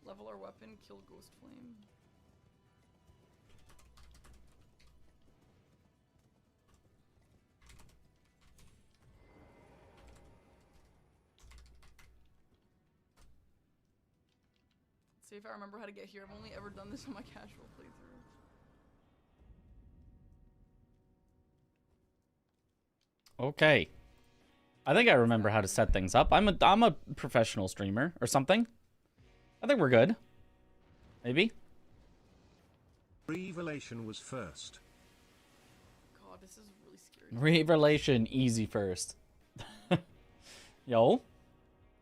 Level our weapon, kill Ghost Flame. Let's see if I remember how to get here. I've only ever done this on my casual playthrough. Okay. I think I remember how to set things up. I'm a professional streamer or something. I think we're good. Maybe. Revelation was first. God, this is really scary. Revelation easy first. Yo.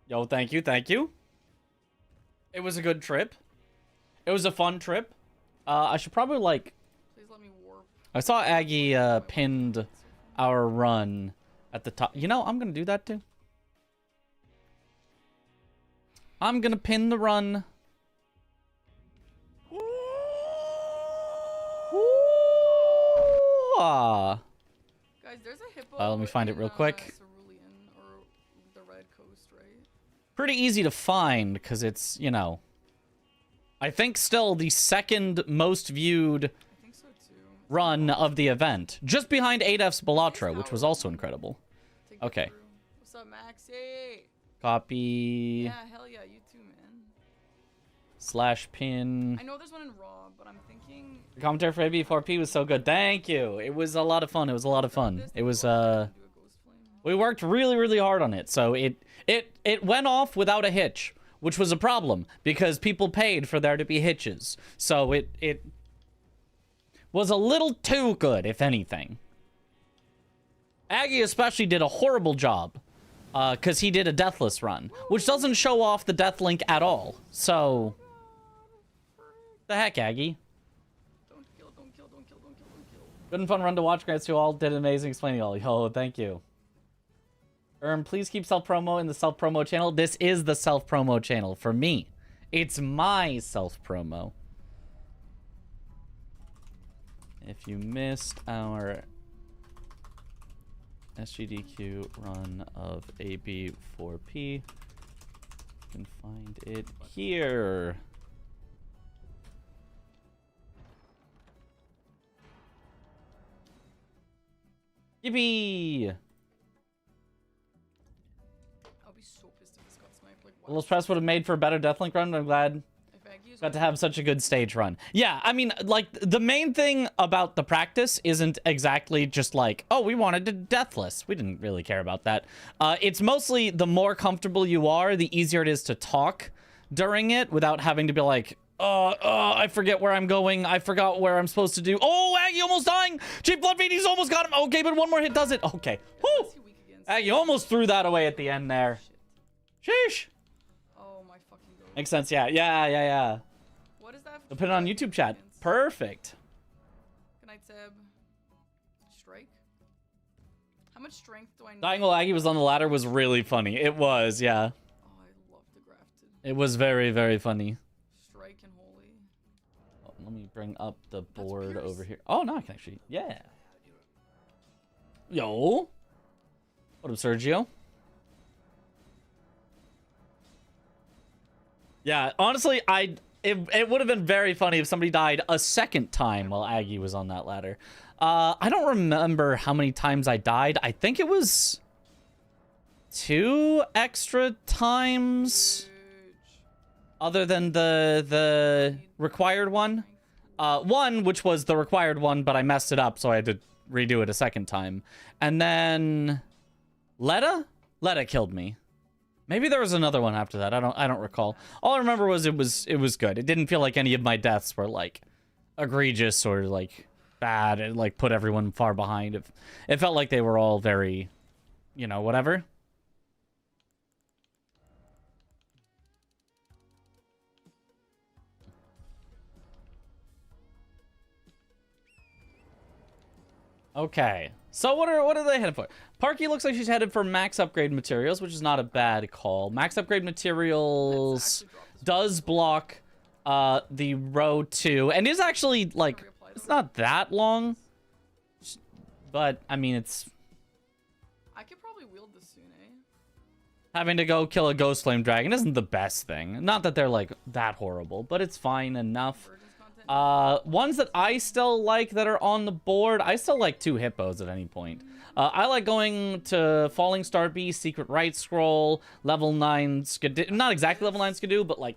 Yo, thank you, thank you. It was a good trip. It was a fun trip. I should probably like... Please let me warp. I saw Aggie pinned our run at the top. You know, I'm gonna do that too. I'm gonna pin the run. Guys, there's a hippo. Let me find it real quick. Cerulean, or the Red Coast, right? Pretty easy to find because it's, you know, I think still the second most viewed So too. run of the event, just behind 8F's Balatro, which was also incredible. Okay. What's up, Maxie? Copy. Yeah, hell yeah, you too, man. Slash pin. I know there's one in Raw, but I'm thinking... The commentary for AB4P was so good. Thank you. It was a lot of fun. It was a lot of fun. It was, we worked really, really hard on it. So it went off without a hitch, which was a problem because people paid for there to be hitches. So it was a little too good, if anything. Aggie especially did a horrible job because he did a deathless run, which doesn't show off the death link at all. So, the heck, Aggie. Don't kill, don't kill, don't kill, don't kill, don't kill. Good and fun run to watch. Grants to all. Did amazing explaining all. Yo, thank you. Please keep self-promo in the self-promo channel. This is the self-promo channel for me. It's my self-promo. If you missed our SGDQ run of AB4P, you can find it here. Yippee! I'll be so pissed if this got sniped. Like, A little stress would have made for a better Deathlink run. I'm glad got to have such a good stage run. Yeah, I mean, like, the main thing about the practice isn't exactly just like, oh, we wanted to deathless. We didn't really care about that. It's mostly the more comfortable you are, the easier it is to talk during it without having to be like, I forget where I'm going. I forgot where I'm supposed to do. Oh, Aggie almost dying. Cheap Blood Feeding's almost got him. Okay, but one more hit does it. Okay. Woo! Aggie almost threw that away at the end there. Sheesh. Oh my fucking god. Makes sense, yeah. Yeah. What is that? I'll put it on YouTube chat. Perfect. Good night, Seb. Strike? How much strength do I need? Dying while Aggie was on the ladder was really funny. It was, yeah. Oh, I love the grafted. It was very, very funny. Strike and holy. Oh, let me bring up the board over here. Oh, no, I can actually. Yeah. Yo. What up, Sergio? Yeah, honestly, it would have been very funny if somebody died a second time while Aggie was on that ladder. I don't remember how many times I died. I think it was 2 extra times. Other than the required one. One, which was the required one, but I messed it up, so I had to redo it a second time. And then Letta? Letta killed me. Maybe there was another one after that. I don't recall. All I remember was it was good. It didn't feel like any of my deaths were like egregious or like bad and like put everyone far behind. It felt like they were all very, you know, whatever. Okay. So what are they headed for? Parky looks like she's headed for max upgrade materials, which is not a bad call. Max upgrade materials does block the row 2 and is actually like it's not that long. But I mean it's I could probably wield this soon, eh? Having to go kill a ghost flame dragon isn't the best thing. Not that they're like that horrible, but it's fine enough. Ones that I still like that are on the board, I still like 2 hippos at any point. I like going to Falling Star Beast, Secret Right Scroll, level 9 Skidoo. Not exactly level 9 Skidoo, but like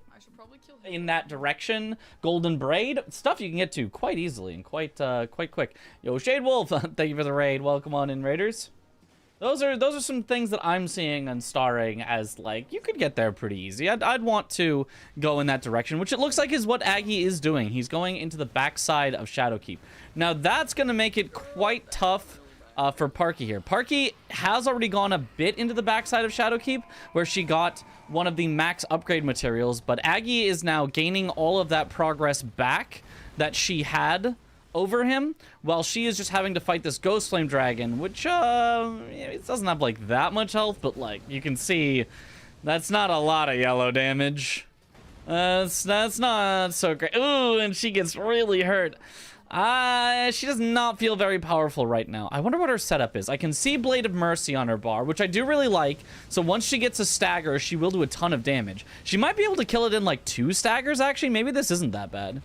in that direction. Golden Braid, stuff you can get to quite easily and quite quick. Yo, Shade Wolf, thank you for the raid. Welcome on in, Raiders. Those are some things that I'm seeing and starring as, like, you could get there pretty easy. I'd want to go in that direction, which it looks like is what Aggie is doing. He's going into the backside of Shadowkeep. Now, that's going to make it quite tough for Parky here. Parky has already gone a bit into the backside of Shadowkeep, where she got one of the max upgrade materials, but Aggie is now gaining all of that progress back that she had over him, while she is just having to fight this Ghost Flame Dragon, which, it doesn't have, like, that much health, but, like, you can see that's not a lot of yellow damage. That's not so great. Ooh, and she gets really hurt. She does not feel very powerful right now. I wonder what her setup is. I can see Blade of Mercy on her bar, which I do really like, so once she gets a stagger, she will do a ton of damage. She might be able to kill it in, like, 2 staggers, actually. Maybe this isn't that bad.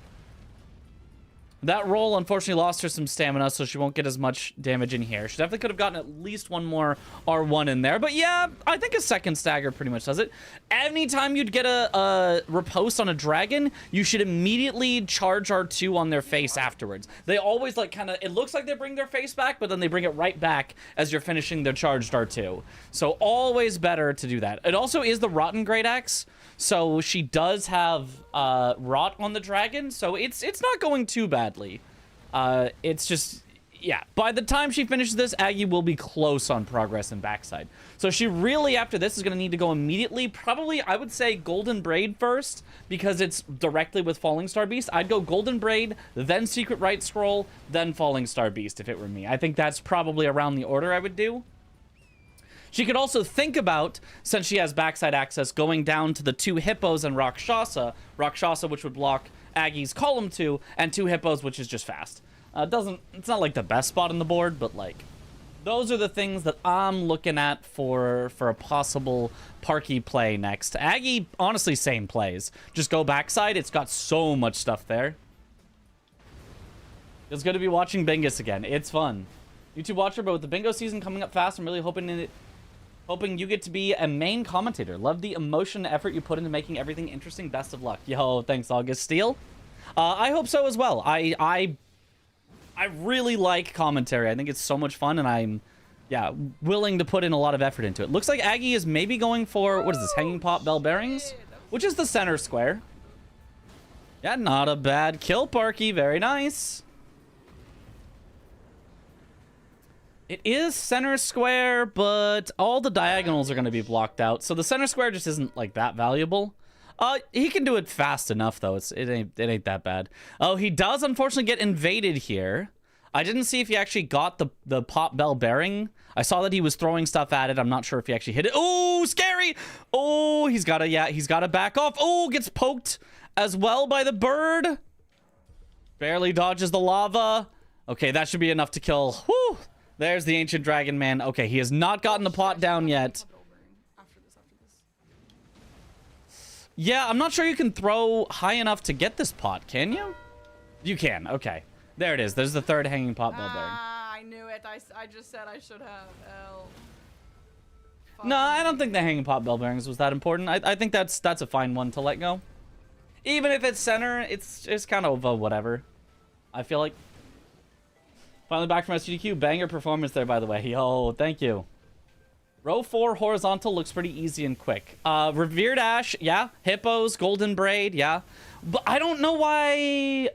That roll, unfortunately, lost her some stamina, so she won't get as much damage in here. She definitely could have gotten at least one more R1 in there. But yeah, I think a second stagger pretty much does it. Anytime you'd get a riposte on a dragon, you should immediately charge R2 on their face afterwards. They always, like, kind of... It looks like they bring their face back, but then they bring it right back as you're finishing their charged R2. So always better to do that. It also is the Rotten Great Axe. So she does have rot on the dragon, so it's not going too badly. It's just, yeah. By the time she finishes this, Aggie will be close on progress and backside. So she really, after this, is going to need to go immediately. Probably, I would say Golden Braid first, because it's directly with Falling Star Beast. I'd go Golden Braid, then Secret Right Scroll, then Falling Star Beast if it were me. I think that's probably around the order I would do. She could also think about, since she has backside access, going down to the 2 hippos and Rakshasa. Rakshasa, which would block Aggie's column 2, and 2 hippos, which is just fast. It's not like the best spot on the board, but like, those are the things that I'm looking at for a possible Parky play next. Aggie, honestly, same plays. Just go backside. It's got so much stuff there. It's good to be watching Bingus again. It's fun. YouTube watcher, but with the bingo season coming up fast, I'm really hoping you get to be a main commentator. Love the emotion and effort you put into making everything interesting. Best of luck. Yo, thanks, August Steele. I hope so as well. I really like commentary. I think it's so much fun, and I'm, yeah, willing to put in a lot of effort into it. Looks like Aggie is maybe going for, what is this, Hanging Pot Bell Bearings? Which is the center square. Yeah, not a bad kill, Parky. Very nice. It is center square, but all the diagonals are going to be blocked out. So the center square just isn't, like, that valuable. He can do it fast enough, though. It ain't that bad. Oh, he does, unfortunately, get invaded here. I didn't see if he actually got the pop bell bearing. I saw that he was throwing stuff at it. I'm not sure if he actually hit it. Oh, scary! Oh, he's got to back off. Oh, gets poked as well by the bird. Barely dodges the lava. Okay, that should be enough to kill. Whew! There's the Ancient Dragon Man. Okay, he has not gotten the pot down yet. Yeah, I'm not sure you can throw high enough to get this pot, can you? You can, okay. There it is. There's the 3rd hanging pot bell bearing. I knew it. I just said I should have. No, I don't think the hanging pot bell bearings was that important. I think that's a fine one to let go. Even if it's center, it's kind of whatever. I feel like. Finally back from SGDQ. Banger performance there, by the way. Yo, thank you. Row 4 horizontal looks pretty easy and quick. Revered Ash, yeah. Hippos, Golden Braid, yeah. But I don't know why...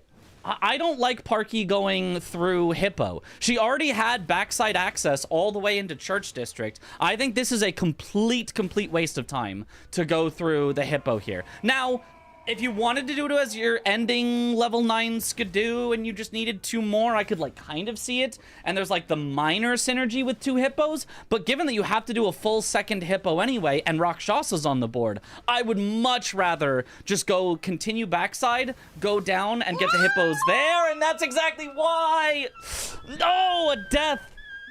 I don't like Parky going through Hippo. She already had backside access all the way into Church District. I think this is a complete waste of time to go through the Hippo here. Now... if you wanted to do it as your ending level 9 Skidoo and you just needed 2 more, I could, like, kind of see it. And there's, like, the minor synergy with 2 hippos. But given that you have to do a full 2nd hippo anyway, and Rakshasa's on the board, I would much rather just go continue backside, go down, and get the hippos there. And that's exactly why. No, a death.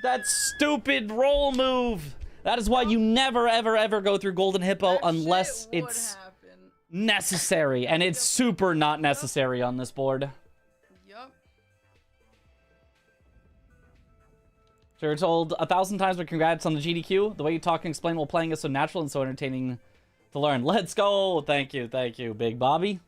That stupid roll move. That is why you never, ever, ever go through Golden Hippo That unless shit would it's happen. necessary. And it's super not necessary on this board. Yup. So you're told 1,000 times, but congrats on the GDQ. The way you talk and explain while playing is so natural and so entertaining to learn. Let's go. Thank you, Big Bobby.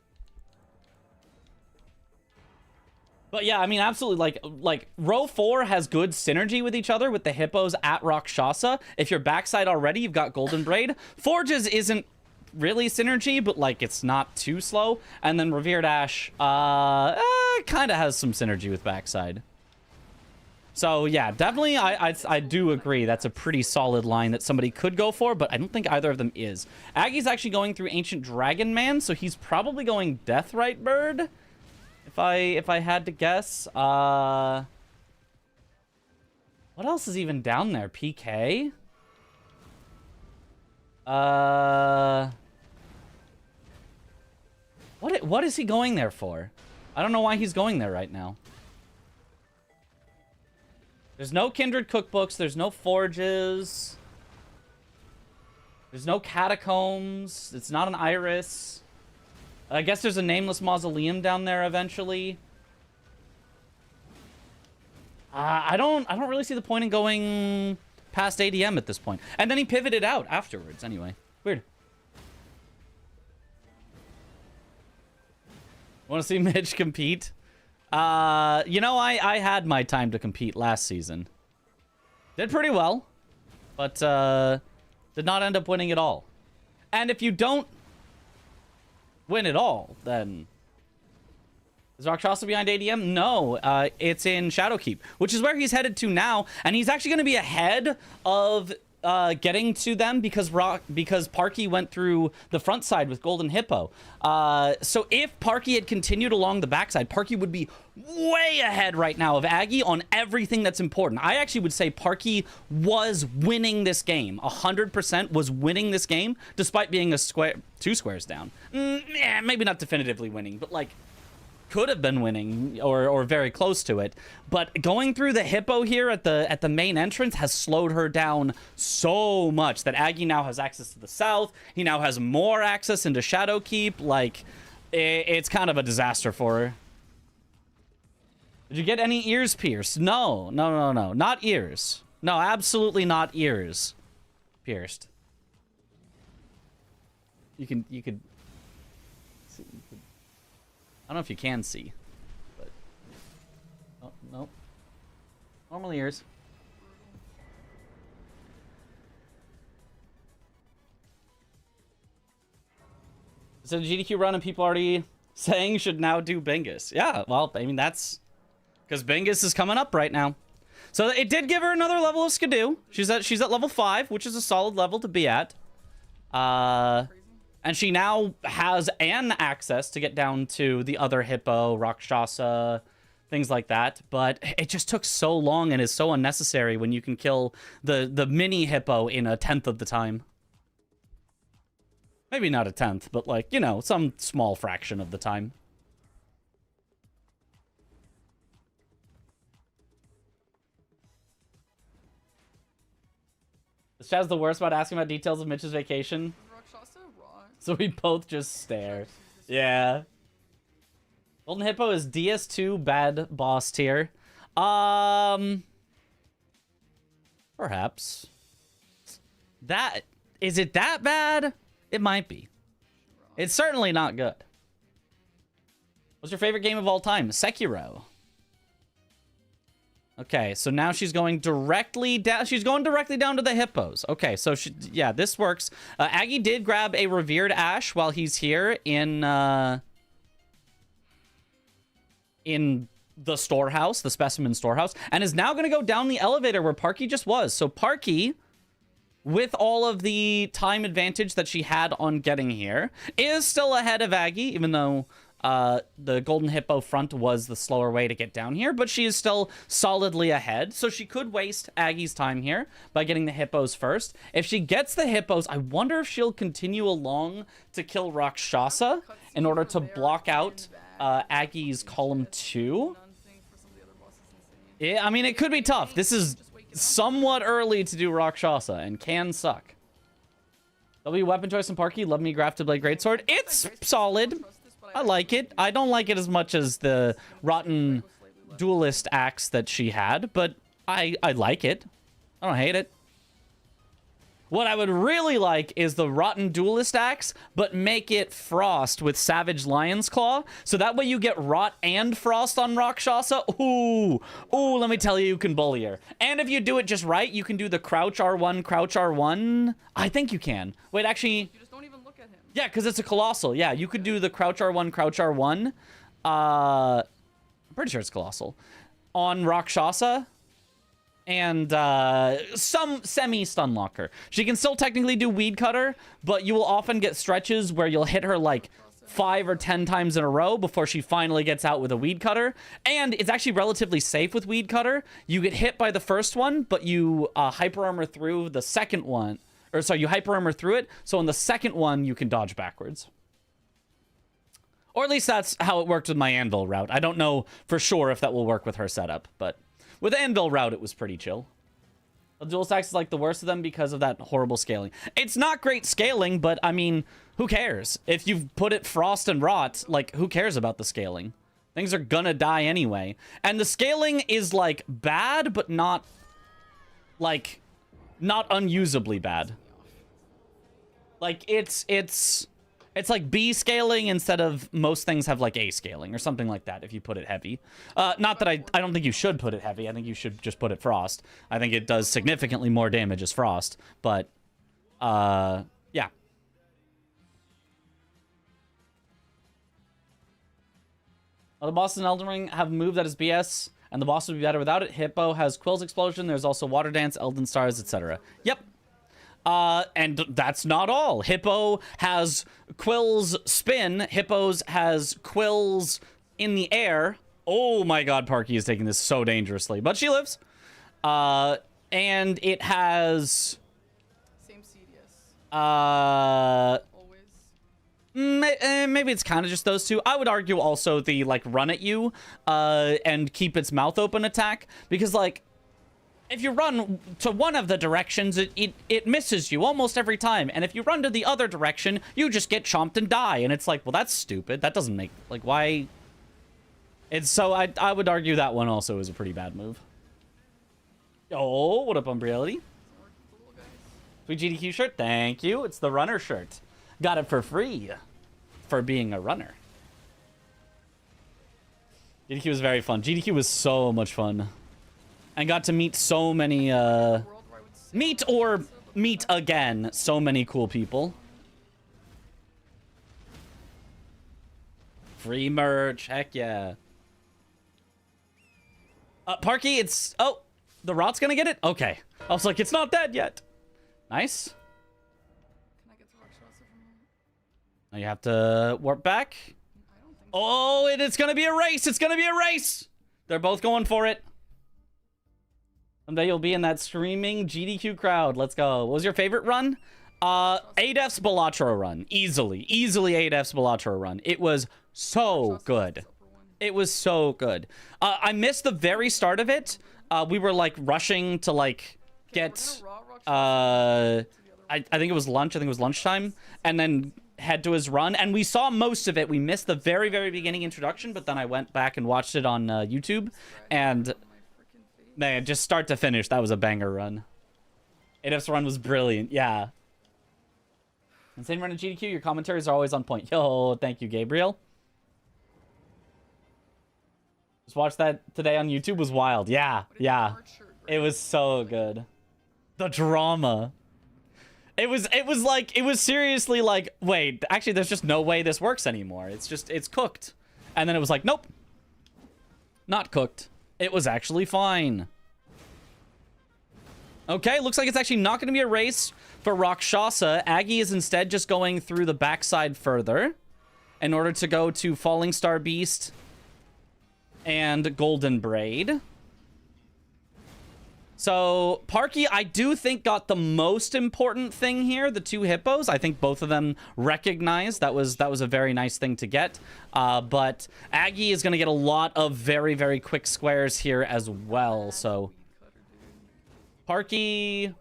But yeah, I mean, absolutely, like row 4 has good synergy with each other with the hippos at Rakshasa. If you're backside already, you've got Golden Braid. Forges isn't really synergy, but like it's not too slow. And then Revered Ash kind of has some synergy with backside. So yeah, definitely I do agree that's a pretty solid line that somebody could go for, but I don't think either of them is. Aggie's actually going through Ancient Dragon Man, so he's probably going Deathrite Bird. If I had to guess. What else is even down there? PK? What is he going there for? I don't know why he's going there right now. There's no Kindred Cookbooks. There's no Forges. There's no Catacombs. It's not an Iris. I guess there's a Nameless Mausoleum down there eventually. I don't really see the point in going past ADM at this point. And then he pivoted out afterwards anyway. Weird. Want to see Mitch compete? You know, I had my time to compete last season. Did pretty well, but did not end up winning at all. And if you don't win it all, then is Rakshasa behind ADM? No, it's in Shadowkeep, which is where he's headed to now, and he's actually going to be ahead of getting to them because Parky went through the front side with Golden Hippo. So if Parky had continued along the backside, Parky would be way ahead right now of Aggie on everything that's important. I actually would say Parky was winning this game. 100% was winning this game, despite being two squares down. Yeah, maybe not definitively winning, but like could have been winning or very close to it. But going through the hippo here at the main entrance has slowed her down so much that Aggie now has access to the south. He now has more access into Shadowkeep. Like, it's kind of a disaster for her. Did you get any ears pierced? No. Not ears. No, absolutely not ears pierced. You could see. I don't know if you can see, but oh, no. Normal ears. So the GDQ run and people already saying should now do Bingus. Yeah, well, I mean, that's because Bingus is coming up right now. So it did give her another level of Skidoo. She's at level 5, which is a solid level to be at. And she now has an access to get down to the other hippo, Rakshasa, things like that. But it just took so long and is so unnecessary when you can kill the mini hippo in 1/10 of the time. Maybe not 1/10, but like, you know, some small fraction of the time. This chat's the worst about asking about details of Mitch's vacation. So we both just stare. Yeah. Golden Hippo is DS2 bad boss tier. Perhaps. Is it that bad? It might be. It's certainly not good. What's your favorite game of all time? Sekiro. Okay, so now she's going directly down. She's going directly down to the hippos. Okay, so yeah, this works. Aggie did grab a Revered Ash while he's here in the storehouse, the specimen storehouse, and is now going to go down the elevator where Parky just was. So Parky, with all of the time advantage that she had on getting here, is still ahead of Aggie, even though the Golden Hippo front was the slower way to get down here, but she is still solidly ahead. So she could waste Aggie's time here by getting the hippos first. If she gets the hippos, I wonder if she'll continue along to kill Rakshasa in order to block out Aggie's column 2. Yeah, I mean, it could be tough. This is somewhat early to do Rakshasa and can suck. W weapon choice and Parky. Love me grafted blade greatsword. It's solid. I like it. I don't like it as much as the rotten duelist axe that she had, but I like it. I don't hate it. What I would really like is the rotten duelist axe, but make it frost with savage lion's claw. So that way you get rot and frost on Rakshasa. Ooh, let me tell you can bully her. And if you do it just right, you can do the crouch R1, crouch R1. I think you can. Wait, actually. You just don't even look at him. Yeah, because it's a colossal. Yeah, you could do the crouch R1, crouch R1. I'm pretty sure it's colossal. On Rakshasa. And some semi-stun locker. She can still technically do weed cutter, but you will often get stretches where you'll hit her like 5 or 10 times in a row before she finally gets out with a weed cutter. And it's actually relatively safe with weed cutter. You get hit by the first one, but you hyper armor through the second one. Or sorry, you hyper armor through it. So on the second one, you can dodge backwards. Or at least that's how it worked with my Anvil route. I don't know for sure if that will work with her setup, but with the Anvil route, it was pretty chill. The dual stacks is like the worst of them because of that horrible scaling. It's not great scaling, but I mean, who cares? If you've put it frost and rot, like, who cares about the scaling? Things are gonna die anyway. And the scaling is, like, bad, but not, like, not unusably bad. Like, it's like B scaling instead of most things have like A scaling or something like that if you put it heavy. Not that I don't think you should put it heavy. I think you should just put it frost. I think it does significantly more damage as frost. But, yeah. The bosses in Elden Ring have a move that is BS, and the boss would be better without it. Hippo has Quill's Explosion. There's also Water Dance, Elden Stars, etc. Yep. And that's not all. Hippo has Quill's Spin. Hippo's has Quill's in the air. Oh my god, Parky is taking this so dangerously. But she lives. And it has... Same CDS. Always. Always. Maybe it's kind of just those two. I would argue also the, like, run at you, and keep its mouth open attack. Because, like, if you run to one of the directions, it misses you almost every time. And if you run to the other direction, you just get chomped and die. And it's like, well, that's stupid. That doesn't make... Like, why... It's so... I would argue that one also is a pretty bad move. Oh, what up, Umbriality? Sweet GDQ shirt. Thank you. It's the runner shirt. Got it for free. For being a runner. GDQ was very fun. GDQ was so much fun. I got to meet so many, meet or meet again so many cool people. Free merch, heck yeah. Parky, it's, oh, the rot's gonna get it? Okay. I was like, it's not dead yet. Nice. Can I get to Rakshasa from home? Now you have to warp back. I don't think so. Oh, it's gonna be a race. It's gonna be a race. They're both going for it. Someday you'll be in that streaming GDQ crowd. Let's go. What was your favorite run? 8F's Balatro run. Easily 8F's Balatro run. It was so good. It was so good. I missed the very start of it. We were like rushing to like get I think it was lunch. I think it was lunchtime, and then head to his run. And we saw most of it. We missed the very, very beginning introduction, but then I went back and watched it on YouTube, and man, just start to finish, that was a banger run. 8F's run was brilliant, yeah. Insane run at GDQ, your commentaries are always on point. Yo, thank you, Gabriel. Just watched that today on YouTube, was wild. Yeah, yeah. It was so good. The drama. It was seriously like, wait, actually there's just no way this works anymore. It's cooked. And then it was like, nope. Not cooked. It was actually fine. Okay, looks like it's actually not going to be a race for Rakshasa. Aggie is instead just going through the backside further in order to go to Falling Star Beast and Golden Braid. So, Parky, I do think, got the most important thing here, the two hippos. I think both of them recognized that was a very nice thing to get. But Aggie is going to get a lot of very, very quick squares here as well, so... Parky,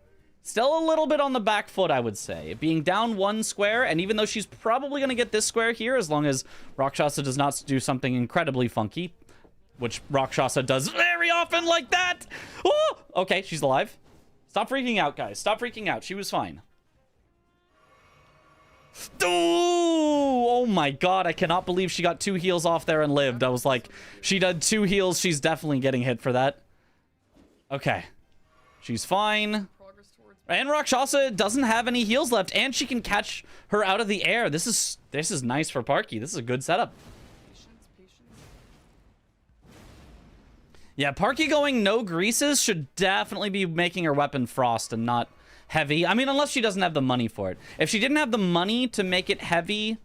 still a little bit on the back foot, I would say. Being down 1 square, and even though she's probably going to get this square here, as long as Rakshasa does not do something incredibly funky, which Rakshasa does very often like that. Oh! Okay, she's alive. Stop freaking out, guys. Stop freaking out. She was fine. Oh my god, I cannot believe she got 2 heals off there and lived. I was like, she did 2 heals. She's definitely getting hit for that. Okay. She's fine. And Rakshasa doesn't have any heals left, and she can catch her out of the air. This is nice for Parky. This is a good setup. Yeah, Parky going no greases should definitely be making her weapon frost and not heavy. I mean, unless she doesn't have the money for it. If she didn't have the money to make it heavy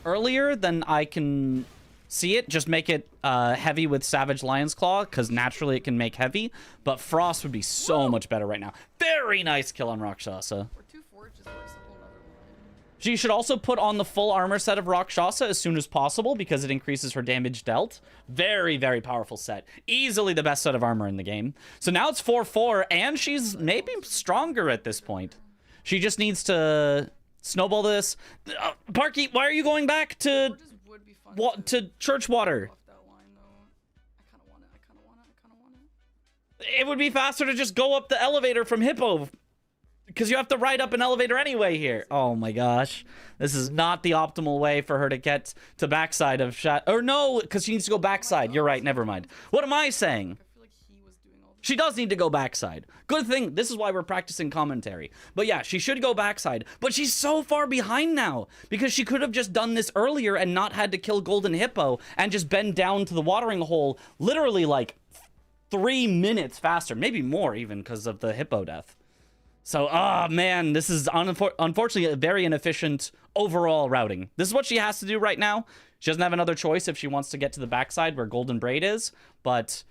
earlier, then I can see it. Just make it heavy with Savage Lion's Claw, because naturally it can make heavy. But frost would be so much better right now. Very nice kill on Rakshasa. She should also put on the full armor set of Rakshasa as soon as possible, because it increases her damage dealt. Very, very powerful set. Easily the best set of armor in the game. So now it's 4-4, and she's maybe stronger at this point. She just needs to snowball this. Parky, why are you going back to Churchwater? It would be faster to just go up the elevator from Hippo, because you have to ride up an elevator anyway here. Oh my gosh. This is not the optimal way for her to get to backside of shot. Or no, because she needs to go backside. You're right, never mind. What am I saying? She does need to go backside. Good thing, this is why we're practicing commentary. But yeah, she should go backside. But she's so far behind now, because she could have just done this earlier and not had to kill Golden Hippo and just bend down to the watering hole literally like 3 minutes faster. Maybe more even, because of the Hippo death. So, man, this is unfortunately a very inefficient overall routing. This is what she has to do right now. She doesn't have another choice if she wants to get to the backside where Golden Braid is, but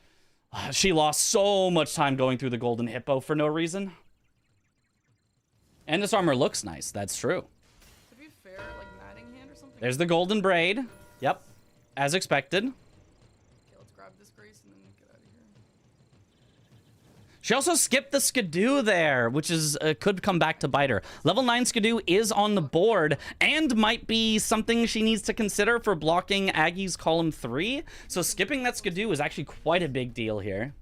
she lost so much time going through the Golden Hippo for no reason. And this armor looks nice, that's true. To be fair, like matting hand or something. There's the Golden Braid. Yep, as expected. Okay, let's grab this Grace and then get out of here. She also skipped the Skidoo there, which is could come back to bite her. Level 9 Skidoo is on the board and might be something she needs to consider for blocking Aggie's column 3. So skipping that Skidoo is actually quite a big deal here.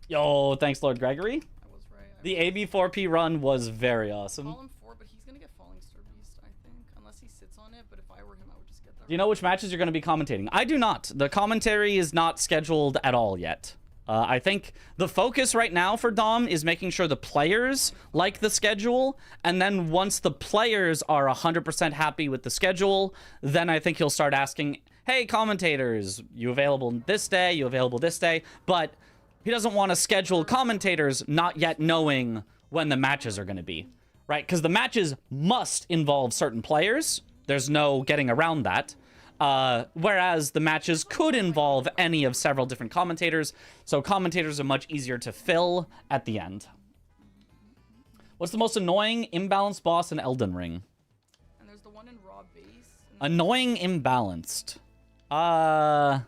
Yo, thanks, Lord Gregory. I was right. The AB4P run was very awesome. Column 4, but he's gonna get Falling Star Beast, I think, unless he sits on it. But if I were him, I would just get that. Do you know which matches you're going to be commentating? I do not. The commentary is not scheduled at all yet. I think the focus right now for Dom is making sure the players like the schedule, and then once the players are 100% happy with the schedule, then I think he'll start asking, hey, commentators, you available this day, you available this day, but he doesn't want to schedule commentators not yet knowing when the matches are going to be, right? Because the matches must involve certain players. There's no getting around that. Whereas the matches could involve any of several different commentators, so commentators are much easier to fill at the end. What's the most annoying imbalanced boss in Elden Ring? And there's the one in Raw Base. Annoying imbalanced. I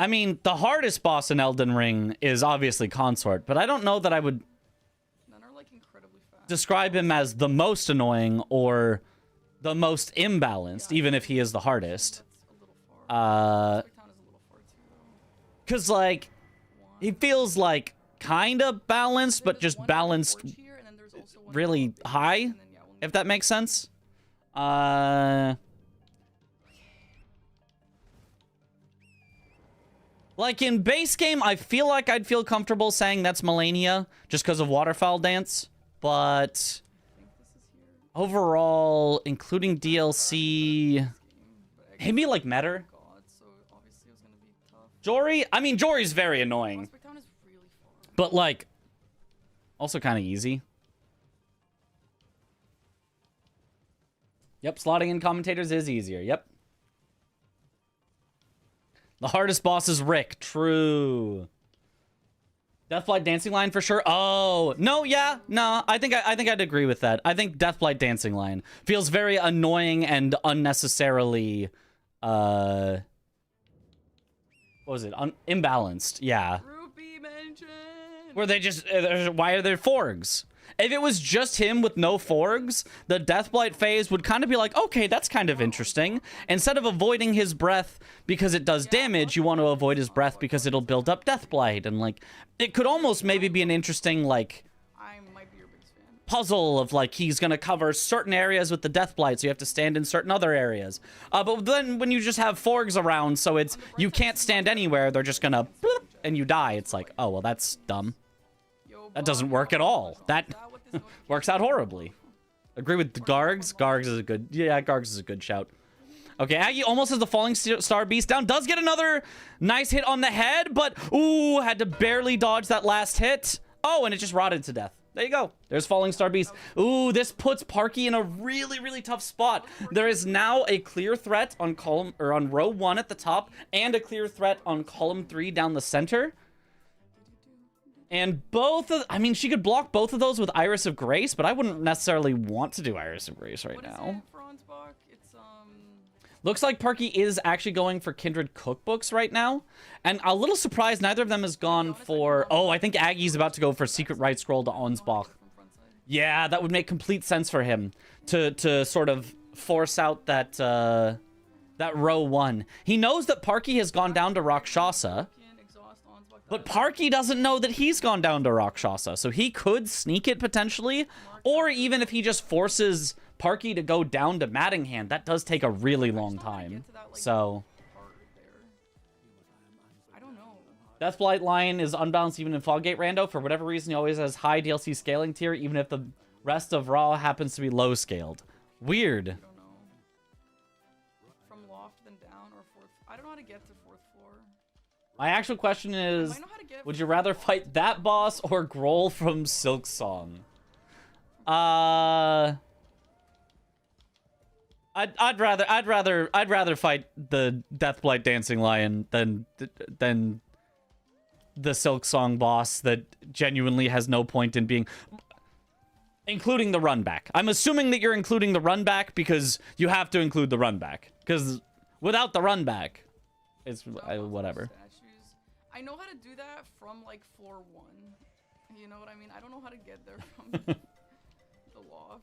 mean, the hardest boss in Elden Ring is obviously Consort, but I don't know that I would describe him as the most annoying or the most imbalanced, even if he is the hardest. Because, like, he feels like kind of balanced, but just balanced really high, if that makes sense. Like, in base game, I feel like I'd feel comfortable saying that's Melania, just because of Waterfowl Dance. But overall, including DLC, maybe like Metter. Jory, I mean, Jory's very annoying, but like also kind of easy. Yep, slotting in commentators is easier. Yep. The hardest boss is Rick. True. Deathblight Dancing Line for sure. Oh, no, yeah, no, I think I'd agree with that. I think Deathblight Dancing Line feels very annoying and unnecessarily what was it? Imbalanced. Yeah. Rupee mention. Where they just, why are there forgs? If it was just him with no forgs, the Deathblight phase would kind of be like, okay, that's kind of interesting. Instead of avoiding his breath because it does damage, you want to avoid his breath because it'll build up Deathblight. And, like, it could almost maybe be an interesting, like, I might be your biggest fan. puzzle of, like, he's going to cover certain areas with the Deathblight, so you have to stand in certain other areas. But then when you just have forgs around, so it's, you can't stand anywhere, they're just going to, and you die. It's like, oh, well, that's dumb. That doesn't work at all. That works out horribly. Agree with the Gargs. Gargs is a good... Yeah, Gargs is a good shout. Okay, Aggie almost has the Falling Star Beast down. Does get another nice hit on the head, but... Ooh, had to barely dodge that last hit. Oh, and it just rotted to death. There you go. There's Falling Star Beast. Ooh, this puts Parky in a really, really tough spot. There is now a clear threat on column... or on row 1 at the top, and a clear threat on column 3 down the center. And both of... I mean, she could block both of those with Iris of Grace, but I wouldn't necessarily want to do Iris of Grace right now. It's, Looks like Parky is actually going for Kindred Cookbooks right now. And a little surprised neither of them has gone for... Oh, I think Aggie's about to go for Secret Right Scroll to Onsbach. Yeah, that would make complete sense for him to sort of force out that, that row 1. He knows that Parky has gone down to Rakshasa. But Parky doesn't know that he's gone down to Rakshasa, so he could sneak it potentially. Or even if he just forces Parky to go down to Mattingham, that does take a really long time. So... Deathblight Lion is unbalanced even in Foggate Rando. For whatever reason, he always has high DLC scaling tier, even if the rest of Raw happens to be low scaled. Weird. From loft then down or fourth. I don't know how to get to 4th floor. My actual question is, would you rather fight that boss or Grohl from Silk Song? I'd rather fight the Deathblight Dancing Lion than the Silk Song boss that genuinely has no point in being, including the run back. I'm assuming that you're including the run back because you have to include the run back, because without the run back, it's whatever. I know how to do that from, like, floor 1. You know what I mean? I don't know how to get there from the loft.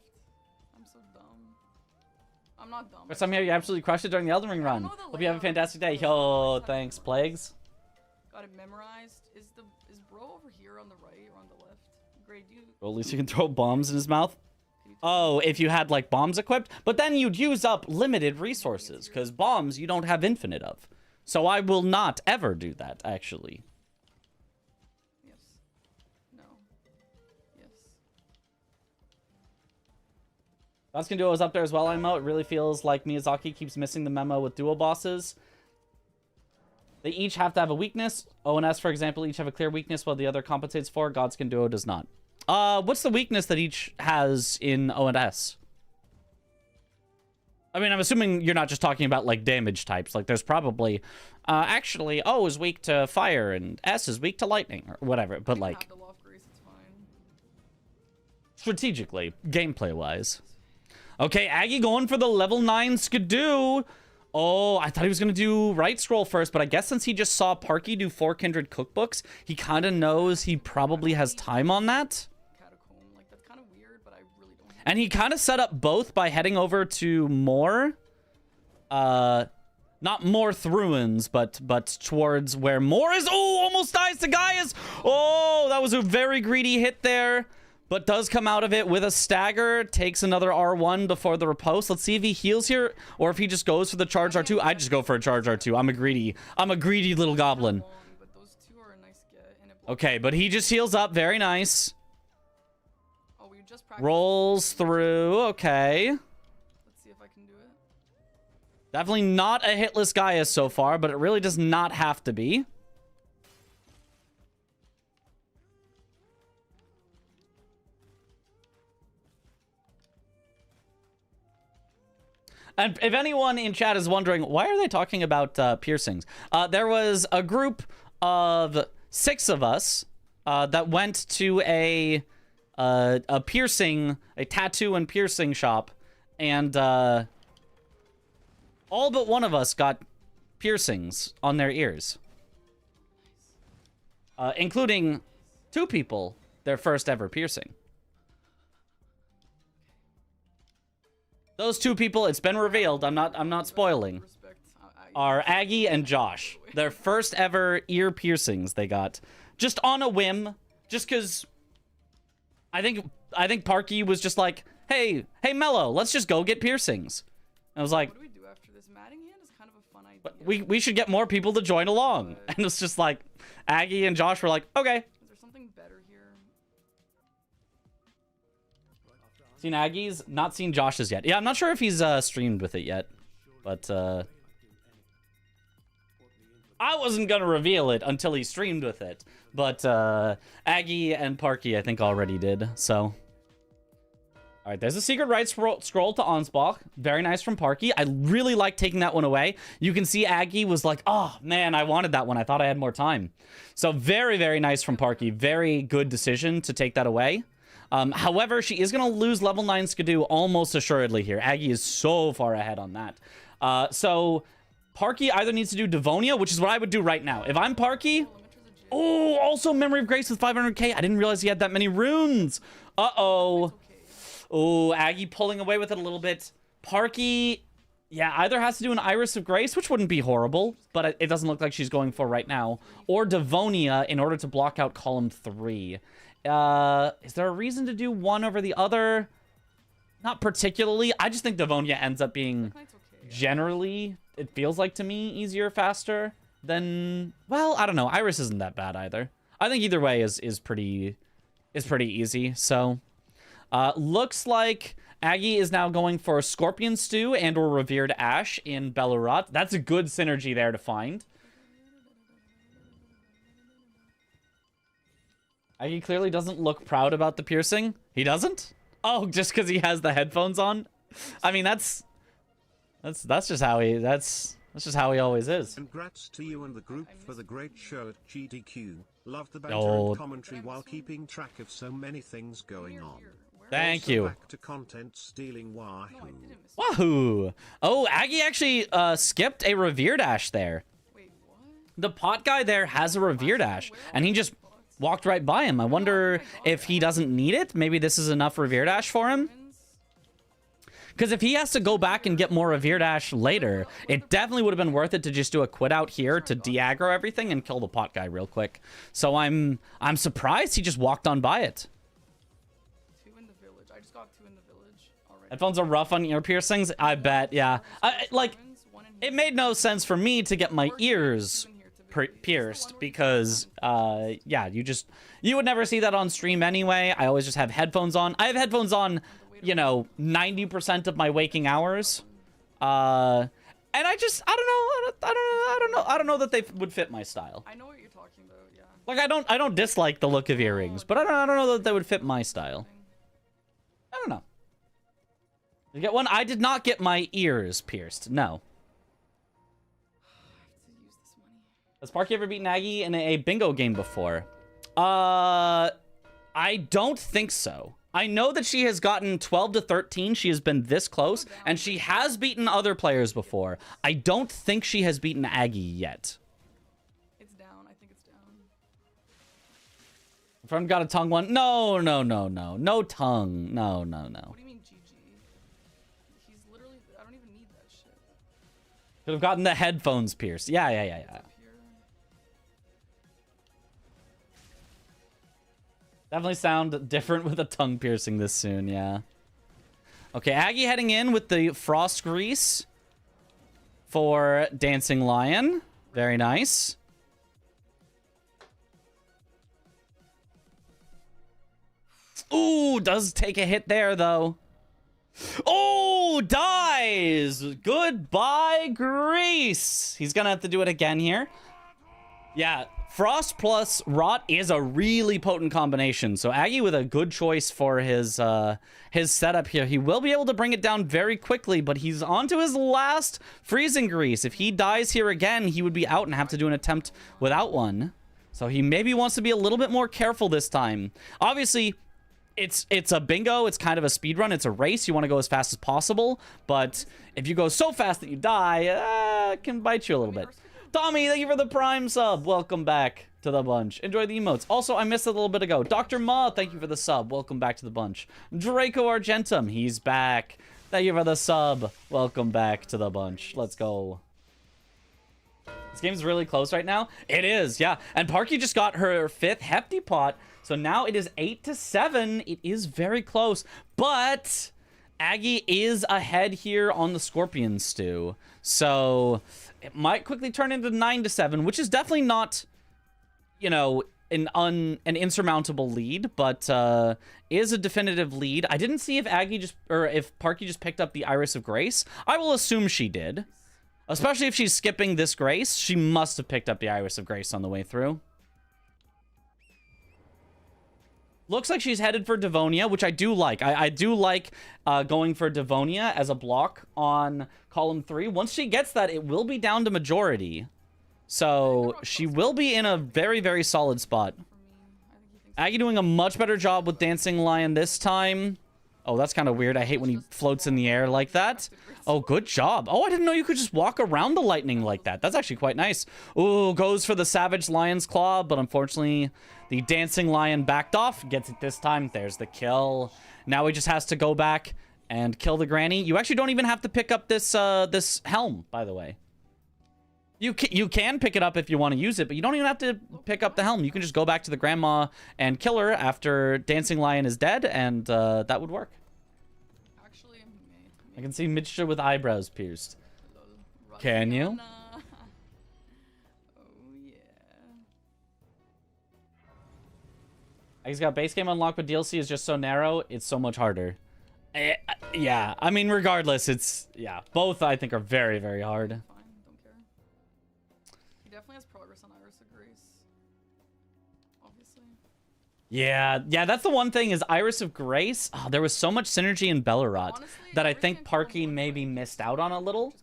I'm so dumb. I'm not dumb. For some here, you absolutely crushed it during the Elden Ring run. Hope you have a fantastic day. Yo, thanks, Plagues. Got it memorized. Is bro over here on the right or on the left? Great, dude. Well, at least you can throw bombs in his mouth. Oh, if you had, like, bombs equipped? But then you'd use up limited resources, because bombs you don't have infinite of. So I will not ever do that, actually. Yes. No. Yes. Dunskin Duo is up there as well, Imo. It really feels like Miyazaki keeps missing the memo with dual bosses. They each have to have a weakness. O and S, for example, each have a clear weakness while the other compensates for. Godskin Duo does not. What's the weakness that each has in O and S? I mean, I'm assuming you're not just talking about, like, damage types. Like, there's probably... actually, O is weak to fire, and S is weak to lightning, or whatever. But, like... strategically, gameplay-wise. Okay, Aggie going for the level 9 Skidoo. Oh, I thought he was going to do right scroll first, but I guess since he just saw Parky do 4 Kindred Cookbooks, he kind of knows he probably has time on that. And he kind of set up both by heading over to Moor. Not Morth Ruins, but towards where Moor is. Oh, almost dies to Gaius. Oh, that was a very greedy hit there. But does come out of it with a stagger. Takes another R1 before the riposte. Let's see if he heals here, or if he just goes for the charge R2. I just go for a charge R2. I'm a greedy little goblin. Okay, but he just heals up. Very nice. Rolls through. Okay. Let's see if I can do it. Definitely not a hitless Gaius so far, but it really does not have to be. And if anyone in chat is wondering, why are they talking about piercings? There was a group of 6 of us that went to a tattoo and piercing shop, and all but one of us got piercings on their ears. including 2 people, their first ever piercing. Those 2 people, it's been revealed, I'm not spoiling, are Aggie and Josh. Their first ever ear piercings they got. Just on a whim, just because I think Parky was just like, hey Mello, let's just go get piercings. I was like, what do we do after this? Matting hand is kind of a fun idea. We should get more people to join along. And it's just like, Aggie and Josh were like, okay. Is there something better here? Seen Aggie's? Not seen Josh's yet. Yeah, I'm not sure if he's streamed with it yet. But I wasn't going to reveal it until he streamed with it. But Aggie and Parky, I think, already did. So, all right, there's a secret right scroll to Ansbach. Very nice from Parky. I really like taking that one away. You can see Aggie was like, oh, man, I wanted that one. I thought I had more time. So very, very nice from Parky. Very good decision to take that away. However, she is going to lose level 9 Skidoo almost assuredly here. Aggie is so far ahead on that. So Parky either needs to do Devonia, which is what I would do right now. If I'm Parky... Oh, also Memory of Grace with 500k. I didn't realize he had that many runes. Uh-oh. Oh, Aggie pulling away with it a little bit. Parky, yeah, either has to do an Iris of Grace, which wouldn't be horrible, but it doesn't look like she's going for right now, or Devonia in order to block out column 3. Is there a reason to do one over the other? Not particularly. I just think Devonia ends up being generally, it feels like to me, easier, faster than, well, I don't know. Iris isn't that bad either. I think either way is pretty easy. So, looks like Aggie is now going for Scorpion Stew and or Revered Ash in Belurat. That's a good synergy there to find. Aggie clearly doesn't look proud about the piercing. He doesn't? Oh, just because he has the headphones on? I mean, that's just how he, that's just how he always is. Congrats to you and the group for the great show at GDQ. Love the banter and commentary while keeping track of so many things going on. Thank Also you. Back to content stealing. Wahoo. Wahoo. Oh, Aggie actually skipped a Revered Ash there. Wait, what? The pot guy there has a Revered Ash, and he just walked right by him. I wonder if he doesn't need it. Maybe this is enough Revered Ash for him. Because if he has to go back and get more Revered Ash later, it definitely would have been worth it to just do a quit out here to de-aggro everything and kill the pot guy real quick. So I'm surprised he just walked on by it. 2 in the village. I just got 2 in the village already. Headphones are rough on ear piercings? I bet, yeah. Like, it made no sense for me to get my ears pierced because, yeah, you would never see that on stream anyway. I always just have headphones on. I have headphones on, you know, 90% of my waking hours. And I don't know that they would fit my style. I know what you're talking about, yeah. Like, I don't dislike the look of earrings, but I don't know that they would fit my style. I don't know. Did you get one? I did not get my ears pierced, no. Has Parky ever beaten Aggie in a bingo game before? I don't think so. I know that she has gotten 12 to 13. She has been this close, and she has beaten other players before. I don't think she has beaten Aggie yet. It's down. I think it's down. Friend got a tongue one. No. No tongue. No. What do you mean GG? He's literally, I don't even need that shit. Could have gotten the headphones pierced. Yeah. Definitely sound different with a tongue piercing this soon, yeah. Okay, Aggie heading in with the Frost Grease for Dancing Lion. Very nice. Ooh, does take a hit there, though. Oh, dies! Goodbye, Grease! He's gonna have to do it again here. Yeah, Frost plus Rot is a really potent combination. So Aggie with a good choice for his setup here. He will be able to bring it down very quickly, but he's on to his last Freezing Grease. If he dies here again, he would be out and have to do an attempt without one. So he maybe wants to be a little bit more careful this time. Obviously, it's a bingo. It's kind of a speed run. It's a race. You want to go as fast as possible. But if you go so fast that you die, it can bite you a little bit. Tommy, thank you for the Prime sub. Welcome back. to the bunch. Enjoy the emotes. Also, I missed it a little bit ago. Dr. Ma, thank you for the sub. Welcome back to the bunch. Draco Argentum, he's back. Thank you for the sub. Welcome back to the bunch. Let's go. This game's really close right now. It is, yeah. And Parky just got her 5th Hefty pot. So now it is 8-7. It is very close. But Aggie is ahead here on the Scorpion Stew. So it might quickly turn into 9-7, which is definitely not, you know, an insurmountable lead, but is a definitive lead. I didn't see if Aggie just, or if Parky just picked up the Iris of Grace. I will assume she did. Especially if she's skipping this Grace, she must have picked up the Iris of Grace on the way through. Looks like she's headed for Devonia, which I do like. I do like going for Devonia as a block on column 3. Once she gets that, it will be down to majority. So she will be in a very, very solid spot. Aggie doing a much better job with Dancing Lion this time. Oh, that's kind of weird. I hate when he floats in the air like that. Oh, good job. Oh, I didn't know you could just walk around the lightning like that. That's actually quite nice. Ooh, goes for the Savage Lion's Claw, but unfortunately, the Dancing Lion backed off. Gets it this time. There's the kill. Now he just has to go back and kill the granny. You actually don't even have to pick up this this helm, by the way. You can pick it up if you want to use it, but you don't even have to pick up the helm. You can just go back to the grandma and kill her after Dancing Lion is dead, and that would work. Actually, I can see Midshire with eyebrows pierced. Can you? Oh, yeah. He's got base game unlocked, but DLC is just so narrow, it's so much harder. Yeah, I mean, regardless, it's... Yeah, both, I think, are very, very hard. Definitely has progress on Iris of Grace. Obviously. Yeah, that's the one thing is Iris of Grace. Oh, there was so much synergy in Bellerot that I think Parky maybe missed out on a little.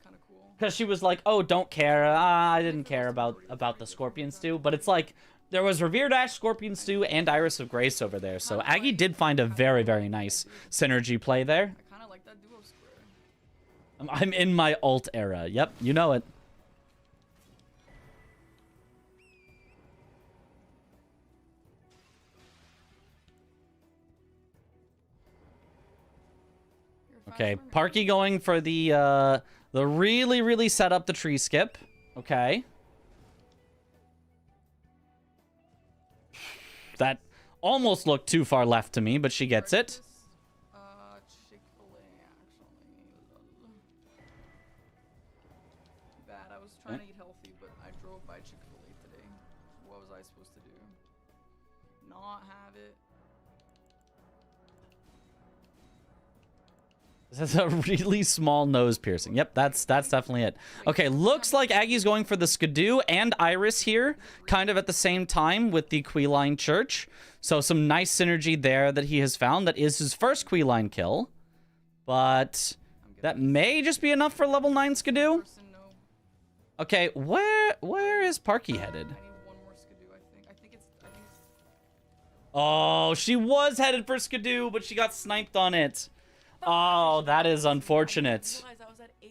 Because she was like, oh, don't care. I didn't care about the Scorpion Stew. But it's like, there was Revered Ash, Scorpion Stew, and Iris of Grace over there. So Aggie did find a very, very nice synergy play there. I kind of like that duo square. I'm in my alt era. Yep, you know it. Okay, Parky going for the really, really set up the tree skip. Okay. That almost looked too far left to me, but she gets it. Chick-fil-A, actually. Bad. I was trying to eat healthy, but I drove by Chick-fil-A today. What was I supposed to do? Not have it. This is a really small nose piercing. Yep, that's definitely it. Okay, looks like Aggie's going for the Skidoo and Iris here, kind of at the same time with the Queeline Church. So some nice synergy there that he has found. That is his first Queeline kill. But that may just be enough for level 9 Skidoo. Okay, where is Parky headed? I need one more Skidoo, I think it's... Oh, she was headed for Skidoo, but she got sniped on it. Oh, that is unfortunate. I was at 8.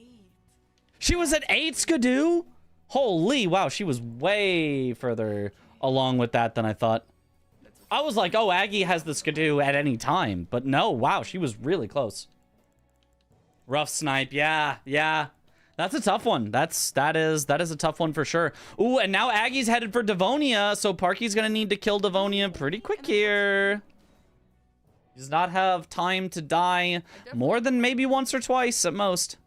She was at 8, Skidoo? Holy, wow, she was way further along with that than I thought. I was like, oh, Aggie has the Skidoo at any time. But no, wow, she was really close. Rough snipe, yeah. That's a tough one. That is a tough one for sure. Ooh, and now Aggie's headed for Devonia, so Parky's gonna need to kill Devonia pretty quick here. He does not have time to die more than maybe once or twice at most.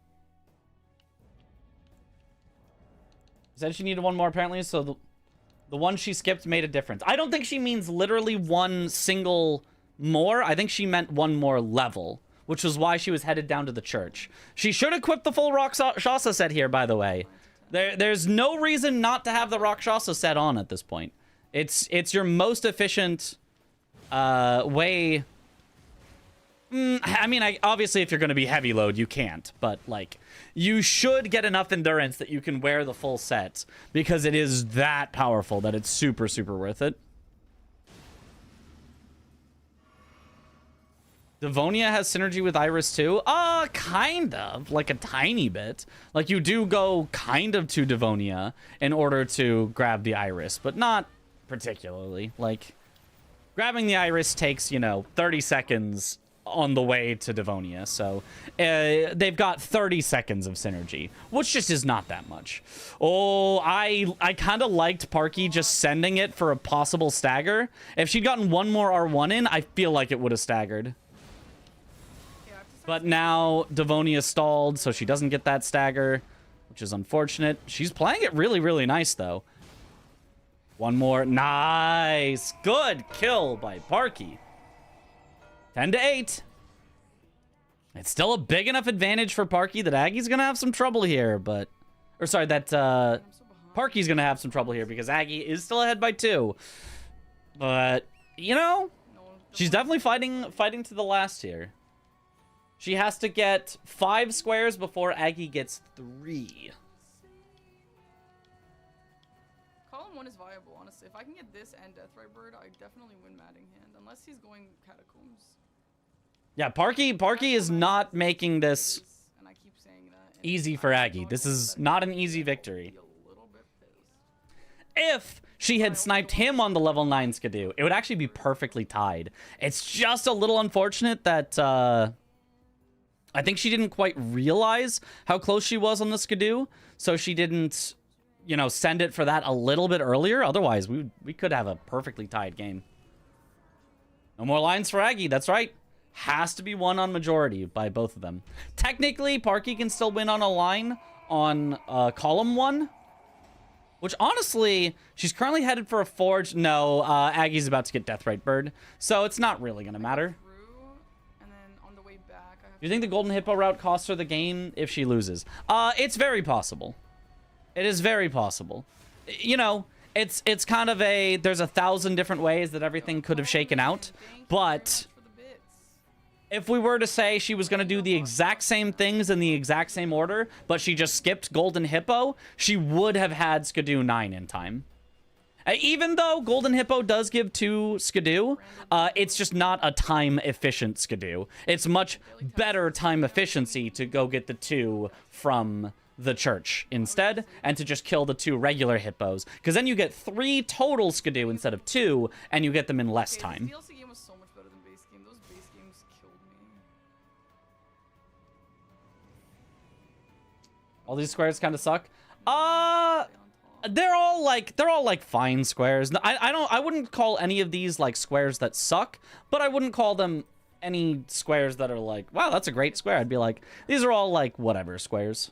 Said she needed one more apparently, so the one she skipped made a difference. I don't think she means literally one single more. I think she meant one more level, which was why she was headed down to the church. She should equip the full Rakshasa set here, by the way. There's no reason not to have the Rakshasa set on at this point. It's your most efficient way. I mean, obviously, if you're going to be heavy load, you can't. But, like, you should get enough endurance that you can wear the full set. Because it is that powerful that it's super, super worth it. Devonia has synergy with Iris, too? Kind of. Like, a tiny bit. Like, you do go kind of to Devonia in order to grab the Iris. But not particularly. Like, grabbing the Iris takes, you know, 30 seconds on the way to Devonia, so they've got 30 seconds of synergy, which just is not that much. Oh, I kind of liked Parky just sending it for a possible stagger. If she'd gotten one more R1 in, I feel like it would have staggered. But now Devonia stalled, so she doesn't get that stagger, which is unfortunate. She's playing it really, really nice, though. One more. Nice. Good kill by Parky. 10-8. It's still a big enough advantage for Parky that Aggie's going to have some trouble here, but... Or sorry, that Parky's going to have some trouble here because Aggie is still ahead by 2. But, you know, she's definitely fighting to the last here. She has to get 5 squares before Aggie gets 3. Column 1 is viable, honestly. If I can get this and Deathrite Bird, I definitely win Matting Hand, unless he's going Catacombs. Yeah, Parky is not making this and I keep saying that, easy for Aggie. This is not an easy victory. If she had sniped him on the level 9 Skidoo, it would actually be perfectly tied. It's just a little unfortunate that I think she didn't quite realize how close she was on the Skidoo, so she didn't, you know, send it for that a little bit earlier. Otherwise, we could have a perfectly tied game. No more lines for Aggie. That's right. Has to be won on majority by both of them. Technically, Parky can still win on a line on column 1. Which, honestly, she's currently headed for a forge. No, Aggie's about to get Deathrite Bird. So it's not really going to matter. Do you think the Golden Hippo route costs her the game if she loses? It's very possible. It is very possible. You know, it's kind of a... There's 1,000 different ways that everything could have shaken out. But... if we were to say she was going to do the exact same things in the exact same order, but she just skipped Golden Hippo, she would have had Skidoo 9 in time. Even though Golden Hippo does give 2 Skidoo, it's just not a time-efficient Skidoo. It's much better time efficiency to go get the 2 from the church instead, and to just kill the 2 regular Hippos. Because then you get 3 total Skidoo instead of 2, and you get them in less time. All these squares kind of suck. They're all like fine squares. I wouldn't call any of these like squares that suck, but I wouldn't call them any squares that are like, wow, that's a great square. I'd be like, these are all like whatever squares.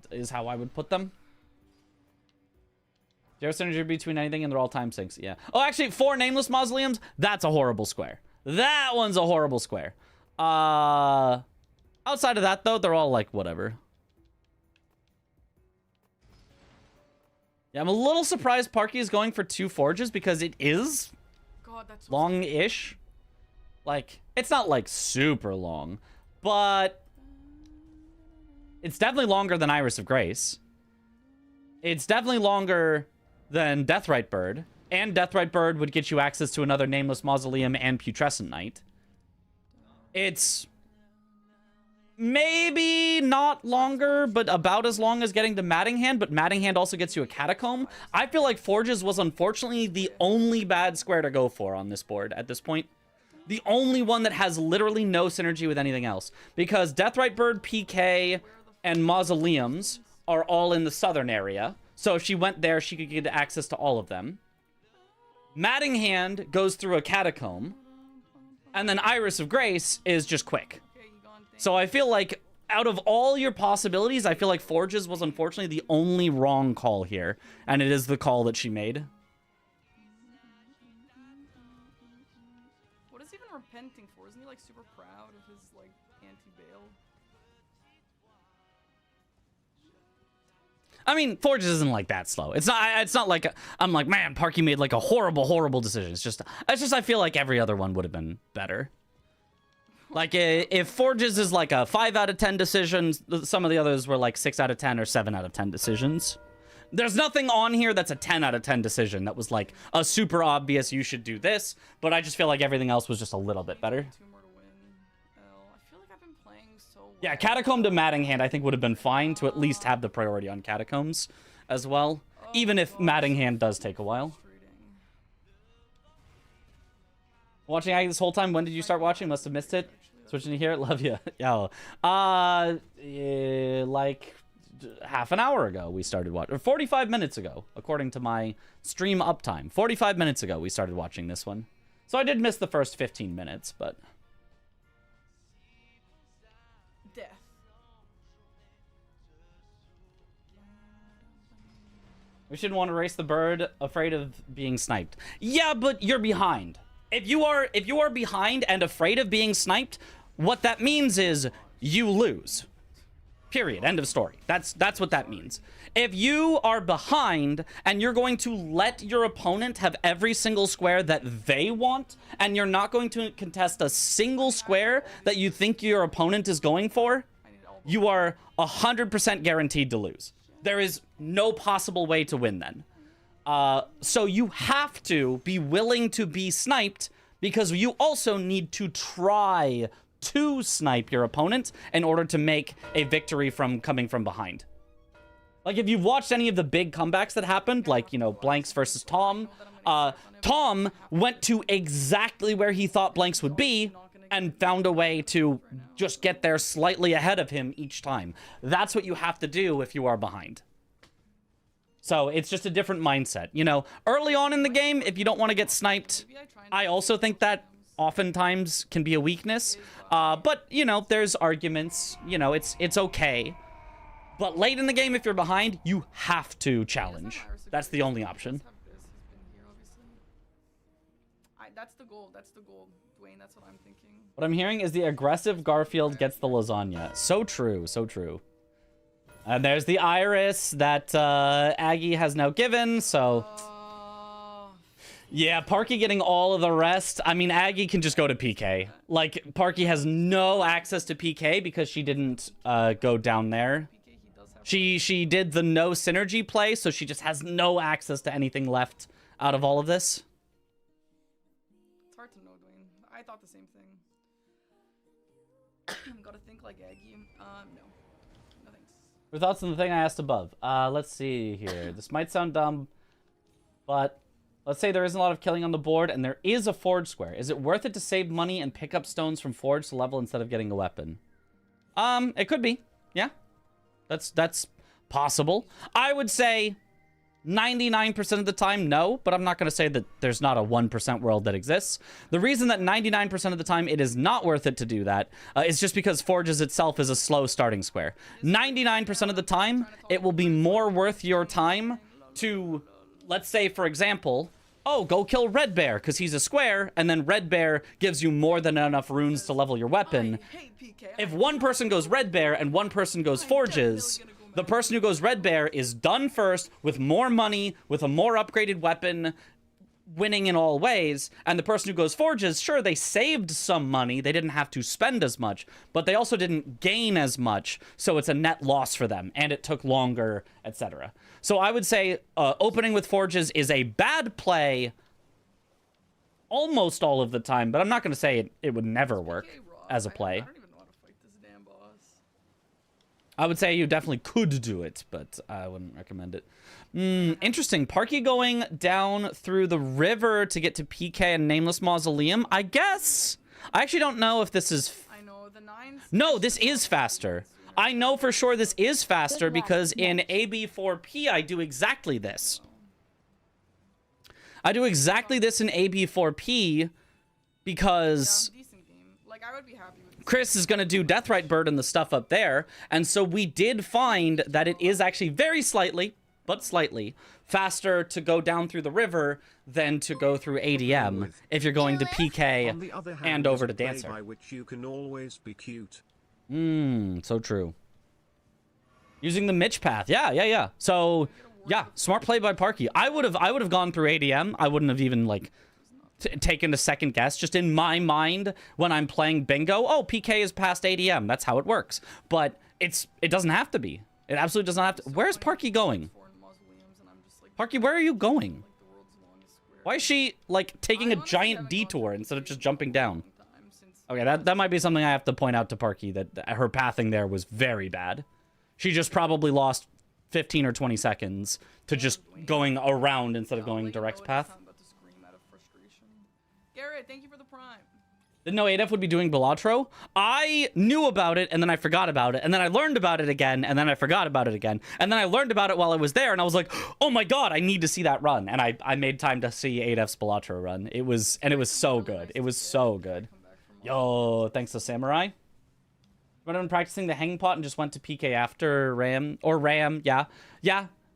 Is how I would put them. Zero synergy between anything, and they're all time sinks. Yeah. Oh, actually, 4 nameless mausoleums. That's a horrible square. That one's a horrible square. Outside of that though, they're all like whatever. Yeah, I'm a little surprised Parky is going for 2 forges because it is long-ish. Like, it's not like super long, but it's definitely longer than Iris of Grace. It's definitely longer than Deathrite Bird, and Deathrite Bird would get you access to another Nameless Mausoleum and Putrescent Knight. It's maybe not longer, but about as long as getting to Matting Hand, but Matting Hand also gets you a Catacomb. I feel like Forges was unfortunately the only bad square to go for on this board at this point. The only one that has literally no synergy with anything else. Because Deathrite Bird, PK, and Mausoleums are all in the southern area. So if she went there, she could get access to all of them. Matting Hand goes through a Catacomb. And then Iris of Grace is just quick. So I feel like out of all your possibilities, I feel like Forges was unfortunately the only wrong call here. And it is the call that she made. What is he even repenting for? Isn't he like super proud of his like anti-bail? I mean, Forges isn't like that slow. It's not like I'm like, man, Parky made like a horrible decision. It's just I feel like every other one would have been better. Like, if Forges is like a 5 out of 10 decisions, some of the others were like 6 out of 10 or 7 out of 10 decisions. There's nothing on here that's a 10 out of 10 decision that was like a super obvious, you should do this, but I just feel like everything else was just a little bit better. 2 more to win. I feel like I've been playing so well. Yeah, Catacomb to Matting Hand I think would have been fine to at least have the priority on Catacombs as well, even if Matting Hand does take a while. Watching Aggie this whole time. When did you start watching? Must have missed it. Switching to here. Love you. Yo. Like half an hour ago we started watching. Or 45 minutes ago, according to my stream uptime. 45 minutes ago we started watching this one. So I did miss the first 15 minutes, but... Death. We shouldn't want to race the bird, afraid of being sniped. Yeah, but you're behind. If you are behind and afraid of being sniped, what that means is you lose. Period. End of story. That's what that means. If you are behind and you're going to let your opponent have every single square that they want, and you're not going to contest a single square that you think your opponent is going for, you are 100% guaranteed to lose. There is no possible way to win then. So you have to be willing to be sniped, because you also need to try to snipe your opponent in order to make a victory from coming from behind. Like, if you've watched any of the big comebacks that happened, like, you know, Blanks versus Tom, Tom went to exactly where he thought Blanks would be and found a way to just get there slightly ahead of him each time. That's what you have to do if you are behind. So it's just a different mindset. You know, early on in the game, if you don't want to get sniped, I also think that oftentimes can be a weakness. But, you know, there's arguments. You know, it's okay. But late in the game, if you're behind, you have to challenge. That's the only option. That's the goal. That's the goal, Dwayne. That's what I'm thinking. What I'm hearing is the aggressive Garfield gets the lasagna. So true. So true. And there's the iris that Aggie has now given, so... Yeah, Parky getting all of the rest. I mean, Aggie can just go to PK. Like, Parky has no access to PK because she didn't go down there. She did the no synergy play, so she just has no access to anything left out of all of this. It's hard to know, Dwayne. I thought the same thing. Gotta think like Aggie. No. No thanks. Your thoughts on the thing I asked above? Let's see here. This might sound dumb, but let's say there isn't a lot of killing on the board and there is a forge square. Is it worth it to save money and pick up stones from forge to level instead of getting a weapon? It could be. Yeah. That's possible. I would say 99% of the time, no, but I'm not going to say that there's not a 1% world that exists. The reason that 99% of the time it is not worth it to do that is just because Forges itself is a slow starting square. 99% of the time, it will be more worth your time to, let's say, for example, oh, go kill Red Bear because he's a square, and then Red Bear gives you more than enough runes to level your weapon. If one person goes Red Bear and one person goes Forges, the person who goes Red Bear is done first with more money, with a more upgraded weapon, winning in all ways. And the person who goes Forges, sure, they saved some money. They didn't have to spend as much, but they also didn't gain as much. So it's a net loss for them, and it took longer, etc. So I would say opening with Forges is a bad play almost all of the time, but I'm not going to say it would never work as a play. I don't even know how to fight this damn boss. I would say you definitely could do it, but I wouldn't recommend it. Interesting. Parky going down through the river to get to PK and Nameless Mausoleum. I guess. I actually don't know if this is... I know, the 9's... No, this is faster. I know for sure this is faster because in AB4P I do exactly this. I do exactly this in AB4P because... Yeah, decent game. Like, I would be happy with this. Chris is going to do Deathrite Bird and the stuff up there, and so we did find that it is actually very slightly, but slightly, faster to go down through the river than to go through ADM if you're going to PK and over to Dancer. By which you can always be cute. So true. Using the Mitch path. Yeah. So, yeah, smart play by Parky. I would have gone through ADM. I wouldn't have even, like, taken a second guess. Just in my mind, when I'm playing bingo, oh, PK is past ADM. That's how it works. But it doesn't have to be. It absolutely does not have to. Where's Parky going? Parky, where are you going? Why is she, like, taking a giant detour instead of just jumping down? Okay, that might be something I have to point out to Parky, that her pathing there was very bad. She just probably lost 15 or 20 seconds to just going around instead of going direct path. Garrett, thank you for the prime. Didn't know ADF would be doing Balatro. I knew about it, and then I forgot about it, and then I learned about it again, and then I forgot about it again, and then I learned about it while I was there, and I was like, oh my god, I need to see that run, and I made time to see ADF's Balatro run. It was so good. It was so good. Yo, thanks to Samurai. But I'm practicing the hanging pot and just went to PK after Ram, yeah,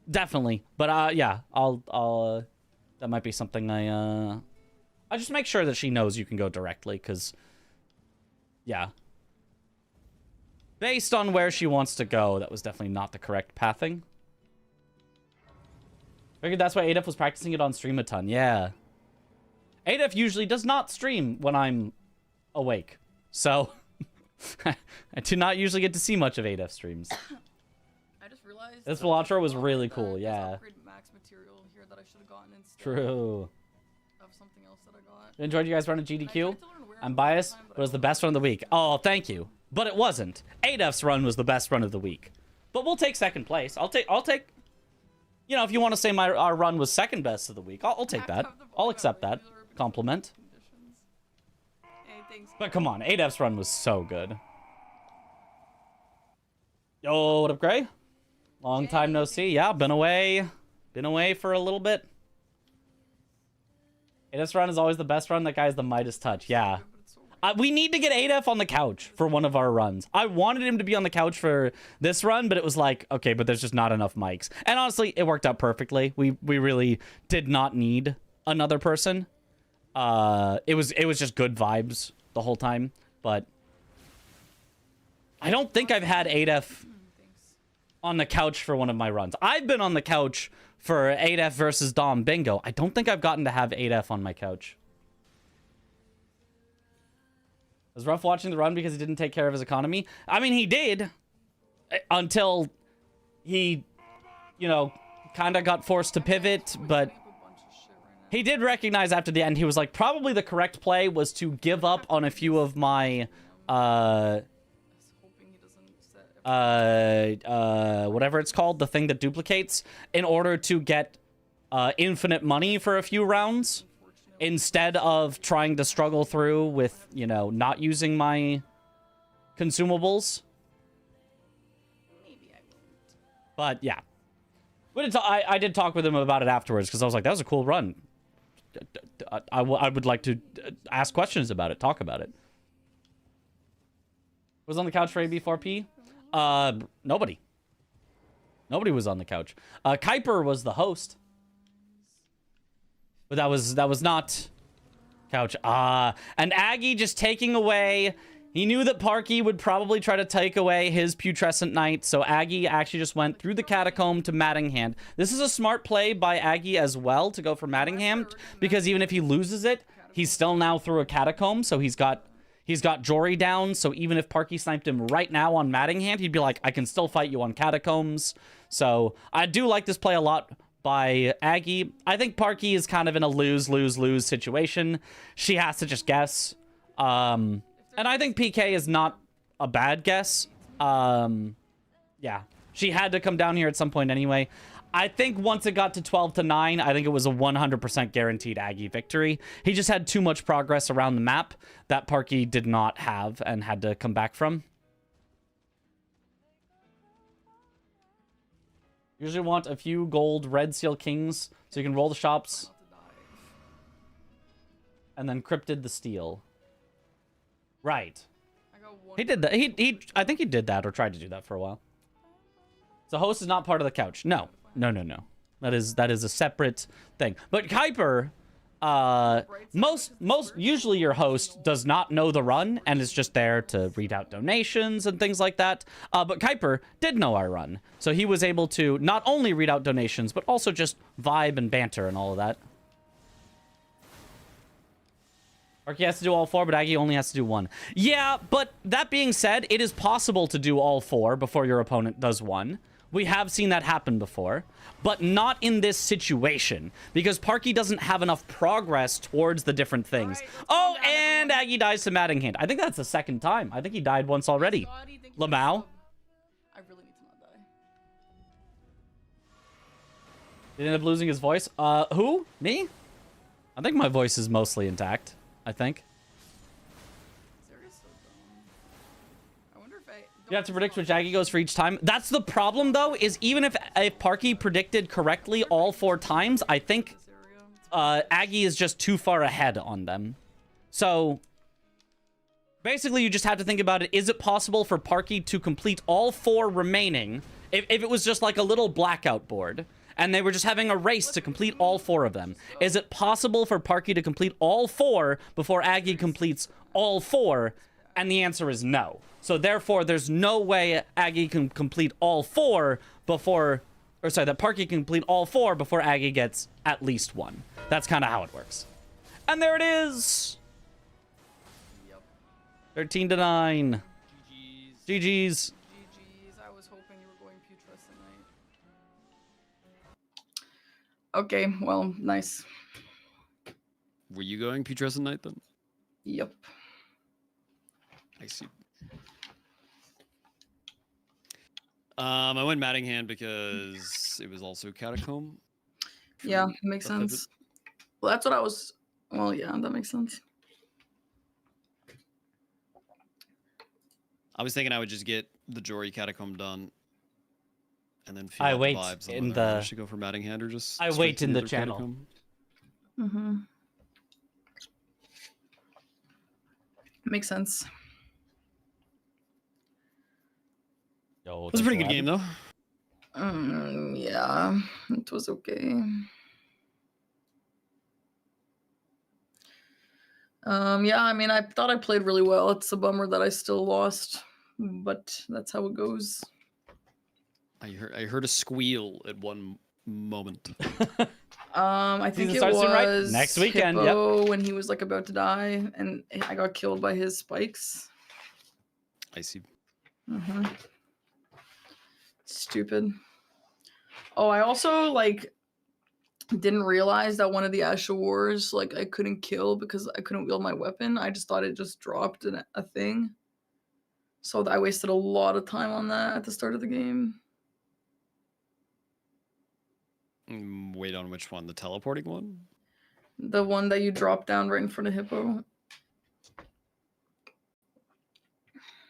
definitely. But yeah, I'll that might be something I just make sure that she knows you can go directly, because, yeah. Based on where she wants to go, that was definitely not the correct pathing. Figured that's why ADF was practicing it on stream a ton, yeah. ADF usually does not stream when I'm awake, so I do not usually get to see much of ADF streams. I just realized this Balatro was really cool, yeah. Max material here that I should have gotten instead. True. Something else that I got. Enjoyed you guys running GDQ. I'm biased, but it was the best run of the week. Oh, thank you. But it wasn't. ADF's run was the best run of the week. But we'll take second place. I'll take. You know, if you want to say our run was second best of the week, I'll take that. I'll accept that compliment. Hey, thanks. But come on, ADF's run was so good. Yo, what up, Gray? Long time no see. Yeah, been away for a little bit. ADF's run is always the best run. That guy has the Midas touch. Yeah. We need to get ADF on the couch for one of our runs. I wanted him to be on the couch for this run, but it was like, okay, but there's just not enough mics. And honestly, it worked out perfectly. We really did not need another person. It was just good vibes the whole time. But I don't think I've had ADF on the couch for one of my runs. I've been on the couch for ADF versus Dom Bingo. I don't think I've gotten to have ADF on my couch. It was rough watching the run because he didn't take care of his economy. I mean, he did. Until he, you know, kind of got forced to pivot. But he did recognize after the end, he was like, probably the correct play was to give up on a few of my, whatever it's called, the thing that duplicates, in order to get infinite money for a few rounds, instead of trying to struggle through with, you know, not using my consumables. Maybe I won't. But yeah, I did talk with him about it afterwards, because I was like, that was a cool run. I would like to ask questions about it, talk about it. Was on the couch for AB4P? Nobody was on the couch. Kuiper was the host, but that was not couch. And Aggie just taking away. He knew that Parky would probably try to take away his Putrescent Knight, so Aggie actually just went through the Catacomb to Mattingham. This is a smart play by Aggie as well, to go for Mattingham, because even if he loses it, he's still now through a Catacomb, so he's got Jory down, so even if Parky sniped him right now on Mattingham, he'd be like, I can still fight you on Catacombs. So I do like this play a lot by Aggie. I think Parky is kind of in a lose-lose-lose situation. She has to just guess. And I think PK is not a bad guess. Yeah, she had to come down here at some point anyway. I think once it got to 12-9, I think it was a 100% guaranteed Aggie victory. He just had too much progress around the map that Parky did not have and had to come back from. Usually want a few gold Red Seal Kings so you can roll the shops. And then cryptid the steel. Right. He did that. I think he did that or tried to do that for a while. So host is not part of the couch. No. That is a separate thing. But Kuiper, usually your host does not know the run and is just there to read out donations and things like that. But Kuiper did know our run, so he was able to not only read out donations but also just vibe and banter and all of that. Parky has to do all 4, but Aggie only has to do 1. Yeah, but that being said, it is possible to do all 4 before your opponent does 1. We have seen that happen before, but not in this situation, because Parky doesn't have enough progress towards the different things. Right, oh, and Aggie dies to Mattingham. I think that's the second time. I think he died once already. Lamau? I really need to not die. Did he end up losing his voice? Who? Me? I think my voice is mostly intact. I think. Zeria's so dumb. I wonder if You have to predict which Aggie goes for each time. That's the problem, though, is even if Parky predicted correctly all 4 times, I think Aggie is just too far ahead on them. So, basically, you just have to think about it. Is it possible for Parky to complete all 4 remaining? If it was just like a little blackout board, and they were just having a race to complete all 4 of them, is it possible for Parky to complete all 4 before Aggie completes all 4? And the answer is no. So therefore, there's no way Aggie can complete all 4 before, or sorry, that Parky can complete all 4 before Aggie gets at least 1. That's kind of how it works. And there it is. Yep. 13 to 9. GG's. GG's. I was hoping you were going Putrescent. Okay, well, nice. Were you going Putrescent Knight then? Yep. I see. I went Mattingham because it was also Catacomb. Yeah, makes sense. Well, that's what I was... Well, yeah, that makes sense. I was thinking I would just get the Jory Catacomb done. And then feel I out wait the vibes in whether the... I should go for Mattingham or just... I wait in the channel. Catacomb. Mm-hmm. Makes sense. Yo, It was a pretty good game, though. Yeah, it was okay. Yeah, I mean, I thought I played really well. It's a bummer that I still lost, but that's how it goes. I heard a squeal at one moment. I think it right was next weekend. Hippo Yep. when he was like about to die, and I got killed by his spikes. I see. Mm-hmm. Stupid. Oh, I also like didn't realize that one of the Asha Wars like I couldn't kill because I couldn't wield my weapon. I just thought it just dropped a thing. So I wasted a lot of time on that at the start of the game. Wait on which one? The teleporting one? The one that you drop down right in front of Hippo.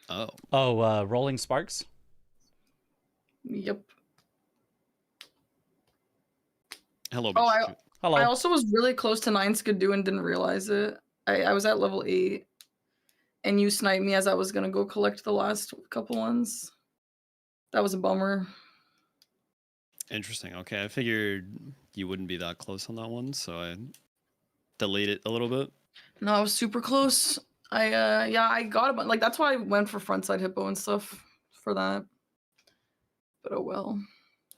Oh. Oh, Rolling Sparks? Yep. Hello. Oh, Hello. I also was really close to 9 Skidoo and didn't realize it. I was at level 8. And you sniped me as I was going to go collect the last couple ones. That was a bummer. Interesting. Okay, I figured you wouldn't be that close on that one, so I delayed it a little bit. No, I was super close. I got a bunch. Like, that's why I went for frontside Hippo and stuff for that. But oh well.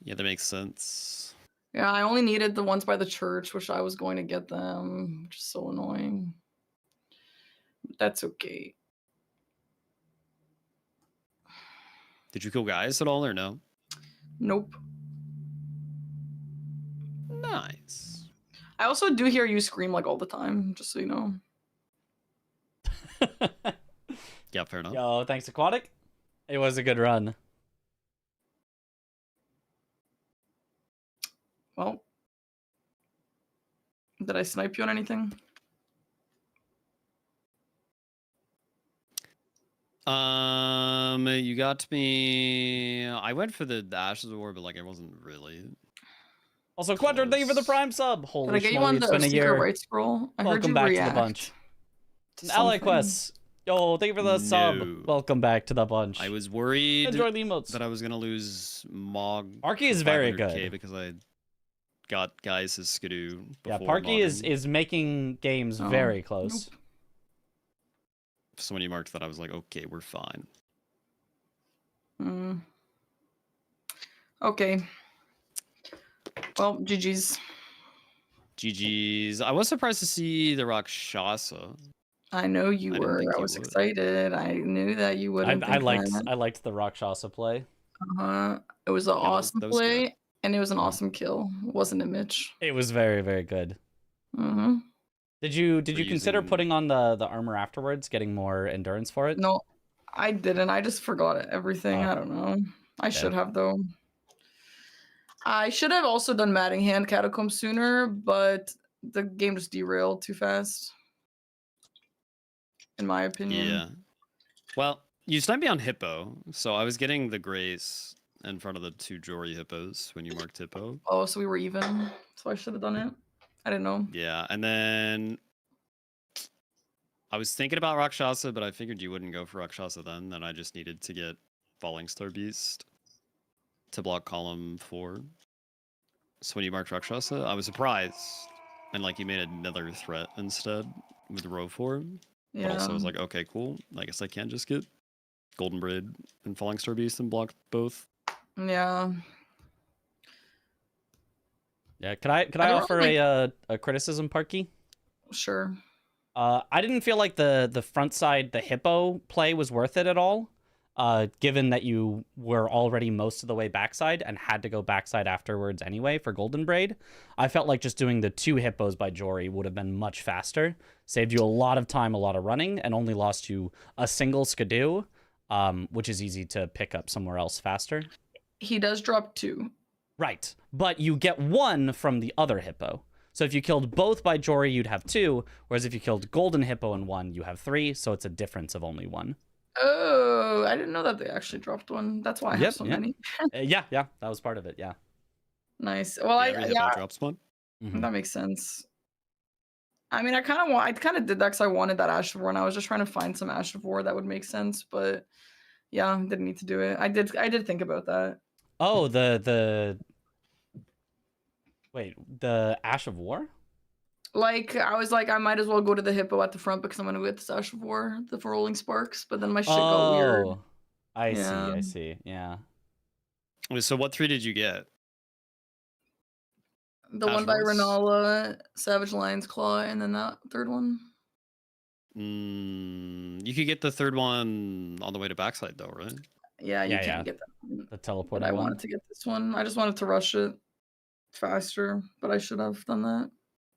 Yeah, that makes sense. Yeah, I only needed the ones by the church, which I was going to get them, which is so annoying. But that's okay. Did you kill guys at all or no? Nope. Nice. I also do hear you scream like all the time, just so you know. Yeah, fair enough. Yo, thanks, Aquatic. It was a good run. Well, did I snipe you on anything? You got me. I went for the Ashes of War, but like it wasn't really. Also, Quadro, thank you for the Prime sub. Holy Did I get you schmoly, on it's the been a secret year. right scroll? I heard Welcome you back react to the bunch. to Ally something. Quests. Yo, thank you for the sub. No. Welcome back to the bunch. I was worried Enjoy the emotes. that I was gonna lose Mog. Arky is for very 500K good. because I got guys as Skidoo. Yeah, before Parky modding. is making games Oh, very close. nope. So when you marked that, I was like, okay, we're fine. Okay. Well, GG's. GG's. I was surprised to see the Rakshasa. I know you I didn't were. think I you was would. excited. I knew that you would. I liked the Rakshasa play. It was an awesome that was play, good. and it was an awesome kill, wasn't it, Mitch? It was very, very good. Mm-hmm. Did you consider using- putting on the armor afterwards, getting more endurance for it? No, I didn't. I just forgot everything. Oh. I don't know. I should have, though. I should have also done Mattingham Catacomb sooner, but the game just derailed too fast. in my opinion. Yeah. Well, you sniped me on Hippo, so I was getting the Grace in front of the 2 Jory Hippos when you marked Hippo. Oh, so we were even. So I should have done it. I didn't know. Yeah, and then I was thinking about Rakshasa, but I figured you wouldn't go for Rakshasa then. Then I just needed to get Falling Star Beast to block column 4. So when you marked Rakshasa, I was surprised. And like you made another threat instead with row 4. Yeah. But also I was like, okay, cool. I guess I can just get Golden Braid and Falling Star Beast and block both. Yeah. Yeah, could I offer a criticism, Parky? Sure. I didn't feel like the front side, the Hippo play was worth it at all. Given that you were already most of the way backside and had to go backside afterwards anyway for Golden Braid, I felt like just doing the 2 Hippos by Jory would have been much faster, saved you a lot of time, a lot of running, and only lost you a single Skidoo, which is easy to pick up somewhere else faster. He does drop 2. Right, but you get 1 from the other Hippo. So if you killed both by Jory, you'd have 2, whereas if you killed Golden Hippo and 1, you have 3, so it's a difference of only 1. Oh, I didn't know that they actually dropped 1. That's why I have so many. Yeah, that was part of it, yeah. Nice. Well, every Hippo drops 1. That makes sense. I mean, I kind of did that because I wanted that Ash of War, and I was just trying to find some Ash of War that would make sense, but yeah, didn't need to do it. I did think about that. Oh, wait, the Ash of War? Like, I was like, I might as well go to the Hippo at the front because I'm going to get this Ash of War, the Rolling Sparks, but then my shit got weird. I see, yeah. Wait, so what 3 did you get? The one by Renala, Savage Lion's Claw, and then that third one. You could get the 3rd one on the way to backside though, right? Yeah, you can't get that one. The teleport. But I wanted to get this one. I just wanted to rush it faster, but I should have done that.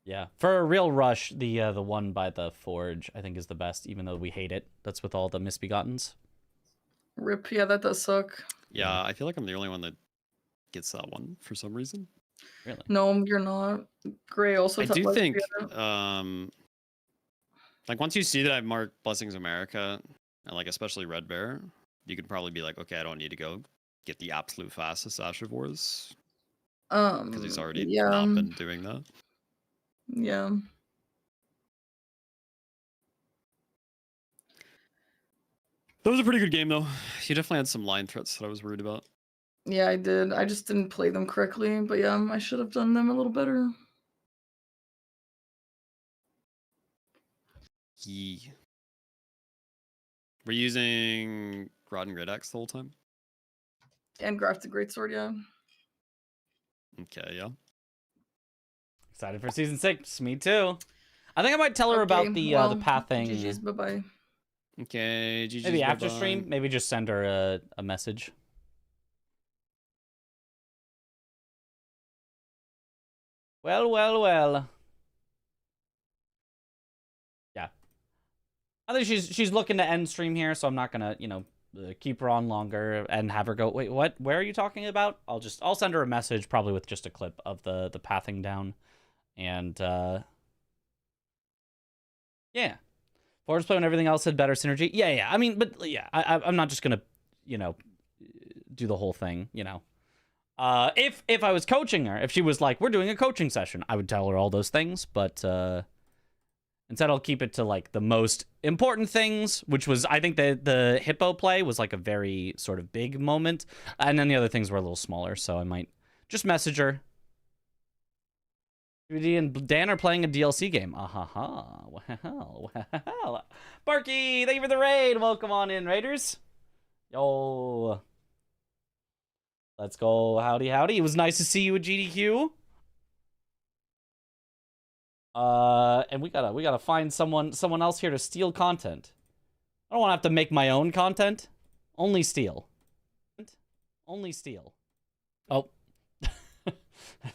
Yeah, for a real rush, the one by the Forge I think is the best, even though we hate it. That's with all the Misbegottens. Rip, yeah, that does suck. Yeah, I feel like I'm the only one that gets that one for some reason. Really? No, you're not. Gray also. I do think, like once you see that I've marked Blessings America, and like especially Red Bear, you could probably be like, okay, I don't need to go get the absolute fastest Ash of Wars. Because he's already not been doing that. Yeah. That was a pretty good game, though. You definitely had some line threats that I was worried about. Yeah, I did. I just didn't play them correctly, but yeah, I should have done them a little better. Yeah. We're using Rod and Great Axe the whole time? And Grafted Greatsword, yeah. Okay, yeah. Excited for season 6. Me too. I think I might tell her about the pathing. GG's, bye-bye. Okay, GG's, maybe after stream. Maybe just send her a message. Well. Yeah. I think she's looking to end stream here, so I'm not gonna, keep her on longer and have her go, wait, what? Where are you talking about? I'll send her a message, probably with just a clip of the pathing down. And yeah. Forge play and everything else had better synergy. Yeah. I mean, but yeah, I'm not just gonna, do the whole thing, If I was coaching her, if she was like, we're doing a coaching session, I would tell her all those things, but instead I'll keep it to like the most important things, which was, I think the Hippo play was like a very sort of big moment, and then the other things were a little smaller, so I might just message her. Judy and Dan are playing a DLC game. Well. Barky, thank you for the raid. Welcome on in, Raiders. Yo. Let's go. Howdy. It was nice to see you at GDQ. And we gotta find someone else here to steal content. I don't want to have to make my own content. Only steal. Oh.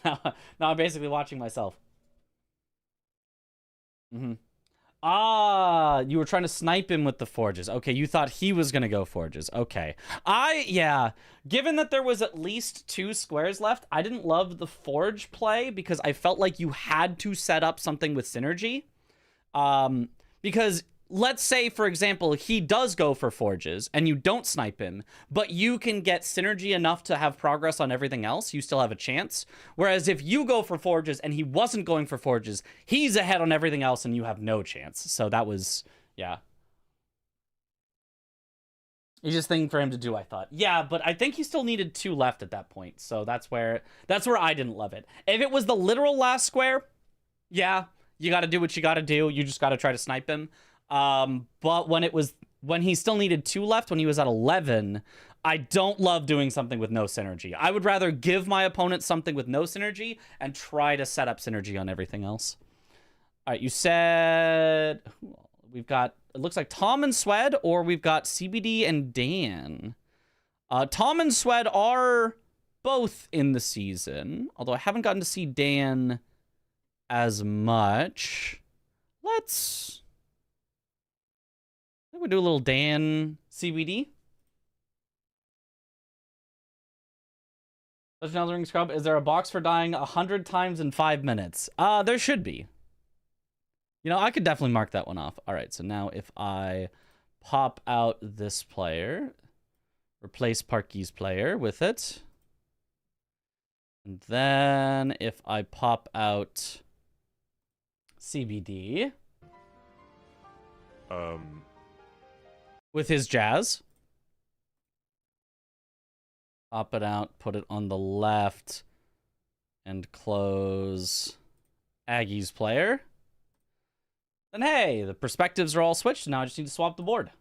Now I'm basically watching myself. Ah, you were trying to snipe him with the forges. Okay, you thought he was gonna go forges. Okay. Given that there was at least 2 squares left, I didn't love the forge play because I felt like you had to set up something with synergy. Because let's say, for example, he does go for forges and you don't snipe him, but you can get synergy enough to have progress on everything else, you still have a chance. Whereas if you go for forges and he wasn't going for forges, he's ahead on everything else and you have no chance. So that was, yeah. Easiest thing for him to do, I thought. Yeah, but I think he still needed 2 left at that point. So that's where I didn't love it. If it was the literal last square, yeah, you got to do what you got to do. You just got to try to snipe him. But when he still needed 2 left, when he was at 11, I don't love doing something with no synergy. I would rather give my opponent something with no synergy and try to set up synergy on everything else. All right, you said we've got, it looks like Tom and Swed, or we've got CBD and Dan. Tom and Swed are both in the season, although I haven't gotten to see Dan as much. I think we'll do a little Dan CBD. Legend of the Ring Scrub, is there a box for dying 100 times in 5 minutes? There should be. You know, I could definitely mark that one off. All right, so now if I pop out this player, replace Parky's player with it, and then if I pop out CBD with his jazz, pop it out, put it on the left, and close Aggie's player. Then hey, the perspectives are all switched. Now I just need to swap the board.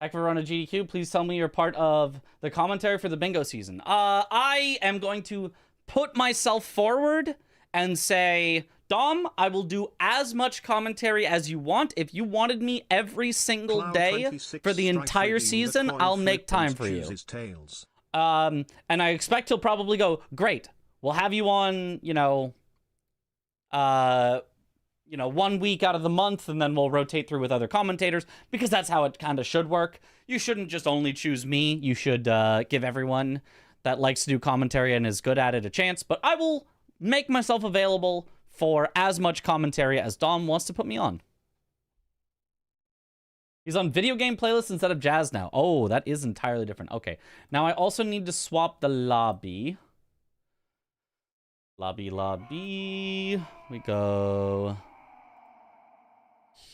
Heck of a run of GDQ. Please tell me you're part of the commentary for the bingo season. I am going to put myself forward and say, Dom, I will do as much commentary as you want. If you wanted me every single day for the entire season, I'll make time for you. And I expect he'll probably go, great, we'll have you on, 1 week out of the month, and then we'll rotate through with other commentators, because that's how it kind of should work. You shouldn't just only choose me. You should give everyone that likes to do commentary and is good at it a chance, but I will make myself available for as much commentary as Dom wants to put me on. He's on video game playlists instead of jazz now. Oh, that is entirely different. Okay, now I also need to swap the lobby. Lobby. We go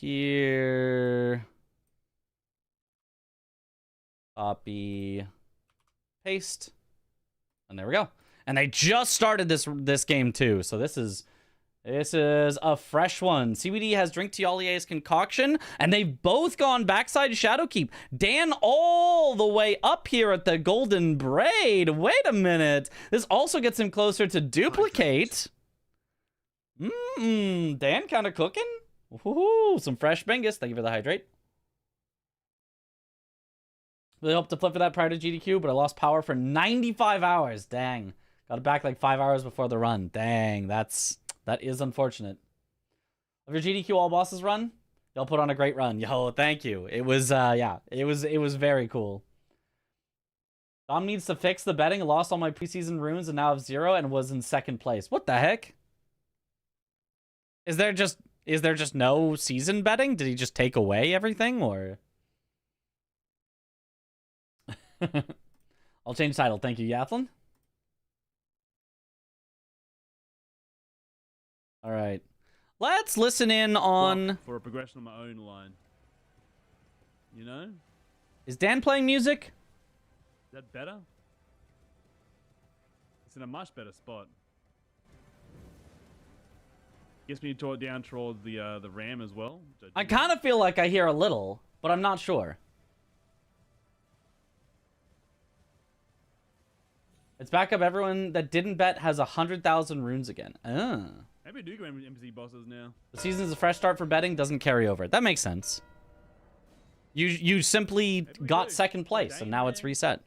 here. Copy. Paste. And there we go. And they just started this game too, so this is a fresh one. CBD has Drink Tialier's concoction, and they've both gone backside Shadowkeep. Dan all the way up here at the Golden Braid. Wait a minute. This also gets him closer to Duplicate. Dan kind of cooking. Woohoo, some fresh Bengus. Thank you for the hydrate. Really hope to flip for that prior to GDQ, but I lost power for 95 hours. Dang. Got it back like 5 hours before the run. Dang, that is unfortunate. Of your GDQ all bosses run, y'all put on a great run. Yo, thank you. It was yeah, it was very cool. Dom needs to fix the betting. I lost all my preseason runes and now have 0 and was in 2nd place. What the heck? Is there just no season betting? Did he just take away everything, or? I'll change title. Thank you, Yathlon. All right, let's listen in on for a progression on my own line. You know, is Dan playing music? Is that better? It's in a much better spot. Gets me down towards the RAM as well. I kind of feel like I hear a little, but I'm not sure. It's back up. Everyone that didn't bet has 100,000 runes again. Maybe I do go NPC bosses now. The season's a fresh start for betting, doesn't carry over. That makes sense. You simply got 2nd place, and now it's reset.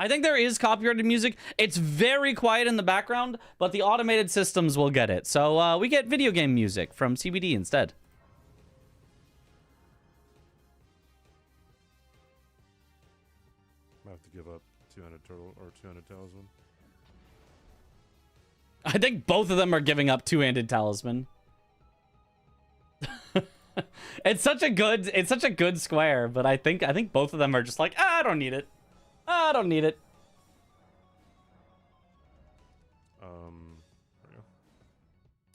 I think there is copyrighted music. It's very quiet in the background, but the automated systems will get it. So we get video game music from CBD instead. I have to give up 200 total or 200,000. I think both of them are giving up two-handed talisman. It's such a good square, but I think both of them are just like, I don't need it. I don't need it. There we go.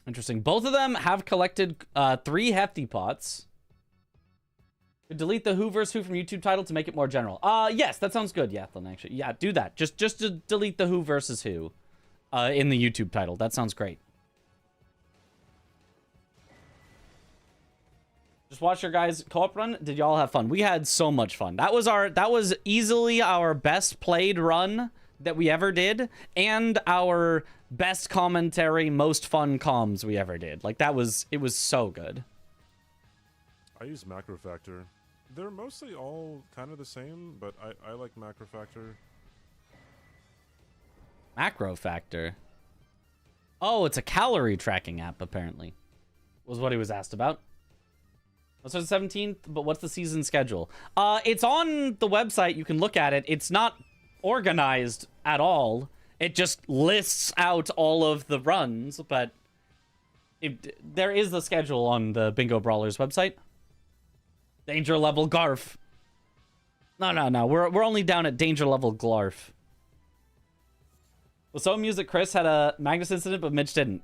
Interesting. Both of them have collected 3 hefty pots. Delete the Who vs. Who from YouTube title to make it more general. Yes, that sounds good, Yathlon, actually. Yeah, do that. Just to delete the Who versus Who in the YouTube title. That sounds great. Just watch your guys' co-op run. Did y'all have fun? We had so much fun. That was easily our best played run that we ever did, and our best commentary, most fun comms we ever did. Like it was so good. I use Macro Factor. They're mostly all kind of the same, but I like Macro Factor. Macro Factor. Oh, it's a calorie tracking app, apparently. Was what he was asked about. What's the 17th? But what's the season schedule? It's on the website. You can look at it. It's not organized at all. It just lists out all of the runs, but there is the schedule on the Bingo Brawlers website. Danger level Garf. No. We're only down at danger level Glarf. Well, so music Chris had a Magnus incident, but Mitch didn't.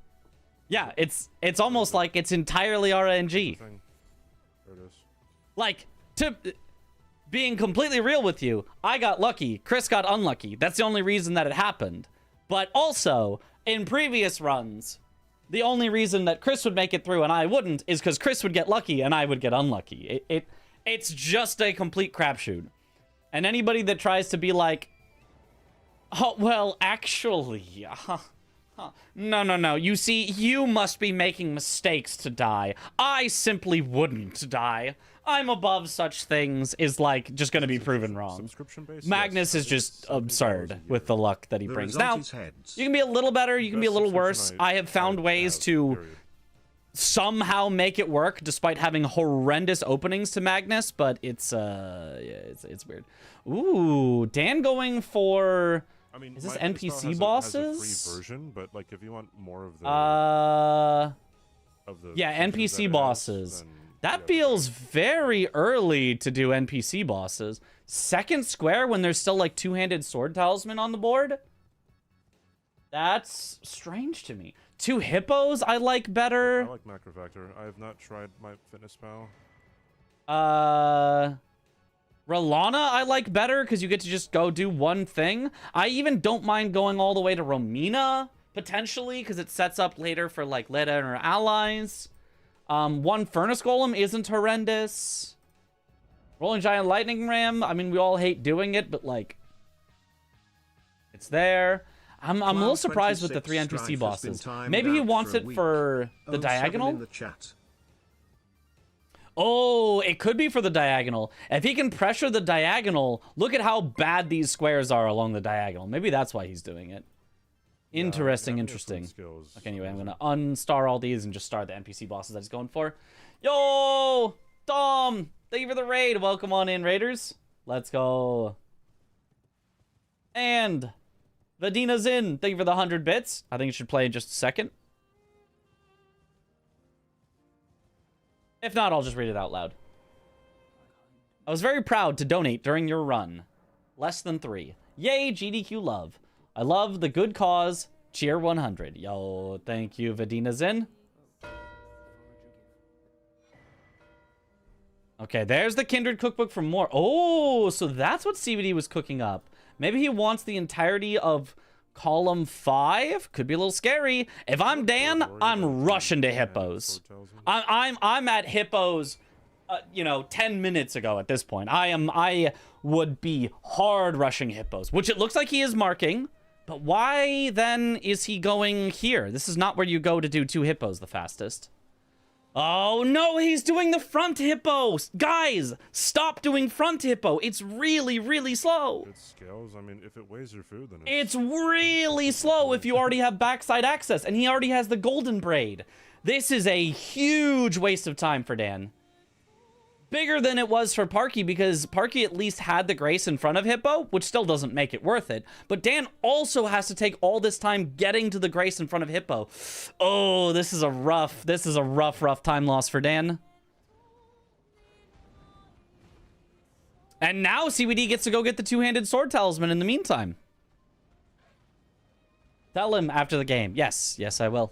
Yeah, it's almost like it's entirely RNG. There it is. Like, to being completely real with you, I got lucky. Chris got unlucky. That's the only reason that it happened. But also, in previous runs, the only reason that Chris would make it through and I wouldn't is because Chris would get lucky and I would get unlucky. It's just a complete crapshoot. And anybody that tries to be like, oh, well, actually, no. You see, you must be making mistakes to die. I simply wouldn't die. I'm above such things is like just going to be proven wrong. Subscription-based? Magnus is just absurd with the luck that he brings. Now, Heads. you can be a little better, you can be a little worse. I have found ways to somehow make it work despite having horrendous openings to Magnus, but it's weird. Ooh, Dan going for... I mean, is this my NPC style bosses? has a free version, but like if you want more of the yeah, features NPC that it bosses. has, then That yeah, feels very early to do NPC bosses. Second square when there's still like two-handed sword talisman on the board? That's strange to me. 2 hippos I like better. I like Macro Factor. I have not tried my fitness pal. Rolana I like better because you get to just go do one thing. I even don't mind going all the way to Romina, potentially, because it sets up later for like Leda and her allies. 1 Furnace Golem isn't horrendous. Rolling Giant Lightning Ram, I mean, we all hate doing it, but like, it's there. I'm a little surprised with the 3 NPC bosses. Maybe he wants it for the diagonal? Oh, it could be for the diagonal. If he can pressure the diagonal, look at how bad these squares are along the diagonal. Maybe that's why he's doing it. Interesting. Okay, anyway, I'm going to unstar all these and just star the NPC bosses that he's going for. Yo, Dom, thank you for the raid. Welcome on in, Raiders. Let's go. And Vadina's in. Thank you for the 100 bits. I think it should play in just a second. If not, I'll just read it out loud. I was very proud to donate during your run. Less than 3. Yay, GDQ love. I love the good cause. Cheer 100. Yo, thank you, Vadina Zin. Okay, there's the Kindred cookbook for more. Oh, so that's what CBD was cooking up. Maybe he wants the entirety of column 5. Could be a little scary. If I'm Dan, I'm rushing to hippos. I'm at hippos, 10 minutes ago at this point. I would be hard rushing hippos, which it looks like he is marking. But why then is he going here? This is not where you go to do 2 hippos the fastest. Oh no, he's doing the front hippo. Guys, stop doing front hippo. It's really, really slow. It scales. I mean, if it weighs your food, then it's really slow if you already have backside access, and he already has the golden braid. This is a huge waste of time for Dan. bigger than it was for Parky, because Parky at least had the Grace in front of Hippo, which still doesn't make it worth it. But Dan also has to take all this time getting to the Grace in front of Hippo. Oh, this is a rough time loss for Dan. And now CBD gets to go get the two-handed sword talisman in the meantime. Tell him after the game. Yes, I will.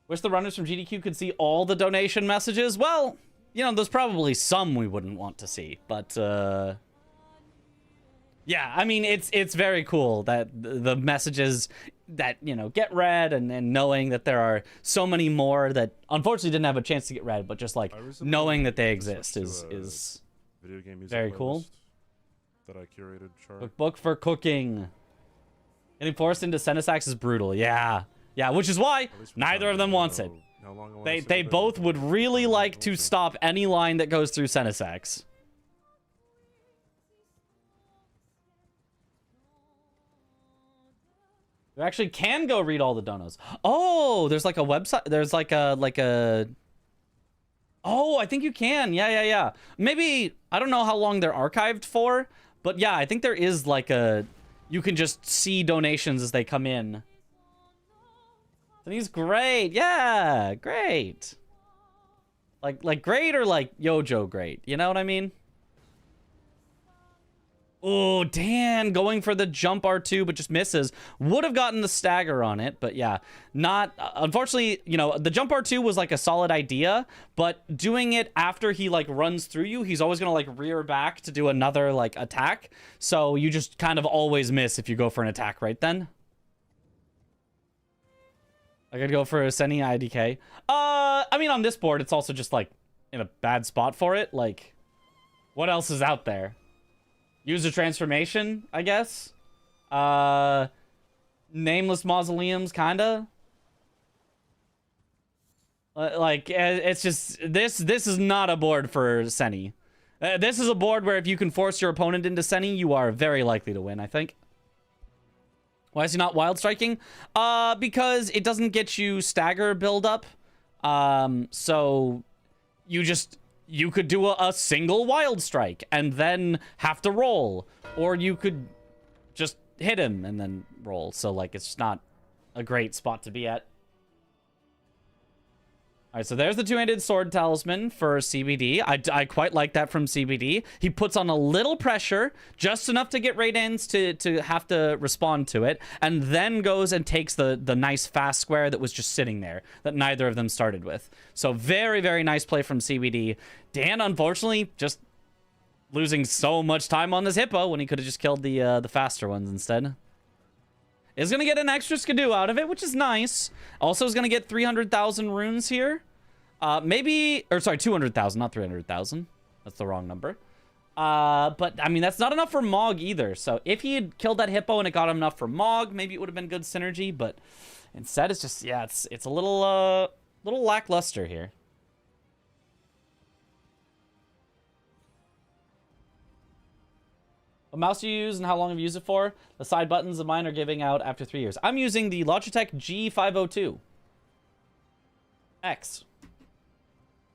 Wish the runners from GDQ could see all the donation messages. Well, you know, there's probably some we wouldn't want to see, but yeah, I mean, it's very cool that the messages that, you know, get read, and knowing that there are so many more that unfortunately didn't have a chance to get read, but just like knowing that they exist is video game music very cool. That I curated, Char. Book for cooking. Getting forced into Senesax is brutal. Yeah, which is why neither of them wants it. They both would really like to stop any line that goes through Senesax. You actually can go read all the donos. Oh, there's like a website. There's like a. Oh, I think you can. Yeah. Maybe, I don't know how long they're archived for, but yeah, I think there is like a. You can just see donations as they come in. And he's great. Yeah, great. Like great, or like Yojo great. You know what I mean? Oh, Dan going for the jump R2, but just misses. Would have gotten the stagger on it, but yeah, not. Unfortunately, you know, the jump R2 was like a solid idea, but doing it after he like runs through you, he's always gonna like rear back to do another like attack. So you just kind of always miss if you go for an attack right then. I could go for a Seni IDK. I mean, on this board, it's also just like in a bad spot for it. Like, what else is out there? User transformation, I guess. Nameless mausoleums, kinda. Like, it's just this is not a board for Seni. This is a board where if you can force your opponent into Seni, you are very likely to win, I think. Why is he not wild striking? Because it doesn't get you stagger buildup. So you could do a single wild strike and then have to roll, or you could just hit him and then roll. So like, it's not a great spot to be at. All right, so there's the two-handed sword talisman for CBD. I quite like that from CBD. He puts on a little pressure, just enough to get Raidens to have to respond to it, and then goes and takes the nice fast square that was just sitting there, that neither of them started with. So very, very nice play from CBD. Dan, unfortunately, just losing so much time on this Hippo when he could have just killed the faster ones instead. Is going to get an extra Skidoo out of it, which is nice. Also is going to get 300,000 runes here. Maybe, or sorry, 200,000, not 300,000. That's the wrong number. But, I mean, that's not enough for Mog either. So if he had killed that Hippo and it got him enough for Mog, maybe it would have been good synergy. But instead, it's just, yeah, it's a little lackluster here. What mouse do you use and how long have you used it for? The side buttons of mine are giving out after 3 years. I'm using the Logitech G502 X.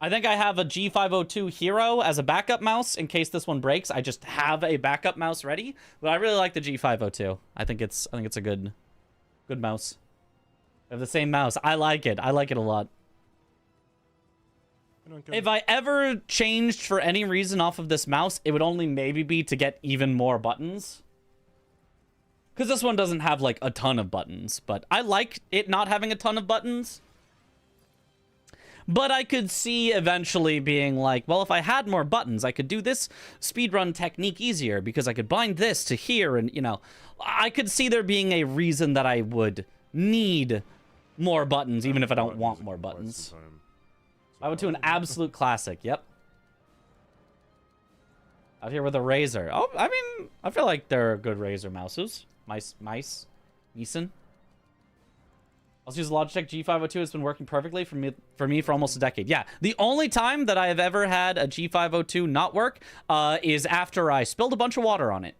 I think I have a G502 Hero as a backup mouse in case this one breaks. I just have a backup mouse ready, but I really like the G502. I think it's a good mouse. I have the same mouse. I like it. I like it a lot. If I ever changed for any reason off of this mouse, it would only maybe be to get even more buttons. Because this one doesn't have, like, a ton of buttons. But I like it not having a ton of buttons. But I could see eventually being like, well, if I had more buttons, I could do this speedrun technique easier. Because I could bind this to here and, you know. I could see there being a reason that I would need more buttons, even if I don't want more buttons. I went to an absolute classic. Yep. Out here with a Razer. Oh, I mean, I feel like they're good Razer mouses. Mice. Neeson. I'll use Logitech G502. It's been working perfectly for me for almost a decade. Yeah. The only time that I have ever had a G502 not work is after I spilled a bunch of water on it.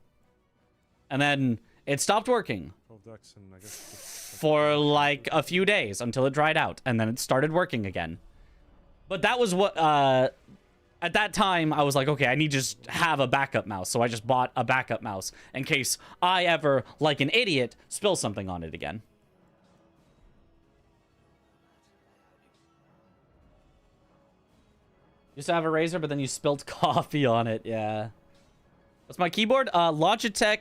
And then it stopped working. For like a few days until it dried out. And then it started working again. But that was what, at that time, I was like, okay, I need to just have a backup mouse. So I just bought a backup mouse in case I ever, like an idiot, spill something on it again. Used to have a Razer, but then you spilled coffee on it. Yeah. What's my keyboard? Logitech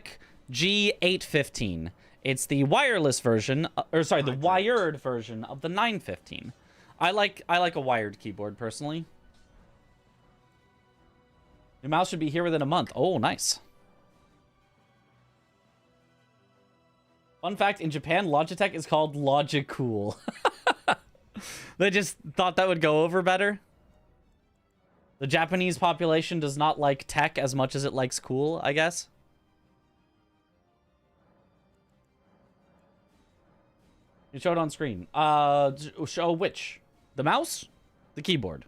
G815. It's the wireless version, the wired version of the 915. I like a wired keyboard personally. Your mouse should be here within a month. Oh, nice. Fun fact, in Japan, Logitech is called Logicool. They just thought that would go over better. The Japanese population does not like tech as much as it likes cool, I guess. You show it on screen. Show which? The mouse? The keyboard?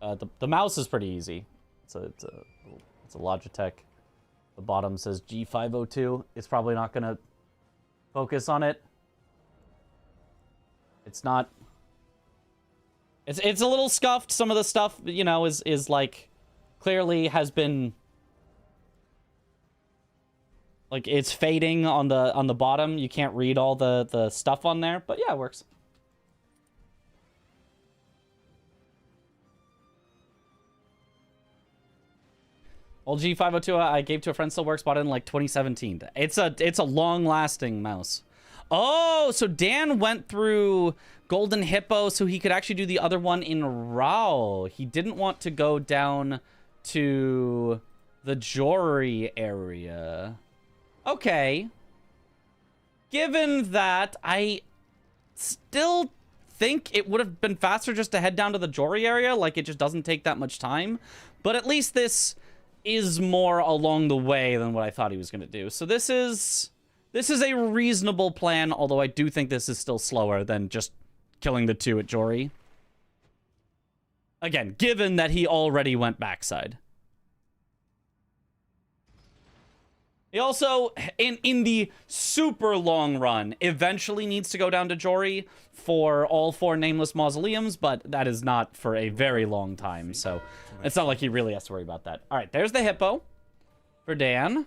The mouse is pretty easy. It's a Logitech. The bottom says G502. It's probably not gonna focus on it. It's not. It's a little scuffed. Some of the stuff, you know, is like clearly has been like it's fading on the bottom. You can't read all the stuff on there, but yeah, it works. Old G502 I gave to a friend, still works, bought it in like 2017. It's a long-lasting mouse. Oh, so Dan went through Golden Hippo so he could actually do the other one in RAW. He didn't want to go down to the Jory area. Okay. Given that, I still think it would have been faster just to head down to the Jory area. Like, it just doesn't take that much time. But at least this is more along the way than what I thought he was going to do. So this is a reasonable plan, although I do think this is still slower than just killing the two at Jory. Again, given that he already went backside. He also, in the super long run, eventually needs to go down to Jory for all 4 nameless mausoleums, but that is not for a very long time, so it's not like he really has to worry about that. All right, there's the hippo for Dan.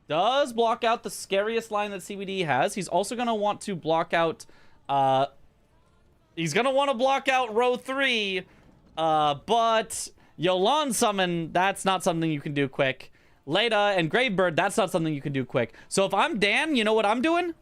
Does block out the scariest line that CBD has. He's also going to want to block out, he's going to want to block out row 3, but Yolan Summon, that's not something you can do quick. Leda and Gravebird, that's not something you can do quick. So if I'm Dan, you know what I'm doing?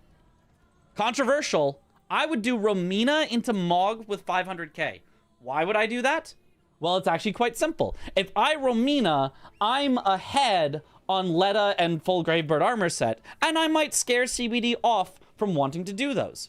Controversial. I would do Romina into Mog with 500k. Why would I do that? Well, it's actually quite simple. If I Romina, I'm ahead on Leda and full Gravebird armor set, and I might scare CBD off from wanting to do those.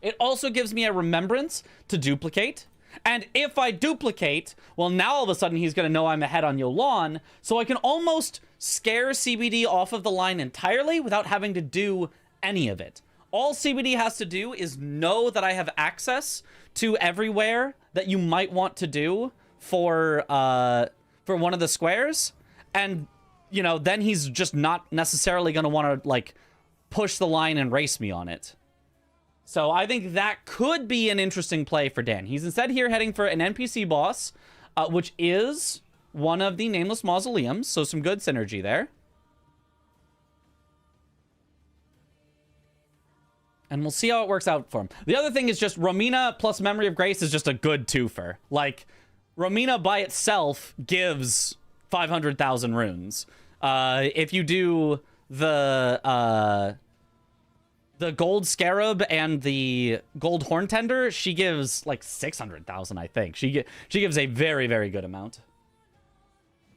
It also gives me a remembrance to duplicate. And if I duplicate, well, now all of a sudden he's going to know I'm ahead on Yolan, so I can almost scare CBD off of the line entirely without having to do any of it. All CBD has to do is know that I have access to everywhere that you might want to do for one of the squares, and, you know, then he's just not necessarily going to want to, like, push the line and race me on it. So I think that could be an interesting play for Dan. He's instead here heading for an NPC boss, which is one of the nameless mausoleums, so some good synergy there. And we'll see how it works out for him. The other thing is just Romina plus Memory of Grace is just a good twofer. Like, Romina by itself gives 500,000 runes. If you do the gold scarab and the gold horn tender, she gives like 600,000, I think. She gives a very, very good amount.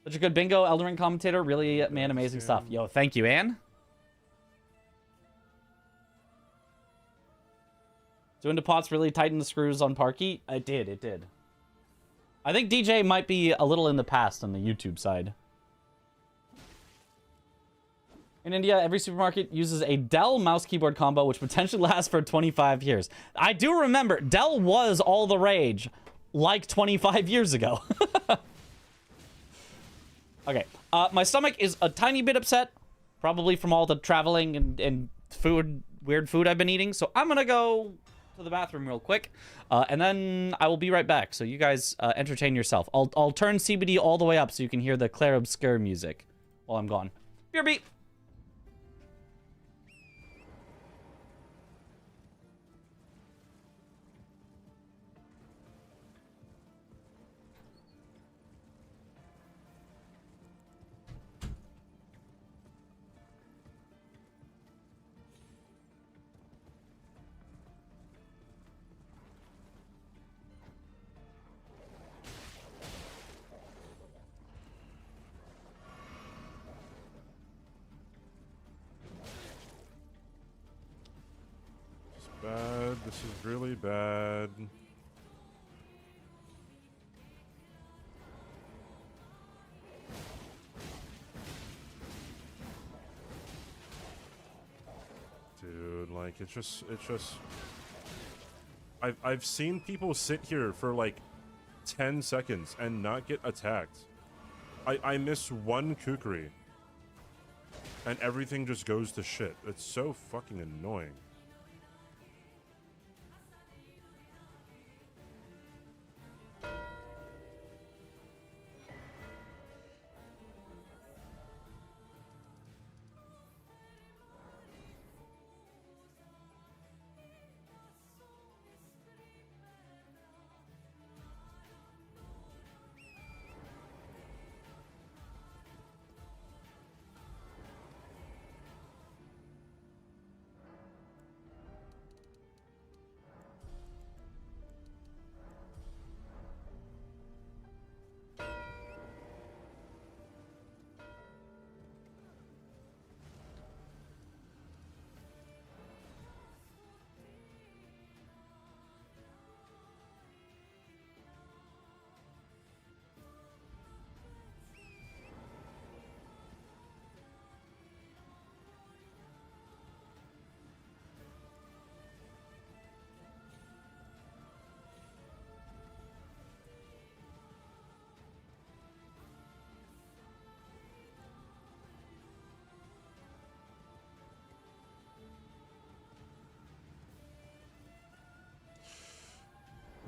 Such a good bingo, Elden Ring commentator. Really, man, amazing stuff. Yo, thank you, Anne. Doing the pots really tighten the screws on Parky? It did. I think DJ might be a little in the past on the YouTube side. In India, every supermarket uses a Dell mouse keyboard combo, which potentially lasts for 25 years. I do remember, Dell was all the rage, like 25 years ago. Okay, my stomach is a tiny bit upset, probably from all the traveling and food, weird food I've been eating, so I'm gonna go to the bathroom real quick, and then I will be right back. So you guys entertain yourself. I'll turn CBD all the way up so you can hear the Claire Obscure music while I'm gone. BRB! Bad. This is really bad. Dude, like it's just I've seen people sit here for like 10 seconds and not get attacked. I miss one kukri and everything just goes to shit. It's so fucking annoying.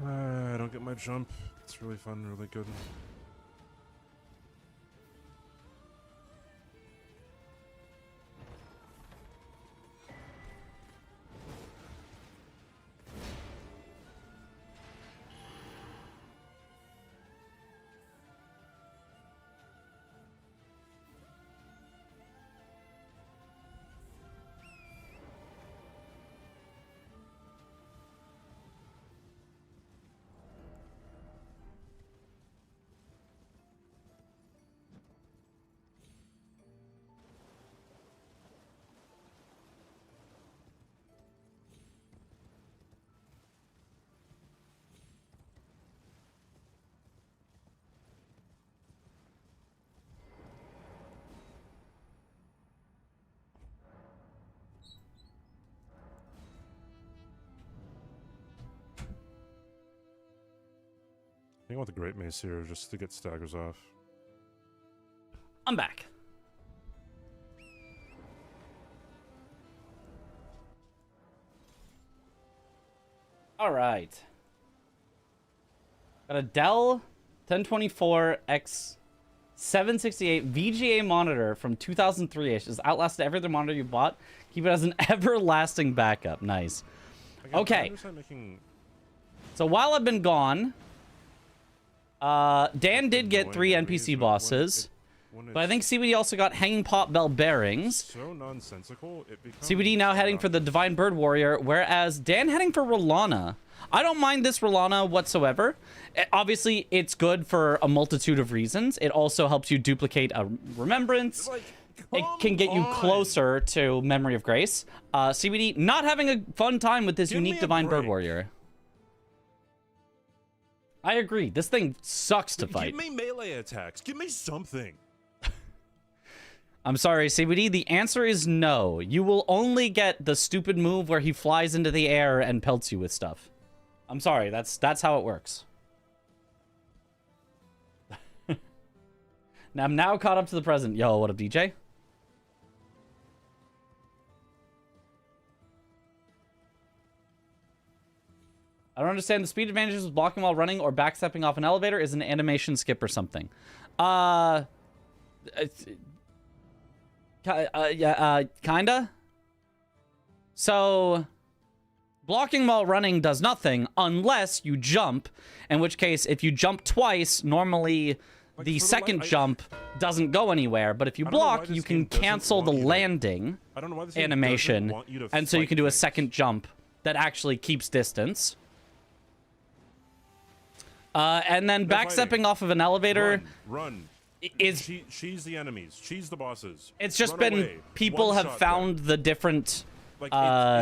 I don't get my jump. It's really fun, really good. I think I want the Great Mace here just to get staggers off. I'm back. All right. Got a Dell 1024X 768 VGA monitor from 2003-ish. It's outlasted every other monitor you bought. Keep it as an everlasting backup. Nice. Okay. So while I've been gone, Dan did get 3 NPC bosses, but I think CBD also got Hanging Pot Bell Bearings. So nonsensical. CBD now heading for the Divine Bird Warrior, whereas Dan heading for Rolana. I don't mind this Rolana whatsoever. Obviously, it's good for a multitude of reasons. It also helps you duplicate a remembrance. It can get you closer to Memory of Grace. CBD not having a fun time with this unique Divine Bird Warrior. I agree. This thing sucks to fight. Give me melee attacks. Give me something. I'm sorry, CBD. The answer is no. You will only get the stupid move where he flies into the air and pelts you with stuff. I'm sorry. That's how it works. Now I'm now caught up to the present. Yo, what up, DJ? I don't understand the speed advantages with blocking while running or backstepping off an elevator is an animation skip or something. Yeah, kinda. So, blocking while running does nothing unless you jump, in which case, if you jump twice, normally Like, the for the second life- jump doesn't go anywhere, but if you I don't know why block, this you can game doesn't cancel the want you to- landing I don't know why this game animation, doesn't want you to and so you fight can do a things. second jump that actually keeps distance. And then No backstepping fighting. off of an elevator Run. is... She's the enemies. She's the bosses. It's just Run been... away. People One have shot found them. the different Like,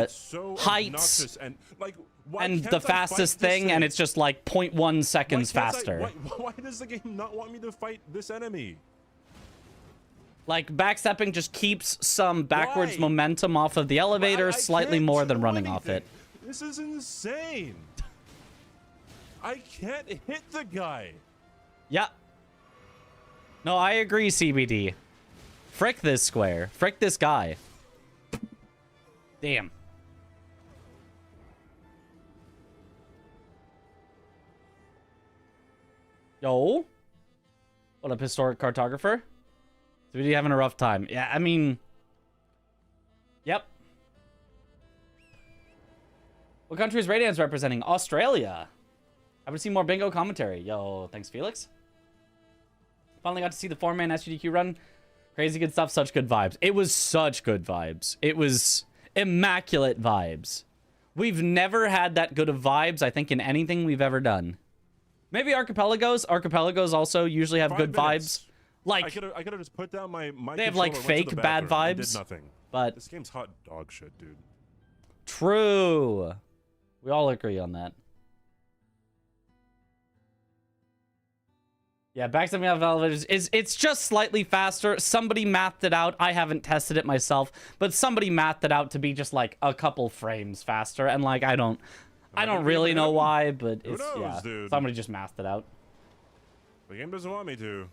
it's so heights obnoxious and like why and can't the I fight fastest this thing, and it's just like 0.1 seconds Why can't I- faster. why does the game not want me to fight this enemy? Like, backstepping just keeps some backwards Why? momentum off of the elevator, I slightly can't more than do running off it. anything. This is insane. I can't hit the guy. Yeah. No, I agree, CBD. Frick this square. Frick this guy. Damn. Yo. What up, historic cartographer? CBD having a rough time. Yeah, I mean... Yep. What country is Radiance representing? Australia. I would see more bingo commentary. Yo, thanks, Felix. Finally got to see the 4-man SGDQ run. Crazy good stuff, such good vibes. It was such good vibes. It was immaculate vibes. We've never had that good of vibes, I think, in anything we've ever done. Maybe Archipelagos. Archipelagos also usually have 5 good minutes. vibes. Like, I could have just put down my they have, like, controller, went to fake the bad bathroom, and vibes, Did nothing. but This game's hot dog shit, dude. true. We all agree on that. Yeah, backstepping off elevators it's just slightly faster. Somebody mathed it out. I haven't tested it myself, but somebody mathed it out to be just like a couple frames faster. And like I don't really know why, but Who it's knows, yeah. dude? Somebody just mathed it out. The game doesn't want me to.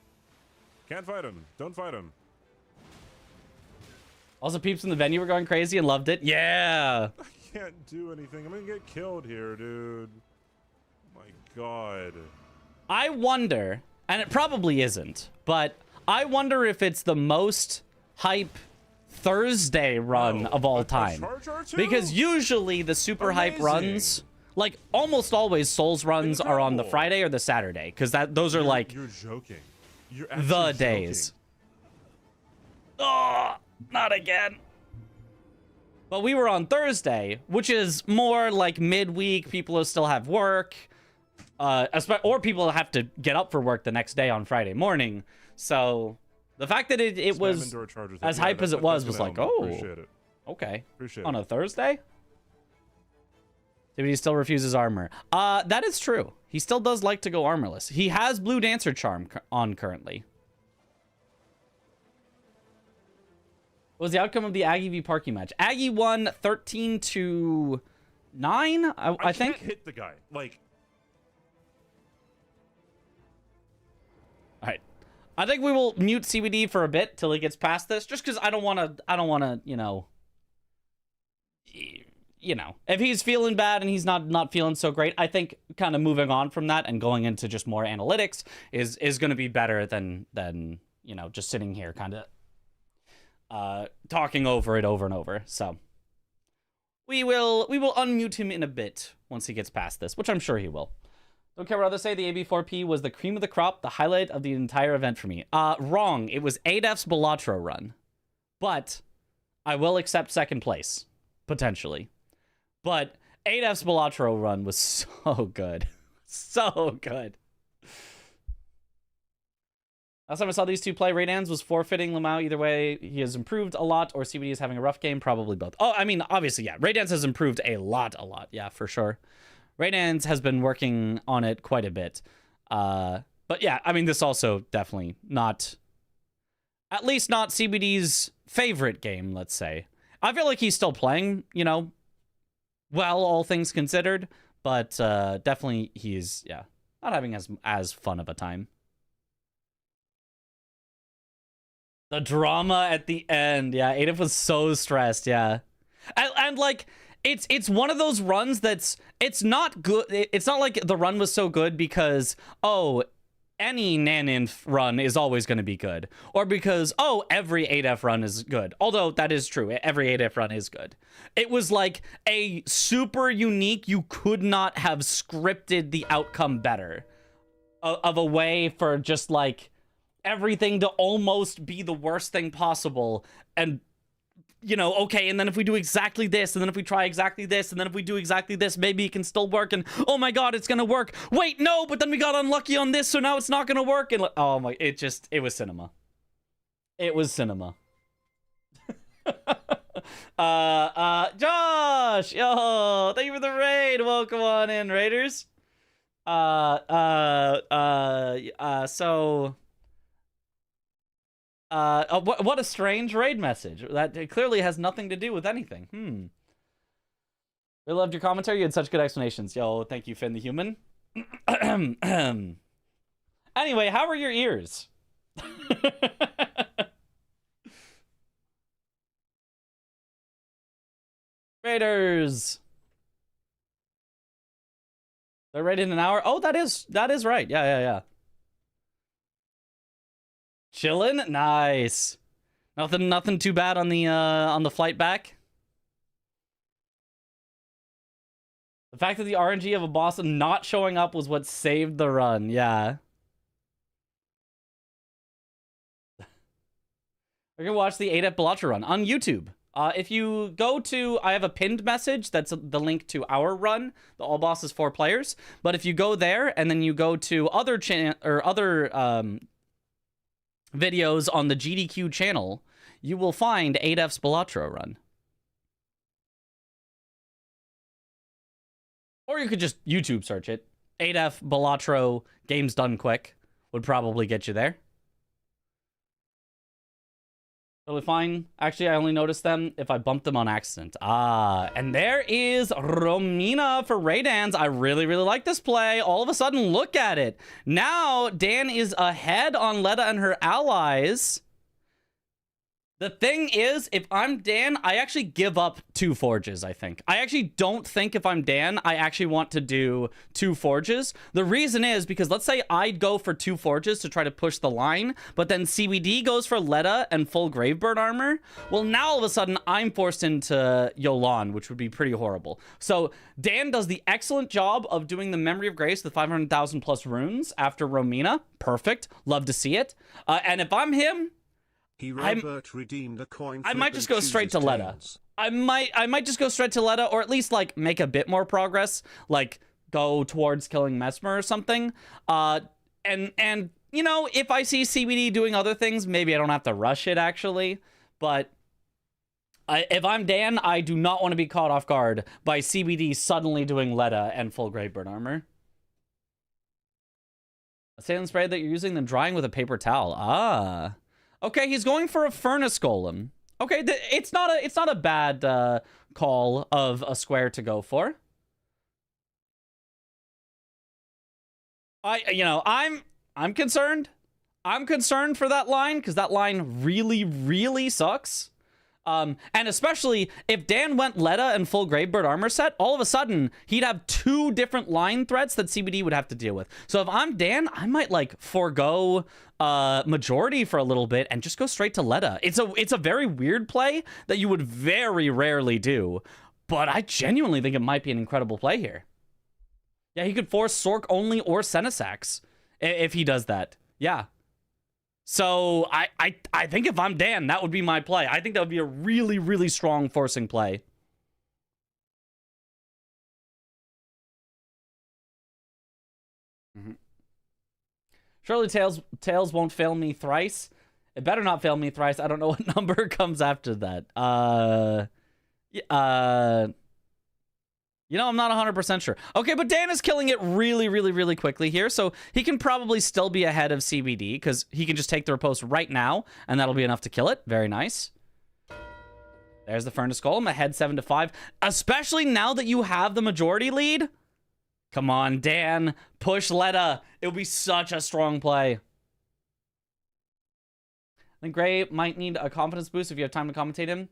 Can't fight him. Don't fight him. Also, peeps in the venue were going crazy and loved it. Yeah. I can't do anything. I'm gonna get killed here, dude. My God. I wonder, and it probably isn't, but I wonder if it's the most hype Thursday run of all time. Because usually the super hype runs, like almost always Souls runs are on the Incredible. Friday or the Saturday, because those are like You're joking. You're the actually days. joking. Oh, not again. But we were on Thursday, which is more like midweek. People still have work. Or people have to get up for work the next day on Friday morning. So the fact that it Spam was indoor chargers. as Yeah, hype as it that's was gonna like, help. oh, Appreciate it. okay. Appreciate On it. a Thursday? He still refuses armor. That is true. He still does like to go armorless. He has Blue Dancer Charm on currently. What was the outcome of the Aggie v Parky match? Aggie won 13-9, I think. Can't hit the guy. Like, All right. I think we will mute CBD for a bit till he gets past this, just because I don't want to, you know, if he's feeling bad and he's not feeling so great, I think kind of moving on from that and going into just more analytics is going to be better than you know, just sitting here kind of talking over it over and over. So we will unmute him in a bit once he gets past this, which I'm sure he will. Don't care what others say, the AB4P was the cream of the crop, the highlight of the entire event for me. Wrong. It was 8F's Balatro run. But I will accept second place, potentially. But 8F's Balatro run was so good. So good. Last time I saw these two play, Raydans was forfeiting Lamau. Either way, he has improved a lot, or CBD is having a rough game. Probably both. Oh, I mean, obviously, yeah. Raydans has improved a lot. Yeah, for sure. Raydans has been working on it quite a bit. But yeah, I mean, this also definitely not, at least not CBD's favorite game, let's say. I feel like he's still playing, you know, well, all things considered. But definitely he's, yeah, not having as fun of a time. The drama at the end. Yeah, Adif was so stressed, yeah. And like, it's one of those runs it's not good. It's not like the run was so good because, oh, any Naninth run is always going to be good, or because, oh, every 8F run is good. Although that is true, every 8F run is good. It was like a super unique, you could not have scripted the outcome better of a way for just like everything to almost be the worst thing possible. And you know, okay, and then if we do exactly this, and then if we try exactly this, and then if we do exactly this, maybe it can still work, and oh my god, it's gonna work. Wait, no, but then we got unlucky on this, so now it's not gonna work, and oh my, it was cinema. It was cinema. Josh! Yo, thank you for the raid! Welcome on in, Raiders. What a strange raid message. That it clearly has nothing to do with anything. We loved your commentary. You had such good explanations. Yo, thank you, Finn the Human. Anyway, how are your ears? Raiders. They're right in an hour. Oh, that is right. Yeah. Chillin'? Nice. Nothing too bad on the flight back. The fact that the RNG of a boss not showing up was what saved the run. Yeah. We're gonna watch the 8F Balacha run on YouTube. If you go to, I have a pinned message that's the link to our run, the all bosses 4 players. But if you go there and then you go to other videos on the GDQ channel, you will find 8F's Balatro run. Or you could just YouTube search it. 8F Balatro games done quick would probably get you there. Totally fine. Actually, I only noticed them if I bumped them on accident. And there is Romina for Raydans. I really like this play. All of a sudden, look at it. Now, Dan is ahead on Letta and her allies. The thing is, if I'm Dan, I actually give up 2 forges, I think. I actually don't think if I'm Dan, I actually want to do 2 forges. The reason is because let's say I'd go for 2 forges to try to push the line, but then CBD goes for Letta and full Gravebird armor. Well, now all of a sudden, I'm forced into Yolan, which would be pretty horrible. So Dan does the excellent job of doing the Memory of Grace, the 500,000 plus runes after Romina. Perfect. Love to see it. And if I'm him, redeemed a coin I might just go straight to Letta. I might just go straight to Letta, or at least like make a bit more progress, like go towards killing Mesmer or something. And you know, if I see CBD doing other things, maybe I don't have to rush it actually. But if I'm Dan, I do not want to be caught off guard by CBD suddenly doing Letta and full Gravebird armor. A saline spray that you're using, then drying with a paper towel. Okay, he's going for a furnace golem. Okay, it's not a bad call of a square to go for. I'm concerned. I'm concerned for that line because that line really sucks. And especially if Dan went Letta and full Gravebird armor set, all of a sudden he'd have 2 different line threats that CBD would have to deal with. So if I'm Dan, I might like forego majority for a little bit and just go straight to Letta. It's a very weird play that you would very rarely do, but I genuinely think it might be an incredible play here. Yeah, he could force Sork only or Senesax if he does that. Yeah. So I think if I'm Dan, that would be my play. I think that would be a really strong forcing play. Surely Tails won't fail me thrice. It better not fail me thrice. I don't know what number comes after that. You know, I'm not 100% sure. Okay, but Dan is killing it really quickly here, so he can probably still be ahead of CBD because he can just take the riposte right now, and that'll be enough to kill it. Very nice. There's the Furnace Golem, ahead 7-5. Especially now that you have the majority lead. Come on, Dan. Push Letta. It would be such a strong play. I think Gray might need a confidence boost if you have time to commentate him.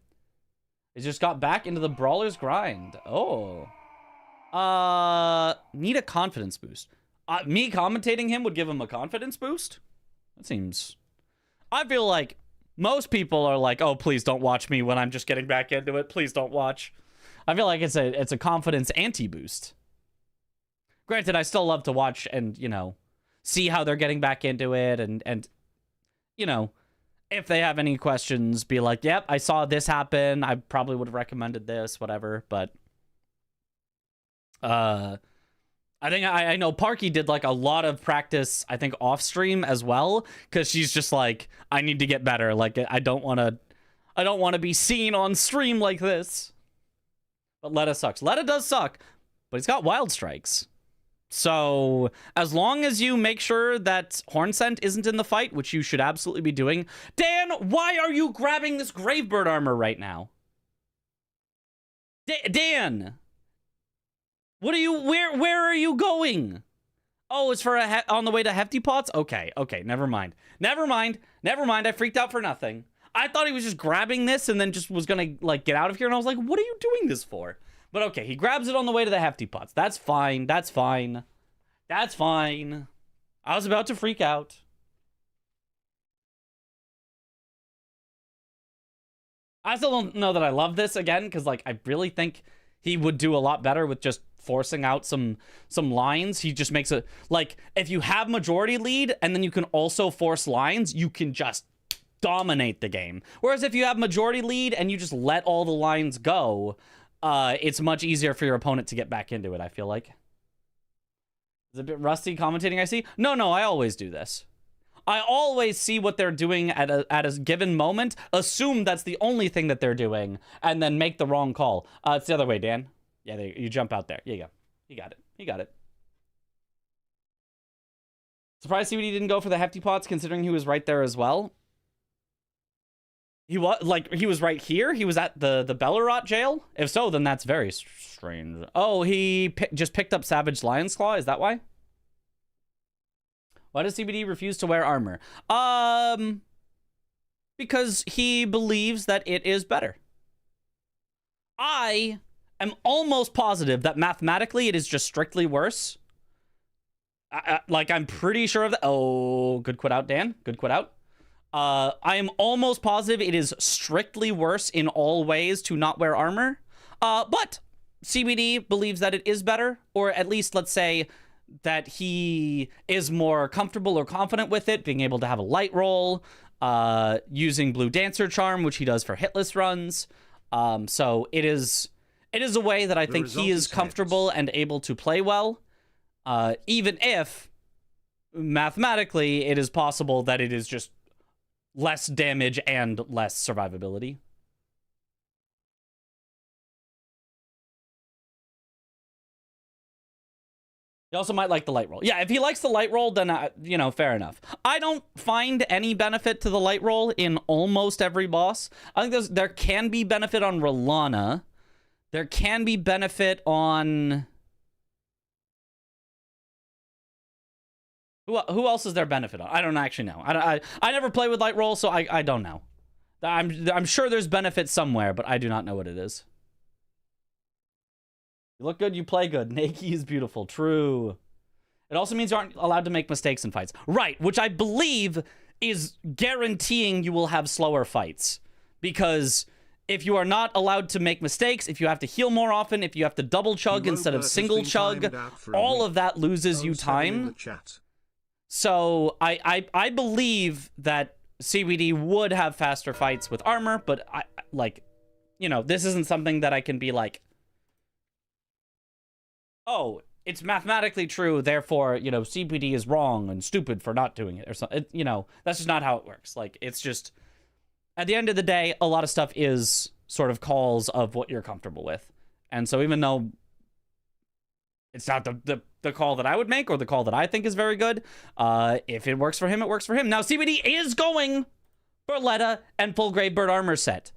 He just got back into the Brawlers grind. Oh. Need a confidence boost. Me commentating him would give him a confidence boost? That seems... I feel like most people are like, oh, please don't watch me when I'm just getting back into it. Please don't watch. I feel like it's a confidence anti-boost. Granted, I still love to watch and, you know, see how they're getting back into it and you know, if they have any questions, be like, yep, I saw this happen. I probably would have recommended this, whatever. But I think I know Parky did like a lot of practice, I think off stream as well, because she's just like, I need to get better. Like I don't want to be seen on stream like this. But Letta sucks. Letta does suck, but he's got wild strikes. So as long as you make sure that Horn Scent isn't in the fight, which you should absolutely be doing. Dan, why are you grabbing this Gravebird armor right now? Dan, what are you? Where are you going? Oh, it's for on the way to Hefty Pots. Okay, never mind. I freaked out for nothing. I thought he was just grabbing this and then just was gonna like get out of here, and I was like, what are you doing this for? But okay, he grabs it on the way to the Hefty Pots. That's fine. That's fine. I was about to freak out. I still don't know that I love this again, because like I really think he would do a lot better with just forcing out some lines. He just makes it like, if you have majority lead and then you can also force lines, you can just dominate the game. Whereas if you have majority lead and you just let all the lines go, it's much easier for your opponent to get back into it, I feel like. Is it a bit rusty commentating, I see? No, I always do this. I always see what they're doing at a given moment, assume that's the only thing that they're doing, and then make the wrong call. It's the other way, Dan. Yeah, you jump out there. There you go. You got it. Surprised CBD didn't go for the Hefty Pots, considering he was right there as well. He was right here? He was at the Bellerot jail? If so, then that's very strange. Oh, he just picked up Savage Lion's Claw? Is that why? Why does CBD refuse to wear armor? Because he believes that it is better. I am almost positive that mathematically it is just strictly worse. Like, I'm pretty sure of that. Oh, good quit out, Dan. Good quit out. I am almost positive it is strictly worse in all ways to not wear armor. But CBD believes that it is better, or at least, let's say, that he is more comfortable or confident with it, being able to have a light roll, using Blue Dancer Charm, which he does for hitless runs. So it is a way that I think he is comfortable and able to play well, even if mathematically it is possible that it is just less damage and less survivability. He also might like the light roll. Yeah, if he likes the light roll, then, you know, fair enough. I don't find any benefit to the light roll in almost every boss. I think there can be benefit on Rolana. There can be benefit on... Who else is there benefit on? I don't actually know. I never play with light roll, so I don't know. I'm sure there's benefit somewhere, but I do not know what it is. You look good, you play good. Nakey is beautiful. True. It also means you aren't allowed to make mistakes in fights. Right, which I believe is guaranteeing you will have slower fights. Because if you are not allowed to make mistakes, if you have to heal more often, if you have to double chug instead of single chug, all of that loses you time. So I believe that CBD would have faster fights with armor, but you know, this isn't something that I can be like, oh, it's mathematically true, therefore, you know, CBD is wrong and stupid for not doing it or something. You know, that's just not how it works. Like, it's just, at the end of the day, a lot of stuff is sort of calls of what you're comfortable with. And so even though it's not the call that I would make or the call that I think is very good, if it works for him, it works for him. Now, CBD is going for Letta and full Gravebird armor set.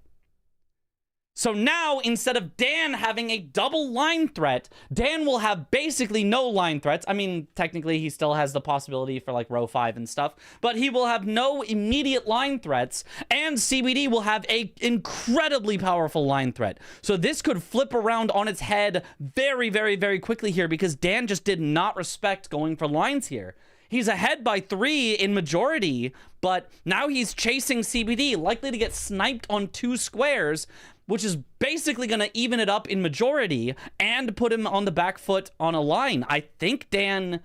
So now, instead of Dan having a double line threat, Dan will have basically no line threats. I mean, technically, he still has the possibility for, like, row 5 and stuff, but he will have no immediate line threats, and CBD will have a incredibly powerful line threat. So this could flip around on its head very, very, very quickly here, because Dan just did not respect going for lines here. He's ahead by 3 in majority, but now he's chasing CBD, likely to get sniped on 2 squares, which is basically going to even it up in majority and put him on the back foot on a line. I think Dan,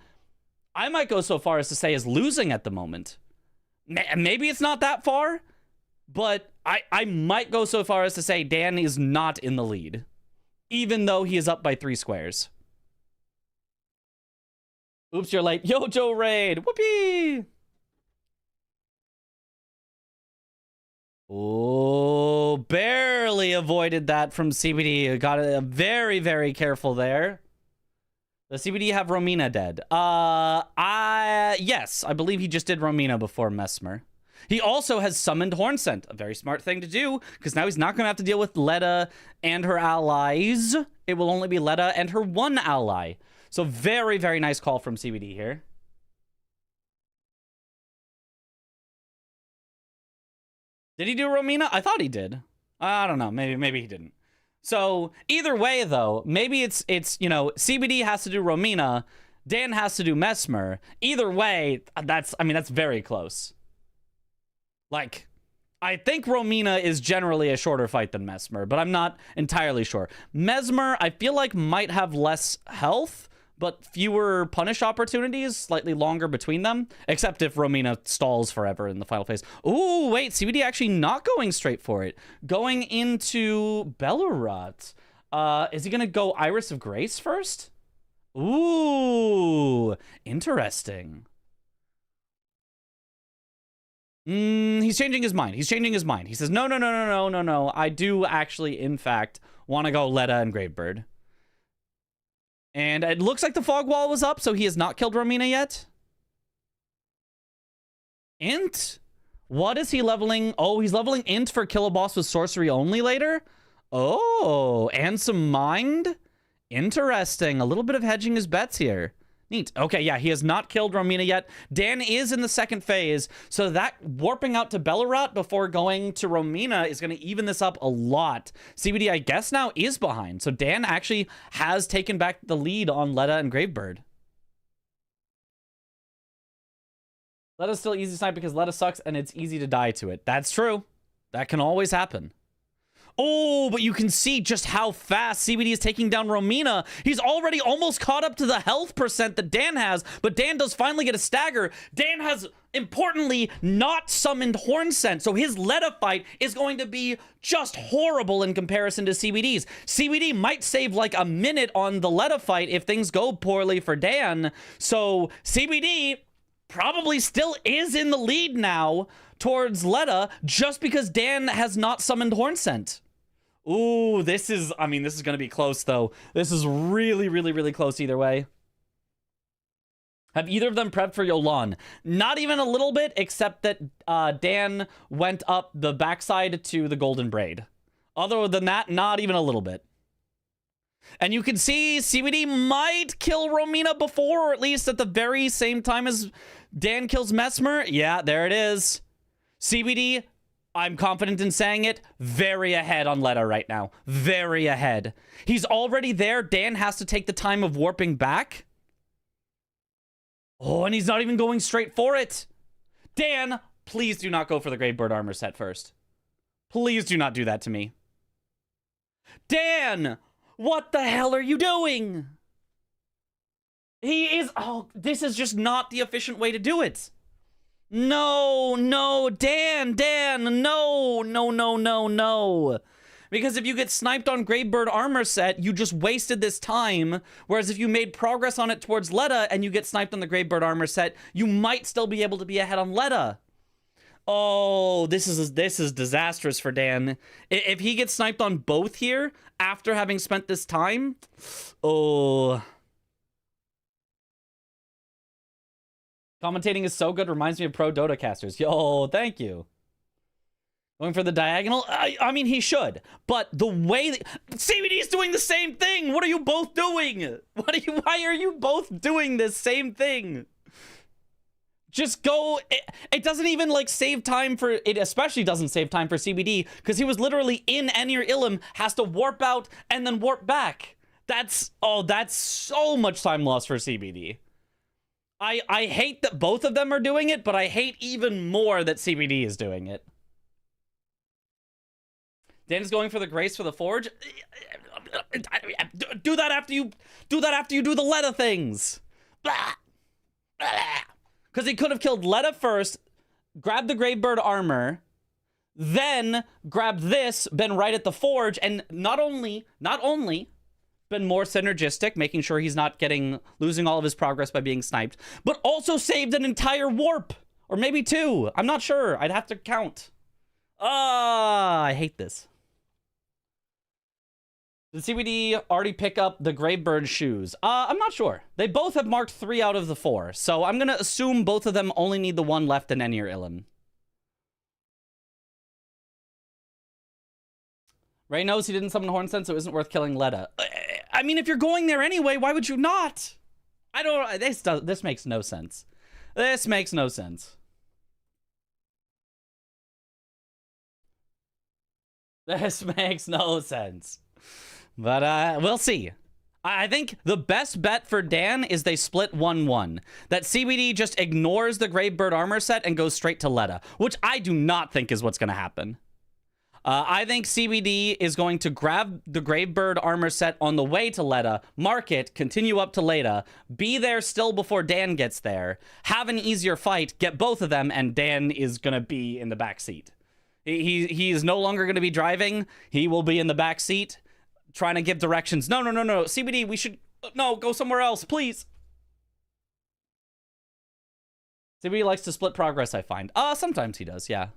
I might go so far as to say, is losing at the moment. Maybe it's not that far, but I might go so far as to say Dan is not in the lead, even though he is up by 3 squares. Oops, you're late. Yo, Joe Raid. Whoopee! Oh, barely avoided that from CBD. Got it very, very careful there. Does CBD have Romina dead? Yes, I believe he just did Romina before Mesmer. He also has summoned Hornsent, a very smart thing to do, because now he's not going to have to deal with Letta and her allies. It will only be Letta and her one ally. So very, very nice call from CBD here. Did he do Romina? I thought he did. I don't know. Maybe he didn't. So either way, though, maybe it's you know, CBD has to do Romina, Dan has to do Mesmer. Either way, that's very close. Like, I think Romina is generally a shorter fight than Mesmer, but I'm not entirely sure. Mesmer, I feel like, might have less health, but fewer punish opportunities, slightly longer between them, except if Romina stalls forever in the final phase. Ooh, wait, CBD actually not going straight for it. Going into Bellerot. Is he going to go Iris of Grace first? Ooh, interesting. He's changing his mind. He's changing his mind. He says, no. I do actually, in fact, want to go Letta and Gravebird. And it looks like the fog wall was up, so he has not killed Romina yet. Int? What is he leveling? Oh, he's leveling Int for Kill a Boss with Sorcery only later? Oh, and some Mind? Interesting. A little bit of hedging his bets here. Neat. Okay, yeah, he has not killed Romina yet. Dan is in the second phase, so that warping out to Bellerot before going to Romina is going to even this up a lot. CBD, I guess, now is behind, so Dan actually has taken back the lead on Letta and Gravebird. Letta's still easy snipe because Letta sucks and it's easy to die to it. That's true. That can always happen. Oh, but you can see just how fast CBD is taking down Romina. He's already almost caught up to the health percent that Dan has, but Dan does finally get a stagger. Dan has, importantly, not summoned Hornsent, so his Letta fight is going to be just horrible in comparison to CBD's. CBD might save like a minute on the Letta fight if things go poorly for Dan, so CBD probably still is in the lead now towards Letta just because Dan has not summoned Hornsent. Ooh, this is going to be close, though. This is really, really, really close either way. Have either of them prepped for Yolan? Not even a little bit, except that Dan went up the backside to the Golden Braid. Other than that, not even a little bit. And you can see CBD might kill Romina before, or at least at the very same time as Dan kills Mesmer. Yeah, there it is. CBD, I'm confident in saying it, very ahead on Letta right now. Very ahead. He's already there. Dan has to take the time of warping back. Oh, and he's not even going straight for it. Dan, please do not go for the Gravebird armor set first. Please do not do that to me. Dan, what the hell are you doing? He is... Oh, this is just not the efficient way to do it. No, Dan, no. Because if you get sniped on Gravebird armor set, you just wasted this time. Whereas if you made progress on it towards Letta and you get sniped on the Gravebird armor set, you might still be able to be ahead on Letta. Oh, this is disastrous for Dan. If he gets sniped on both here after having spent this time, oh... Commentating is so good, reminds me of pro Dota casters. Yo, thank you. Going for the diagonal? I mean, he should. But the way that... CBD is doing the same thing! What are you both doing? Why are you both doing this same thing? Just go... It doesn't even, like, save time for... It especially doesn't save time for CBD, because he was literally in Anir Ilum, has to warp out, and then warp back. That's... Oh, that's so much time lost for CBD. I hate that both of them are doing it, but I hate even more that CBD is doing it. Dan is going for the grace for the forge. Do that after you do the Letta things. Because he could have killed Letta first, grabbed the Gravebird armor, then grabbed this, been right at the forge, and not only been more synergistic, making sure he's not losing all of his progress by being sniped, but also saved an entire warp. Or maybe 2. I'm not sure. I'd have to count. I hate this. Did CBD already pick up the Gravebird shoes? I'm not sure. They both have marked 3 out of the 4, so I'm gonna assume both of them only need the one left in Anir Ilum. Ray knows he didn't summon Hornsen, so it isn't worth killing Letta. I mean, if you're going there anyway, why would you not? I don't... This makes no sense. This makes no sense. This makes no sense. But we'll see. I think the best bet for Dan is they split 1-1. That CBD just ignores the Gravebird armor set and goes straight to Letta, which I do not think is what's going to happen. I think CBD is going to grab the Gravebird armor set on the way to Letta, mark it, continue up to Letta, be there still before Dan gets there, have an easier fight, get both of them, and Dan is going to be in the back seat. He is no longer going to be driving. He will be in the back seat, trying to give directions. No. CBD, we should... No, go somewhere else, please. CBD likes to split progress, I find. Sometimes he does, yeah.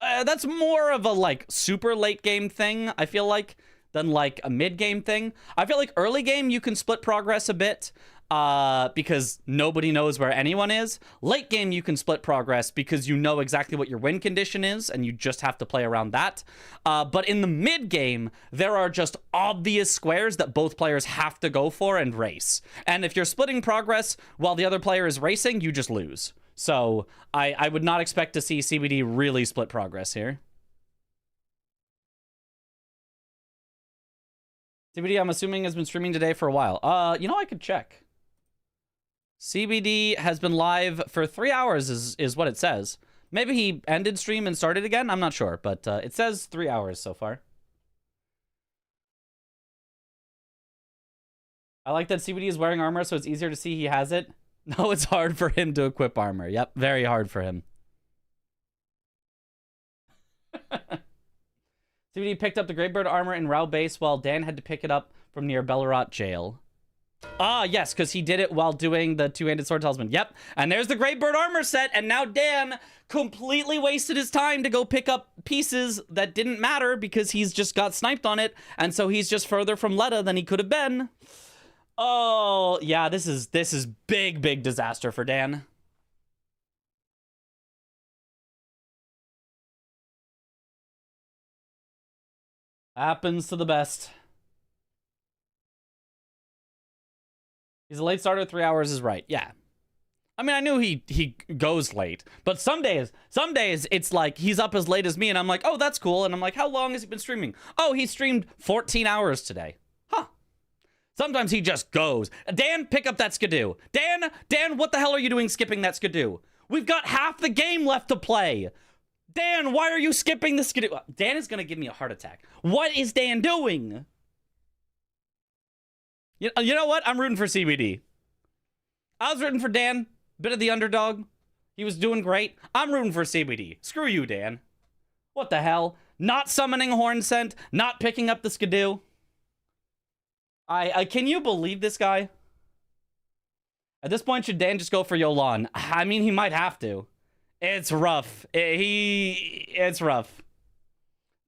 That's more of a, like, super late game thing, I feel like, than, like, a mid-game thing. I feel like early game, you can split progress a bit, because nobody knows where anyone is. Late game, you can split progress because you know exactly what your win condition is, and you just have to play around that. But in the mid game, there are just obvious squares that both players have to go for and race. And if you're splitting progress while the other player is racing, you just lose. So I would not expect to see CBD really split progress here. CBD, I'm assuming, has been streaming today for a while. You know, I could check. CBD has been live for 3 hours is what it says. Maybe he ended stream and started again. I'm not sure, but it says 3 hours so far. I like that CBD is wearing armor, so it's easier to see he has it. No, it's hard for him to equip armor. Yep, very hard for him. CBD picked up the Gravebird armor in Rao base while Dan had to pick it up from near Bellerot jail. Ah, yes, because he did it while doing the two-handed sword talisman. Yep, and there's the Gravebird armor set, and now Dan completely wasted his time to go pick up pieces that didn't matter because he's just got sniped on it, and so he's just further from Letta than he could have been. Oh, yeah, this is big disaster for Dan. Happens to the best. He's a late starter, 3 hours is right. Yeah. I mean, I knew he goes late, but some days it's like he's up as late as me and I'm like, oh, that's cool. And I'm like, how long has he been streaming? Oh, he streamed 14 hours today. Huh. Sometimes he just goes. Dan, pick up that skidoo. Dan, what the hell are you doing skipping that skidoo? We've got half the game left to play. Dan, why are you skipping the skidoo? Dan is going to give me a heart attack. What is Dan doing? You know what? I'm rooting for CBD. I was rooting for Dan. Bit of the underdog. He was doing great. I'm rooting for CBD. Screw you, Dan. What the hell? Not summoning Horn Scent. Not picking up the skidoo. Can you believe this guy? At this point, should Dan just go for Yolan? I mean, he might have to. It's rough. It's rough.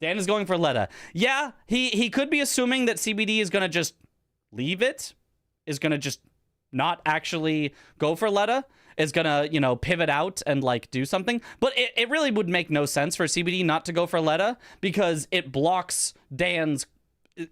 Dan is going for Letta. Yeah, he could be assuming that CBD is going to just leave it. Is going to just not actually go for Letta, is gonna, you know, pivot out and like do something. But it really would make no sense for CBD not to go for Letta because it blocks Dan's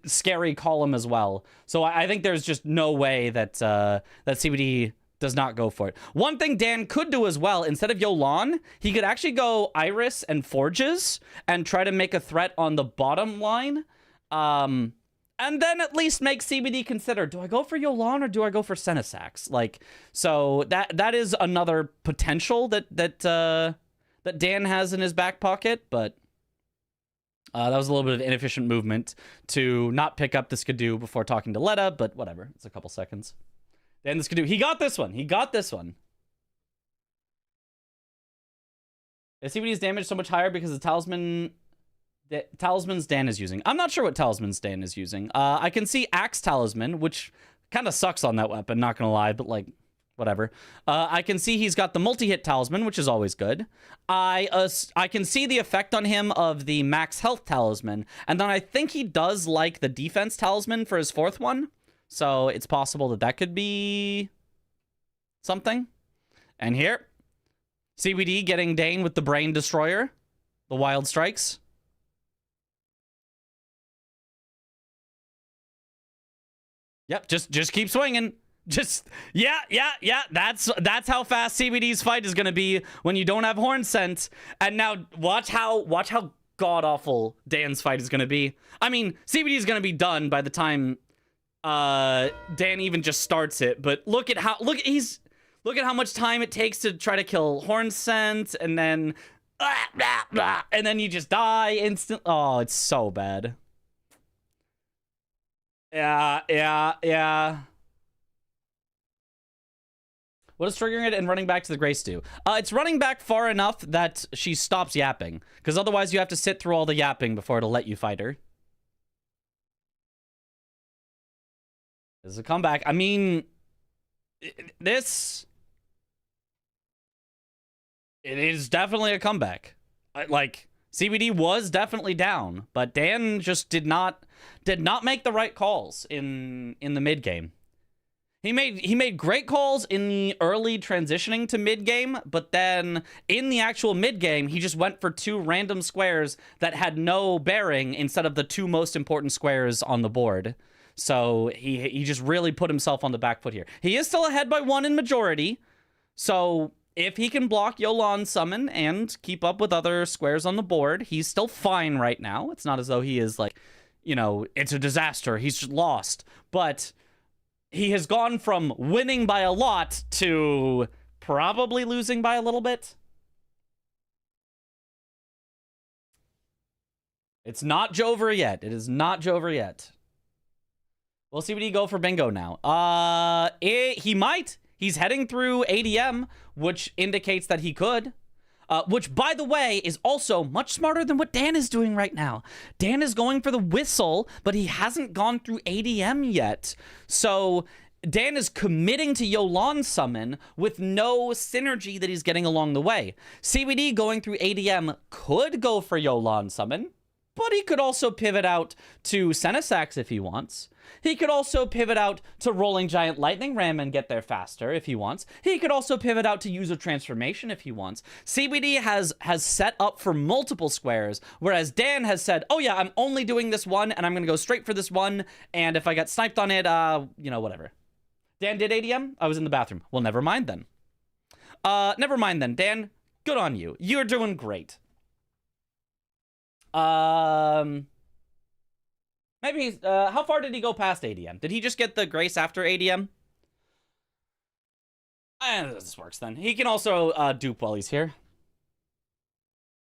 scary column as well. So I think there's just no way that that CBD does not go for it. One thing Dan could do as well, instead of Yolan, he could actually go Iris and Forges and try to make a threat on the bottom line. And then at least make CBD consider, do I go for Yolan or do I go for Senesax? Like, so that is another potential that Dan has in his back pocket, but that was a little bit of inefficient movement to not pick up the Skidoo before talking to Letta, but whatever. It's a couple seconds. Dan the Skidoo. He got this one. He got this one. Is CBD's damage so much higher because the talismans Dan is using? I'm not sure what talismans Dan is using. I can see Axe Talisman, which kind of sucks on that weapon, not gonna lie, but like, whatever. I can see he's got the multi-hit talisman, which is always good. I can see the effect on him of the max health talisman, and then I think he does like the defense talisman for his fourth one, so it's possible that that could be something. And here, CBD getting Dane with the Brain Destroyer, the Wild Strikes. Yep, just keep swinging. Just, yeah. That's how fast CBD's fight is going to be when you don't have Horn Scent. And now watch how god-awful Dan's fight is going to be. I mean, CBD is going to be done by the time Dan even just starts it. But look at how much time it takes to try to kill Horn Scent, and then you just die instant. Oh, it's so bad. Yeah. What is triggering it and running back to the Grace do? It's running back far enough that she stops yapping, because otherwise you have to sit through all the yapping before it'll let you fight her. This is a comeback. I mean, it is definitely a comeback. Like, CBD was definitely down, but Dan just did not make the right calls in the mid game. He made great calls in the early transitioning to mid game, but then in the actual mid game, he just went for two random squares that had no bearing instead of the two most important squares on the board. So he just really put himself on the back foot here. He is still ahead by one in majority, so if he can block Yolan's summon and keep up with other squares on the board, he's still fine right now. It's not as though he is like, you know, it's a disaster. He's just lost. But he has gone from winning by a lot to probably losing by a little bit. It's not Jover yet. It is not Jover yet. Will CBD go for bingo now? He might. He's heading through ADM, which indicates that he could. Which, by the way, is also much smarter than what Dan is doing right now. Dan is going for the whistle, but he hasn't gone through ADM yet. So Dan is committing to Yolan summon with no synergy that he's getting along the way. CBD going through ADM could go for Yolan summon, but he could also pivot out to Senesax if he wants. He could also pivot out to Rolling Giant Lightning Ram and get there faster if he wants. He could also pivot out to User Transformation if he wants. CBD has set up for multiple squares, whereas Dan has said, oh yeah, I'm only doing this one, and I'm going to go straight for this one, and if I get sniped on it, you know, whatever. Dan did ADM? I was in the bathroom. Well, never mind then. Never mind then. Dan, good on you. You're doing great. Maybe, how far did he go past ADM? Did he just get the Grace after ADM? This works then. He can also dupe while he's here. Do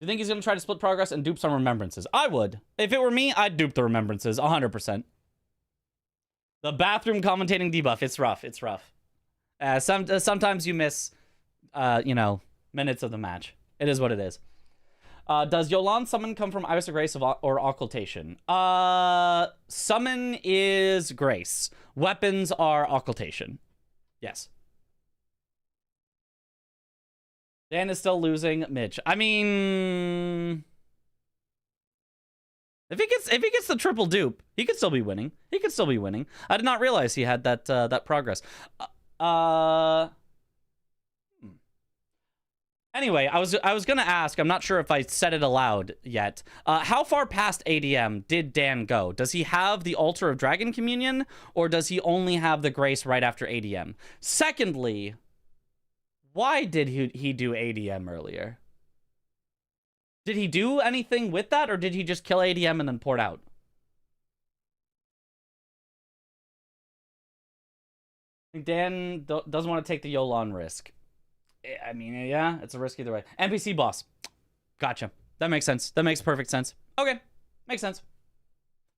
you think he's going to try to split progress and dupe some remembrances? I would. If it were me, I'd dupe the remembrances, 100%. The bathroom commentating debuff, it's rough, it's rough. Sometimes you miss, you know, minutes of the match. It is what it is. Does Yolan summon come from Iris of Grace or Occultation? Summon is Grace. Weapons are Occultation. Yes. Dan is still losing Mitch. I mean, if he gets the triple dupe, he could still be winning. He could still be winning. I did not realize he had that that progress. Anyway, I was gonna ask, I'm not sure if I said it aloud yet. How far past ADM did Dan go? Does he have the Altar of Dragon Communion, or does he only have the Grace right after ADM? Secondly, why did he do ADM earlier? Did he do anything with that, or did he just kill ADM and then port out? Dan doesn't want to take the Yolan risk. I mean, yeah, it's a risk either way. NPC boss. Gotcha. That makes sense. That makes perfect sense. Okay. Makes sense.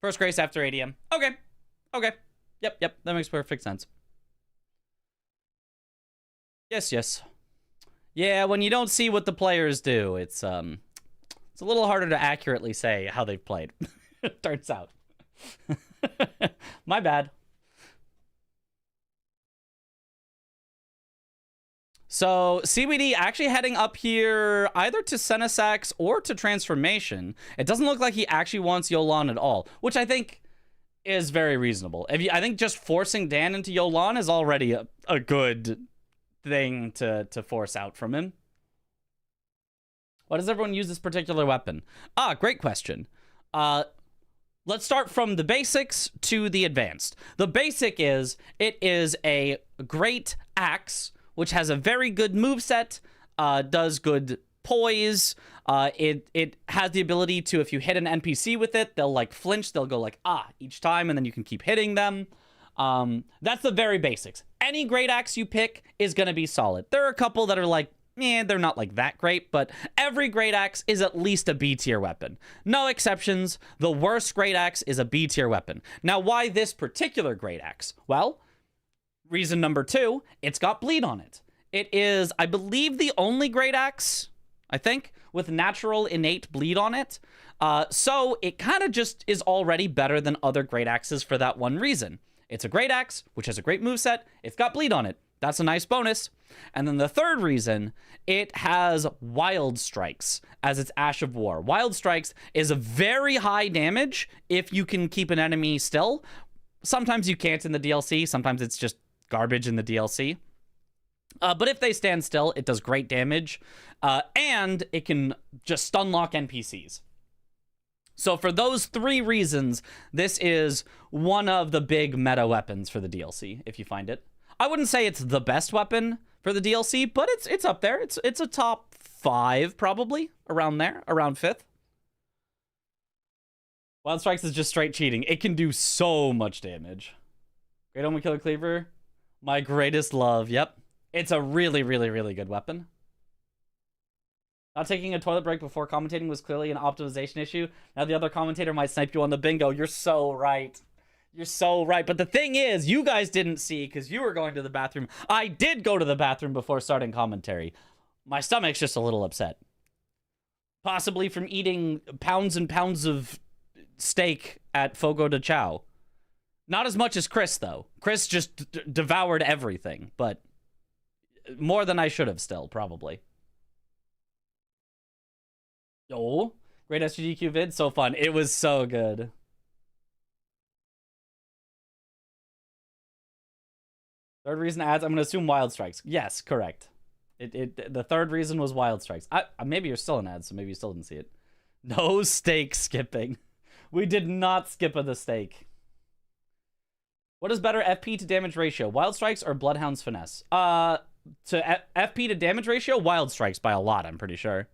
First Grace after ADM. Okay. Okay. Yep. That makes perfect sense. Yes. Yeah, when you don't see what the players do, it's a little harder to accurately say how they've played. Turns out. My bad. So, CBD actually heading up here either to Senesax or to Transformation. It doesn't look like he actually wants Yolan at all, which I think is very reasonable. I think just forcing Dan into Yolan is already a good thing to force out from him. Why does everyone use this particular weapon? Great question. Let's start from the basics to the advanced. The basic is, it is a great axe, which has a very good moveset, does good poise. It has the ability to, if you hit an NPC with it, they'll like flinch, they'll go like, each time, and then you can keep hitting them. That's the very basics. Any great axe you pick is gonna be solid. There are a couple that are like, they're not like that great, but every great axe is at least a B tier weapon. No exceptions. The worst great axe is a B tier weapon. Now, why this particular great axe? Well, reason number 2, it's got bleed on it. It is, I believe, the only great axe, I think, with natural innate bleed on it. So it kind of just is already better than other great axes for that one reason. It's a great axe, which has a great moveset. It's got bleed on it. That's a nice bonus. And then the third reason, it has Wild Strikes as its Ash of War. Wild Strikes is a very high damage if you can keep an enemy still. Sometimes you can't in the DLC. Sometimes it's just garbage in the DLC. But if they stand still, it does great damage. And it can just stun lock NPCs. So for those 3 reasons, this is one of the big meta weapons for the DLC, if you find it. I wouldn't say it's the best weapon for the DLC, but it's up there. It's a top 5, probably, around there, around 5th. Wild Strikes is just straight cheating. It can do so much damage. Great Omen Killer Cleaver. My greatest love. Yep. It's a really, really, really good weapon. Not taking a toilet break before commentating was clearly an optimization issue. Now the other commentator might snipe you on the bingo. You're so right. You're so right. But the thing is, you guys didn't see because you were going to the bathroom. I did go to the bathroom before starting commentary. My stomach's just a little upset. Possibly from eating pounds and pounds of steak at Fogo de Chao. Not as much as Chris, though. Chris just devoured everything, but more than I should have still, probably. Oh, great SGDQ vid. So fun. It was so good. Third reason ads, I'm going to assume Wild Strikes. Yes, correct. The third reason was Wild Strikes. Maybe you're still in ads, so maybe you still didn't see it. No steak skipping. We did not skip the steak. What is better, FP to damage ratio? Wild Strikes or Bloodhound's Finesse? FP to damage ratio? Wild Strikes by a lot, I'm pretty sure.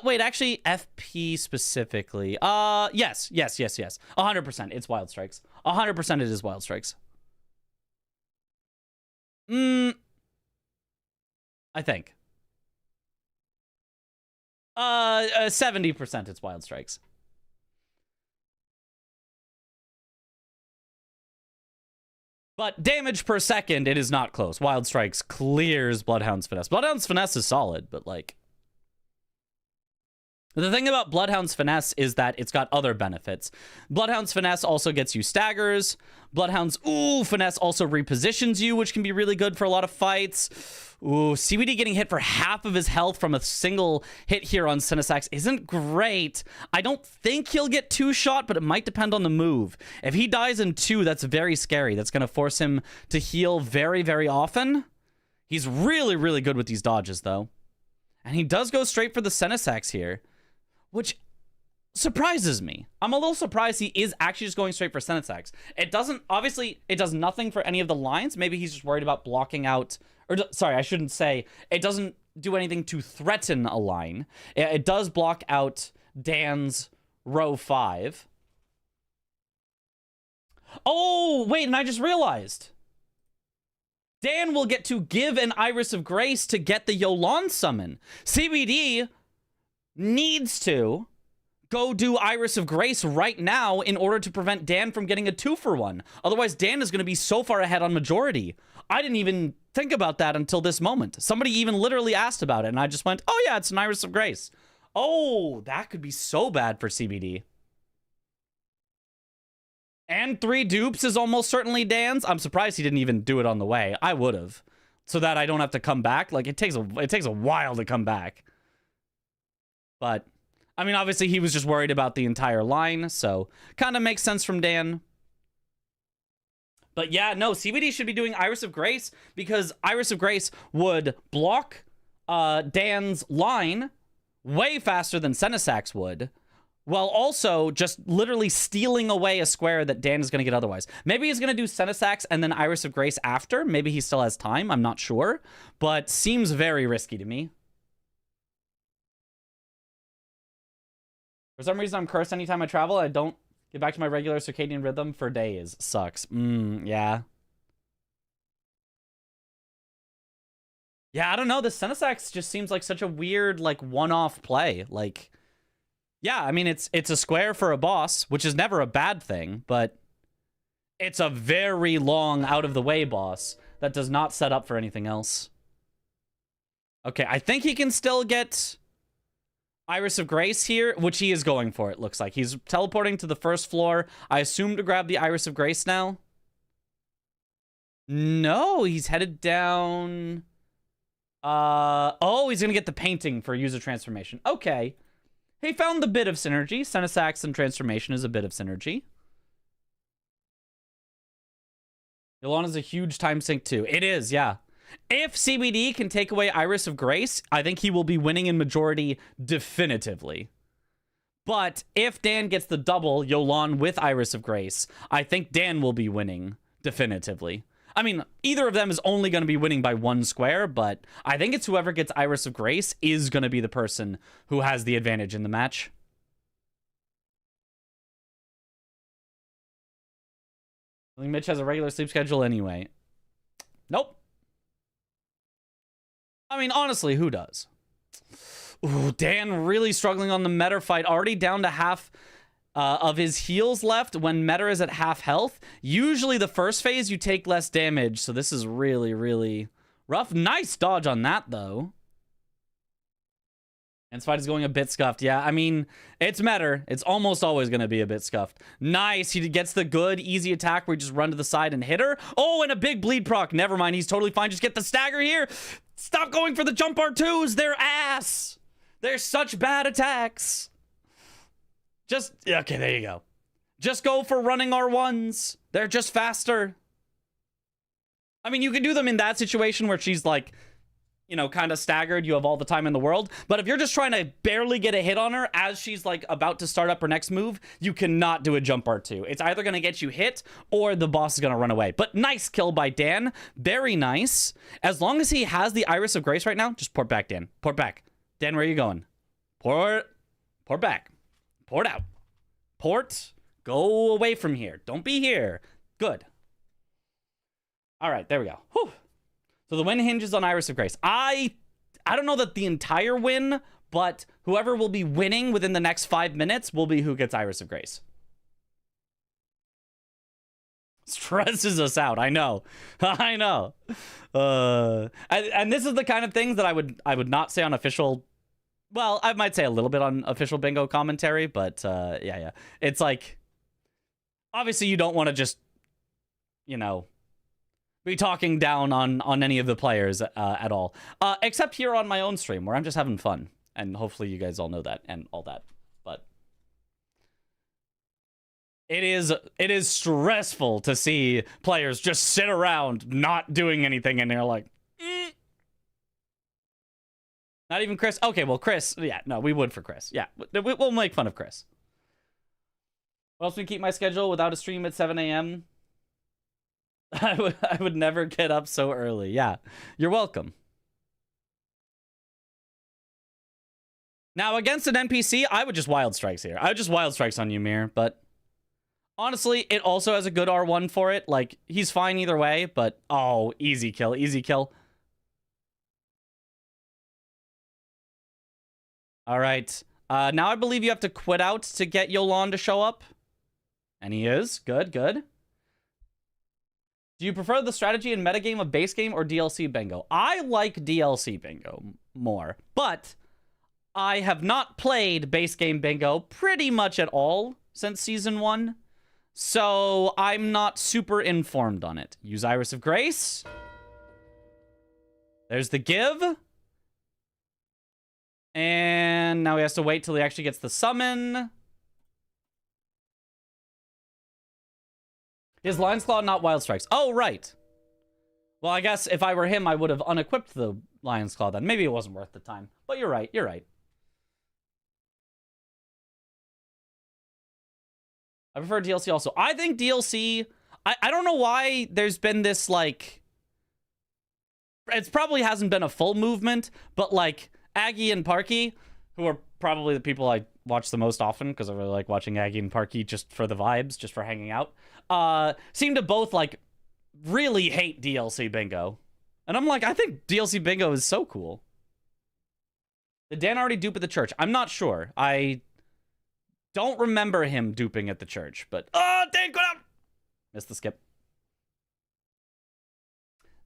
Wait, actually, FP specifically. Yes. 100%, it's Wild Strikes. 100% it is Wild Strikes. I think. 70% it's Wild Strikes. But damage per second, it is not close. Wild Strikes clears Bloodhound's Finesse. Bloodhound's Finesse is solid, but like... The thing about Bloodhound's Finesse is that it's got other benefits. Bloodhound's Finesse also gets you staggers. Bloodhound's Finesse also repositions you, which can be really good for a lot of fights. CBD getting hit for half of his health from a single hit here on Cinesax isn't great. I don't think he'll get 2-shot, but it might depend on the move. If he dies in 2, that's very scary. That's going to force him to heal very, very often. He's really, really good with these dodges, though. And he does go straight for the Cinesax here, which surprises me. I'm a little surprised he is actually just going straight for Cinesax. It doesn't, obviously, it does nothing for any of the lines. Maybe he's just worried about blocking out, or sorry, I shouldn't say, it doesn't do anything to threaten a line. It does block out Dan's row 5. Oh, wait, and I just realized. Dan will get to give an Iris of Grace to get the Yolan summon. CBD needs to go do Iris of Grace right now in order to prevent Dan from getting a 2-for-1. Otherwise, Dan is going to be so far ahead on majority. I didn't even think about that until this moment. Somebody even literally asked about it, and I just went, oh yeah, it's an Iris of Grace. Oh, that could be so bad for CBD. And 3 dupes is almost certainly Dan's. I'm surprised he didn't even do it on the way. I would have, so that I don't have to come back. Like, it takes a while to come back. But, I mean, obviously he was just worried about the entire line, so kind of makes sense from Dan. But yeah, no, CBD should be doing Iris of Grace because Iris of Grace would block Dan's line way faster than Cinesax would, while also just literally stealing away a square that Dan is going to get otherwise. Maybe he's going to do Cinesax and then Iris of Grace after. Maybe he still has time. I'm not sure, but seems very risky to me. For some reason, I'm cursed anytime I travel. I don't get back to my regular circadian rhythm for days. Sucks. Yeah. Yeah, I don't know. The Cinesax just seems like such a weird, like, one-off play. Like, yeah, I mean, it's a square for a boss, which is never a bad thing, but it's a very long, out-of-the-way boss that does not set up for anything else. Okay, I think he can still get Iris of Grace here, which he is going for, it looks like. He's teleporting to the first floor. I assume to grab the Iris of Grace now. No, he's headed down. Oh, he's gonna get the painting for user transformation. Okay. He found the bit of synergy. Cinesax and transformation is a bit of synergy. Yolan is a huge time sink too. It is, yeah. If CBD can take away Iris of Grace, I think he will be winning in majority definitively. But if Dan gets the double Yolan with Iris of Grace, I think Dan will be winning definitively. I mean, either of them is only going to be winning by 1 square, but I think it's whoever gets Iris of Grace is going to be the person who has the advantage in the match. I think Mitch has a regular sleep schedule anyway. Nope. I mean, honestly, who does? Ooh, Dan really struggling on the Metter fight. Already down to half of his heals left when Metter is at half health. Usually the first phase, you take less damage. So this is really, really rough. Nice dodge on that, though. And this fight is going a bit scuffed. Yeah, I mean, it's Metter. It's almost always going to be a bit scuffed. Nice. He gets the good, easy attack where you just run to the side and hit her. Oh, and a big bleed proc. Never mind. He's totally fine. Just get the stagger here. Stop going for the jump R2s. They're ass. They're such bad attacks. Just, okay, there you go. Just go for running R1s. They're just faster. I mean, you can do them in that situation where she's like, you know, kind of staggered. You have all the time in the world. But if you're just trying to barely get a hit on her as she's like about to start up her next move, you cannot do a jump R2. It's either going to get you hit or the boss is going to run away. But nice kill by Dan. Very nice. As long as he has the Iris of Grace right now, just port back, Dan. Port back. Dan, where are you going? Port back. Port out. Port. Go away from here. Don't be here. Good. All right, there we go. Whew. So the win hinges on Iris of Grace. I don't know that the entire win, but whoever will be winning within the next 5 minutes will be who gets Iris of Grace. Stresses us out. I know. I know. And this is the kind of things that I would not say on official Well, I might say a little bit on official bingo commentary, but yeah. It's like, obviously you don't want to just, you know, be talking down on any of the players at all. Except here on my own stream, where I'm just having fun. And hopefully you guys all know that and all that. But it is stressful to see players just sit around not doing anything, and they're like, Not even Chris? Okay, well, Chris, yeah, no, we would for Chris. Yeah, we'll make fun of Chris. What else we keep my schedule without a stream at 7 a.m.? I would never get up so early. Yeah, you're welcome. Now, against an NPC, I would just Wild Strikes here. I would just Wild Strikes on Ymir, but honestly, it also has a good R1 for it. Like, he's fine either way, but oh, easy kill, easy kill. All right. Now I believe you have to quit out to get Yolan to show up. And he is. Good, good. Do you prefer the strategy and metagame of base game or DLC bingo? I like DLC bingo more, but I have not played base game bingo pretty much at all since Season 1, so I'm not super informed on it. Use Iris of Grace. There's the give. And now he has to wait till he actually gets the summon. His Lion's Claw, not Wild Strikes. Oh, right. Well, I guess if I were him, I would have unequipped the Lion's Claw then. Maybe it wasn't worth the time. But you're right, you're right. I prefer DLC also. I think DLC... I don't know why there's been this, like... It probably hasn't been a full movement, but, like... Aggie and Parky, who are probably the people I watch the most often because I really like watching Aggie and Parky just for the vibes, just for hanging out, seem to both, like, really hate DLC bingo. And I'm like, I think DLC bingo is so cool. Did Dan already dupe at the church? I'm not sure. I don't remember him duping at the church, but... Oh, Dan, go down! Missed the skip.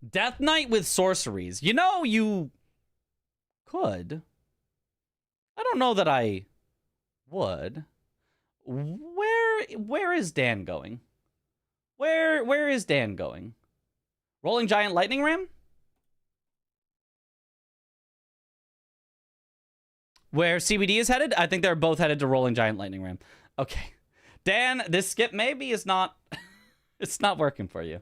Death Knight with sorceries. You know, you... could. I don't know that I would. Where is Dan going? Where is Dan going? Rolling Giant Lightning Ram? Where CBD is headed? I think they're both headed to Rolling Giant Lightning Ram. Okay. Dan, this skip maybe is not... it's not working for you.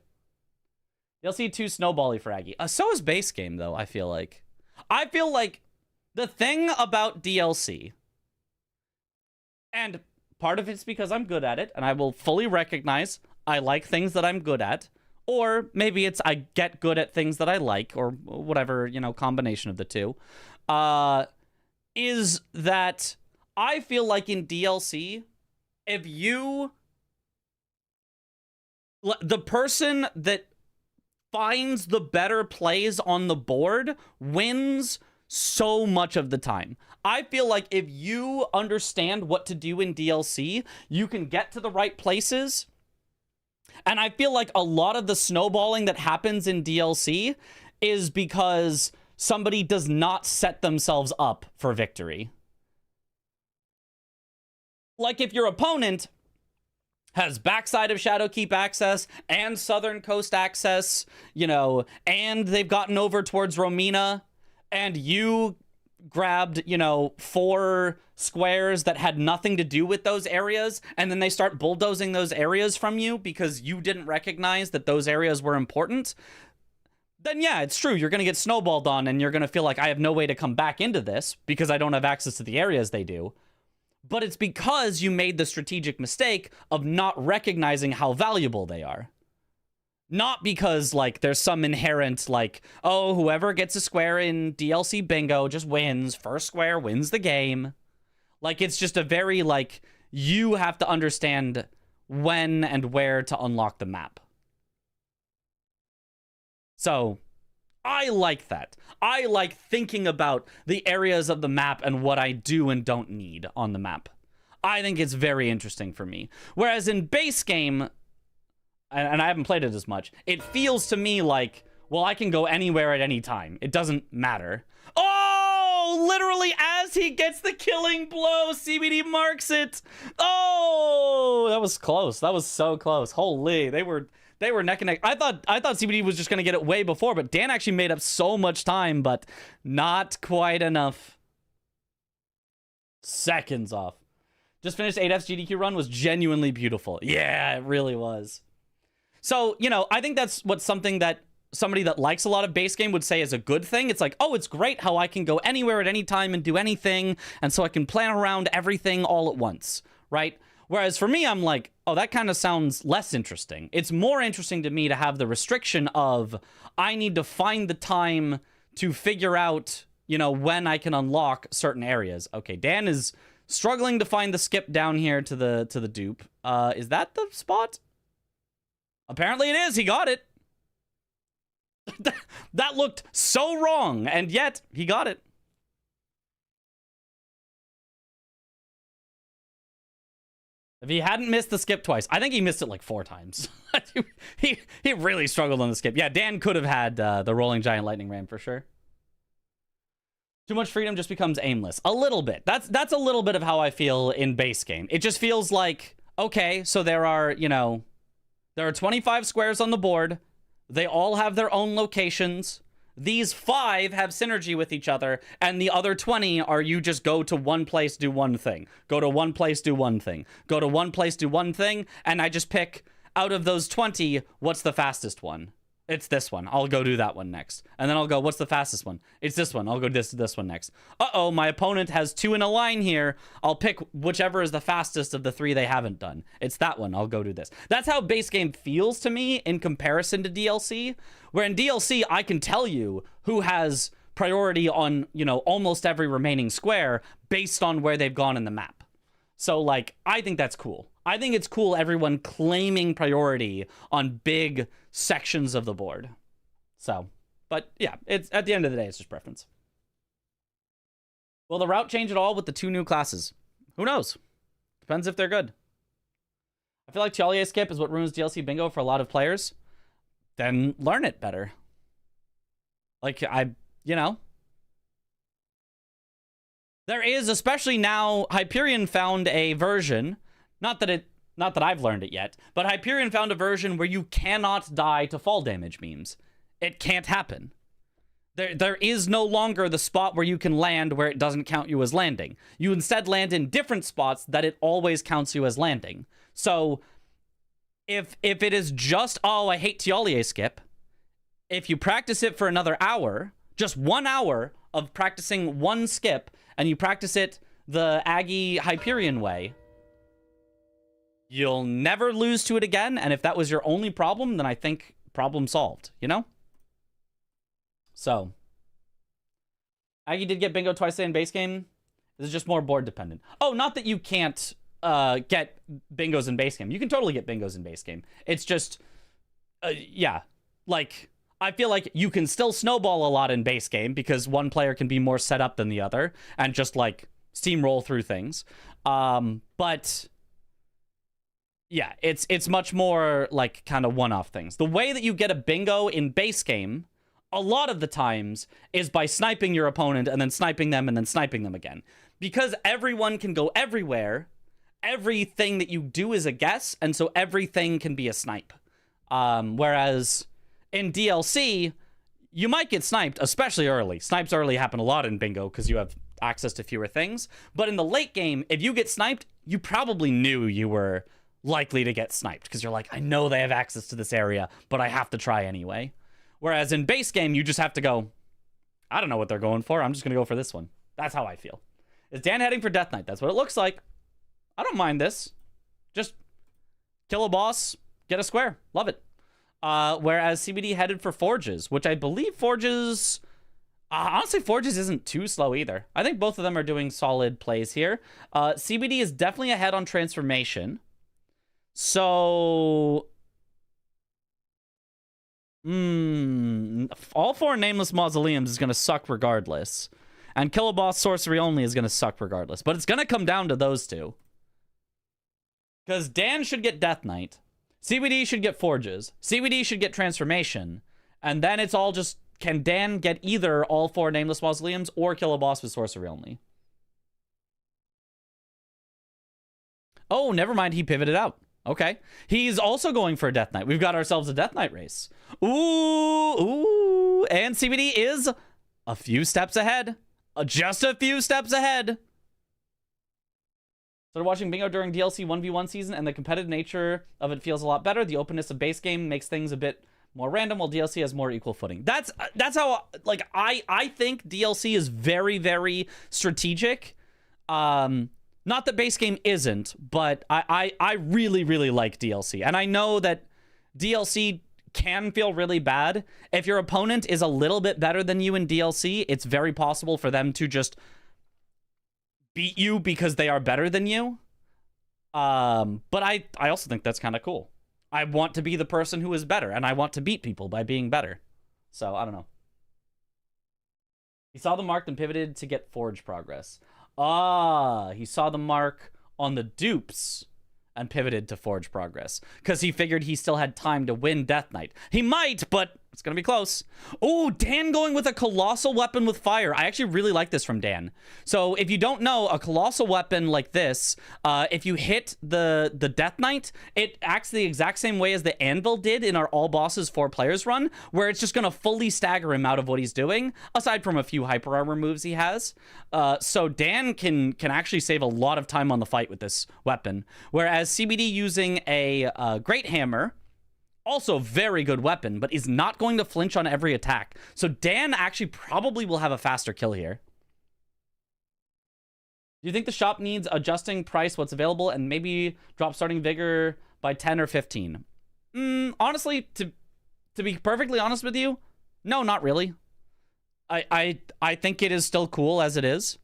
You'll see 2 snowbally for Aggie. So is base game, though, I feel like. I feel like the thing about DLC, and part of it's because I'm good at it, and I will fully recognize I like things that I'm good at, or maybe it's I get good at things that I like, or whatever, you know, combination of the two, is that I feel like in DLC, if you... the person that finds the better plays on the board wins so much of the time. I feel like if you understand what to do in DLC, you can get to the right places. And I feel like a lot of the snowballing that happens in DLC is because somebody does not set themselves up for victory. Like if your opponent has backside of Shadowkeep access and Southern Coast access, you know, and they've gotten over towards Romina, and you grabbed, you know, 4 squares that had nothing to do with those areas, and then they start bulldozing those areas from you because you didn't recognize that those areas were important, then yeah, it's true. You're going to get snowballed on, and you're going to feel like I have no way to come back into this because I don't have access to the areas they do. But it's because you made the strategic mistake of not recognizing how valuable they are. Not because, like, there's some inherent, like, oh, whoever gets a square in DLC bingo just wins. First square wins the game. Like, it's just a very, like, you have to understand when and where to unlock the map. So, I like that. I like thinking about the areas of the map and what I do and don't need on the map. I think it's very interesting for me. Whereas in base game, and I haven't played it as much, it feels to me like, well, I can go anywhere at any time. It doesn't matter. Oh, literally as he gets the killing blow, CBD marks it. Oh, that was close. That was so close. Holy, they were neck and neck. I thought CBD was just gonna get it way before, but Dan actually made up so much time, but not quite enough. Seconds off. Just finished 8F's GDQ run, was genuinely beautiful. Yeah, it really was. So, you know, I think that's what's something that somebody that likes a lot of base game would say is a good thing. It's like, oh, it's great how I can go anywhere at any time and do anything, and so I can plan around everything all at once, right? Whereas for me, I'm like, oh, that kind of sounds less interesting. It's more interesting to me to have the restriction of I need to find the time to figure out, you know, when I can unlock certain areas. Okay, Dan is struggling to find the skip down here to the dupe. Is that the spot? Apparently it is. He got it. That looked so wrong, and yet he got it. If he hadn't missed the skip twice, I think he missed it like 4 times. he really struggled on the skip. Yeah, Dan could have had the rolling giant lightning ram for sure. Too much freedom just becomes aimless. A little bit. That's a little bit of how I feel in base game. It just feels like, okay, so there are, you know, there are 25 squares on the board. They all have their own locations. These 5 have synergy with each other, and the other 20 are you just go to one place, do one thing. Go to one place, do one thing. Go to one place, do one thing, and I just pick, out of those 20, what's the fastest one? It's this one. I'll go do that one next. And then I'll go, what's the fastest one? It's this one. I'll go this one next. Uh-oh, my opponent has 2 in a line here. I'll pick whichever is the fastest of the 3 they haven't done. It's that one. I'll go do this. That's how base game feels to me in comparison to DLC. Where in DLC, I can tell you who has priority on, you know, almost every remaining square based on where they've gone in the map. So, like, I think that's cool. I think it's cool everyone claiming priority on big sections of the board. So, but yeah, it's at the end of the day, it's just preference. Will the route change at all with the 2 new classes? Who knows? Depends if they're good. I feel like Tialier skip is what ruins DLC bingo for a lot of players. Then learn it better. Like, you know. There is, especially now, Hyperion found a version, not that I've learned it yet, but Hyperion found a version where you cannot die to fall damage memes. It can't happen. There is no longer the spot where you can land where it doesn't count you as landing. You instead land in different spots that it always counts you as landing. So, if it is just, oh, I hate Tialier skip, if you practice it for another hour, just 1 hour of practicing one skip, and you practice it the Aggie Hyperion way, you'll never lose to it again. And if that was your only problem, then I think problem solved, you know? So, Aggie did get bingo twice in base game. This is just more board dependent. Oh, not that you can't get bingos in base game. You can totally get bingos in base game. It's just, yeah, like, I feel like you can still snowball a lot in base game because one player can be more set up than the other and just, like, steamroll through things. But yeah, it's much more like kind of one-off things. The way that you get a bingo in base game, a lot of the times, is by sniping your opponent and then sniping them and then sniping them again. Because everyone can go everywhere, everything that you do is a guess, and so everything can be a snipe. Whereas in DLC, you might get sniped, especially early. Snipes early happen a lot in bingo because you have access to fewer things. But in the late game, if you get sniped, you probably knew you were likely to get sniped because you're like, I know they have access to this area, but I have to try anyway. Whereas in base game, you just have to go, I don't know what they're going for. I'm just going to go for this one. That's how I feel. Is Dan heading for Death Knight? That's what it looks like. I don't mind this. Just kill a boss, get a square. Love it. Whereas CBD headed for Forges, which I believe Forges... honestly, Forges isn't too slow either. I think both of them are doing solid plays here. CBD is definitely ahead on Transformation. So... all 4 Nameless Mausoleums is going to suck regardless. And Kill a Boss Sorcery Only is going to suck regardless. But it's going to come down to those 2. Because Dan should get Death Knight. CBD should get Forges. CBD should get Transformation. And then it's all just can Dan get either all 4 Nameless Mausoleums or kill a boss with sorcery only? Oh, never mind. He pivoted out. Okay. He's also going for a Death Knight. We've got ourselves a Death Knight race. Ooh. And CBD is a few steps ahead. Just a few steps ahead. Started watching Bingo during DLC 1v1 season, and the competitive nature of it feels a lot better. The openness of base game makes things a bit more random, while DLC has more equal footing. That's how, like, I think DLC is very, very strategic. Not that base game isn't, but I really, really like DLC. And I know that DLC can feel really bad. If your opponent is a little bit better than you in DLC, it's very possible for them to just beat you because they are better than you. But I also think that's kind of cool. I want to be the person who is better, and I want to beat people by being better. So, I don't know. He saw the mark, then pivoted to get Forge progress. Ah, he saw the mark on the dupes and pivoted to Forge progress because he figured he still had time to win Death Knight. He might, but it's going to be close. Oh, Dan going with a colossal weapon with fire. I actually really like this from Dan. So if you don't know, a colossal weapon like this, if you hit the Death Knight, it acts the exact same way as the Anvil did in our all bosses 4 players run, where it's just going to fully stagger him out of what he's doing, aside from a few hyper armor moves he has. So Dan can actually save a lot of time on the fight with this weapon, whereas CBD using a Great Hammer, also very good weapon, but is not going to flinch on every attack. So Dan actually probably will have a faster kill here. Do you think the shop needs adjusting price what's available and maybe drop starting vigor by 10 or 15? Honestly, to be perfectly honest with you, no, not really. I think it is still cool as it is.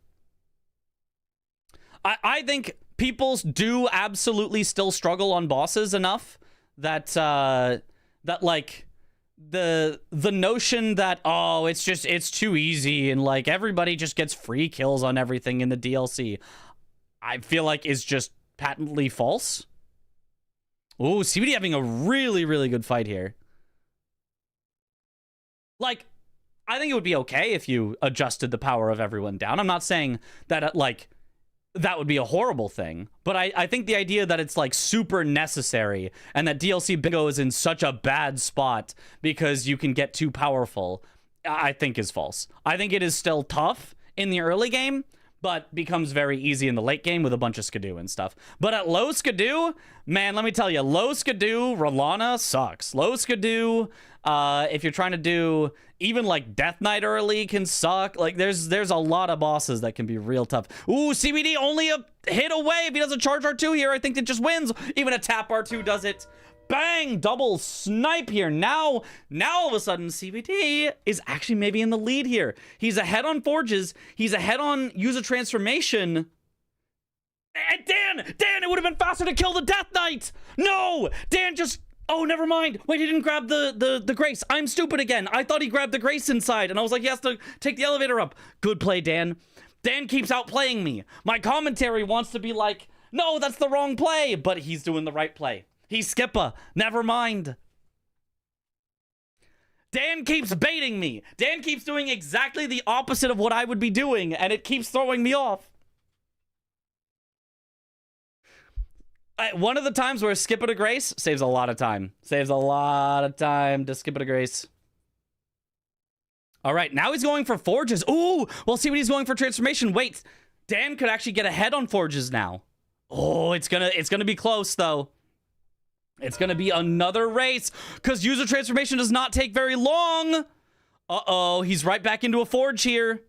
I think people do absolutely still struggle on bosses enough that like the notion that, oh, it's too easy and like everybody just gets free kills on everything in the DLC, I feel like is just patently false. Ooh, CBD having a really, really good fight here. Like, I think it would be okay if you adjusted the power of everyone down. I'm not saying that, like, that would be a horrible thing, but I think the idea that it's like super necessary and that DLC Bingo is in such a bad spot because you can get too powerful, I think is false. I think it is still tough in the early game, but becomes very easy in the late game with a bunch of Skidoo and stuff. But at low Skidoo, man, let me tell you, low Skidoo, Rolana sucks. Low Skidoo, if you're trying to do even like Death Knight early can suck. Like there's a lot of bosses that can be real tough. Ooh, CBD only a hit away. If he doesn't charge R2 here, I think it just wins. Even a tap R2 does it. Bang! Double snipe here. Now all of a sudden, CBD is actually maybe in the lead here. He's ahead on Forges. He's ahead on Use a Transformation. And Dan, it would have been faster to kill the Death Knight. No, Dan just... Oh, never mind. Wait, he didn't grab the Grace. I'm stupid again. I thought he grabbed the Grace inside, and I was like, he has to take the elevator up. Good play, Dan. Dan keeps outplaying me. My commentary wants to be like, no, that's the wrong play, but he's doing the right play. He's Skipper. Never mind. Dan keeps baiting me. Dan keeps doing exactly the opposite of what I would be doing, and it keeps throwing me off. One of the times where skip it a Grace saves a lot of time. Saves a lot of time to skip it a Grace. All right, now he's going for Forges. Ooh, well, see what he's going for Transformation. Wait, Dan could actually get ahead on Forges now. Oh, it's gonna be close though. It's gonna be another race because User Transformation does not take very long. Uh-oh, he's right back into a Forge here.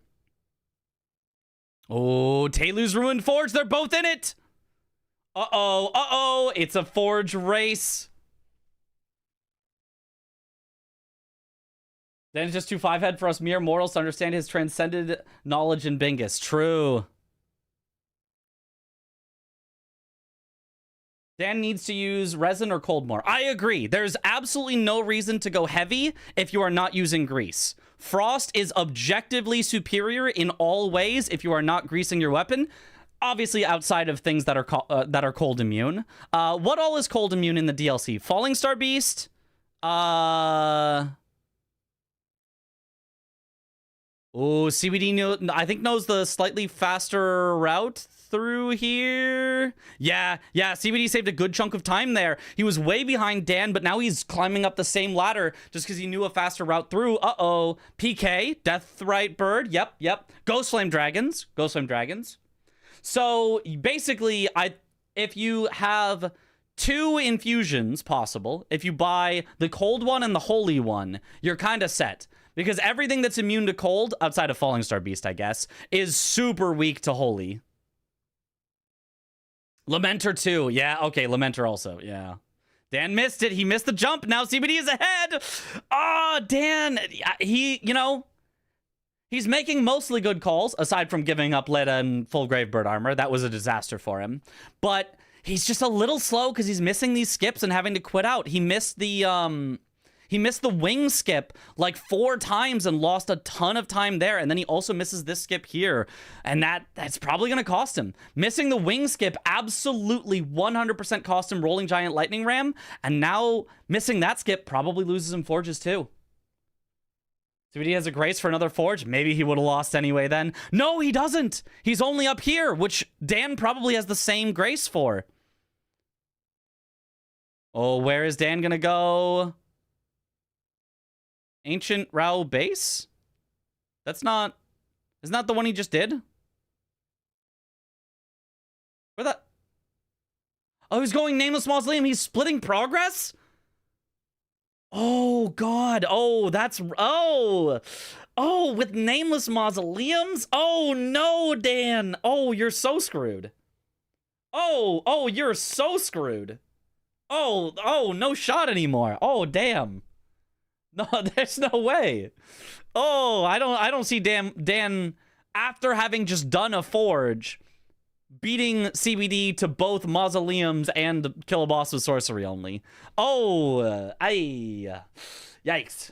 Oh, Taylu's ruined Forge. They're both in it. Uh-oh, it's a Forge race. Then it's just too 5-head for us mere mortals to understand his transcended knowledge in Bingus. True. Dan needs to use resin or cold more. I agree. There's absolutely no reason to go heavy if you are not using grease. Frost is objectively superior in all ways if you are not greasing your weapon. Obviously, outside of things that are cold immune. What all is cold immune in the DLC? Falling Star Beast. Oh, CBD I think knows the slightly faster route through here. Yeah, CBD saved a good chunk of time there. He was way behind Dan, but now he's climbing up the same ladder just because he knew a faster route through. Uh-oh. PK, Deathrite Bird. Yep. Ghost Flame Dragons. So basically, if you have 2 infusions possible, if you buy the cold one and the holy one, you're kind of set. Because everything that's immune to cold, outside of Falling Star Beast, I guess, is super weak to holy. Lamenter too. Yeah, okay, Lamenter also. Yeah. Dan missed it. He missed the jump. Now CBD is ahead. Ah, Dan, he's making mostly good calls, aside from giving up Lita and full Grave Bird armor. That was a disaster for him. But he's just a little slow because he's missing these skips and having to quit out. He missed the wing skip like 4 times and lost a ton of time there. And then he also misses this skip here. And that's probably going to cost him. Missing the wing skip absolutely 100% cost him Rolling Giant Lightning Ram. And now missing that skip probably loses him Forges too. So he has a Grace for another Forge. Maybe he would have lost anyway then. No, he doesn't. He's only up here, which Dan probably has the same Grace for. Oh, where is Dan going to go? Ancient Rao base? Isn't that the one he just did? Where that? Oh, he's going Nameless Mausoleum. He's splitting progress? Oh, God. Oh, with Nameless Mausoleums? Oh, no, Dan. Oh, you're so screwed. Oh, you're so screwed. Oh, no shot anymore. Oh, damn. No, there's no way. Oh, I don't see Dan after having just done a forge beating CBD to both mausoleums and kill a boss with sorcery only. Oh, yikes.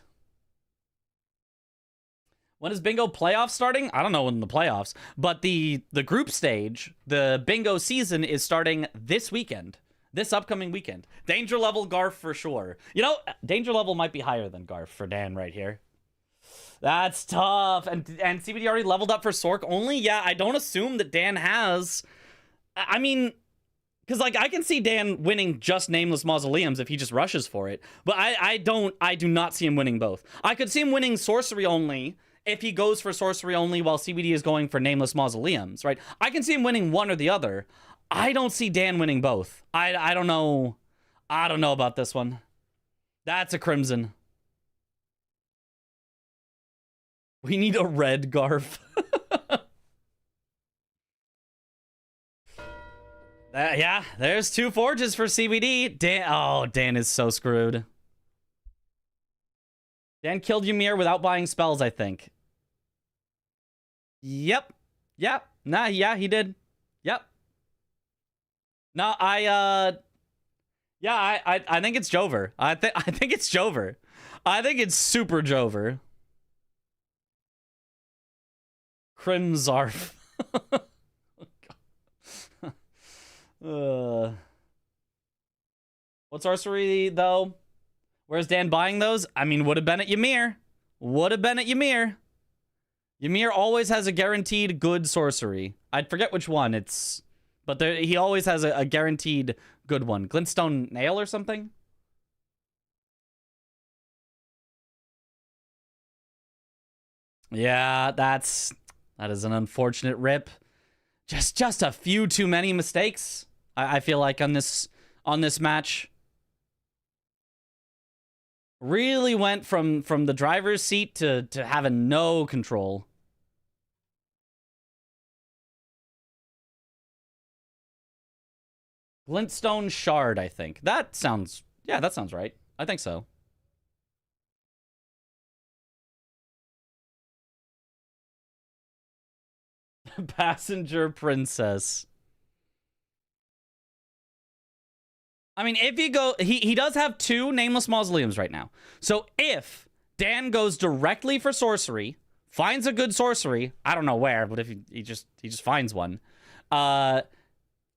When is bingo playoffs starting? I don't know when the playoffs, but the group stage, the bingo season is starting this weekend. This upcoming weekend. Danger level Garf for sure. Danger level might be higher than Garf for Dan right here. That's tough. And CBD already leveled up for Sork only? Yeah, I don't assume that Dan has. I mean, because I can see Dan winning just Nameless Mausoleums if he just rushes for it. But I do not see him winning both. I could see him winning Sorcery only if he goes for Sorcery only while CBD is going for Nameless Mausoleums, right? I can see him winning one or the other. I don't see Dan winning both. I don't know. I don't know about this one. That's a Crimson. We need a red Garf. Yeah, there's 2 forges for CBD. Dan is so screwed. Dan killed Ymir without buying spells, I think. Yep. Nah, yeah, he did. Yep. No, I think it's Jover. I think it's Jover. I think it's super Jover. Crimzarf. What sorcery, though? Where's Dan buying those? I mean, would have been at Ymir. Ymir always has a guaranteed good sorcery. I'd forget which one. But he always has a guaranteed good one. Glintstone Nail or something? Yeah, that is an unfortunate rip. Just a few too many mistakes, I feel like, on this match. Really went from the driver's seat to having no control. Glintstone Shard, I think. That sounds right. I think so. Passenger Princess. I mean, if you go... He does have 2 Nameless Mausoleums right now. So if Dan goes directly for sorcery, finds a good sorcery, I don't know where, but if he just finds one,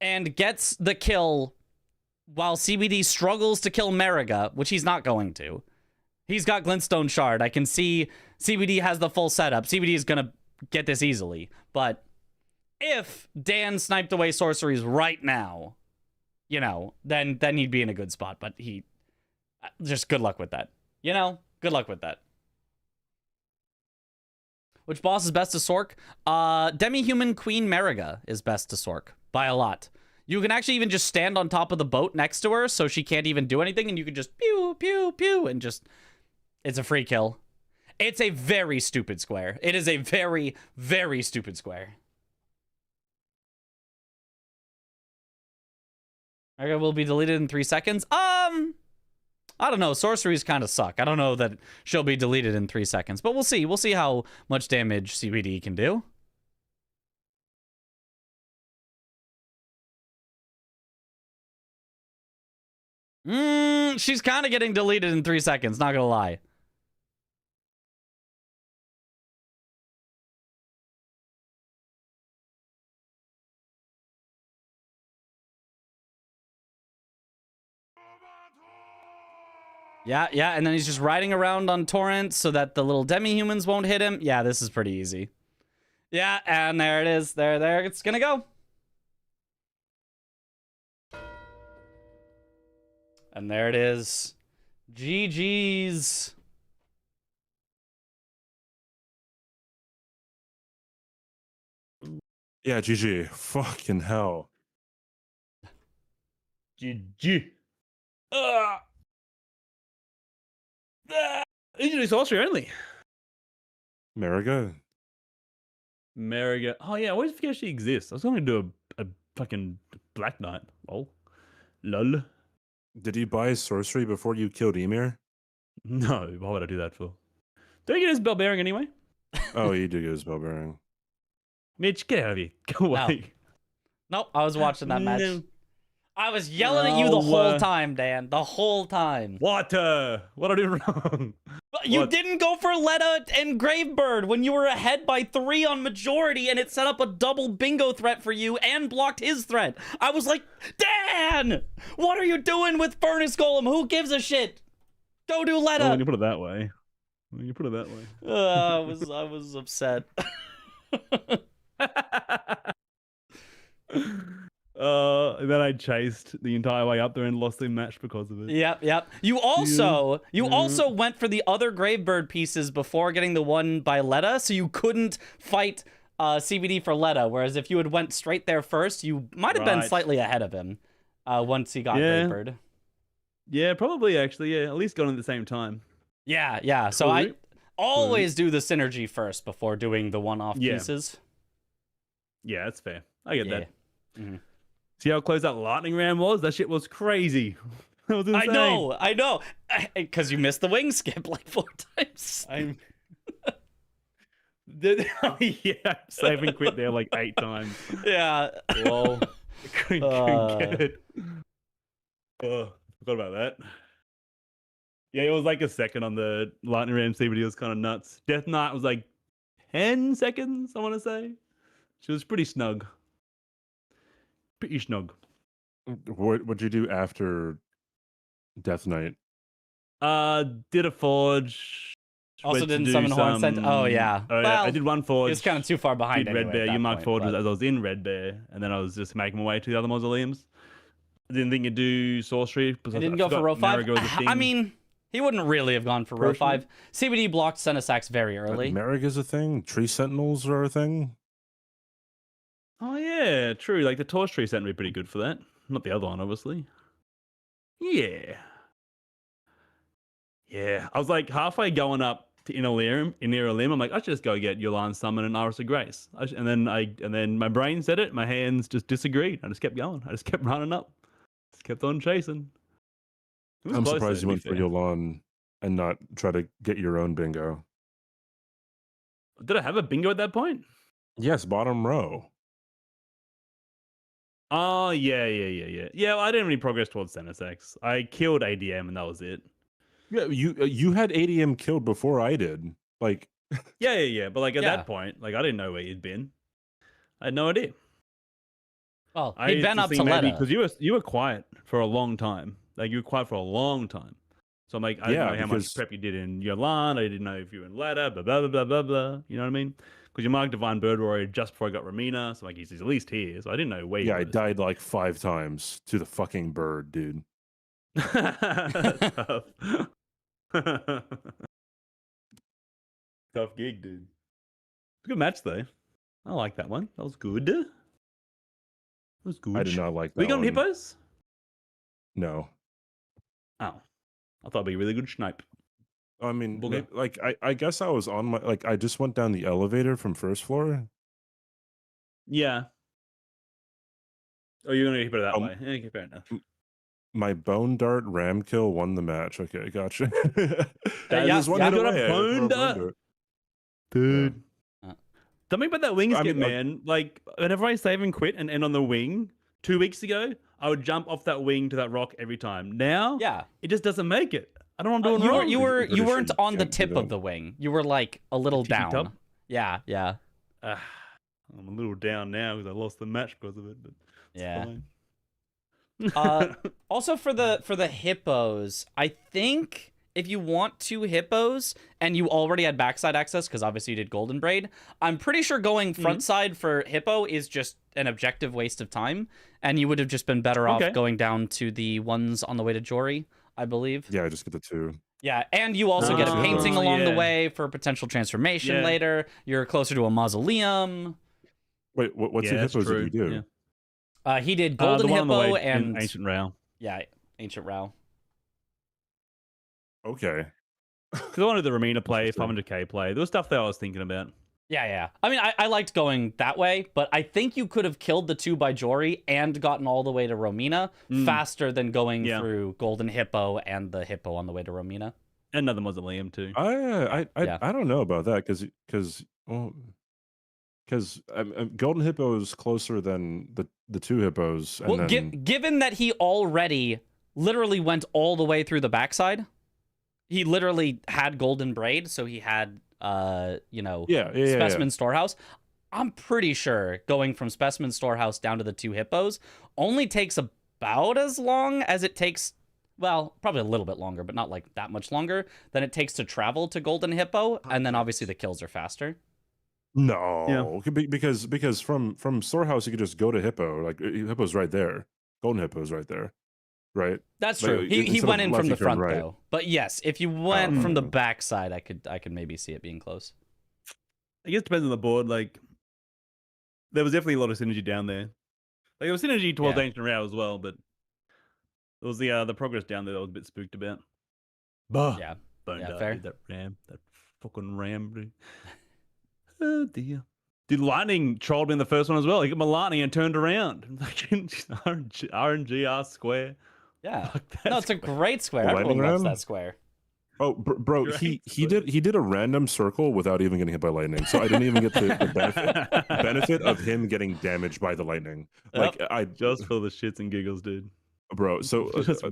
and gets the kill while CBD struggles to kill Mariga, which he's not going to. He's got Glintstone Shard. I can see CBD has the full setup. CBD is gonna get this easily. But if Dan sniped away sorceries right now, you know, then he'd be in a good spot. But he just good luck with that. You know, good luck with that. Which boss is best to Sork? Demi-Human Queen Mariga is best to Sork by a lot. You can actually even just stand on top of the boat next to her so she can't even do anything, and you can just pew, pew, pew, and just... It's a free kill. It's a very stupid square. It is a very, very stupid square. Okay, will be deleted in 3 seconds. I don't know. Sorceries kind of suck. I don't know that she'll be deleted in 3 seconds, but we'll see. We'll see how much damage CBD can do. She's kind of getting deleted in 3 seconds, not gonna lie. Yeah, and then he's just riding around on torrents so that the little demi-humans won't hit him. Yeah, this is pretty easy. Yeah, and there it is. There it's gonna go. And there it is. GG's. Yeah, GG. Fucking hell. GG. Usually sorcery only. Mariga? Mariga. Oh yeah, I always forget she exists. I was going to do a fucking Black Knight. Lol. Did you buy sorcery before you killed Emir? No, why would I do that for? Do I get his bell bearing anyway? Oh, you did get his bell bearing. Mitch, get out of here. Go away. Nope, I was watching that match. No. I was yelling at you the whole time, Dan. The whole time. What I do wrong? You didn't go for Letta and Gravebird when you were ahead by 3 on majority, and it set up a double bingo threat for you and blocked his threat. I was like, Dan, what are you doing with Furnace Golem? Who gives a shit? Go do Letta. Oh, when you put it that way. I was upset. Then I chased the entire way up there and lost the match because of it. Yep. You also went for the other Gravebird pieces before getting the one by Letta, so you couldn't fight CBD for Letta. Whereas if you had went straight there first, you might have been slightly ahead of him once he got Gravebird. Yeah, probably actually. Yeah, at least going at the same time. Yeah. So I always do the synergy first before doing the one-off pieces. Yeah, that's fair. I get that. Mm-hmm. See how close that lightning round was? That shit was crazy. That was insane. I know. Because you missed the wing skip like 4 times. Yeah, save and quit there like 8 times. Yeah. Lol. Couldn't get it. Oh, forgot about that. Yeah, it was like a second on the lightning round CBD. It was kind of nuts. Death Knight was like 10 seconds, I want to say. She was pretty snug. Pretty snug. What'd you do after Death Knight? Did a forge. Also didn't summon Horn Cent. Oh yeah. Well, I did one forge. It's kind of too far behind. Did Red Bear. You marked forges as I was in Red Bear, and then I was just making my way to the other mausoleums. I didn't think you'd do sorcery. I didn't go for row 5. I mean, he wouldn't really have gone for row 5. CBD blocked Senesax very early. Mariga's a thing. Tree Sentinels are a thing. Oh yeah, true. Like the Torch Tree Sentinel would be pretty good for that. Not the other one, obviously. Yeah. I was like halfway going up to Inner Limb. I'm like, I should just go get Yulan Summon and Iris of Grace. And then my brain said it. My hands just disagreed. I just kept going. I just kept running up. Just kept on chasing. I'm surprised you went for Yulan and not try to get your own bingo. Did I have a bingo at that point? Yes, bottom row. Oh, yeah. Yeah, well, I didn't really progress towards Senesex. I killed ADM and that was it. Yeah, you had ADM killed before I did. Like, yeah. But like at that point, like I didn't know where you'd been. I had no idea. Well, he'd been up to Letta. Because you were quiet for a long time. Like you were quiet for a long time. So I'm like, I Yeah, didn't know how much because- prep you did in your LAN. I didn't know if you were in ladder, blah, blah, blah, blah, blah, blah. You know what I mean? Because you marked Divine Bird Warrior just before I got Ramina. So like, he's at least here. So I didn't know where Yeah, I he was. died like 5 times to the fucking bird, dude. Tough. Tough gig, dude. Good match, though. I like that one. That was good. That was good. I did not like that We got one. hippos? No. Oh. I thought it'd be a really good snipe. I mean, Booger. I guess I was on my, like, I just went down the elevator from first floor. Yeah. Oh, you're going to keep it that Um, way. Yeah, fair enough. My bone dart ram kill won the match. Okay, gotcha. I yeah, just went yeah. it You got a away. I bone threw a dart? Dude. Yeah. Something about that wing I skip, mean, man. Like, whenever I save and quit and end on the wing, 2 weeks ago, I would jump off that wing to that rock every time. Now, Yeah. it just doesn't make it. I don't know what I'm doing wrong. You weren't British on the can't do tip of that. the wing. You were like a little tippy down. top? Yeah, yeah, I'm a little down now because I lost the match because of it. But it's yeah. fine. Also for the hippos, I think if you want 2 hippos and you already had backside access, because obviously you did Golden Braid, I'm pretty sure going front side for hippo is just an objective waste of time, and you would have just been better off going down to the ones on the way to Jory, I believe. Yeah, I just get the 2. Yeah, and you also get a Oh, painting along the yeah. way for potential transformation Yeah. later. You're closer to a mausoleum. Wait, what's Yeah, the that's hippos that true. you do? Yeah. He did The Golden one on the Hippo way in and Ancient Rail. yeah, Ancient Row. Okay. Because I wanted the Ramina play, Interesting. 500k play. There was stuff that I was thinking about. Yeah, yeah. I mean, I liked going that way, but I think you could have killed the 2 by Jory and gotten all the way to Romina faster than going Yeah. through Golden Hippo and the Hippo on the way to Romina. And another mausoleum, too. I Yeah. don't know about that because Golden Hippo is closer than the 2 hippos. And Well, then, given that he already literally went all the way through the backside, he literally had Golden Braid, so he had, Specimen Storehouse. I'm pretty sure going from Specimen Storehouse down to the 2 hippos only takes about as long as it takes, well, probably a little bit longer, but not like that much longer than it takes to travel to Golden Hippo. And then obviously the kills are faster. No, because from storehouse you could just go to hippo. Like hippo's right there. Golden hippo's right there, right? That's Like, true. He instead went of in left, from you the turn front right. though. But yes, if you went from the Okay. backside, I could maybe see it being close. I guess it depends on the board. Like, there was definitely a lot of synergy down there. Like, there was synergy towards Yeah. Ancient Row as well, but there was the progress down there that I was a bit spooked about. Bah. Yeah. Boned Yeah, up, fair. dude, that fucking ram, dude. Oh dear. Dude, lightning trolled me in the first one as well. He got my lightning and turned around. RNGR square. Yeah. Fuck that No, it's a square. great square. Lightning Everyone loves round? that square. Oh, bro, Great he did a random circle without even getting hit by lightning. So I didn't even get the benefit of him getting damaged by the lightning. Like I Just for the shits and giggles, dude. bro. So Just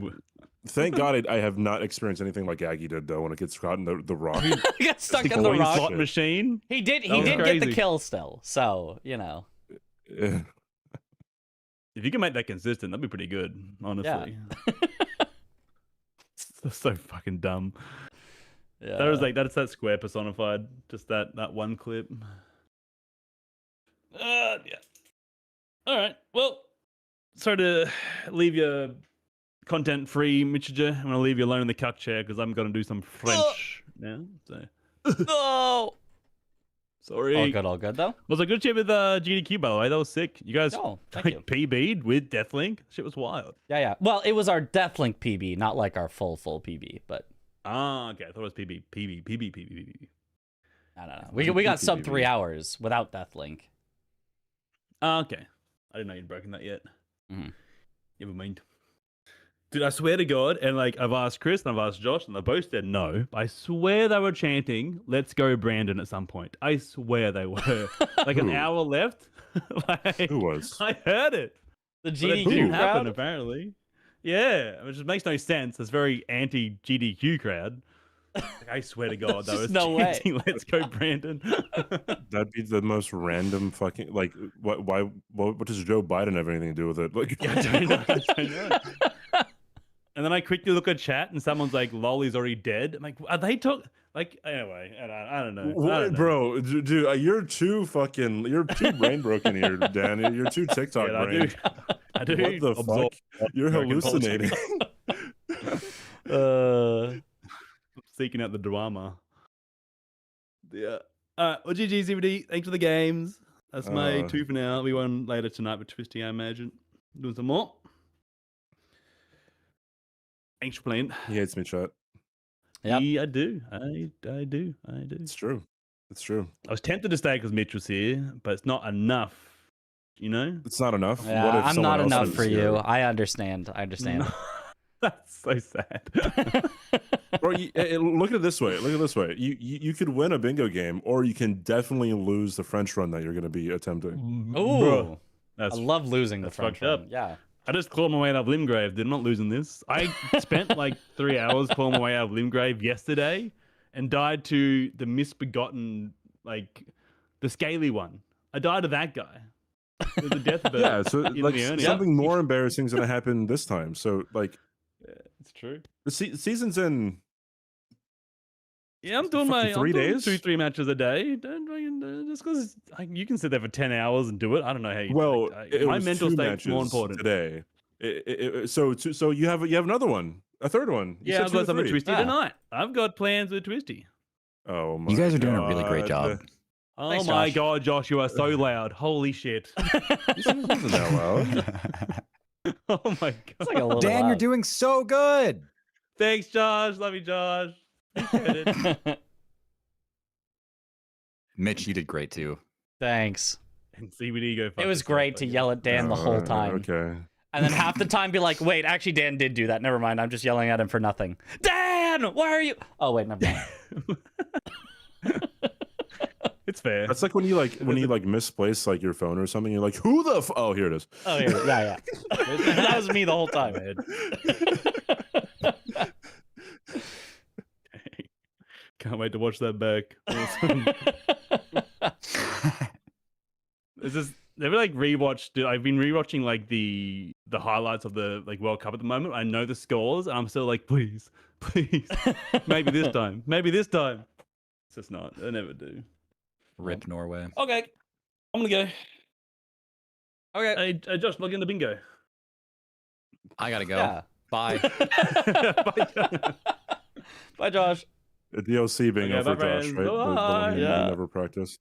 thank God I have not experienced anything like Aggie did though when it gets caught in the rock. He got stuck in the Boys rock. slot machine. He did That was get the crazy. kill still. So, you know. Eh, If you can make that consistent, that'd be pretty good, honestly. So fucking dumb. Yeah. That was like that's that square personified. Just that one clip. Yeah. All right. Well, sorry to leave you content free, Mitchell. I'm gonna leave you alone in the couch chair because I'm gonna do some French now. So No. sorry. All good though. Was a good shit with GDQ by the way. That was sick. You guys Oh, thank like you. PB'd with Deathlink. Shit was wild. Yeah, yeah. Well, it was our Deathlink PB, not like our full PB, but Ah, okay. I thought it was PB. no. We got sub 3 hours without Deathlink. Ah, okay. I didn't know you'd broken that yet. Mhm. Never mind. Dude, I swear to God, and like I've asked Chris and I've asked Josh, and they both said no. I swear they were chanting "Let's go, Brandon" at some point. I swear they were. Like an Who? hour left. Like, Who was? I heard it. The But it GDQ didn't happen crowd. apparently. Yeah, which just makes no sense. It's very anti-GDQ crowd. Like, I swear to God, There's though, it's no way. chanting "Let's go, Brandon." That'd be the most random fucking like. What does Joe Biden have anything to do with it? Like, I don't know. And then I quickly look at chat, and someone's like, "Lol, he's already dead." I'm like, "Are they talking?" Like, anyway, I don't know. I don't know. Bro, dude, you're too brain broken here, Dan. You're too TikTok Yeah, brain. I do. What the absorb fuck? You're American culture. hallucinating. Seeking out the drama. Yeah. Well, GG, CBD. Thanks for the games. That's my 2 for now. We won later tonight with Twisty, I imagine. Doing some more. Thanks for playing. He hates me, chat. Yep. Yeah, I do. I do. It's true. It's true. I was tempted to stay because Mitch was here, but it's not enough. You know? It's not enough. Yeah, What if I'm someone not else enough is for here? you. I understand. That's so sad. Bro, look at it this way. Look at it this way. You could win a bingo game, or you can definitely lose the French run that you're going to be attempting. Ooh. Bro, I love losing the that's French fucked up. one. Yeah. I just clawed my way out of Limgrave. They're not losing this. I spent like 3 hours pulling my way out of Limgrave yesterday and died to the misbegotten, like, the scaly one. I died to that guy. There's a death of a Yeah, so in like the earning. something more embarrassing is going to happen this time. So like, Yeah, it's true. the season's in. Yeah, I'm doing my 3 days? 2-3 matches a day. Don't fucking, just because you can sit there for 10 hours and do it. I don't know how you. Well, it my was mental 2 state's more matches important. today. So you have another one, a third one. You Yeah, said I've 2 got to something 3. Twisty tonight. I've got plans with Twisty. Oh my! You guys are doing a really great God. job. Oh Thanks, my Josh. god, Josh, you are so loud. Holy shit. This isn't that loud. Oh my It's god. like a little Dan, you're loud. doing so good. Thanks, Josh. Love you, Josh. Appreciate it. Mitch, you did great too. Thanks. And CBD go. It was great to yell at Dan the whole time. Okay. And then half the time be like, wait, actually Dan did do that. Never mind. I'm just yelling at him for nothing. Dan, why are you? Oh, wait, never mind. It's fair. That's like when you misplace like your phone or something. You're like, who the? Oh, here it is. Oh, here. Yeah. That was me the whole time. Can't wait to watch that back. Awesome. It's just never like rewatched. I've been rewatching like the highlights of the like World Cup at the moment. I know the scores, and I'm still like, please, maybe this time, It's just not. I never do. Rip Norway. Okay, I'm gonna go. Okay, hey, Josh, log in the bingo. I gotta go. Yeah. Bye. Bye, Josh. A DLC bingo Okay, for bye, Josh, friends. right? The one you Yeah. never practice.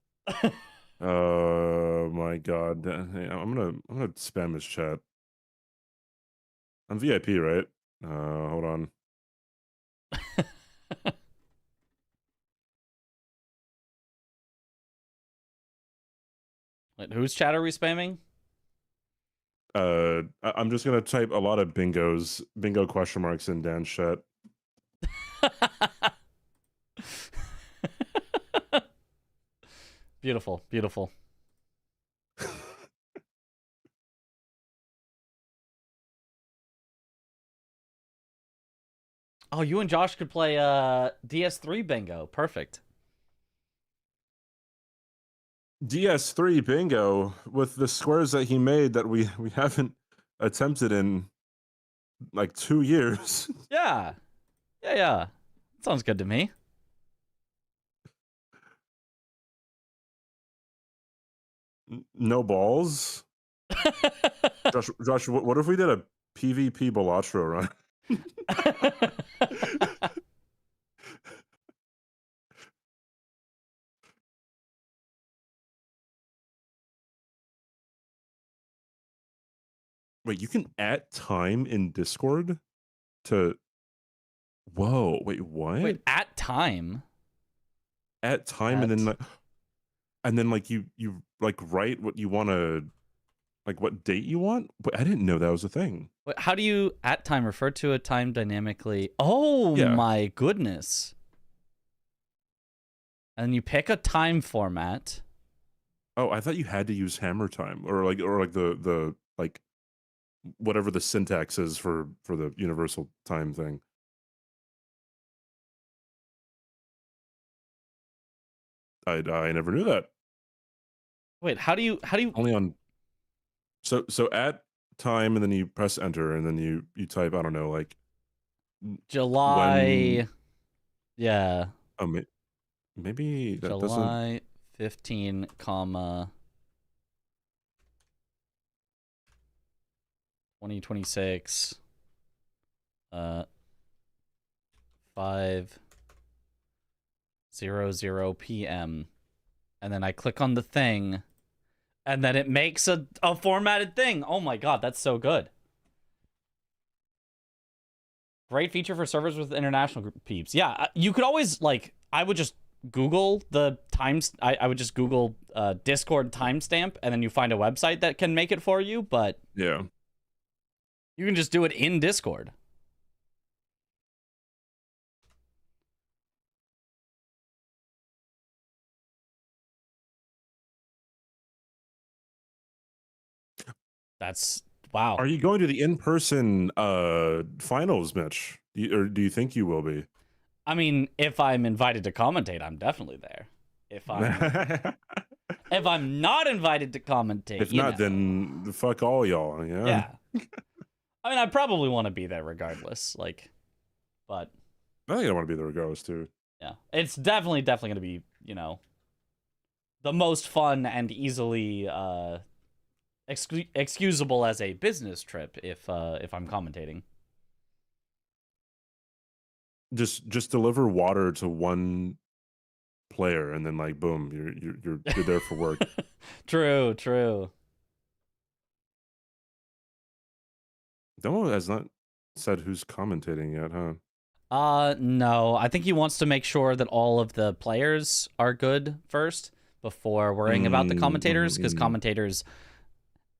Oh my god! Hey, I'm gonna spam his chat. I'm VIP, right? Hold on. Wait, whose chat are we spamming? I'm just gonna type a lot of bingo question marks in Dan's chat. Beautiful, beautiful. Oh, you and Josh could play DS3 bingo. Perfect. DS3 bingo with the squares that he made that we haven't attempted in like 2 years. Yeah. Yeah. Sounds good to me. No balls. Josh, what if we did a PvP Balatro run? Wait, you can add time in Discord to. Whoa! Wait, what? Wait, at time? At time, and then like you like write what you want to, like what date you want. But I didn't know that was a thing. Wait, how do you at time refer to a time dynamically? Oh Yeah. my goodness. And you pick a time format. Oh, I thought you had to use hammer time or like the like whatever the syntax is for the universal time thing. I never knew that. Wait, how do you Only on. So at time and then you press enter and then you type, I don't know, like July. Yeah. Oh, maybe that doesn't. July 15, comma 2026. 5:00 p.m. And then I click on the thing, and then it makes a formatted thing. Oh my god, that's so good. Great feature for servers with international peeps. Yeah, you could always, like, I would just Google the times. I would just Google Discord timestamp, and then you find a website that can make it for you, but Yeah. you can just do it in Discord. That's wow. Are you going to the in-person finals, Mitch? Or do you think you will be? I mean, if I'm invited to commentate, I'm definitely there. If I'm not invited to commentate, If not, then fuck all y'all. Yeah. Yeah. I mean, I probably want to be there regardless. Like, but I think I want to be there regardless too. yeah, it's definitely going to be, the most fun and easily excusable as a business trip if I'm commentating. Just deliver water to one player, and then like boom, you're there for work. True. Domo has not said who's commentating yet, huh? No. I think he wants to make sure that all of the players are good first before worrying about the commentators, because commentators,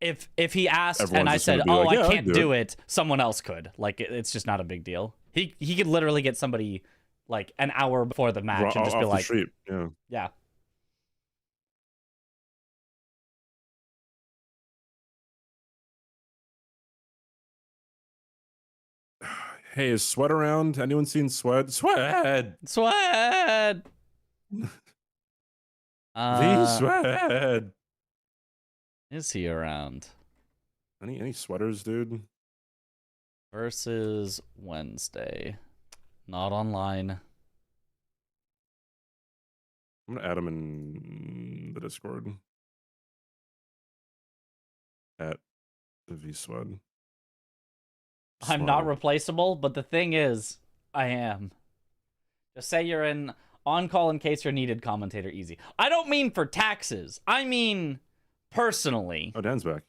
if he asked and I said, "Oh, like, I can't do it," someone else could. Like, it's just not a big deal. He could literally get somebody like an hour before the match and just be like, street. Yeah. Yeah. Hey, is Sweat around? Anyone seen Sweat? Sweat! Sweat! The Sweat! Is he around? Any sweaters, dude? Versus Wednesday. Not online. I'm gonna add him in the Discord. At the V-Sweat. I'm not replaceable, but the thing is, I am. Just say you're in on-call in case you're needed commentator easy. I don't mean for taxes. I mean personally. Oh, Dan's back.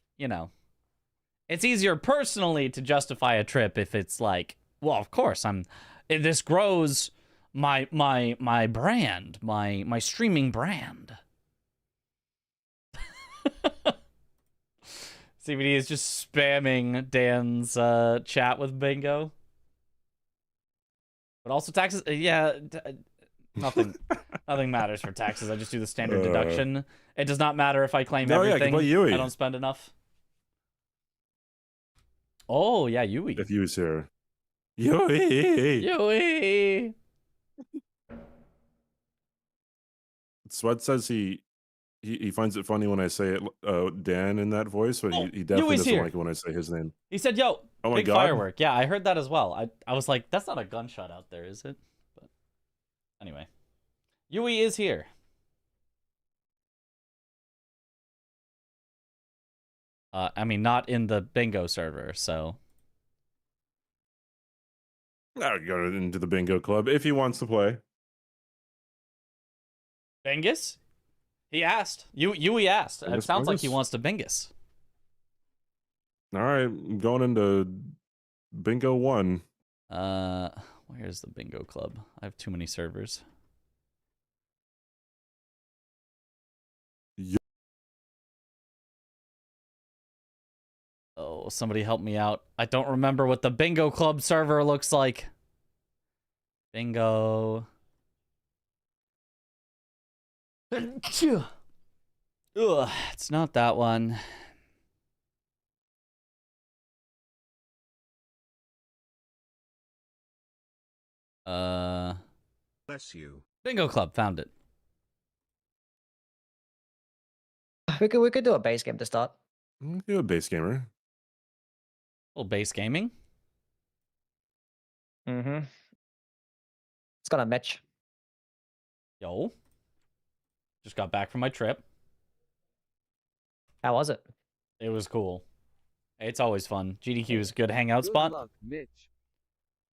It's easier personally to justify a trip if it's like, well, of course, this grows my brand, my streaming brand. CBD is just spamming Dan's chat with bingo. But also taxes, nothing matters for taxes. I just do the standard deduction. It does not matter if I claim everything. I don't spend enough. Oh, yeah, Yui. If Yui's here. Yui! Sweat says he finds it funny when I say it, Dan, in that voice, but he definitely doesn't like it when I say his name. He said, "Yo, oh my big God. Firework." Yeah, I heard that as well. I was like, that's not a gunshot out there, is it? But anyway, Yui is here. I mean, not in the bingo server, so. I'll go into the bingo club if he wants to play. Bingus? He asked. Yui asked. It sounds like he wants to bingus. All right, I'm going into bingo 1. Where's the bingo club? I have too many servers. Oh, somebody help me out. I don't remember what the bingo club server looks like. Bingo. Ugh, it's not that one. Bless you. Bingo club, found it. We could do a base game to start. You're a base gamer. Little base gaming. Mm-hmm. It's gonna Mitch. Yo. Just got back from my trip. How was it? It was cool. It's always fun. GDQ is a good hangout spot. Luck, Mitch.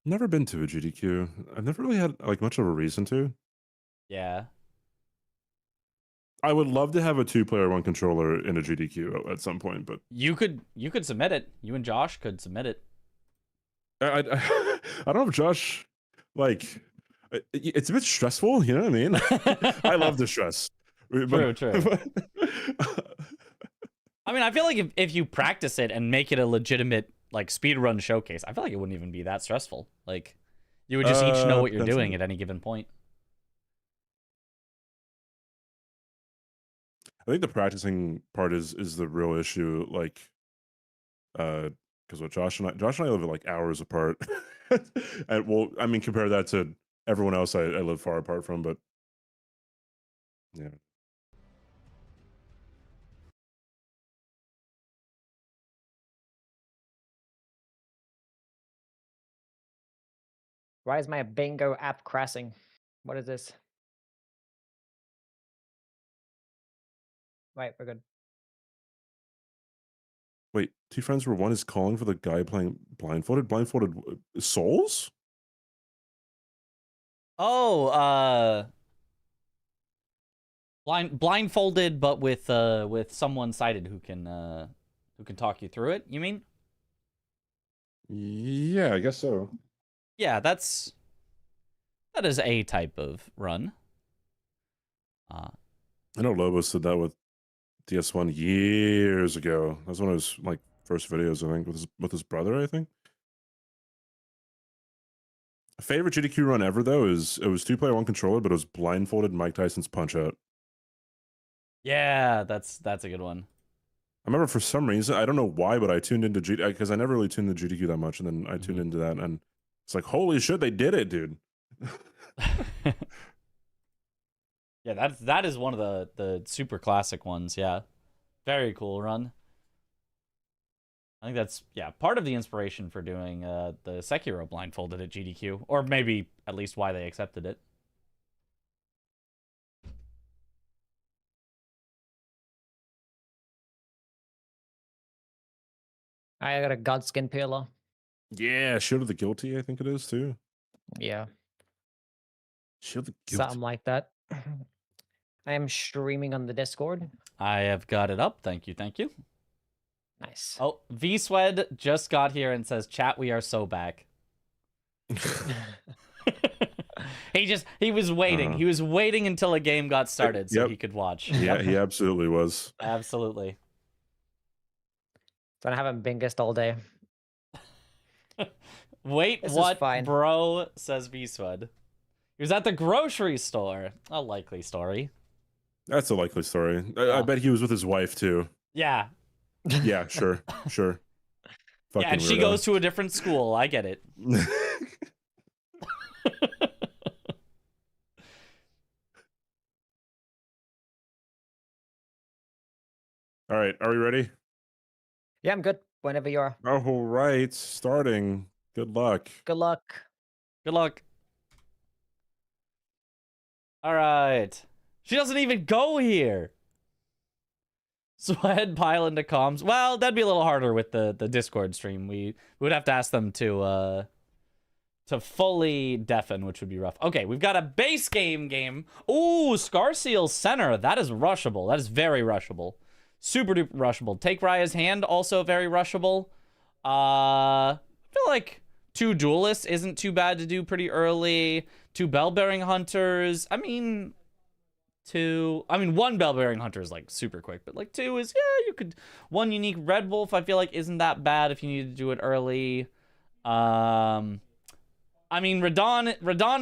Never been to a GDQ. I've never really had like much of a reason to. Yeah. I would love to have a 2-player 1 controller in a GDQ at some point, but You could submit it. You and Josh could submit it. I don't know if Josh, like, it's a bit stressful, you know what I mean? I love the stress. True. I mean, I feel like if you practice it and make it a legitimate like speedrun showcase, I feel like it wouldn't even be that stressful. Like, you would just each know what you're doing at any given point. I think the practicing part is the real issue, like, because what Josh and I live like hours apart, and well, I mean, compare that to everyone else I live far apart from, but yeah. Why is my bingo app crashing? What is this? Right, we're good. Wait, 2 friends where one is calling for the guy playing blindfolded. Blindfolded souls? Oh, blindfolded, but with someone sighted who can talk you through it. You mean? Yeah, I guess so. Yeah, that is a type of run. I know Lobos did that with DS1 years ago. That was one of his like first videos, I think, with his brother, I think. Favorite GDQ run ever though is it was 2-player 1 controller, but it was blindfolded Mike Tyson's Punch Out. Yeah, that's a good one. I remember for some reason, I don't know why, but I tuned into GDQ because I never really tuned the GDQ that much, and then I tuned into that, and it's like, holy shit, they did it, dude. Yeah, that is one of the super classic ones. Yeah, very cool run. I think that's part of the inspiration for doing the Sekiro blindfolded at GDQ, or maybe at least why they accepted it. I got a Godskin Peeler. Yeah, Shield of the Guilty, I think it is too. Yeah, Shield of the Guilty. something like that. I am streaming on the Discord. I have got it up. Thank you. Nice. Oh, V-Swed just got here and says, "Chat, we are so back." He was waiting. He was waiting until a game got started so he could watch. Yeah, he absolutely was. Absolutely. So I haven't been guest all day. Wait, This is what, fine. bro? Says V-Swed. He was at the grocery store. A likely story. That's a likely story. I bet he was with his wife too. Yeah. Yeah, sure. Yeah, and she goes to a different school. I get it. All right, are we ready? Yeah, I'm good. Whenever you are. All right, starting. Good luck. Good luck. Good luck. All right. She doesn't even go here. So I'd pile into comms. Well, that'd be a little harder with the Discord stream. We would have to ask them to fully deafen, which would be rough. Okay, we've got a base game. Ooh, Scarseal Center. That is rushable. That is very rushable. Super duper rushable. Take Raya's Hand, also very rushable. I feel like 2 Duelists isn't too bad to do pretty early. 2 Bell-Bearing Hunters. I mean, 1 Bell-Bearing Hunter is like super quick, but like 2 is, yeah, you could. 1 Unique Red Wolf, I feel like isn't that bad if you need to do it early. I mean, Radon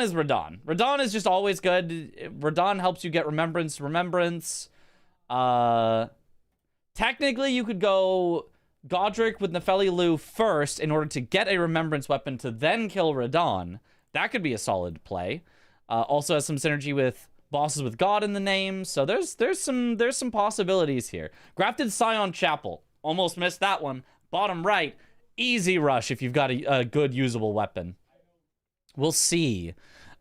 is Radon. Radon is just always good. Radon helps you get Remembrance. Technically, you could go Godric with Nefeli Lu first in order to get a Remembrance weapon to then kill Radon. That could be a solid play. Also has some synergy with bosses with God in the name, so there's some possibilities here. Grafted Scion Chapel. Almost missed that one. Bottom right. Easy rush if you've got a good usable weapon. We'll see.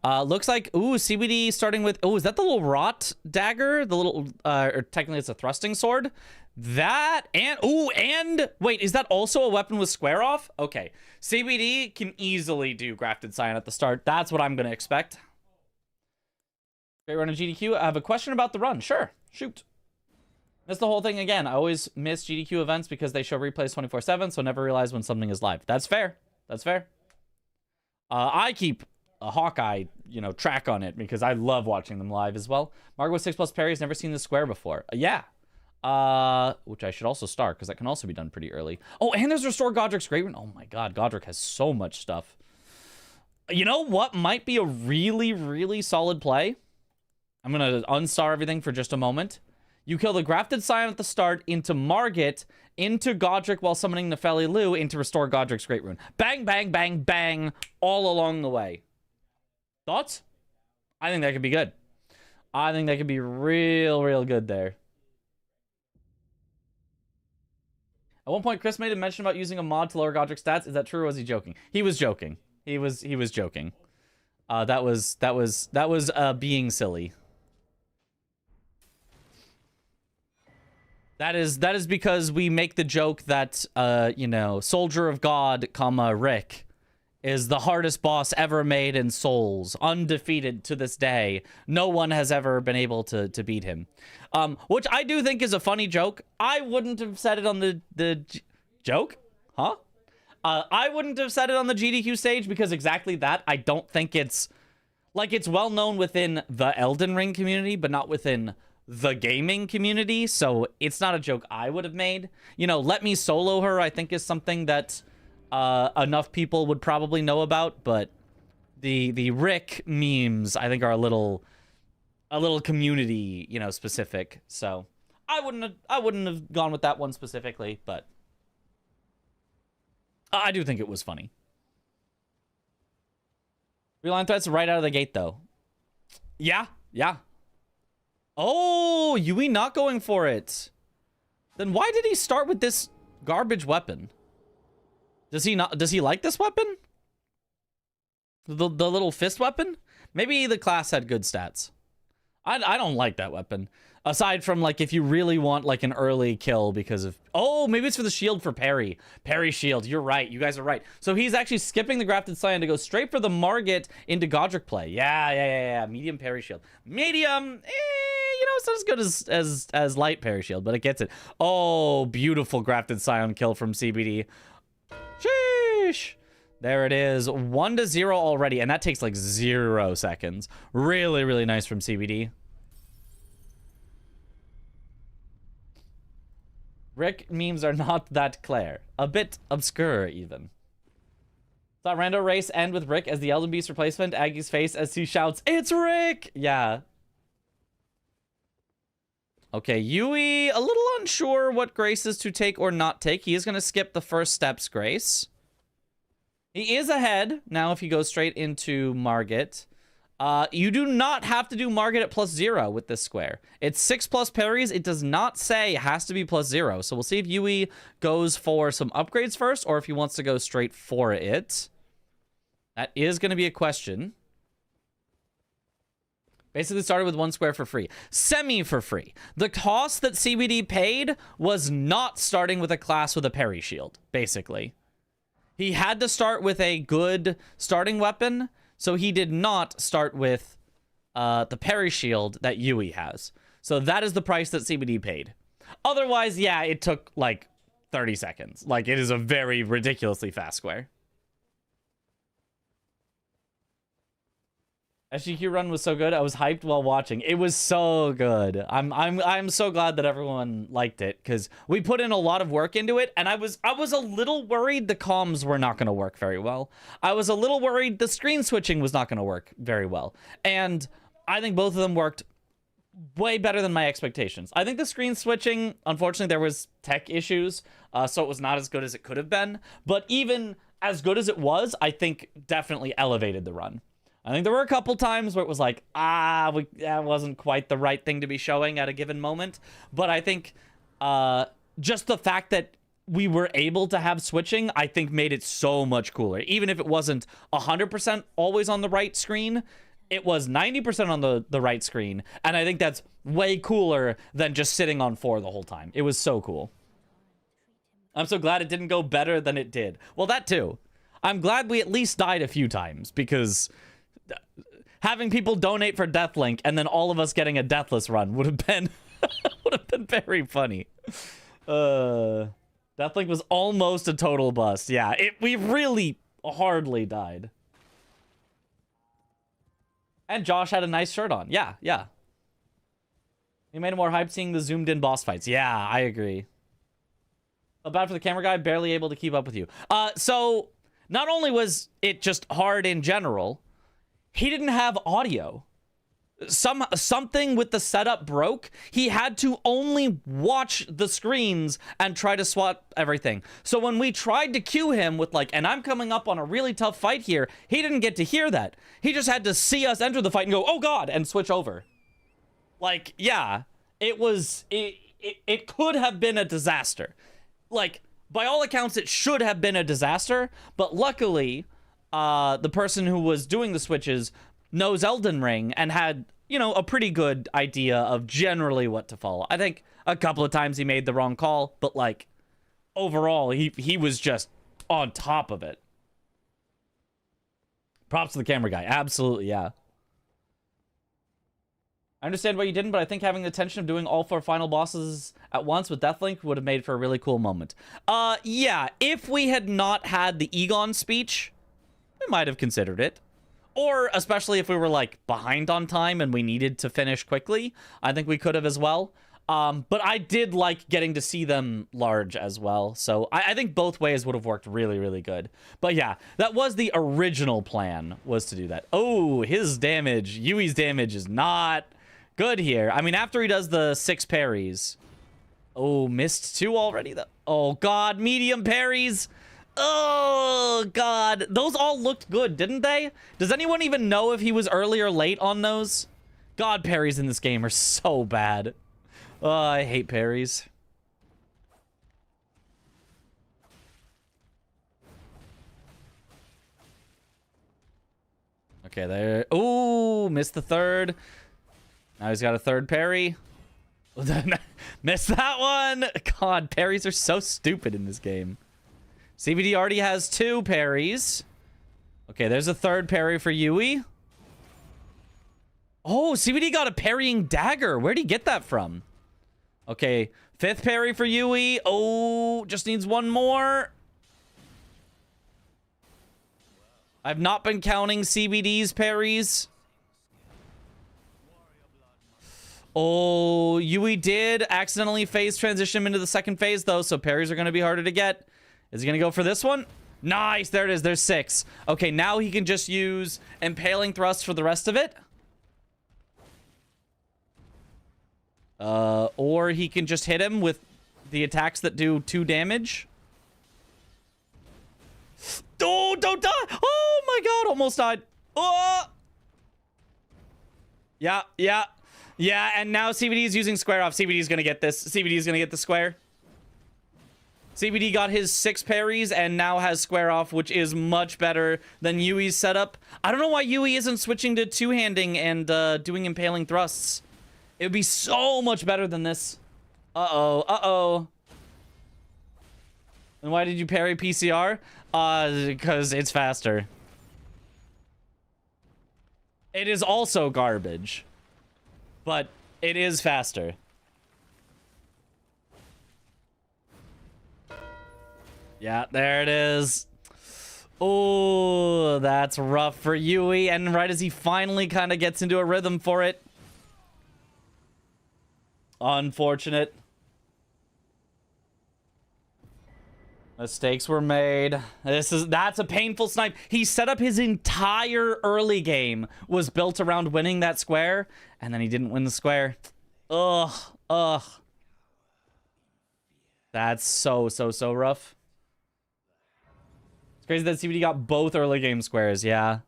Looks like, ooh, CBD starting with, oh, is that the little rot dagger? The little, or technically it's a thrusting sword. That, and, ooh, and, wait, is that also a weapon with square off? Okay. CBD can easily do Grafted Scion at the start. That's what I'm going to expect. Great run of GDQ. I have a question about the run. Sure. Shoot. That's the whole thing again. I always miss GDQ events because they show replays 24/7, so never realize when something is live. That's fair. That's fair. I keep a Hawkeye, track on it because I love watching them live as well. Margo with 6+ parries, never seen this square before. Yeah. Which I should also start because that can also be done pretty early. Oh, and there's Restore Godric's Great Rune. Oh my god, Godric has so much stuff. You know what might be a really, really solid play? I'm going to unstar everything for just a moment. You kill the Grafted Scion at the start into Margit, into Godric while summoning Nefeli Lu into Restore Godric's Great Rune. Bang, bang, bang, bang, all along the way. Thoughts? I think that could be good. I think that could be real, real good there. At one point, Chris made a mention about using a mod to lower Godric's stats. Is that true or was he joking? He was joking. He was joking. That was being silly. That is because we make the joke that, Soldier of God, Rick, is the hardest boss ever made in Souls, undefeated to this day. No one has ever been able to beat him. Which I do think is a funny joke. I wouldn't have said it on the joke? Huh? I wouldn't have said it on the GDQ stage because exactly that. I don't think it's well known within the Elden Ring community, but not within the gaming community, so it's not a joke I would have made. Let me solo her, I think, is something that enough people would probably know about, but the Rick memes, I think, are a little community, specific. So I wouldn't have gone with that one specifically, but I do think it was funny. Reline threats right out of the gate, though. Yeah. Oh, Yui not going for it. Then why did he start with this garbage weapon? Does he like this weapon? The little fist weapon? Maybe the class had good stats. I don't like that weapon. Aside from, if you really want, an early kill because of... Oh, maybe it's for the shield for parry. Parry shield. You're right. You guys are right. So he's actually skipping the Grafted Scion to go straight for the Margit into Godric play. Yeah. Medium parry shield. Medium, it's not as good as light parry shield, but it gets it. Oh, beautiful Grafted Scion kill from CBD. Sheesh. There it is. 1-0 already, and that takes 0 seconds. Really, really nice from CBD. Rick memes are not that clear. A bit obscure, even. Saw Rando race end with Rick as the Elden Beast replacement. Aggie's face as he shouts, "It's Rick!" Yeah. Okay, Yui, a little unsure what Graces to take or not take. He is going to skip the first steps, Grace. He is ahead now if he goes straight into Margit. You do not have to do Margit at +0 with this square. It's 6+ parries. It does not say it has to be +0. So we'll see if Yui goes for some upgrades first or if he wants to go straight for it. That is going to be a question. Basically started with 1 square for free. Semi for free. The cost that CBD paid was not starting with a class with a parry shield, basically. He had to start with a good starting weapon, so he did not start with the parry shield that Yui has. So that is the price that CBD paid. Otherwise, yeah, it took 30 seconds. It is a very ridiculously fast square. SGQ run was so good. I was hyped while watching. It was so good. I'm so glad that everyone liked it because we put in a lot of work into it, and I was a little worried the comms were not going to work very well. I was a little worried the screen switching was not going to work very well, and I think both of them worked way better than my expectations. I think the screen switching, unfortunately, there was tech issues, so it was not as good as it could have been. But even as good as it was, I think definitely elevated the run. I think there were a couple times where it was that wasn't quite the right thing to be showing at a given moment. But I think just the fact that we were able to have switching, I think made it so much cooler. Even if it wasn't 100% always on the right screen, it was 90% on the right screen. And I think that's way cooler than just sitting on 4 the whole time. It was so cool. I'm so glad it didn't go better than it did. Well, that too. I'm glad we at least died a few times, because having people donate for Deathlink and then all of us getting a deathless run would have been very funny. Deathlink was almost a total bust. Yeah, we really hardly died. And Josh had a nice shirt on. Yeah, yeah. He made it more hype seeing the zoomed in boss fights. Yeah, I agree. Felt bad for the camera guy, barely able to keep up with you. So not only was it just hard in general, he didn't have audio. Something with the setup broke. He had to only watch the screens and try to swap everything. So when we tried to cue him with like, and I'm coming up on a really tough fight here, he didn't get to hear that. He just had to see us enter the fight and go, oh God, and switch over. Like, yeah, it could have been a disaster. Like, by all accounts, it should have been a disaster, but luckily, the person who was doing the switches knows Elden Ring and had, you know, a pretty good idea of generally what to follow. I think a couple of times he made the wrong call, but like overall he was just on top of it. Props to the camera guy. Absolutely, yeah. I understand why you didn't, but I think having the tension of doing all 4 final bosses at once with Deathlink would have made for a really cool moment. Yeah, if we had not had the Egon speech, we might have considered it. Or especially if we were like behind on time and we needed to finish quickly, I think we could have as well. But I did like getting to see them large as well. So I think both ways would have worked really, really good. But yeah, that was the original plan, was to do that. Oh, his damage, Yui's damage is not good here. I mean, after he does the 6 parries. Oh, missed 2 already though. Oh God, medium parries. Oh, God. Those all looked good, didn't they? Does anyone even know if he was early or late on those? God, parries in this game are so bad. Oh, I hate parries. Okay, there. Ooh, missed the 3rd. Now he's got a 3rd parry. Missed that one. God, parries are so stupid in this game. CBD already has 2 parries. Okay, there's a 3rd parry for Yui. Oh, CBD got a parrying dagger. Where'd he get that from? Okay, 5th parry for Yui. Oh, just needs 1 more. I've not been counting CBD's parries. Oh, Yui did accidentally phase transition him into the 2nd phase, though, so parries are going to be harder to get. Is he going to go for this one? Nice. There it is. There's 6. Okay, now he can just use impaling thrust for the rest of it. Or he can just hit him with the attacks that do 2 damage. Oh, don't die. Oh, my God. Almost died. Oh. Yeah, yeah. Yeah, and now CBD is using square off. CBD is going to get this. CBD is going to get the square. CBD got his 6 parries and now has square off, which is much better than Yui's setup. I don't know why Yui isn't switching to 2-handing and doing impaling thrusts. It would be so much better than this. Uh-oh, uh-oh. And why did you parry PCR? Because it's faster. It is also garbage, but it is faster. Yeah, there it is. Oh, that's rough for Yui. And right as he finally kind of gets into a rhythm for it. Unfortunate. Mistakes were made. That's a painful snipe. He set up his entire early game was built around winning that square, and then he didn't win the square. Ugh, ugh. That's so rough. It's crazy that CBD got both early game squares, yeah.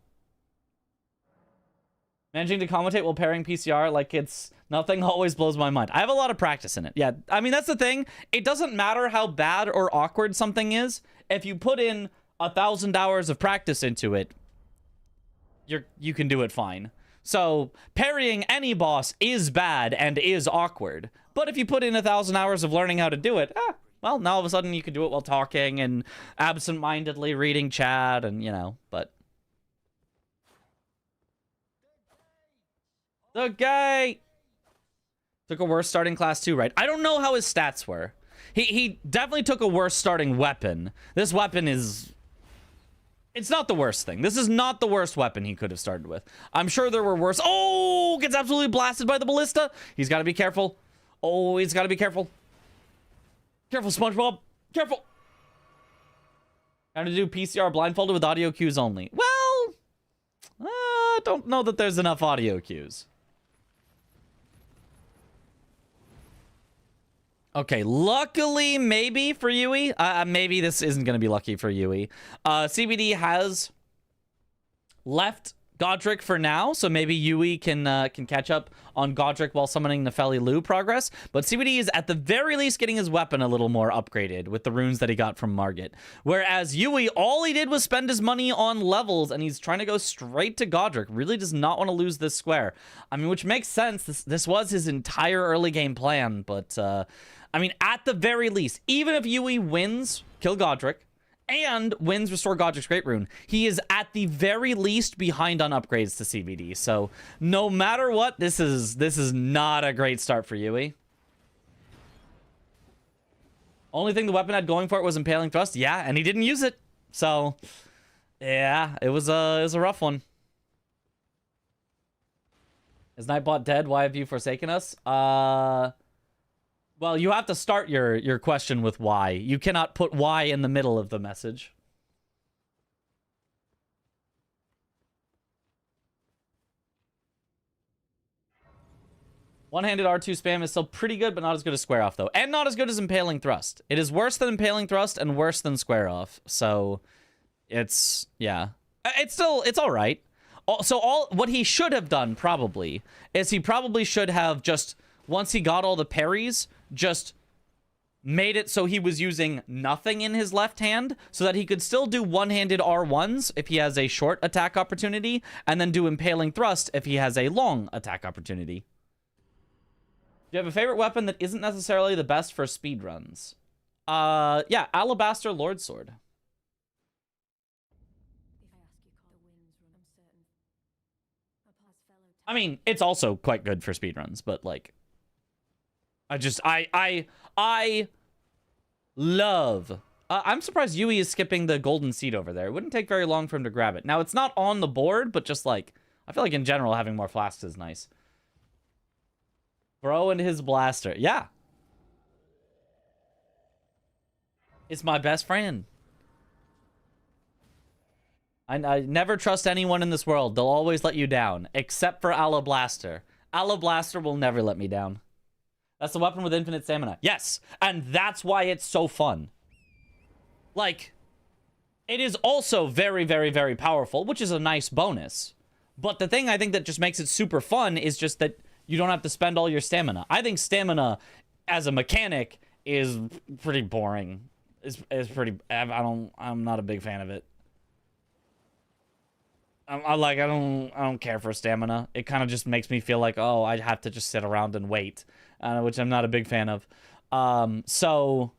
Managing to commentate while pairing PCR like it's nothing always blows my mind. I have a lot of practice in it. Yeah, I mean, that's the thing. It doesn't matter how bad or awkward something is. If you put in 1,000 hours of practice into it, you can do it fine. So parrying any boss is bad and is awkward. But if you put in 1,000 hours of learning how to do it, well, now all of a sudden you can do it while talking and absent-mindedly reading chat and, you know, but... The gate! Took a worse starting class too, right? I don't know how his stats were. He definitely took a worse starting weapon. This weapon is... It's not the worst thing. This is not the worst weapon he could have started with. I'm sure there were worse. Oh, gets absolutely blasted by the ballista. He's got to be careful. Oh, he's got to be careful. Careful, SpongeBob. Careful. How to do PCR blindfolded with audio cues only. Well, I don't know that there's enough audio cues. Okay, luckily, maybe for Yui. Maybe this isn't going to be lucky for Yui. CBD has left Godric for now, so maybe Yui can catch up on Godric while summoning Nefeli Lu progress. But CBD is at the very least getting his weapon a little more upgraded with the runes that he got from Margit. Whereas Yui, all he did was spend his money on levels, and he's trying to go straight to Godric. Really does not want to lose this square. I mean, which makes sense. This was his entire early game plan, but... I mean, at the very least, even if Yui wins Kill Godric and wins Restore Godric's Great Rune, he is at the very least behind on upgrades to CBD. So no matter what, this is not a great start for Yui. Only thing the weapon had going for it was Impaling Thrust. Yeah, and he didn't use it. So yeah, it was a rough one. Is Nightbot dead? Why have you forsaken us? Well, you have to start your question with why. You cannot put why in the middle of the message. One-handed R2 spam is still pretty good, but not as good as Square Off, though. And not as good as Impaling Thrust. It is worse than Impaling Thrust and worse than Square Off. So, it's... yeah. It's all right. So, what he should have done, probably, is he probably should have just... Once he got all the parries... just made it so he was using nothing in his left hand so that he could still do one-handed R1s if he has a short attack opportunity and then do Impaling Thrust if he has a long attack opportunity. Do you have a favorite weapon that isn't necessarily the best for speedruns? Yeah, Alabaster Lord Sword. I mean, it's also quite good for speedruns, but like... I love... I'm surprised Yui is skipping the golden seed over there. It wouldn't take very long for him to grab it. Now, it's not on the board, but just like... I feel like in general, having more flasks is nice. Bro and his blaster. Yeah. It's my best friend. I never trust anyone in this world. They'll always let you down. Except for Alablaster. Alablaster will never let me down. That's the weapon with infinite stamina. Yes, and that's why it's so fun. Like, it is also very, very, very powerful, which is a nice bonus. But the thing I think that just makes it super fun is just that you don't have to spend all your stamina. I think stamina as a mechanic is pretty boring. Is pretty... I'm not a big fan of it. I don't care for stamina. It kind of just makes me feel like, oh, I'd have to just sit around and wait, which I'm not a big fan of. So,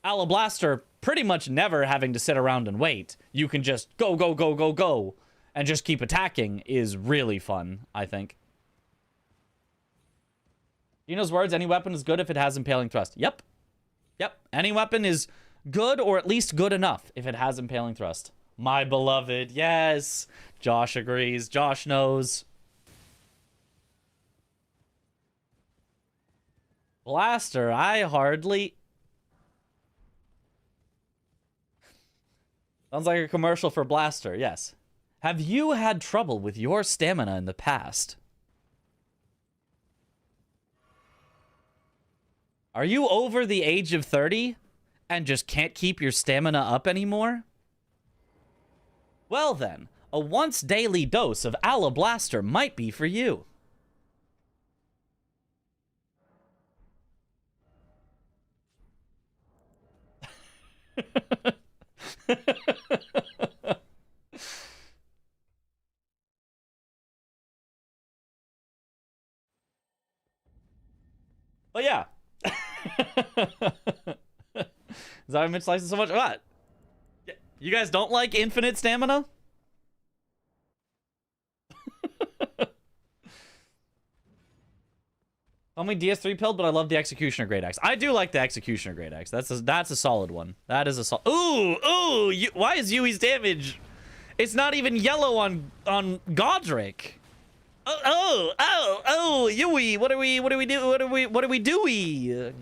Alablaster, pretty much never having to sit around and wait. You can just go, go, go, go, go, and just keep attacking is really fun, I think. Dino's words, any weapon is good if it has Impaling Thrust. Yep. Yep. Any weapon is good, or at least good enough, if it has Impaling Thrust. My beloved, yes. Josh agrees. Josh knows. Blaster, I hardly... Sounds like a commercial for Blaster, yes. Have you had trouble with your stamina in the past? Are you over the age of 30 and just can't keep your stamina up anymore? Well then, A once daily dose of Alablaster might be for you. But yeah. Is that why Mitch likes it so much? What? You guys don't like infinite stamina? Only DS3 pilled, but I love the Executioner Great Axe. I do like the Executioner Great Axe. That's a solid one. That is a solid. Ooh! Why is Yui's damage? It's not even yellow on Godric. Oh! Yui, what do we do?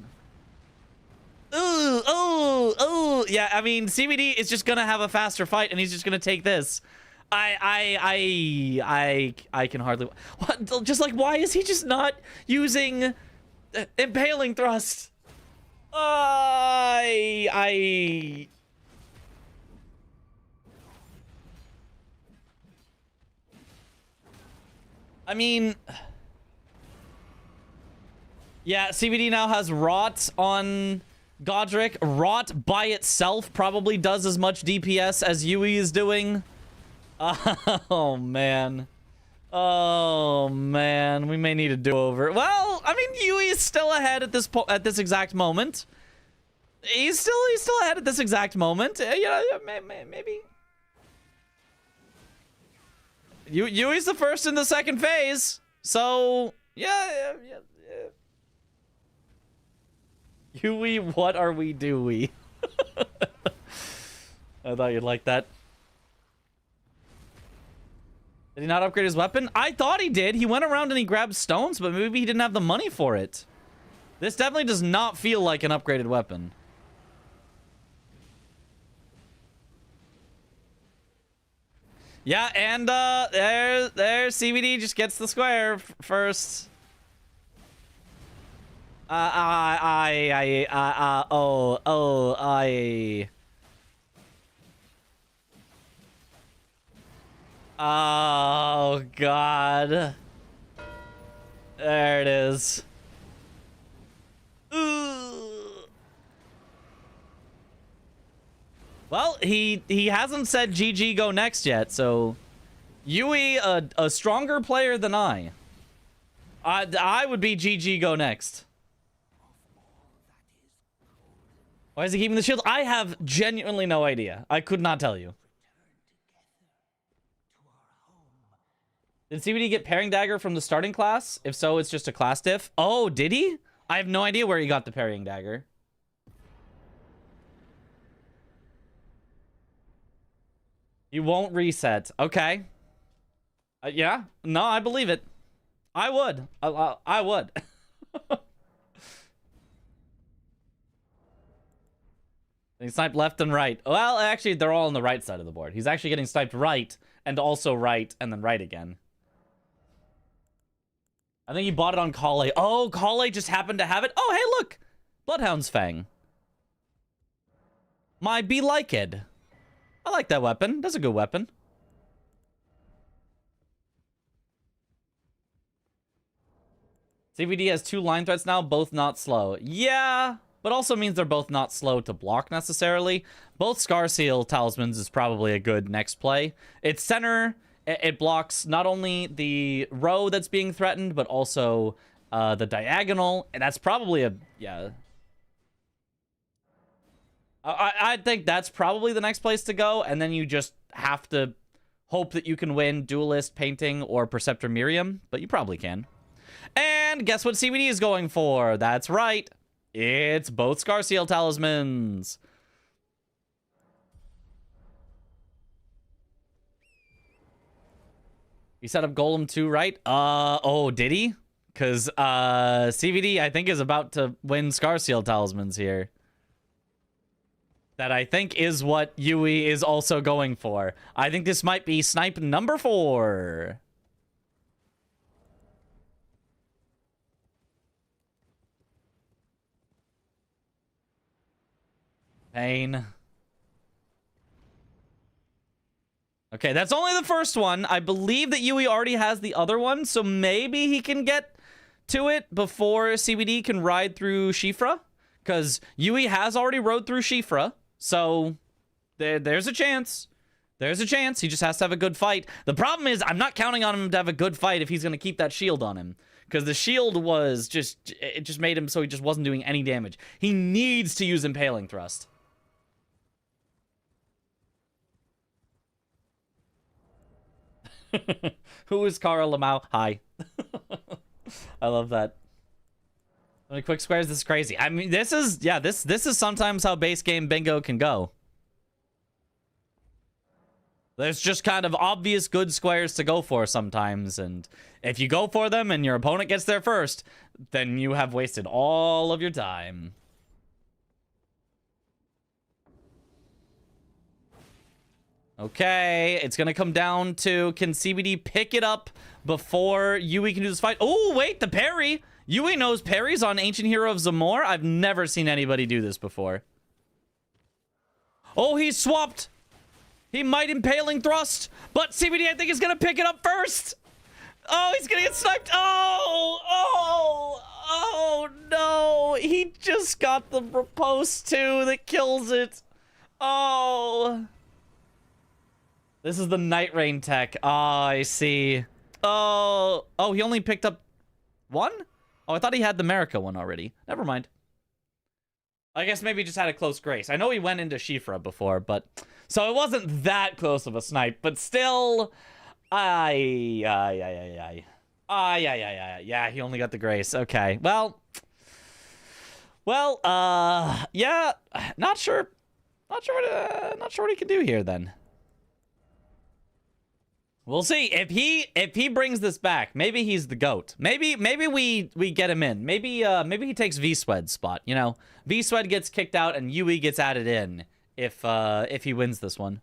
Yeah, I mean, CBD is just gonna have a faster fight, and he's just gonna take this. I can hardly. What? Just like, why is he just not using impaling thrust? I mean, yeah, CBD now has Rot on Godric. Rot by itself probably does as much DPS as Yui is doing. Oh man. Oh man, we may need a do-over. Well, I mean, Yui is still ahead at this exact moment. He's still ahead at this exact moment. Yeah, maybe. Yui's the first in the second phase, so yeah. Yui, what are we doing? I thought you'd like that. Did he not upgrade his weapon? I thought he did. He went around and he grabbed stones, but maybe he didn't have the money for it. This definitely does not feel like an upgraded weapon. Yeah, and there CBD just gets the square first. Oh, God. There it is. Ooh. Well, he hasn't said GG go next yet, so Yui, a stronger player than I would be GG go next. Why is he keeping the shield? I have genuinely no idea. I could not tell you. Did CBD get Parrying Dagger from the starting class? If so, it's just a class diff. Oh, did he? I have no idea where he got the Parrying Dagger. You won't reset. Okay. Yeah. No, I believe it. I would. I would. He sniped left and right. Well, actually, they're all on the right side of the board. He's actually getting sniped right, and also right, and then right again. I think he bought it on Kale. Oh, Kale just happened to have it. Oh, hey, look. Bloodhound's Fang. My be-liked. I like that weapon. That's a good weapon. CVD has 2 line threats now, both not slow. Yeah, but also means they're both not slow to block necessarily. Both Scar Seal Talismans is probably a good next play. It's center. It blocks not only the row that's being threatened, but also the diagonal. And that's probably a... Yeah. I think that's probably the next place to go. And then you just have to hope that you can win Duelist, Painting, or Perceptor Miriam. But you probably can. And guess what CBD is going for? That's right. It's both Scar Seal Talismans. He set up Golem 2, right? Oh, did he? Because CVD, I think, is about to win Scar Seal Talismans here. That I think is what Yui is also going for. I think this might be snipe number 4. Pain. Okay, that's only the first one. I believe that Yui already has the other one, so maybe he can get to it before CBD can ride through Shifra. Because Yui has already rode through Shifra, so there's a chance. There's a chance. He just has to have a good fight. The problem is I'm not counting on him to have a good fight if he's going to keep that shield on him. Because the shield was it just made him so he just wasn't doing any damage. He needs to use Impaling Thrust. Who is Kara Lamau? Hi. I love that. How many quick squares? This is crazy. I mean, this is sometimes how base game bingo can go. There's just kind of obvious good squares to go for sometimes, and if you go for them and your opponent gets there first, then you have wasted all of your time. Okay, it's gonna come down to, can CBD pick it up before Yui can do this fight? Oh, wait, the parry! Yui knows parries on Ancient Hero of Zamor. I've never seen anybody do this before. Oh, he swapped! He might Impaling Thrust, but CBD, I think, is gonna pick it up first! Oh, he's gonna get sniped! Oh, no! He just got the riposte, too, that kills it! Oh... This is the Night Rain tech. Ah, I see. Oh, he only picked up one? Oh, I thought he had the America one already. Never mind. I guess maybe he just had a close grace. I know he went into Shifra before, but... So it wasn't that close of a snipe, but still... Yeah, he only got the grace. Okay, well... yeah, not sure what he can do here, then. We'll see if he brings this back. Maybe he's the GOAT. Maybe we get him in. Maybe he takes V-Swed's spot. You know, V-Swed gets kicked out and Yui gets added in if he wins this one.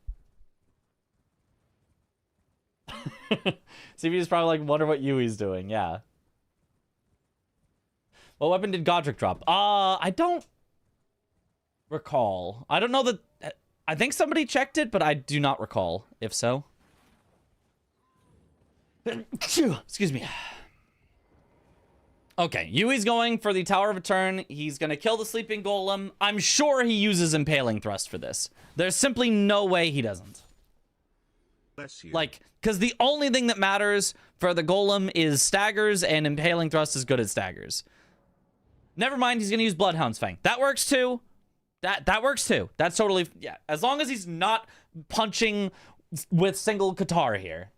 CB's probably like, wonder what Yui's doing. Yeah. What weapon did Godric drop? I don't recall. I don't know that. I think somebody checked it, but I do not recall. If so. Excuse me. Okay, Yui's going for the Tower of Return. He's going to kill the Sleeping Golem. I'm sure he uses Impaling Thrust for this. There's simply no way he doesn't. Bless you. Like, because the only thing that matters for the Golem is staggers, and Impaling Thrust is good at staggers. Never mind, he's going to use Bloodhound's Fang. That works too. That works too. That's totally... Yeah, as long as he's not punching with single Katar here.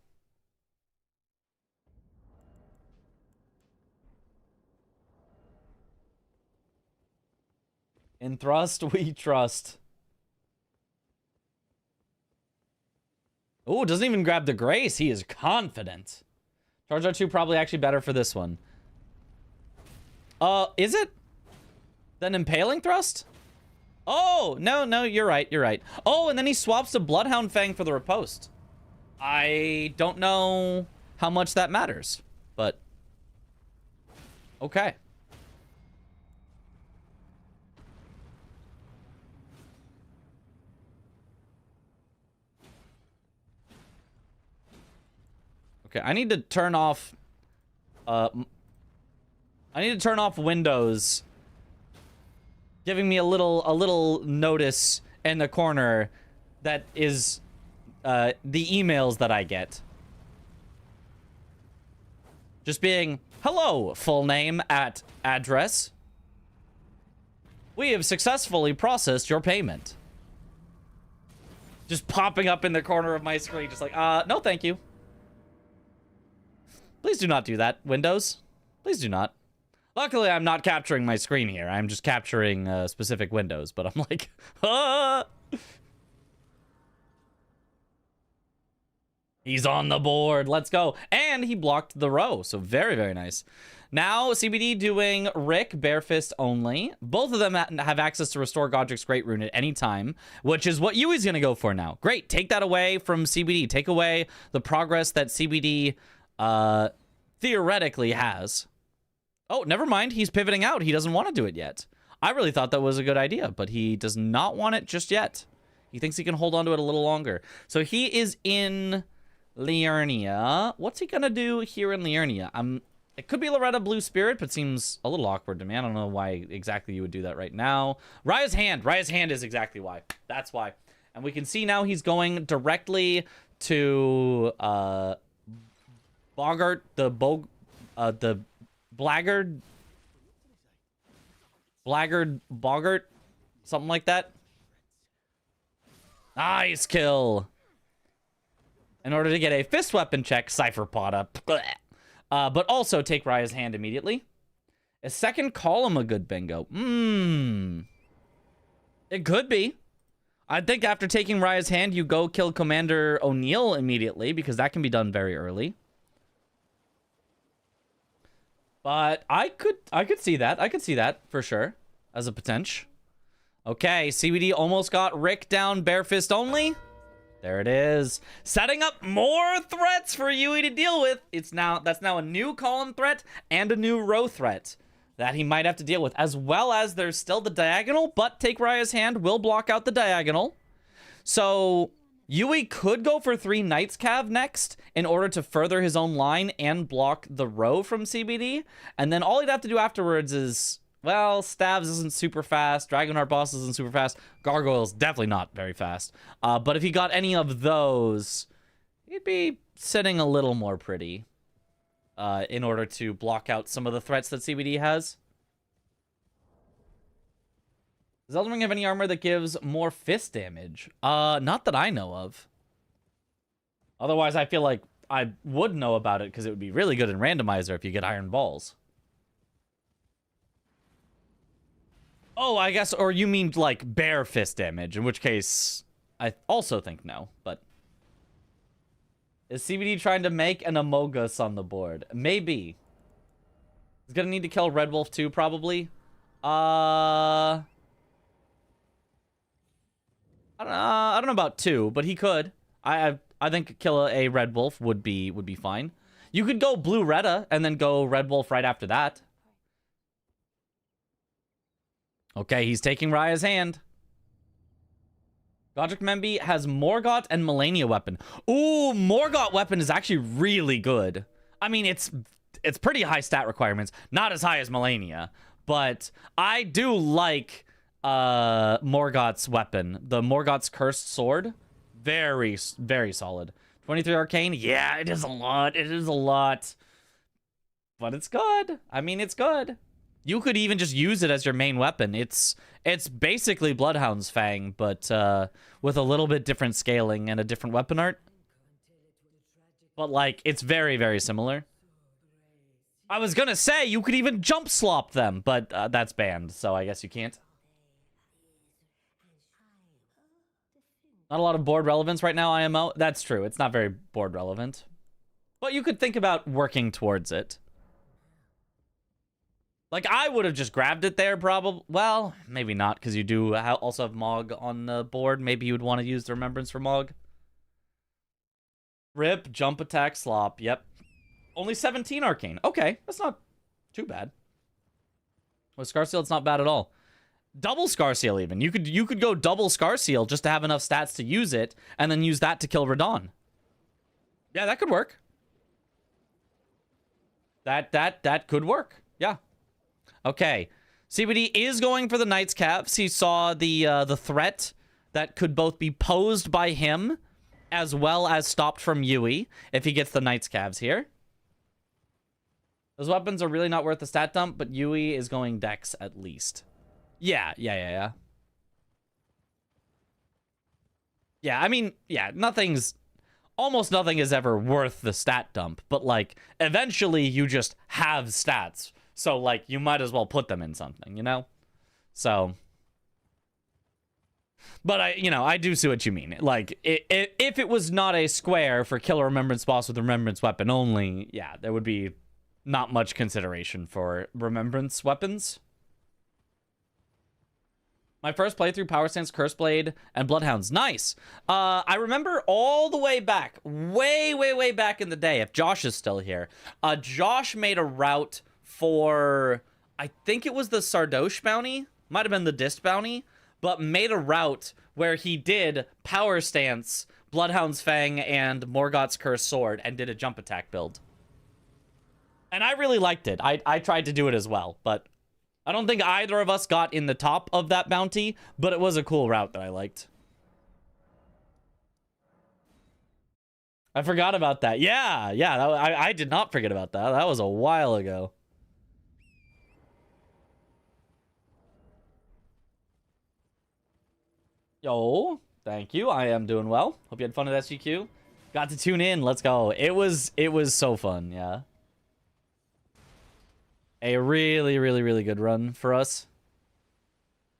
In Thrust, we trust. Oh, doesn't even grab the Grace. He is confident. Charge R2 probably actually better for this one. Is it? Then Impaling Thrust? Oh, no, you're right, you're right. Oh, and then he swaps to Bloodhound Fang for the riposte. I don't know how much that matters, but... Okay. Okay, I need to turn off Windows, giving me a little notice in the corner that is the emails that I get. Just being, hello, full name at address. We have successfully processed your payment. Just popping up in the corner of my screen, just like, no thank you. Please do not do that, Windows. Please do not. Luckily, I'm not capturing my screen here. I'm just capturing specific windows, but I'm like, ah! He's on the board. Let's go. And he blocked the row, so very, very nice. Now, CBD doing Rick, Barefist only. Both of them have access to restore Godric's Great Rune at any time, which is what Yui's going to go for now. Great. Take that away from CBD. Take away the progress that CBD... theoretically has. Oh, never mind. He's pivoting out. He doesn't want to do it yet. I really thought that was a good idea, but he does not want it just yet. He thinks he can hold on to it a little longer. So he is in Liurnia. What's he gonna do here in Liurnia? It could be Loretta Blue Spirit, but seems a little awkward to me. I don't know why exactly you would do that right now. Raya's Hand. Raya's Hand is exactly why. That's why. And we can see now he's going directly to Bogart, the Blackguard, Bogart, something like that. Nice kill. In order to get a fist weapon check, Cypher Potta. But also take Raya's Hand immediately. A second column a good bingo. It could be. I think after taking Raya's Hand, you go kill Commander O'Neill immediately, because that can be done very early. But I could see that. I could see that for sure as a potential. Okay, CBD almost got Rick down bare fist only. There it is. Setting up more threats for Yui to deal with. That's now a new column threat and a new row threat that he might have to deal with, as well as there's still the diagonal, but take Raya's Hand will block out the diagonal. So Yui could go for 3 Knights Cav next in order to further his own line and block the row from CBD. And then all he'd have to do afterwards is, well, Stabs isn't super fast. Dragonheart Boss isn't super fast. Gargoyle's definitely not very fast. But if he got any of those, he'd be sitting a little more pretty in order to block out some of the threats that CBD has. Does Elden Ring have any armor that gives more fist damage? Not that I know of. Otherwise, I feel like I would know about it because it would be really good in Randomizer if you get Iron Balls. Oh, I guess, or you mean like bare fist damage, in which case I also think no, but is CBD trying to make an Amogus on the board? Maybe. He's gonna need to kill Red Wolf too, probably. I don't know about 2, but he could. I think kill a Red Wolf would be fine. You could go Blue Retta and then go Red Wolf right after that. Okay, he's taking Raya's Hand. Godric Memby has Morgott and Melania weapon. Ooh, Morgott weapon is actually really good. I mean, it's pretty high stat requirements. Not as high as Melania, but I do like Morgott's weapon. The Morgott's Cursed Sword. Very, very solid. 23 Arcane. Yeah, it is a lot. It is a lot. But it's good. I mean, it's good. You could even just use it as your main weapon. It's basically Bloodhound's Fang, but with a little bit different scaling and a different weapon art. But, like, it's very, very similar. I was gonna say, you could even jump slop them, but that's banned, so I guess you can't. Not a lot of board relevance right now, IMO. That's true. It's not very board relevant. But you could think about working towards it. Like, I would have just grabbed it there, probably. Well, maybe not, because you do also have Mog on the board. Maybe you would want to use the Remembrance for Mog. Rip, jump attack, slop. Yep. Only 17 Arcane. Okay, that's not too bad. With Scarseal, it's not bad at all. Double Scarseal, even. You could go double Scarseal just to have enough stats to use it, and then use that to kill Radon. Yeah, that could work. That could work. Yeah. Okay, CBD is going for the Knights Calves. He saw the threat that could both be posed by him as well as stopped from Yui if he gets the Knights Calves here. Those weapons are really not worth the stat dump, but Yui is going Dex at least. Yeah. Yeah, I mean, yeah, almost nothing is ever worth the stat dump, but like eventually you just have stats. So, like, you might as well put them in something, you know? So. But, I do see what you mean. Like, if it was not a square for kill a Remembrance boss with a Remembrance weapon only, yeah, there would be not much consideration for Remembrance weapons. My first playthrough, Power Stance, Curse Blade, and Bloodhounds. Nice. I remember all the way back, way back in the day, if Josh is still here, Josh made a route for, I think it was the Sardoche bounty, might have been the Dist bounty, but made a route where he did Power Stance, Bloodhound's Fang, and Morgoth's Cursed Sword, and did a jump attack build. And I really liked it. I tried to do it as well, but I don't think either of us got in the top of that bounty, but it was a cool route that I liked. I forgot about that. Yeah, I did not forget about that. That was a while ago. Yo, thank you. I am doing well. Hope you had fun at SGQ. Got to tune in. Let's go. It was so fun, yeah. A really, really, really good run for us.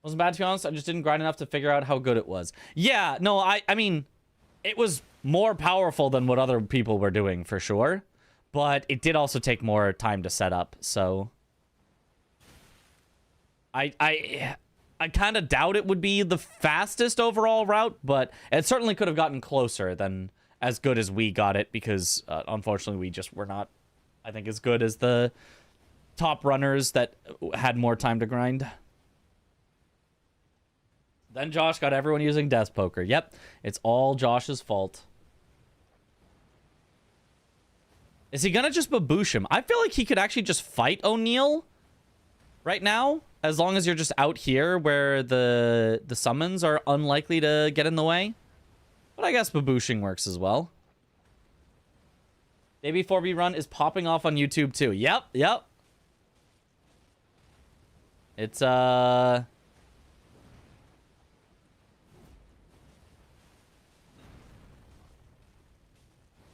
Wasn't bad, to be honest. I just didn't grind enough to figure out how good it was. Yeah, no, I mean, it was more powerful than what other people were doing, for sure. But it did also take more time to set up, so... I kind of doubt it would be the fastest overall route, but it certainly could have gotten closer than as good as we got it, because, unfortunately, we just were not, I think, as good as the top runners that had more time to grind. Then Josh got everyone using Death Poker. Yep, it's all Josh's fault. Is he gonna just baboosh him? I feel like he could actually just fight O'Neal right now, as long as you're just out here where the summons are unlikely to get in the way. But I guess babooshing works as well. Baby 4B run is popping off on YouTube too. Yep. It's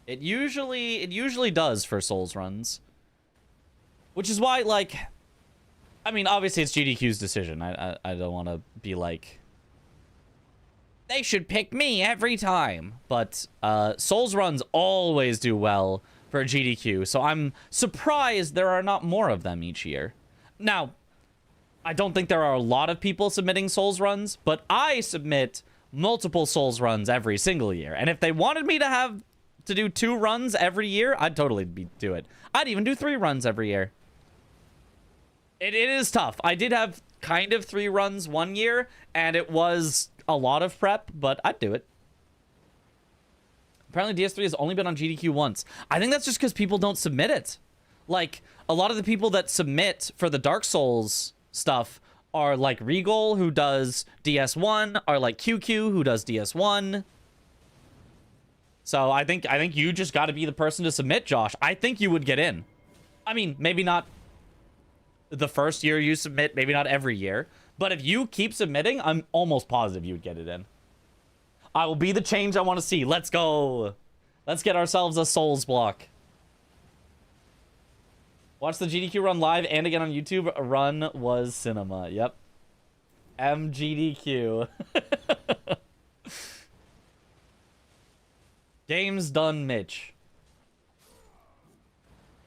It usually does for Souls runs. Which is why, like, I mean, obviously it's GDQ's decision. I don't want to be like, they should pick me every time. But Souls runs always do well for GDQ, so I'm surprised there are not more of them each year. Now, I don't think there are a lot of people submitting Souls runs, but I submit multiple Souls runs every single year. And if they wanted me to do 2 runs every year, I'd totally do it. I'd even do 3 runs every year. It is tough. I did have kind of 3 runs one year, and it was a lot of prep, but I'd do it. Apparently DS3 has only been on GDQ once. I think that's just because people don't submit it. Like, a lot of the people that submit for the Dark Souls stuff are like Regal, who does DS1, are like QQ, who does DS1. So I think you just got to be the person to submit, Josh. I think you would get in. I mean, maybe not the first year you submit, maybe not every year. But if you keep submitting, I'm almost positive you would get it in. I will be the change I want to see. Let's go. Let's get ourselves a Souls block. Watch the GDQ run live and again on YouTube. A run was cinema. Yep. MGDQ. Game's done, Mitch.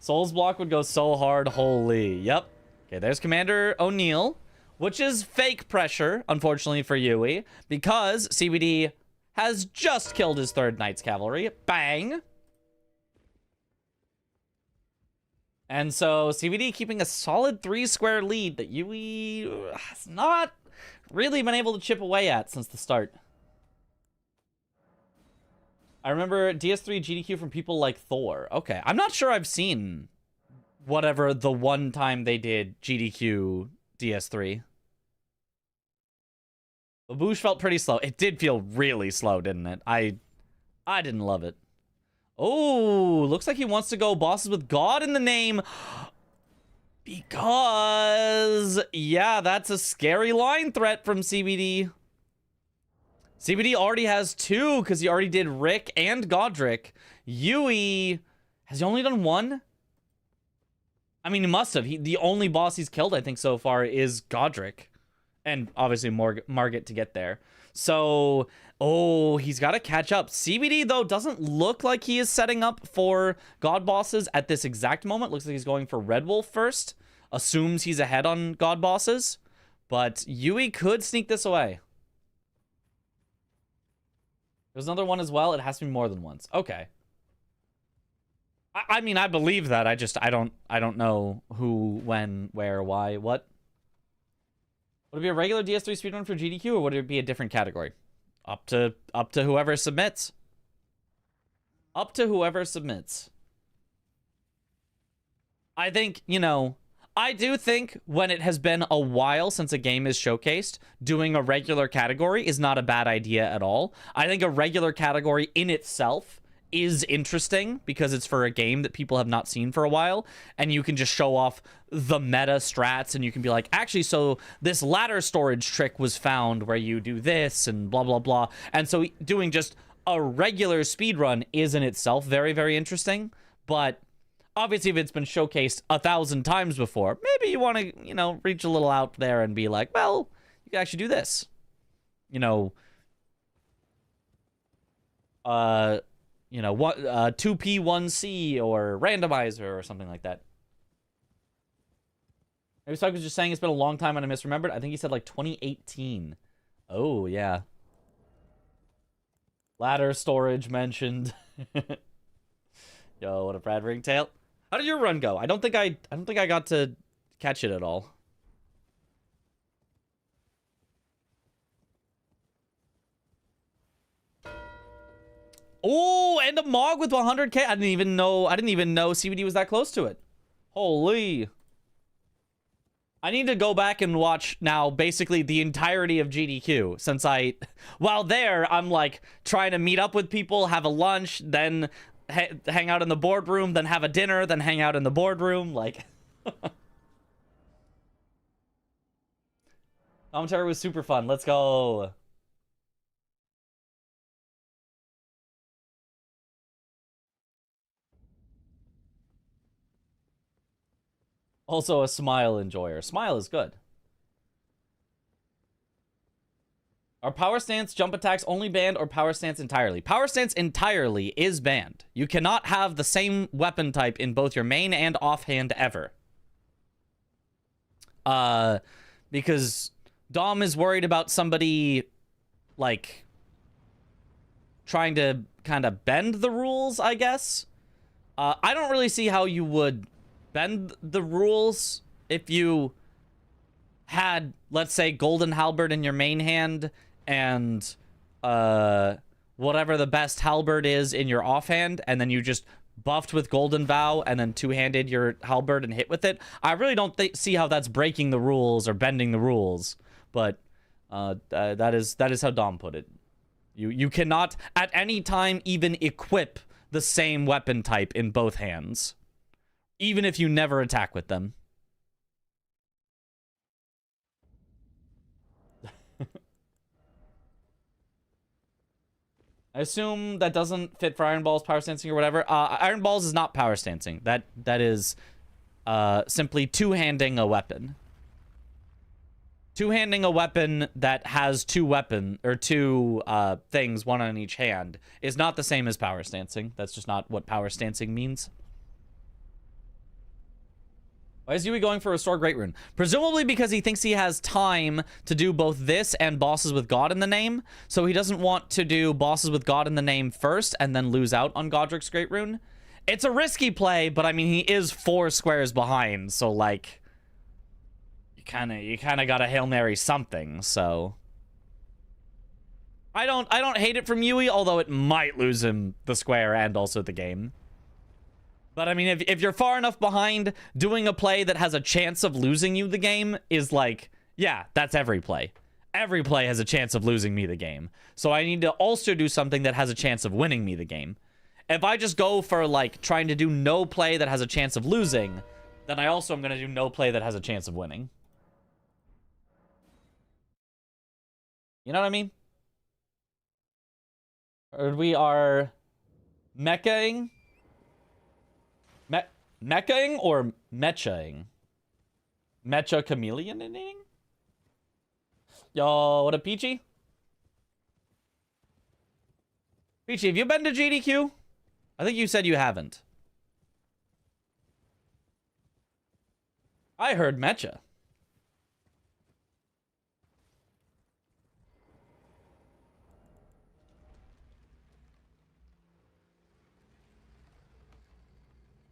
Souls block would go so hard. Holy. Yep. Okay, there's Commander O'Neal, which is fake pressure, unfortunately for Yui, because CBD has just killed his 3rd Knights Cavalry. Bang. And so CBD keeping a solid 3-square lead that Yui has not really been able to chip away at since the start. I remember DS3 GDQ from people like Thor. Okay, I'm not sure I've seen whatever the one time they did GDQ DS3. Baboosh felt pretty slow. It did feel really slow, didn't it? I didn't love it. Oh, looks like he wants to go bosses with God in the name. Because, yeah, that's a scary line threat from CBD. CBD already has 2 because he already did Rick and Godric. Yui, has he only done 1? I mean, he must have. The only boss he's killed, I think, so far is Godric. And obviously Margit to get there. So, oh, he's got to catch up. CBD, though, doesn't look like he is setting up for God bosses at this exact moment. Looks like he's going for Red Wolf first. Assumes he's ahead on God bosses. But Yui could sneak this away. There's another one as well. It has to be more than once. Okay. I mean, I believe that. I don't know who, when, where, why, what. Would it be a regular DS3 speedrun for GDQ, or would it be a different category? Up to whoever submits. Up to whoever submits. I think, you know, I do think when it has been a while since a game is showcased, doing a regular category is not a bad idea at all. I think a regular category in itself is interesting because it's for a game that people have not seen for a while, and you can just show off the meta strats, and you can be like, actually, so this ladder storage trick was found where you do this and blah, blah, blah. And so doing just a regular speedrun is in itself very, very interesting, but obviously, if it's been showcased 1,000 times before, maybe you want to, you know, reach a little out there and be like, well, you can actually do this. You know, 2P, 1C, or randomizer, or something like that. Maybe Spike was just saying it's been a long time and I misremembered. I think he said like 2018. Oh, yeah. Ladder storage mentioned. Yo, what a Brad Ringtail. How did your run go? I don't think I got to catch it at all. Oh, and a Mog with 100k. I didn't even know CBD was that close to it. Holy. I need to go back and watch now basically the entirety of GDQ, since while there, I'm like trying to meet up with people, have a lunch, then hang out in the boardroom, then have a dinner, then hang out in the boardroom, like. Commentary was super fun. Let's go. Also a Smile enjoyer. Smile is good. Are power stance jump attacks only banned or power stance entirely? Power stance entirely is banned. You cannot have the same weapon type in both your main and offhand ever. Because Dom is worried about somebody, like, trying to kind of bend the rules, I guess. I don't really see how you would bend the rules if you had, let's say, Golden Halberd in your main hand and whatever the best halberd is in your offhand, and then you just buffed with Golden Vow and then two-handed your halberd and hit with it. I really don't see how that's breaking the rules or bending the rules, but that is how Dom put it. You cannot at any time even equip the same weapon type in both hands, even if you never attack with them. I assume that doesn't fit for Iron Balls, power stancing, or whatever. Iron Balls is not power stancing. That is simply two-handing a weapon. Two-handing a weapon that has two things, one on each hand, is not the same as power stancing. That's just not what power stancing means. Why is Yui going for Restore Great Rune? Presumably because he thinks he has time to do both this and Bosses with God in the name. So he doesn't want to do Bosses with God in the name first and then lose out on Godric's Great Rune. It's a risky play, but I mean, he is 4 squares behind. So, like, you kind of got to Hail Mary something, so. I don't hate it from Yui, although it might lose him the square and also the game. But, I mean, if you're far enough behind, doing a play that has a chance of losing you the game is like, yeah, that's every play. Every play has a chance of losing me the game. So I need to also do something that has a chance of winning me the game. If I just go for, like, trying to do no play that has a chance of losing, then I also am going to do no play that has a chance of winning. You know what I mean? Or we are mechaing? Mechaing or mechaing? Mecha chameleoning? Yo, what up, Peachy? Peachy, have you been to GDQ? I think you said you haven't. I heard mecha.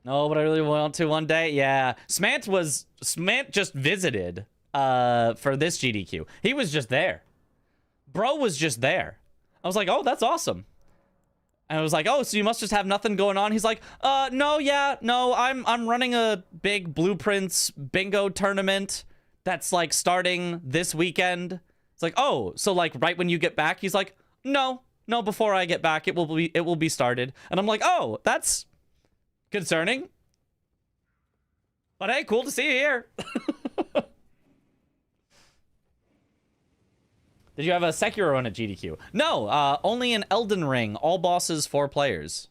No, but I really want to one day. Yeah. Smant just visited for this GDQ. He was just there. Bro was just there. I was like, oh, that's awesome. And I was like, oh, so you must just have nothing going on. He's like, no, I'm running a big Blueprints bingo tournament that's like starting this weekend. It's like, oh, so like right when you get back, he's like, no, before I get back, it will be started. And I'm like, oh, that's concerning. But hey, cool to see you here. Did you have a Sekiro run at GDQ? No, only an Elden Ring. All bosses, 4 players.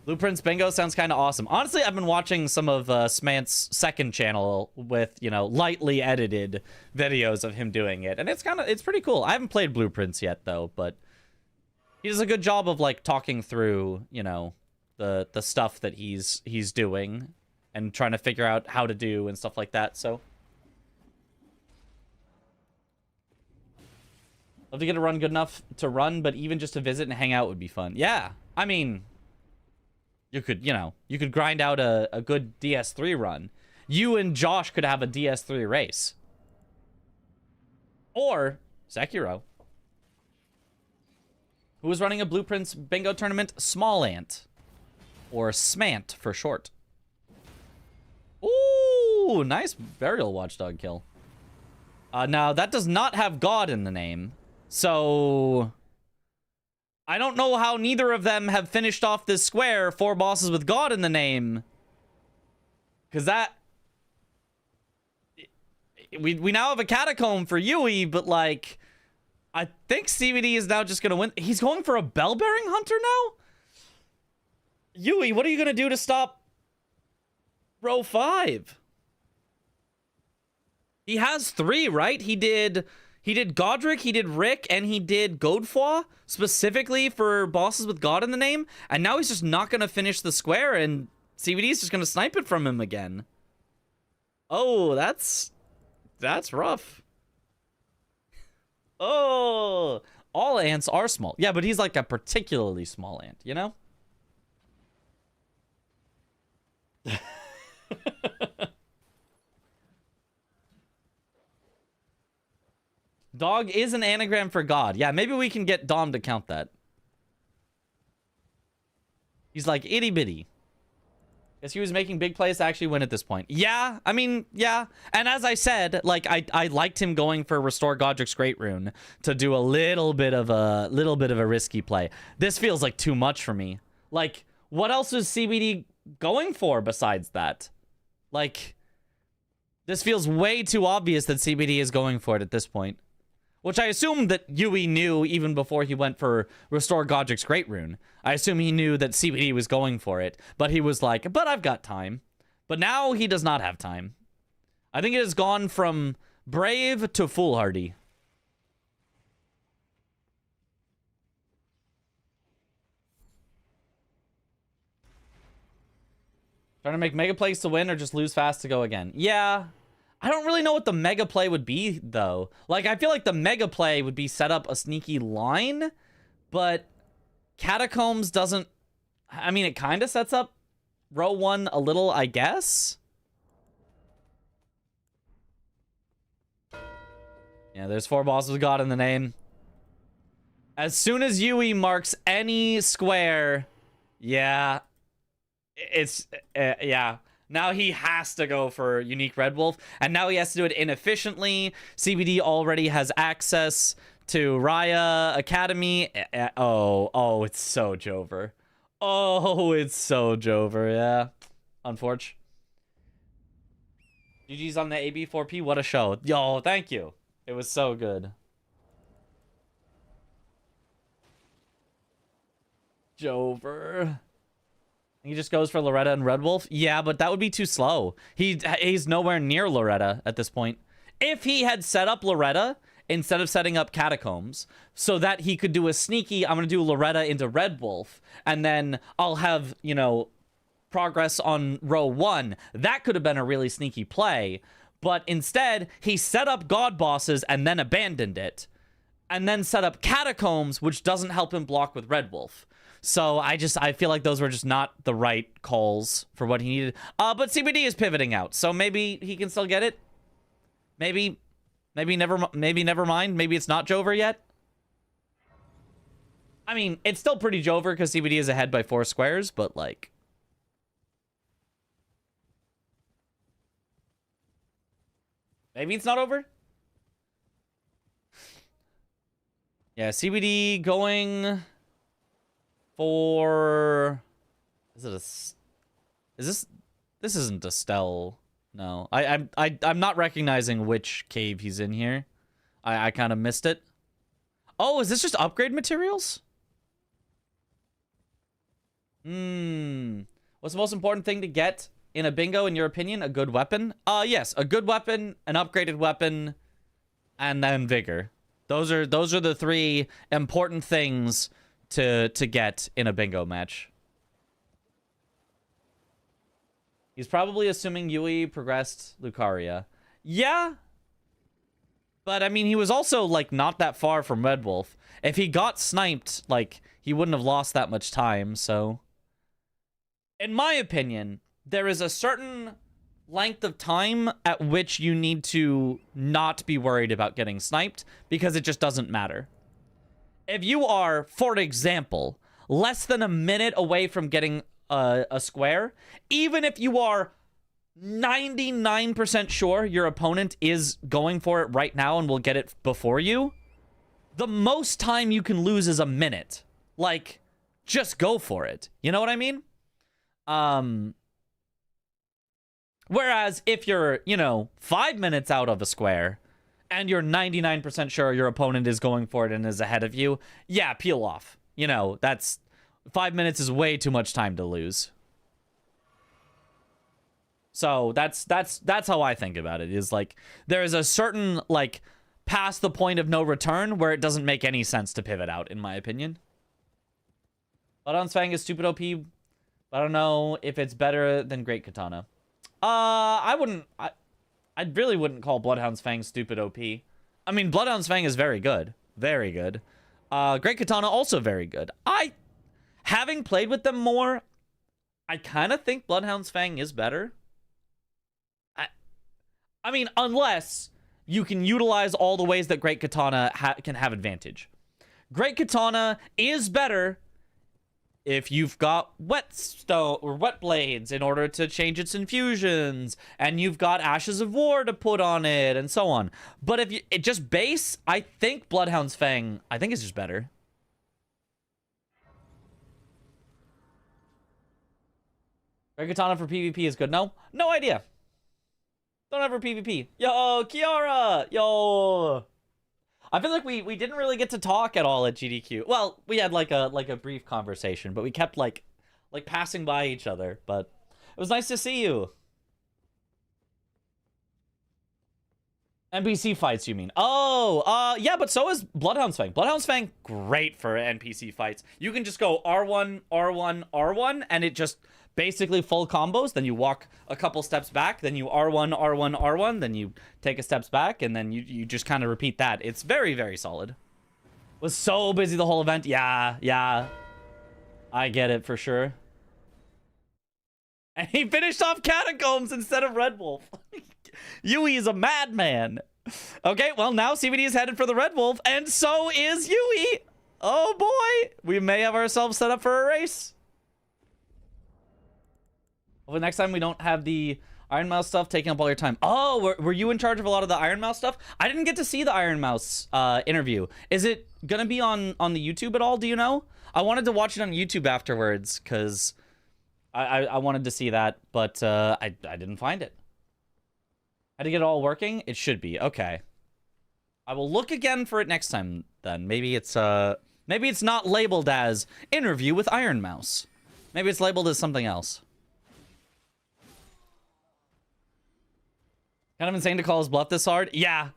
Blueprints Bingo sounds kind of awesome. Honestly, I've been watching some of Smant's second channel with, you know, lightly edited videos of him doing it. And it's pretty cool. I haven't played Blueprints yet, though, but he does a good job of, like, talking through, you know, the stuff that he's doing and trying to figure out how to do and stuff like that, so... Love to get a run good enough to run, but even just to visit and hang out would be fun. Yeah, I mean, you could grind out a good DS3 run. You and Josh could have a DS3 race. Or Sekiro. Who was running a Blueprints bingo tournament? Small Ant. Or Smant for short. Ooh, nice Burial Watchdog kill. Now, that does not have God in the name. So, I don't know how neither of them have finished off this square 4 bosses with God in the name. Because that... We now have a catacomb for Yui, but like... I think CBD is now just going to win. He's going for a Bell-Bearing Hunter now? Yui, what are you going to do to stop row 5? He has 3, right? He did Godric, he did Rick, and he did Godefroy, specifically for bosses with God in the name. And now he's just not going to finish the square, and CBD is just going to snipe it from him again. Oh, that's rough. Oh, all ants are small. Yeah, but he's like a particularly small ant, you know? Dog is an anagram for God. Yeah, maybe we can get Dom to count that. He's like itty bitty. Guess he was making big plays to actually win at this point. Yeah, I mean, yeah. And as I said, like I liked him going for Restore Godric's Great Rune to do a little bit of a risky play. This feels like too much for me. Like, what else is CBD going for besides that? Like, this feels way too obvious that CBD is going for it at this point. Which I assume that Yui knew even before he went for Restore Godric's Great Rune. I assume he knew that CBD was going for it. But he was like, but I've got time. But now he does not have time. I think it has gone from brave to foolhardy. Trying to make mega plays to win or just lose fast to go again. Yeah. I don't really know what the mega play would be, though. Like, I feel like the mega play would be set up a sneaky line, but Catacombs doesn't... I mean, it kind of sets up row 1 a little, I guess? Yeah, there's 4 bosses with God in the name. As soon as Yui marks any square, yeah, it's... yeah. Now he has to go for Unique Red Wolf, and now he has to do it inefficiently. CBD already has access to Raya Academy. Oh, it's so Jover. Oh, it's so Jover, yeah. Unfortunate. GG's on the AB4P, what a show. Yo, thank you. It was so good. Jover. He just goes for Loretta and Red Wolf? Yeah, but that would be too slow. He's nowhere near Loretta at this point. If he had set up Loretta instead of setting up Catacombs so that he could do a sneaky, I'm going to do Loretta into Red Wolf, and then I'll have, you know, progress on row 1, that could have been a really sneaky play. But instead, he set up God bosses and then abandoned it. And then set up Catacombs, which doesn't help him block with Red Wolf. So I feel like those were just not the right calls for what he needed. But CBD is pivoting out, so maybe he can still get it. Maybe never mind. Maybe it's not Jover yet. I mean, it's still pretty Jover because CBD is ahead by 4 squares, but like, maybe it's not over. Yeah, CBD going for. Is it a? Is this? This isn't a Stell. No, I'm not recognizing which cave he's in here. I kind of missed it. Oh, is this just upgrade materials? What's the most important thing to get in a bingo, in your opinion? A good weapon? Yes, a good weapon, an upgraded weapon, and then vigor. Those are the 3 important things to get in a bingo match. He's probably assuming Yui progressed Lucaria. Yeah. But I mean, he was also like not that far from Red Wolf. If he got sniped, like he wouldn't have lost that much time, so in my opinion, there is a certain length of time at which you need to not be worried about getting sniped because it just doesn't matter. If you are, for example, less than a minute away from getting a square, even if you are 99% sure your opponent is going for it right now and will get it before you, the most time you can lose is a minute. Like, just go for it. You know what I mean? Whereas if you're, 5 minutes out of a square and you're 99% sure your opponent is going for it and is ahead of you, yeah, peel off. That's 5 minutes is way too much time to lose. So that's how I think about it. Is like there is a certain like past the point of no return where it doesn't make any sense to pivot out, in my opinion. Bloodhound's Fang is stupid OP. But I don't know if it's better than Great Katana. I really wouldn't call Bloodhound's Fang stupid OP. I mean, Bloodhound's Fang is very good. Very good. Great Katana also very good. Having played with them more, I kind of think Bloodhound's Fang is better. I mean, unless you can utilize all the ways that Great Katana can have advantage. Great Katana is better if you've got whetstone or wet blades in order to change its infusions, and you've got Ashes of War to put on it, and so on. But if it just base, I think Bloodhound's Fang, I think it's just better. Great Katana for PvP is good. No idea. Don't ever PvP. Yo, Kiara! Yo! I feel like we didn't really get to talk at all at GDQ. Well, we had like a brief conversation, but we kept like passing by each other. But it was nice to see you. NPC fights, you mean? Oh, yeah, but so is Bloodhound's Fang. Bloodhound's Fang, great for NPC fights. You can just go R1, R1, R1, and it just basically full combos. Then you walk a couple steps back, then you R1, R1, R1, then you take a steps back, and then you just kind of repeat that. It's very, very solid. Was so busy the whole event. Yeah. I get it for sure. And he finished off Catacombs instead of Red Wolf. Yui is a madman. Okay, well, now CBD is headed for the Red Wolf, and so is Yui. Oh, boy. We may have ourselves set up for a race. Well, next time we don't have the Iron Mouse stuff taking up all your time. Oh, were you in charge of a lot of the Iron Mouse stuff? I didn't get to see the Iron Mouse interview. Is it going to be on the YouTube at all? Do you know? I wanted to watch it on YouTube afterwards because I wanted to see that, but I didn't find it. Had to get it all working? It should be. Okay. I will look again for it next time then. Maybe it's not labeled as interview with Iron Mouse. Maybe it's labeled as something else. Kind of insane to call his bluff this hard. Yeah.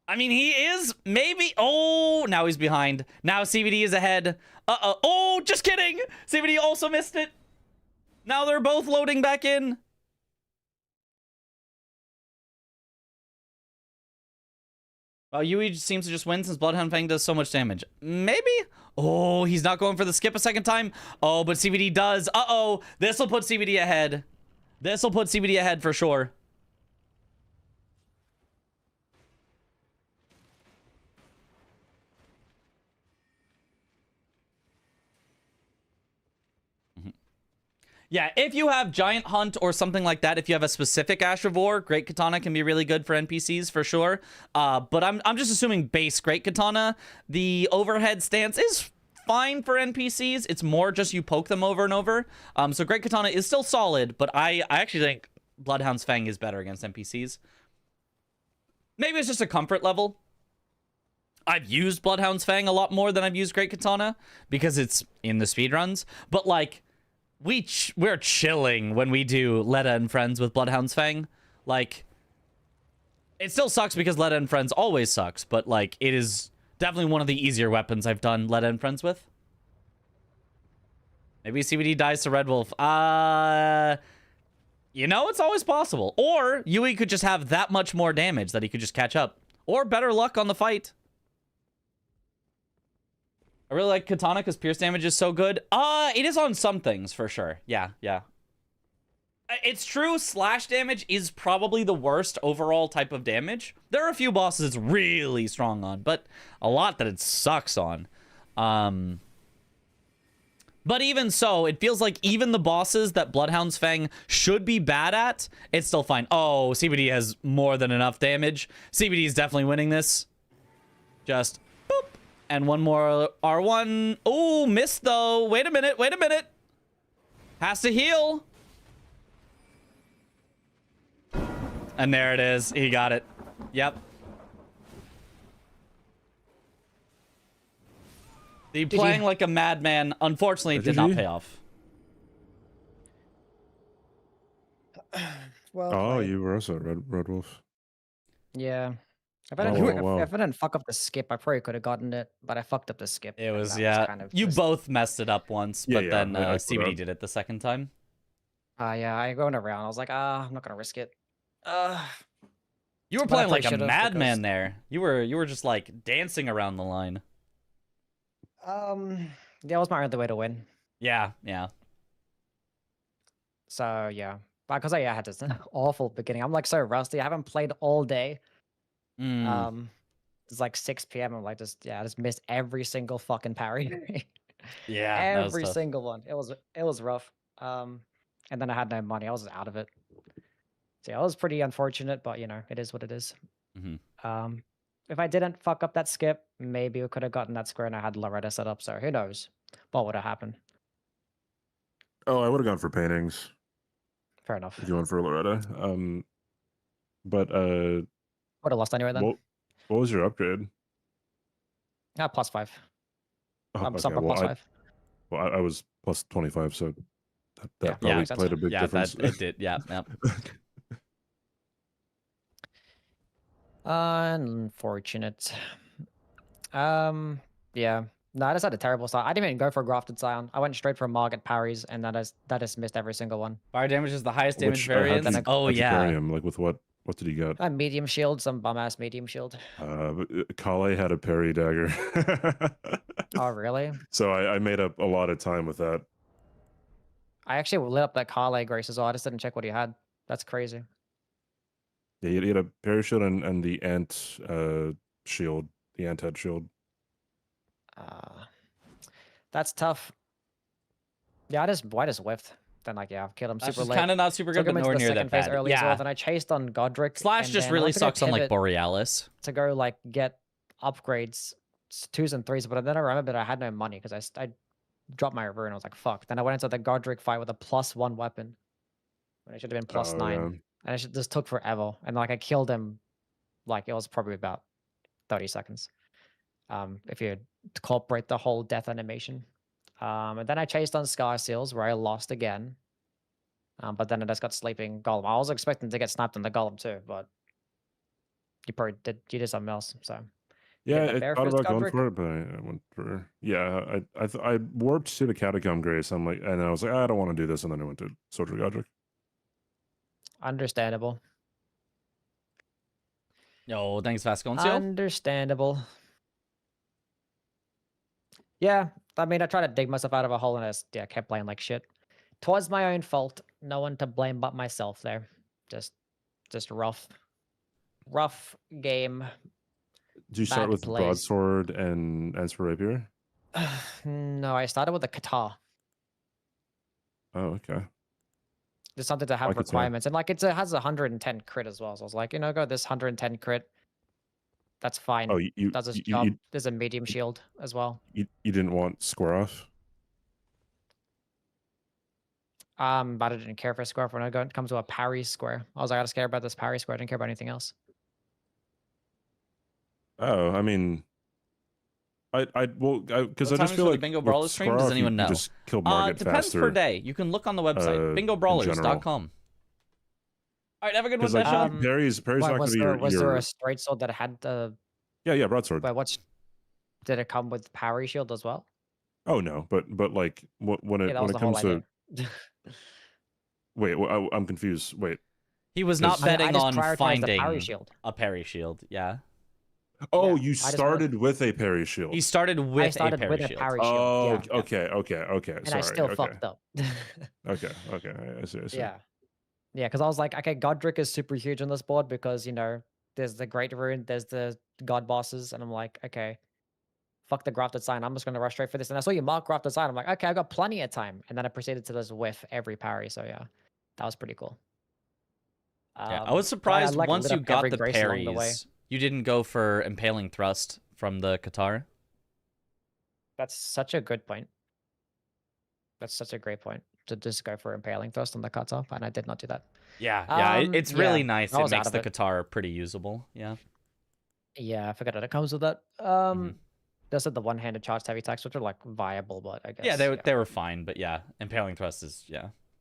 I mean, he is maybe. Oh, now he's behind. Now CBD is ahead. Uh-oh. Oh, just kidding. CBD also missed it. Now they're both loading back in. Yui seems to just win since Bloodhound Fang does so much damage. Maybe? Oh, he's not going for the skip a second time. Oh, but CBD does. Uh-oh. This will put CBD ahead. This will put CBD ahead for sure. Yeah, if you have Giant Hunt or something like that, if you have a specific Ash of War, Great Katana can be really good for NPCs for sure. But I'm just assuming base Great Katana. The overhead stance is fine for NPCs. It's more just you poke them over and over. So Great Katana is still solid, but I actually think Bloodhound's Fang is better against NPCs. Maybe it's just a comfort level. I've used Bloodhound's Fang a lot more than I've used Great Katana because it's in the speedruns. But like, we're chilling when we do Letta and Friends with Bloodhound's Fang. Like, it still sucks because Letta and Friends always sucks, but like, it is definitely one of the easier weapons I've done Letta and Friends with. Maybe CBD dies to Red Wolf. You know, it's always possible. Or Yui could just have that much more damage that he could just catch up. Or better luck on the fight. I really like Katana because pierce damage is so good. It is on some things for sure. Yeah. It's true, slash damage is probably the worst overall type of damage. There are a few bosses it's really strong on, but a lot that it sucks on. But even so, it feels like even the bosses that Bloodhound's Fang should be bad at, it's still fine. Oh, CBD has more than enough damage. CBD is definitely winning this. Just boop. And one more R1. Oh, missed though. Wait a minute. Has to heal. And there it is. He got it. Yep. The playing like a madman, unfortunately, did not pay off. Well, Oh, you were also Red Wolf. yeah. If Oh, I didn't fuck up the skip, I probably could have gotten it, but I fucked up the skip. It was, and that yeah. kind of You just- both messed it up once, Yeah, but then I CBD did it the second time. Yeah, I went around. I was like, I'm not gonna risk it. You were But I playing like a should've madman because- there. You were just like dancing around the line. That was my only way to win. Yeah. So yeah, because I had this awful beginning. I'm like so rusty. I haven't played all day. It's like 6 p.m. I'm like I just missed every single fucking parry. Yeah, that was Every tough. single one. It was rough. And then I had no money. I was out of it. So yeah, it was pretty unfortunate, but you know, it is what it is. Mhm. If I didn't fuck up that skip, maybe we could have gotten that square and I had Loretta set up. So who knows what would have happened? Oh, I would have gone for paintings Fair enough. if you went for Loretta. But Would have lost anyway then. what was your upgrade? +5. Oh, I'm some okay, well, +5. I was plus 25, so that Yeah, probably makes sense. played a big Yeah, difference. it did. Yeah. Unfortunate. Yeah. No, I just had a terrible start. I didn't even go for a grafted scion. I went straight for Margit parries, and that just missed every single one. Fire damage is the highest damage Which, variance. how'd you- Oh how'd you parry yeah. him? Like with what did he get? A medium shield, some bum ass medium shield. Kale had a parry dagger. Oh really? So I made up a lot of time with that. I actually lit up that Kale Grace as well. I just didn't check what he had. That's crazy. Yeah, he had a parry shield and the ant shield, the ant head shield. That's tough. Yeah, I just whiffed. Then I've killed him That's super just late. kind of not super good, Took but him into nowhere the near second that phase bad. early as well. Yeah. Then I chased on Godric. Slash and just then I really went to go sucks on like pivot Borealis. to go like get upgrades, 2s and 3s. But then I remembered I had no money because I dropped my rune. I was like, fuck. Then I went into the Godric fight with a +1 weapon when it should have been +9, Yeah. and it just took forever. And like I killed him, like it was probably about 30 seconds. If you incorporate the whole death animation. And then I chased on Sky Seals where I lost again. But then I just got sleeping golem. I was expecting to get snapped on the golem too, but you did something else. So Yeah, the I Bear thought Fist about going Godric? for it, but I went for I warped to the Catacomb Grace. I'm like, and I was like, I don't want to do this, and then I went to Soldier Godric. understandable. Yo, thanks, Vasconcio. Understandable. Yeah, I mean, I tried to dig myself out of a hole and I just, yeah, kept playing like shit. Twas my own fault. No one to blame but myself there. Just rough game. Did you start Bad with plays. broadsword and Answer Rapier? No, I started with a Qatar. Oh, okay. There's something to have Like Qatar. requirements, and like it has 110 crit as well. So I was like, go this 110 crit. That's fine. Oh, you Does its you, job. you, There's a medium shield as well. you didn't want square off? But I didn't care for square when it comes to a parry square. I was like, I just care about this parry square. I didn't care about anything else. Oh, I mean, because I What time just is feel for the like Bingo with Brawlers stream? square Does off, anyone you know? just kill Margit Depends faster. per day. You can look on the website, in bingobrawlers.com. All right, have a good one, Because like Deshaun. Perry's not going Was to be there, your, was there your a straight sword that had the? yeah broadsword. But did it come with parry shield as well? Oh no, but like when Yeah, it that was when the it whole comes to idea. wait, I'm confused. Wait. He was not Because- I betting just on prioritized the finding parry shield. a parry shield. Yeah. Oh, Yeah, you I just wanted- started with a parry shield. He started I with started a parry with a shield. parry Oh, shield. Yeah. okay. And Sorry. I still okay. fucked up. Okay. I see. Yeah. Yeah, because I was like, okay, Godric is super huge on this board because, there's the Great Rune, there's the God bosses, and I'm like, okay, fuck the grafted sign. I'm just going to rush straight for this. And I saw you mark grafted sign. I'm like, okay, I got plenty of time. And then I proceeded to just whiff every parry. So yeah, that was pretty cool. Yeah, I was but I, surprised like, once lit you up got every the grace along the way. parries, you didn't go for impaling thrust from the Qatar. That's such a good point. That's such a great point to just go for impaling thrust on the cuts off, and I did not do that. Yeah, it's really yeah, nice. I It was out makes of the it. Qatar pretty usable. Yeah. Yeah, I forgot that it comes with that. Mhm. Those are the one-handed charged heavy attacks, which are like viable, but I guess. Yeah, they were fine, but yeah, impaling thrust is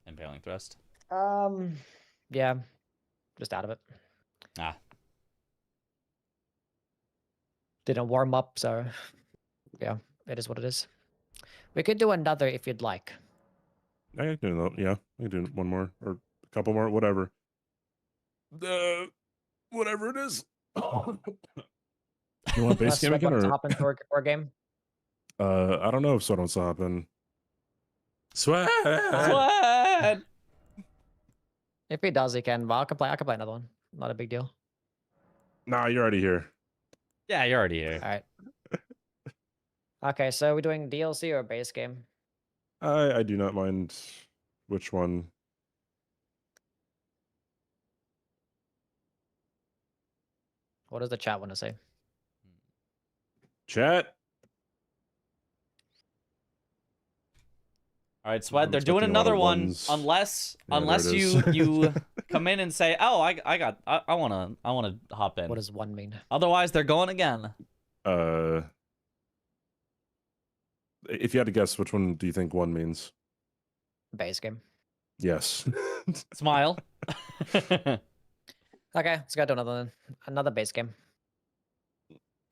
impaling thrust. Yeah, just out of it. Ah. Didn't warm up, so yeah, it is what it is. We could do another if you'd like. I can do that. Yeah, I can do one more or a couple more, whatever. Whatever it is. You want base Unless game Sweat again wanted to or? hop into a game. I don't know if Sweat wants to hop in. Sweat. Sweat. If he does, he can. But I could play another one. Not a big deal. Nah, you're already here. Yeah, you're already here. All right. Okay, so we're doing DLC or base game? I do not mind which one. What does the chat want to say? Chat. All right, Sweat. I'm They're doing expecting a lot another of one, ones. unless Yeah, unless there it you is. you come in and say, oh, I wanna hop in. What does one mean? Otherwise, they're going again. If you had to guess, which one do you think one means? Base game. Yes. Smile. Okay, let's go to another base game.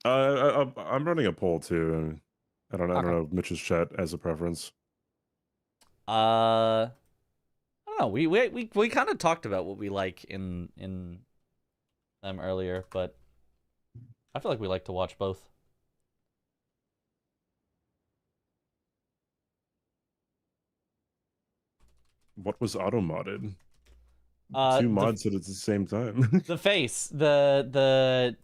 I'm running a poll too. I don't Okay. know if Mitch's chat has a preference. I don't know. We kind of talked about what we like in them earlier, but I feel like we like to watch both. What was auto modded? The- Two mods at the same time. The face, the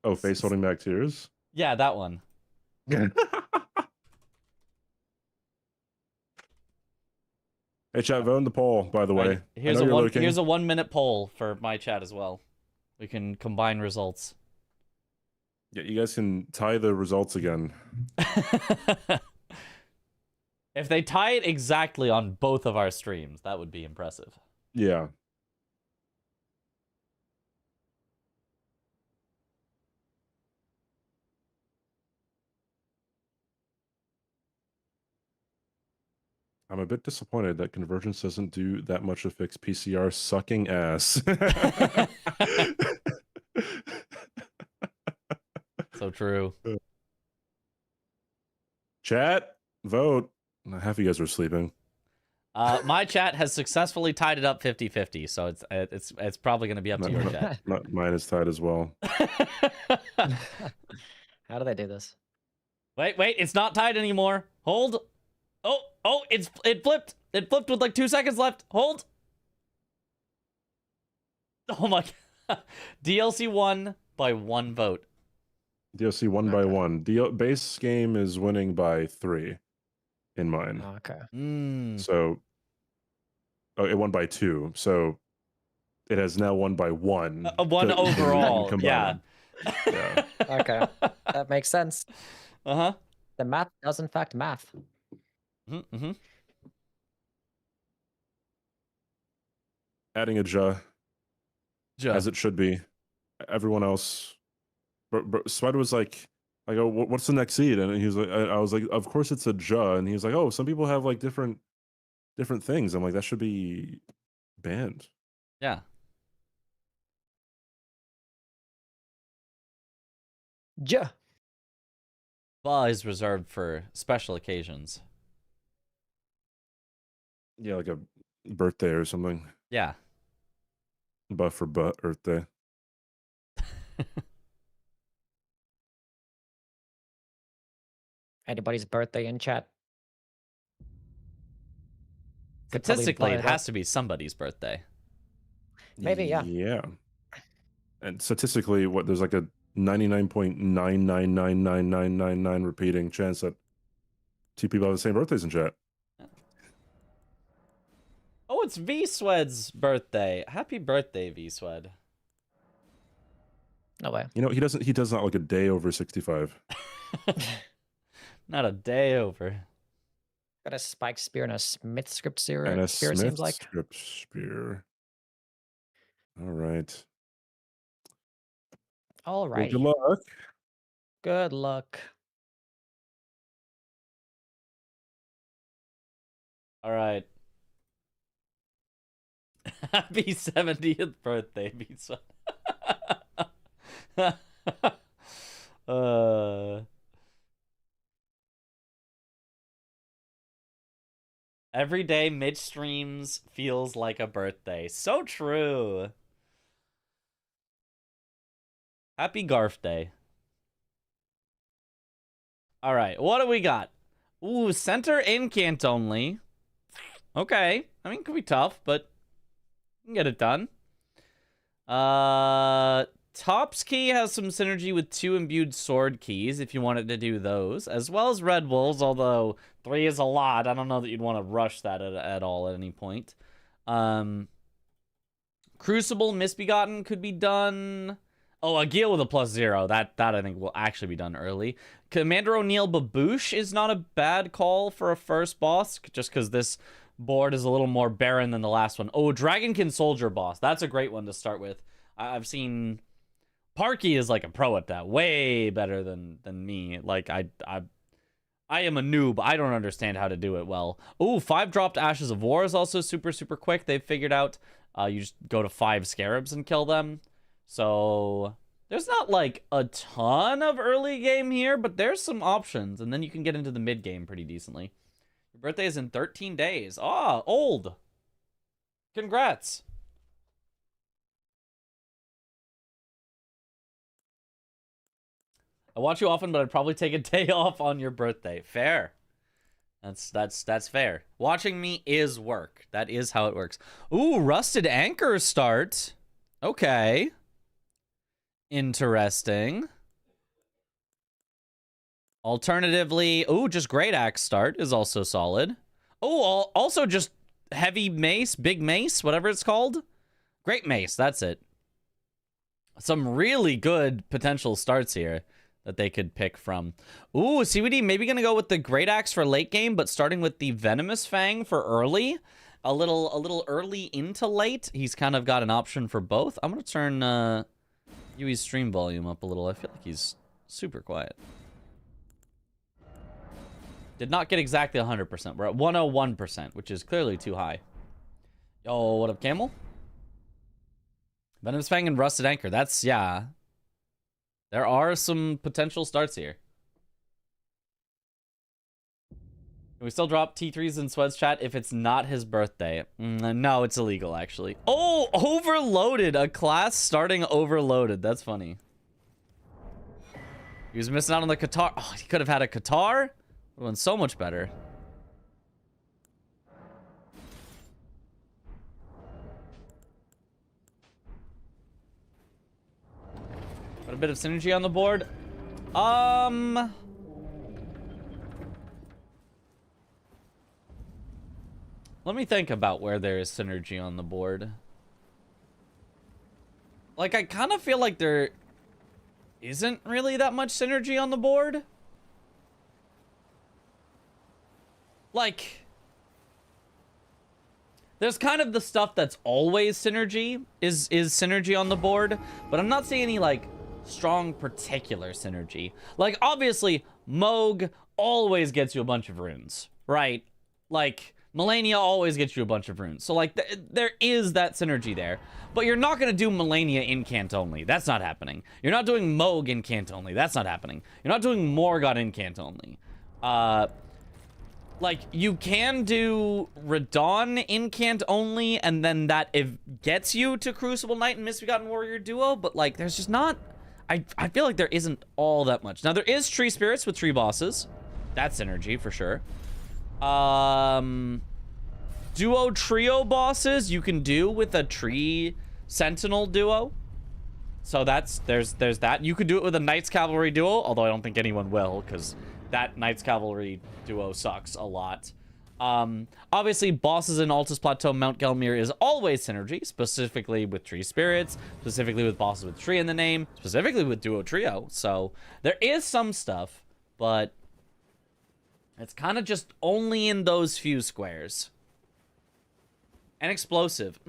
Oh, face holding back tears. yeah, that one. Hey, chat, vote in the poll, by the All way. right, here's I know a you're one looking. here's a 1 minute poll for my chat as well. We can combine results. Yeah, you guys can tie the results again. If they tie it exactly on both of our streams, that would be impressive. Yeah. I'm a bit disappointed that Convergence doesn't do that much to fix PCR sucking ass. So true. Chat, vote. Half of you guys are sleeping. My chat has successfully tied it up 50-50, so it's probably going to be up to your chat. Mine is tied as well. How do they do this? Wait, it's not tied anymore. Hold. Oh, it flipped. It flipped with like 2 seconds left. Hold. Oh my god. DLC won by 1 vote. DLC won by 1. Base game is winning by 3 in mine. Okay. So it won by 2. So it has now won by 1. 1 overall. Yeah. Yeah. Okay. That makes sense. Uh-huh. The math does in fact math. Mm-hmm. Adding a Ja, as it should be. Everyone else. Sweat was like, I go, what's the next seed? And he was like, I was like, of course it's a Ja. And he was like, oh, some people have like different things. I'm like, that should be banned. Yeah. Ja. Ba is reserved for special occasions. Yeah, like a birthday or something. Yeah. Buff for birthday. Anybody's birthday in chat? Statistically, it has to be somebody's birthday. Maybe, yeah. Yeah. And statistically, there's like a 99.999999 repeating chance that 2 people have the same birthdays in chat. Oh, it's V-Swed's birthday. Happy birthday, V-Swed. No way. You know, he does not like a day over 65. Not a day over. Got a spike spear and a smith script spear. And a spear, Smith seems like. script spear. All right. All right. Well, good luck. Good luck. All right. Happy 70th birthday, V-Swed. Every day mid streams feels like a birthday. So true. Happy Garf Day. All right, what do we got? Ooh, center incant only. Okay, I mean, it could be tough, but you can get it done. Top's key has some synergy with 2 imbued sword keys if you wanted to do those, as well as Red Wolves, although 3 is a lot. I don't know that you'd want to rush that at all at any point. Crucible Misbegotten could be done. Oh, a Gil with a +0. That I think will actually be done early. Commander O'Neill Baboosh is not a bad call for a first boss, just because this board is a little more barren than the last one. Oh, Dragonkin Soldier boss. That's a great one to start with. I've seen... Parky is like a pro at that. Way better than me. Like, I am a noob. I don't understand how to do it well. Ooh, 5 dropped Ashes of War is also super, super quick. They've figured out you just go to 5 Scarabs and kill them. So there's not like a ton of early game here, but there's some options. And then you can get into the mid game pretty decently. Your birthday is in 13 days. Ah, old. Congrats. I watch you often, but I'd probably take a day off on your birthday. Fair. That's fair. Watching me is work. That is how it works. Ooh, Rusted Anchor start. Okay. Interesting. Alternatively, ooh, just Great Axe start is also solid. Oh, also just Heavy Mace, Big Mace, whatever it's called. Great Mace, that's it. Some really good potential starts here that they could pick from. Ooh, CWD maybe gonna go with the Great Axe for late game, but starting with the Venomous Fang for early. A little early into late. He's kind of got an option for both. I'm gonna turn Yui's stream volume up a little. I feel like he's super quiet. Did not get exactly 100%. We're at 101%, which is clearly too high. Yo, what up, Camel? Venomous Fang and Rusted Anchor. That's, yeah. There are some potential starts here. Can we still drop T3s in Swed's chat if it's not his birthday? No, it's illegal, actually. Oh, Overloaded. A class starting Overloaded. That's funny. He was missing out on the Qatar. Oh, he could have had a Qatar. Would have been so much better. Got a bit of synergy on the board. Let me think about where there is synergy on the board. Like, I kind of feel like there isn't really that much synergy on the board. Like, there's kind of the stuff that's always synergy is synergy on the board, but I'm not seeing any, like, strong particular synergy. Like, obviously, Moog always gets you a bunch of runes, right? Like, Melania always gets you a bunch of runes. So, like, there is that synergy there. But you're not going to do Melania in Cant only. That's not happening. You're not doing Moog in Cant only. That's not happening. You're not doing Morgoth in Cant only. Like, you can do Radon in Cant only, and then that gets you to Crucible Knight and Misbegotten Warrior duo, but, like, there's just not... I feel like there isn't all that much. Now, there is Tree Spirits with Tree Bosses. That's synergy, for sure. Duo trio bosses you can do with a Tree Sentinel duo. So there's that. You could do it with a Knights Cavalry duo, although I don't think anyone will, because that Knights Cavalry duo sucks a lot. Obviously, bosses in Altus Plateau Mount Gelmir is always synergy, specifically with Tree Spirits, specifically with bosses with Tree in the name, specifically with Duo Trio. So there is some stuff, but it's kind of just only in those few squares. And Explosive.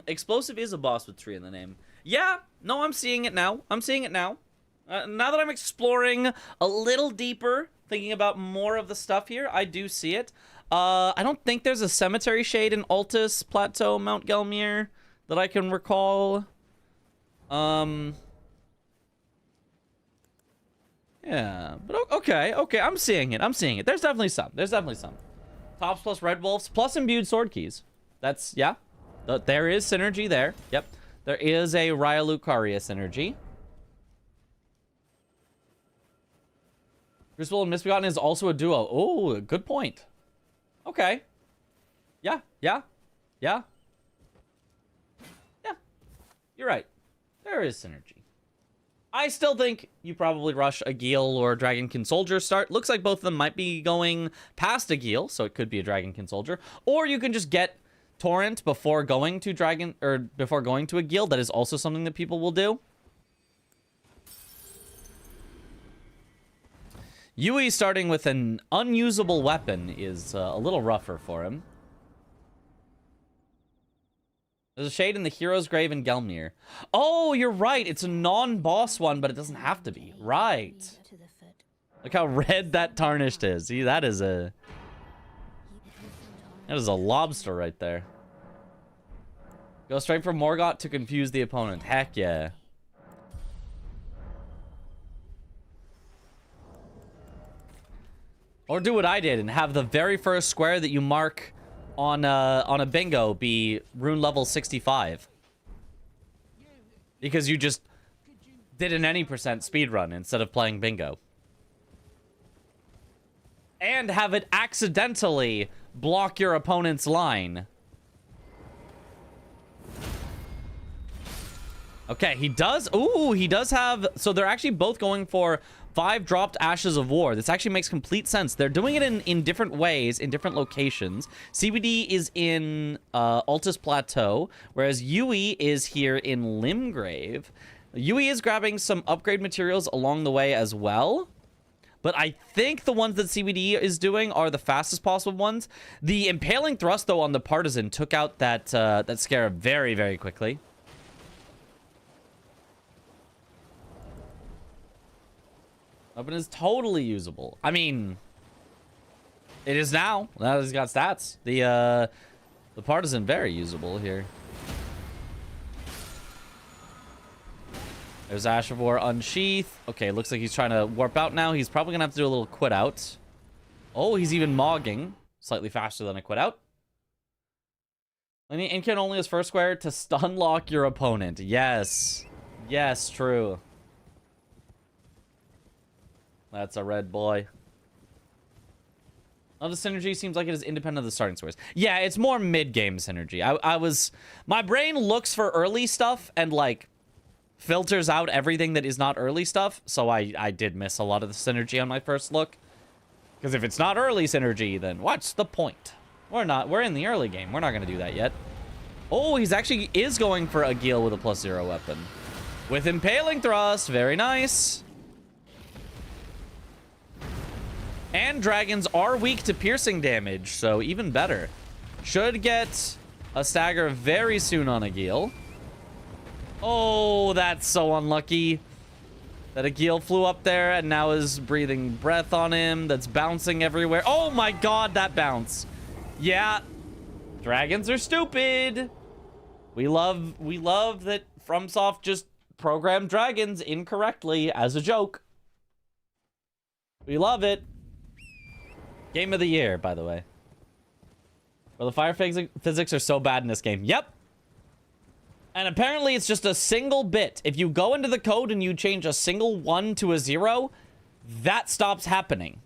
Explosive is a boss with Tree in the name. Yeah, no, I'm seeing it now. I'm seeing it now. Now that I'm exploring a little deeper, thinking about more of the stuff here, I do see it. I don't think there's a Cemetery Shade in Altus Plateau Mount Gelmir that I can recall. Yeah, but okay, I'm seeing it. I'm seeing it. There's definitely some. There's definitely some. Tops plus Red Wolves plus Imbued Sword Keys. That's, yeah. There is synergy there. Yep. There is a Raya Lucaria synergy. Crucible and Misbegotten is also a duo. Oh, good point. Okay. Yeah. You're right. There is synergy. I still think you probably rush a Geel or a Dragonkin Soldier start. Looks like both of them might be going past a Geel, so it could be a Dragonkin Soldier. Or you can just get Torrent before going to before going to a Geel. That is also something that people will do. Yui starting with an unusable weapon is a little rougher for him. There's a shade in the Hero's Grave in Gelmir. Oh, you're right. It's a non-boss one, but it doesn't have to be. Right. Look how red that Tarnished is. See, that is a lobster right there. Go straight for Morgoth to confuse the opponent. Heck yeah. Or do what I did and have the very first square that you mark on a bingo be rune level 65. Because you just did an any percent speed run instead of playing bingo. And have it accidentally block your opponent's line. Okay, he does. Ooh, he does have. So they're actually both going for 5 dropped Ashes of War. This actually makes complete sense. They're doing it in different ways, in different locations. CBD is in Altus Plateau, whereas Yui is here in Limgrave. Yui is grabbing some upgrade materials along the way as well. But I think the ones that CBD is doing are the fastest possible ones. The Impaling Thrust, though, on the Partisan took out that Scarab very, very quickly. Weapon is totally usable. I mean, it is now. Now that he's got stats. The Partisan very usable here. There's Ash of War Unsheath. Okay, looks like he's trying to warp out now. He's probably gonna have to do a little quit out. Oh, he's even mogging. Slightly faster than a quit out. Incan only is first square to stun lock your opponent. Yes. Yes, true. That's a red boy. Oh, the synergy seems like it is independent of the starting source. Yeah, it's more mid-game synergy. My brain looks for early stuff and, like, filters out everything that is not early stuff. So I did miss a lot of the synergy on my first look. Because if it's not early synergy, then what's the point? We're in the early game. We're not going to do that yet. Oh, he's actually is going for a Gil with a +0 weapon. With Impaling Thrust. Very nice. And dragons are weak to piercing damage, so even better. Should get a stagger very soon on a Gil. Oh, that's so unlucky. That a Gil flew up there and now is breathing breath on him. That's bouncing everywhere. Oh my god, that bounce. Yeah. Dragons are stupid. We love that FromSoft just programmed dragons incorrectly as a joke. We love it. Game of the year, by the way. Well, the fire physics are so bad in this game. Yep. And apparently it's just a single bit. If you go into the code and you change a single 1 to a 0, that stops happening.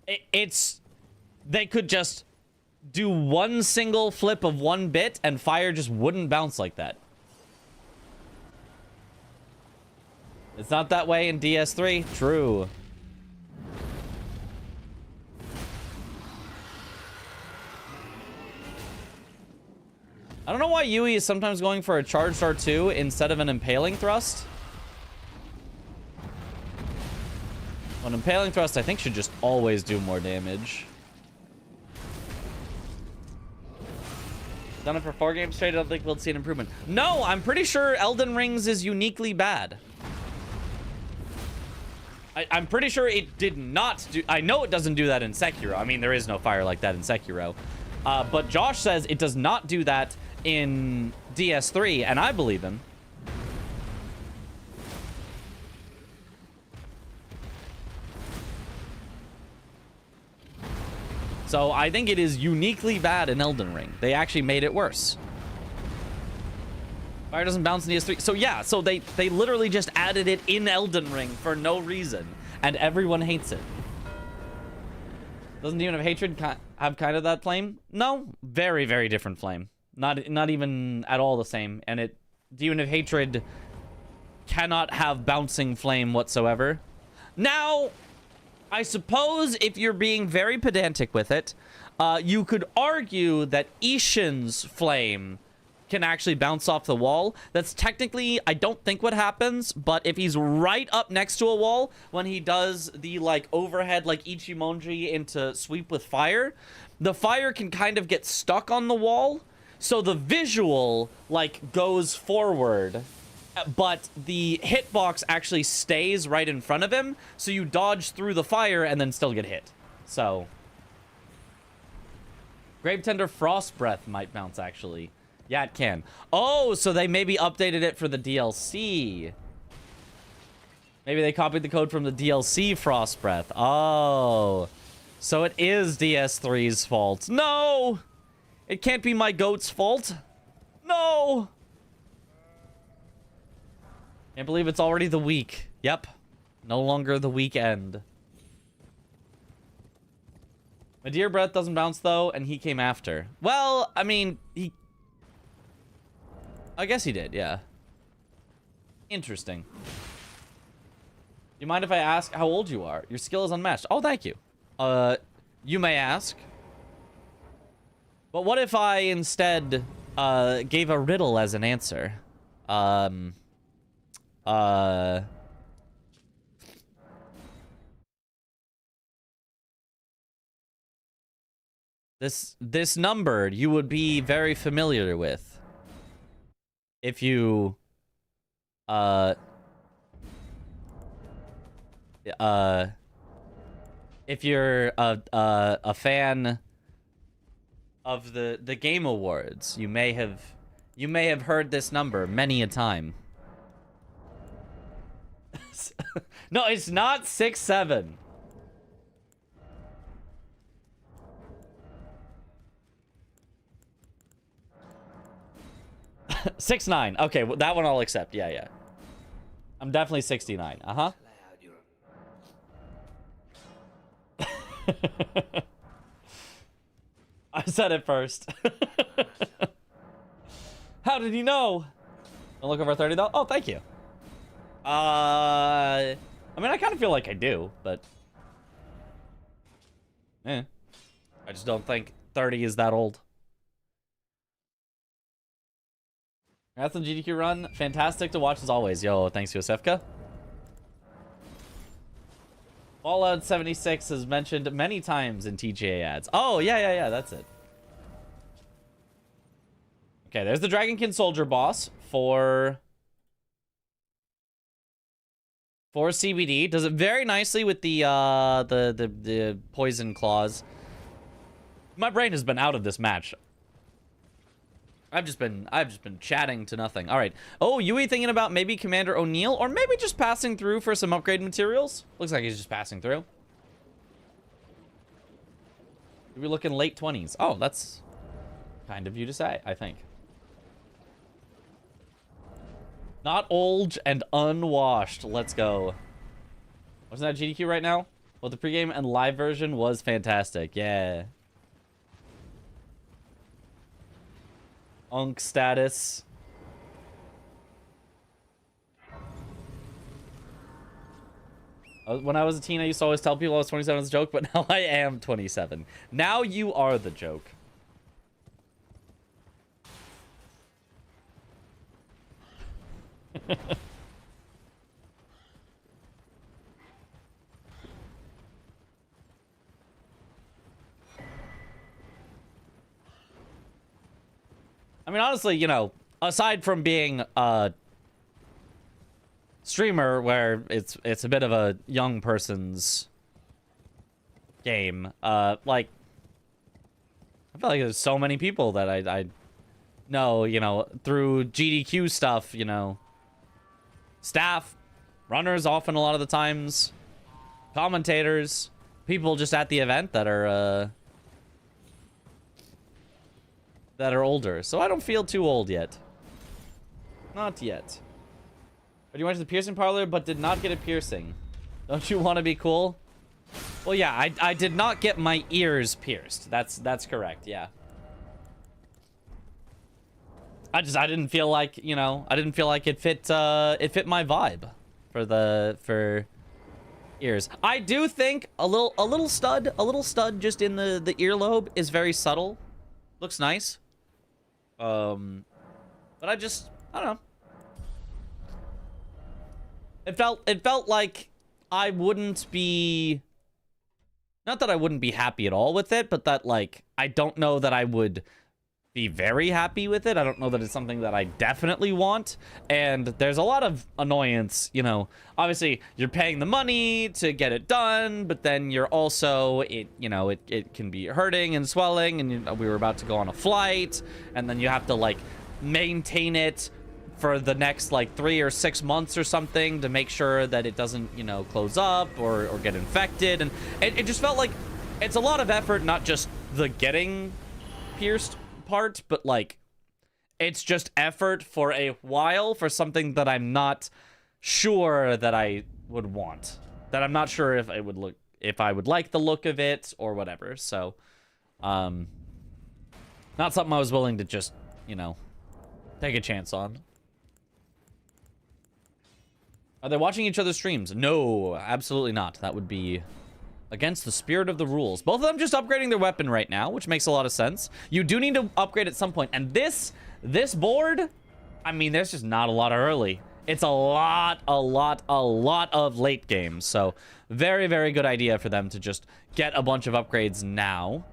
They could just do one single flip of 1 bit and fire just wouldn't bounce like that. It's not that way in DS3. True. I don't know why Yui is sometimes going for a charged R2 instead of an Impaling Thrust. An Impaling Thrust, I think, should just always do more damage. Done it for 4 games straight, I don't think we'll see an improvement. No, I'm pretty sure Elden Rings is uniquely bad. I'm pretty sure it did not do... I know it doesn't do that in Sekiro. I mean, there is no fire like that in Sekiro. But Josh says it does not do that in DS3, and I believe him. So I think it is uniquely bad in Elden Ring. They actually made it worse. Fire doesn't bounce in DS3. So yeah, so they literally just added it in Elden Ring for no reason, and everyone hates it. Doesn't Demon of Hatred have kind of that flame? No, very, very different flame. Not even at all the same. And Demon of Hatred cannot have bouncing flame whatsoever. Now, I suppose if you're being very pedantic with it, you could argue that Ishin's flame can actually bounce off the wall. That's technically, I don't think what happens, but if he's right up next to a wall when he does the like overhead like Ichimonji into sweep with fire, the fire can kind of get stuck on the wall, so the visual like goes forward, but the hitbox actually stays right in front of him, so you dodge through the fire and then still get hit. So Gravetender Frost Breath might bounce actually. Yeah, it can. Oh, so they maybe updated it for the DLC. Maybe they copied the code from the DLC Frost Breath. Oh. So it is DS3's fault. No! It can't be my goat's fault. No! Can't believe it's already the week. Yep. No longer the weekend. My dear breath doesn't bounce, though, and he came after. Well, I mean, I guess he did, yeah. Interesting. You mind if I ask how old you are? Your skill is unmatched. Oh, thank you. You may ask. But what if I instead gave a riddle as an answer? This number you would be very familiar with. If you, if you're a fan of the Game Awards, you may have heard this number many a time. No, it's not 6'7". 6'9". Okay, well, that one I'll accept. Yeah, yeah. I'm definitely 69. Uh-huh. I said it first. How did you know? Don't look over 30 though. Oh, thank you. I mean, I kind of feel like I do, but I just don't think 30 is that old. Congrats on the GDQ run. Fantastic to watch as always. Yo, thanks, Yosefka. Fallout 76 is mentioned many times in TGA ads. Oh, yeah, that's it. Okay, there's the Dragonkin Soldier boss for CBD. Does it very nicely with the poison claws. My brain has been out of this match. I've just been chatting to nothing. All right. Oh, Yui thinking about maybe Commander O'Neill or maybe just passing through for some upgrade materials. Looks like he's just passing through. We're looking late 20s. Oh, that's kind of you to say, I think. Not old and unwashed. Let's go. Wasn't that GDQ right now? Well, the pregame and live version was fantastic. Yeah. Unk status. When I was a teen, I used to always tell people I was 27 as a joke, but now I am 27. Now you are the joke. I mean, honestly, you know, aside from being a streamer where it's a bit of a young person's game, like, I feel like there's so many people that I know, you know, through GDQ stuff, you know, staff, runners often a lot of the times, commentators, people just at the event that are older. So I don't feel too old yet. Not yet. But you went to the piercing parlor but did not get a piercing. Don't you want to be cool? Well, yeah, I did not get my ears pierced. That's correct, yeah. I didn't feel like, you know, I didn't feel like it fit my vibe for ears. I do think a little stud just in the earlobe is very subtle. Looks nice. But I don't know. It felt like I wouldn't be, not that I wouldn't be happy at all with it, but that, like, I don't know that I would be very happy with it. I don't know that it's something that I definitely want. And there's a lot of annoyance, you know. Obviously, you're paying the money to get it done, but then you're also, it can be hurting and swelling, and we were about to go on a flight, and then you have to, like, maintain it for the next, like, 3 or 6 months or something to make sure that it doesn't, you know, close up or get infected. And it just felt like it's a lot of effort, not just the getting pierced part, but, like, it's just effort for a while for something that I'm not sure that I would want, that I'm not sure if I would like the look of it or whatever. So not something I was willing to just, you know, take a chance on. Are they watching each other's streams? No, absolutely not. That would be against the spirit of the rules. Both of them just upgrading their weapon right now, which makes a lot of sense. You do need to upgrade at some point. And this board, I mean, there's just not a lot of early. It's a lot of late games. So very, very good idea for them to just get a bunch of upgrades now.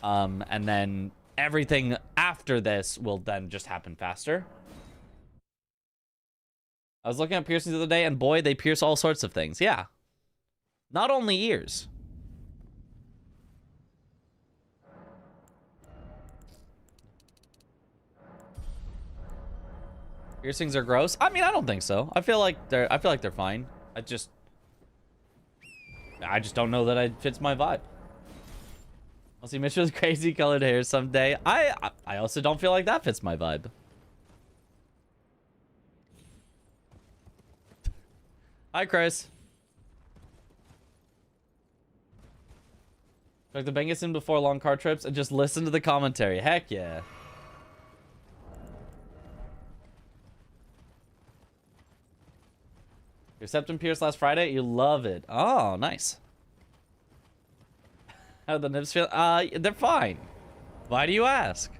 And then everything after this will then just happen faster. I was looking at piercings the other day, and boy, they pierce all sorts of things. Yeah. Not only ears. Piercings are gross. I mean, I don't think so. I feel like they're fine. I just don't know that it fits my vibe. I'll see Mitchell's crazy colored hair someday. I also don't feel like that fits my vibe. Hi, Chris. Like the Bengus in before long car trips and just listen to the commentary. Heck yeah. Your septum pierced last Friday. You love it. Oh, nice. How do the nibs feel? They're fine. Why do you ask?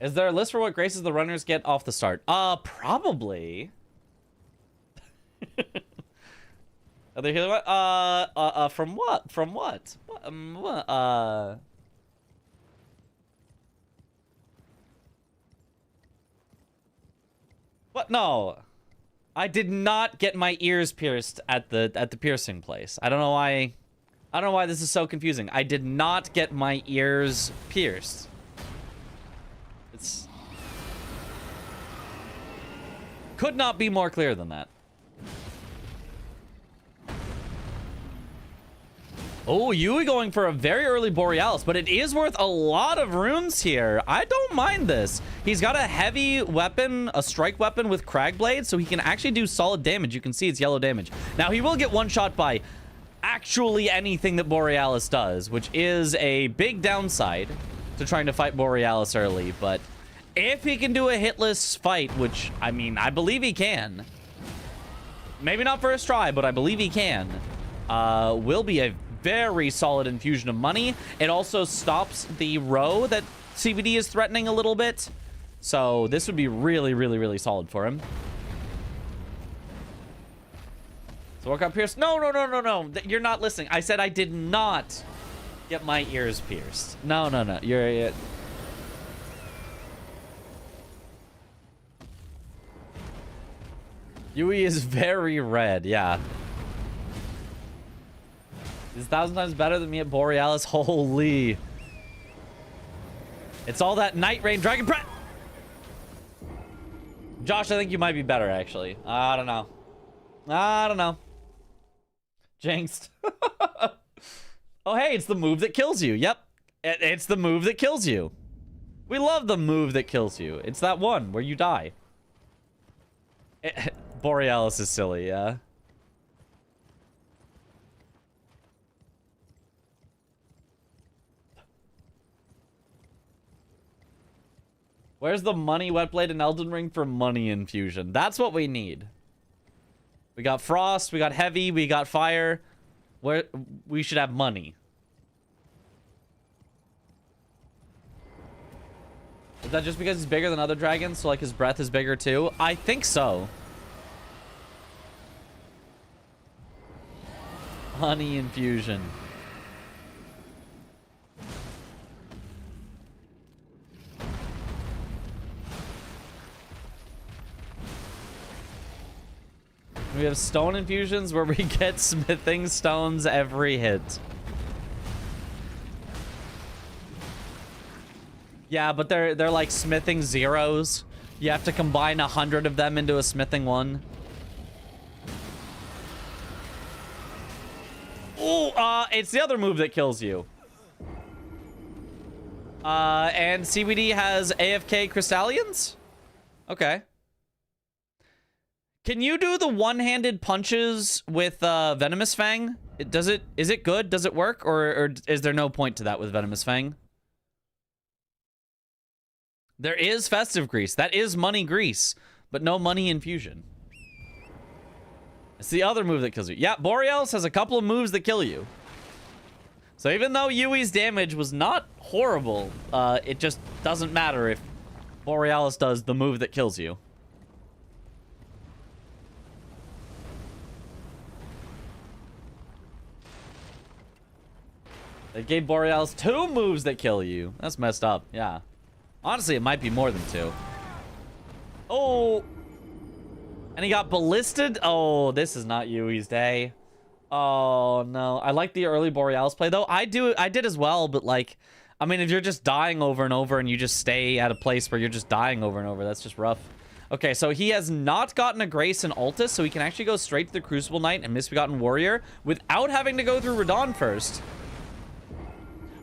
Is there a list for what graces the runners get off the start? Probably. Are they here? What? From what? From what? What? No. I did not get my ears pierced at the piercing place. I don't know why. I don't know why this is so confusing. I did not get my ears pierced. It's could not be more clear than that. Oh, Yui going for a very early Borealis, but it is worth a lot of runes here. I don't mind this. He's got a heavy weapon, a strike weapon with Crag Blade, so he can actually do solid damage. You can see it's yellow damage. Now, he will get one shot by actually anything that Borealis does, which is a big downside to trying to fight Borealis early, but if he can do a hitless fight, which, I mean, I believe he can. Maybe not first try, but I believe he can. Will be a very solid infusion of money. It also stops the row that CBD is threatening a little bit. So this would be really, really, really solid for him. So work on Pierce. No. You're not listening. I said I did not get my ears pierced. No. You're... Yui is very red, yeah. He's 1,000 times better than me at Borealis. Holy. It's all that Night Rain Dragon Breath. Josh, I think you might be better, actually. I don't know. Jinxed. Oh, hey, it's the move that kills you. Yep. It's the move that kills you. We love the move that kills you. It's that one where you die. Borealis is silly, yeah. Where's the money Wetblade and Elden Ring for money infusion? That's what we need. We got Frost, we got Heavy, we got Fire. Where we should have money. Is that just because he's bigger than other dragons? So like his breath is bigger too? I think so. Honey infusion. We have stone infusions where we get smithing stones every hit. Yeah, but they're like smithing zeros. You have to combine 100 of them into a smithing one. Oh, it's the other move that kills you. And CBD has AFK Crystallians? Okay. Can you do the one-handed punches with Venomous Fang? Is it good? Does it work? Or is there no point to that with Venomous Fang? There is Festive Grease. That is money grease, but no money infusion. It's the other move that kills you. Yeah, Borealis has a couple of moves that kill you. So even though Yui's damage was not horrible, it just doesn't matter if Borealis does the move that kills you. They gave Borealis 2 moves that kill you. That's messed up, yeah. Honestly, it might be more than 2. Oh! And he got ballisted? Oh, this is not Yui's day. Oh, no. I like the early Borealis play, though. I did as well, but, like... I mean, if you're just dying over and over and you just stay at a place where you're just dying over and over, that's just rough. Okay, so he has not gotten a Grace in Altus, so he can actually go straight to the Crucible Knight and Misbegotten Warrior without having to go through Radon first.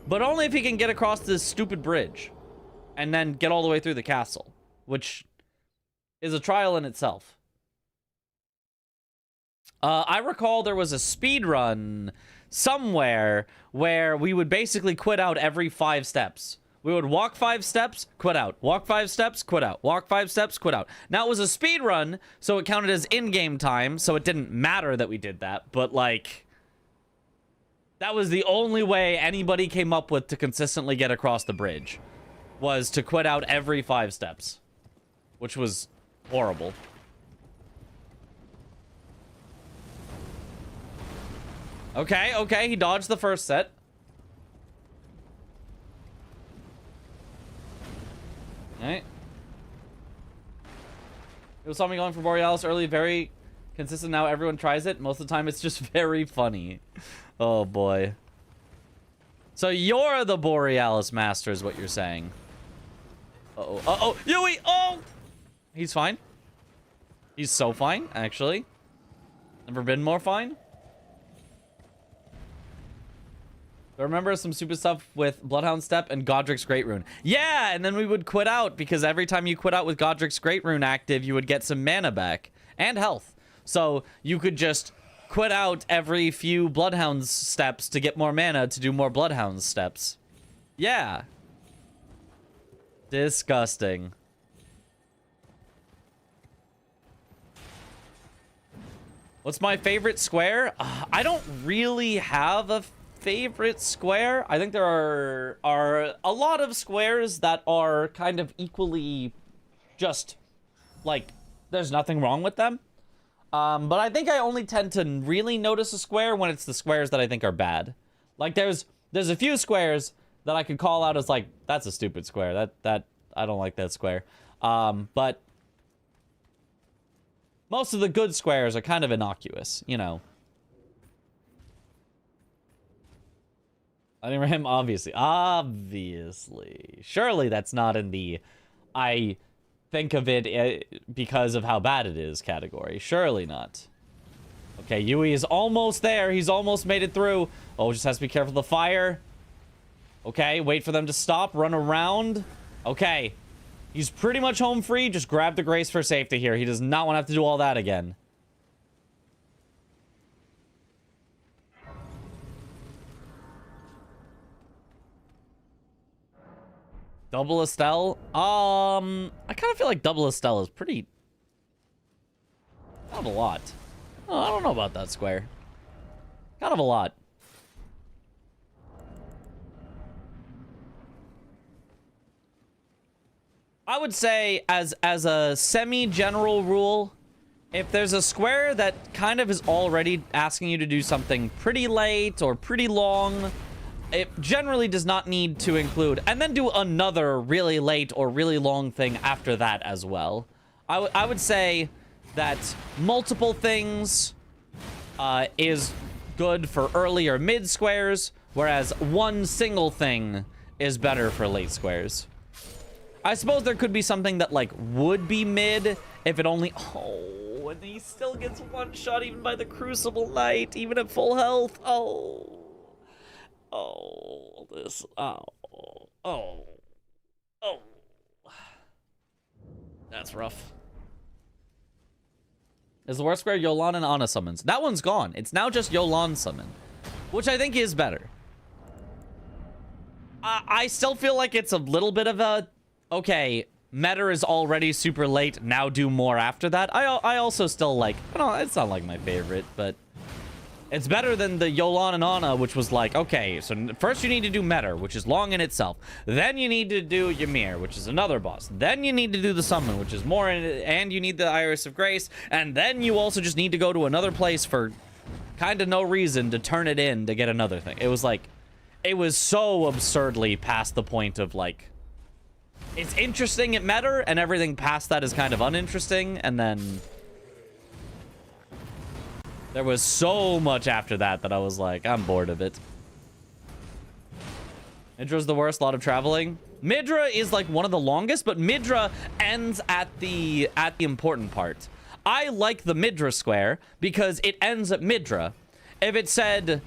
But only if he can get across this stupid bridge and then get all the way through the castle, which is a trial in itself. I recall there was a speed run somewhere where we would basically quit out every 5 steps. We would walk 5 steps, quit out. Walk 5 steps, quit out. Walk 5 steps, quit out. Now, it was a speed run, so it counted as in-game time, so it didn't matter that we did that. But, like, that was the only way anybody came up with to consistently get across the bridge, was to quit out every 5 steps, which was horrible. Okay, okay, he dodged the first set. Alright. People saw me going for Borealis early, very consistent. Now everyone tries it. Most of the time it's just very funny. Oh boy. So you're the Borealis master is what you're saying. Uh-oh. Uh-oh. Yui! Oh! He's fine. He's so fine, actually. Never been more fine. I remember some stupid stuff with Bloodhound Step and Godric's Great Rune. Yeah, and then we would quit out because every time you quit out with Godric's Great Rune active, you would get some mana back and health. So you could just quit out every few Bloodhound steps to get more mana to do more Bloodhound steps. Yeah. Disgusting. What's my favorite square? I don't really have a favorite square. I think there are a lot of squares that are kind of equally just like there's nothing wrong with them. But I think I only tend to really notice a square when it's the squares that I think are bad. Like there's a few squares that I could call out as like that's a stupid square. That I don't like that square. But most of the good squares are kind of innocuous, you know. I mean, him, obviously. Obviously. Surely that's not in the I think of it because of how bad it is category. Surely not. Okay, Yui is almost there. He's almost made it through. Oh, just has to be careful of the fire. Okay, wait for them to stop. Run around. Okay. He's pretty much home free. Just grab the Grace for safety here. He does not want to have to do all that again. Double Estelle? I kind of feel like Double Estelle is pretty... kind of a lot. Oh, I don't know about that square. Kind of a lot. I would say, as a semi-general rule, if there's a square that kind of is already asking you to do something pretty late or pretty long, it generally does not need to include, and then do another really late or really long thing after that as well. I would say that multiple things is good for early or mid squares, whereas one single thing is better for late squares. I suppose there could be something that, like, would be mid if it only... Oh, and he still gets one shot even by the Crucible Knight, even at full health. Oh. Oh, this... Oh. Oh. Oh. That's rough. Is the worst square Yolan and Ana summons? That one's gone. It's now just Yolan summon, which I think is better. I still feel like it's a little bit of a... Okay, meta is already super late, now do more after that. I also still like... No, it's not like my favorite, but... It's better than the Yolan and Ana, which was like, okay, so first you need to do meta, which is long in itself. Then you need to do Ymir, which is another boss. Then you need to do the summon, which is more, and you need the Iris of Grace. And then you also just need to go to another place for kind of no reason to turn it in to get another thing. It was like... It was so absurdly past the point of, like... It's interesting at meta, and everything past that is kind of uninteresting, and then... There was so much after that I was like, I'm bored of it. Midra's the worst, a lot of traveling. Midra is like one of the longest, but Midra ends at the important part. I like the Midra square because it ends at Midra. If it said...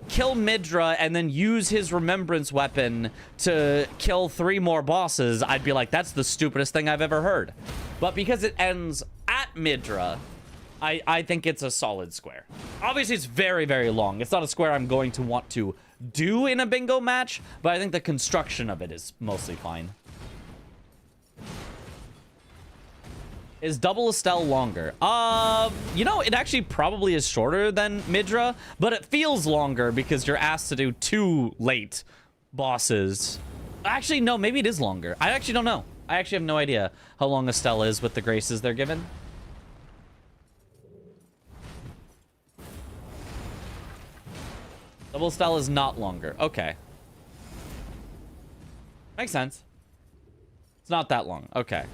kill Midra and then use his remembrance weapon to kill 3 more bosses, I'd be like, that's the stupidest thing I've ever heard. But because it ends at Midra, I think it's a solid square. Obviously, it's very, very long. It's not a square I'm going to want to do in a bingo match, but I think the construction of it is mostly fine. Is double Estelle longer? You know, it actually probably is shorter than Midra, but it feels longer because you're asked to do 2 late bosses. Actually, no, maybe it is longer. I actually don't know. I actually have no idea how long Estelle is with the graces they're given. Double Estelle is not longer. Okay. Makes sense. It's not that long. Okay.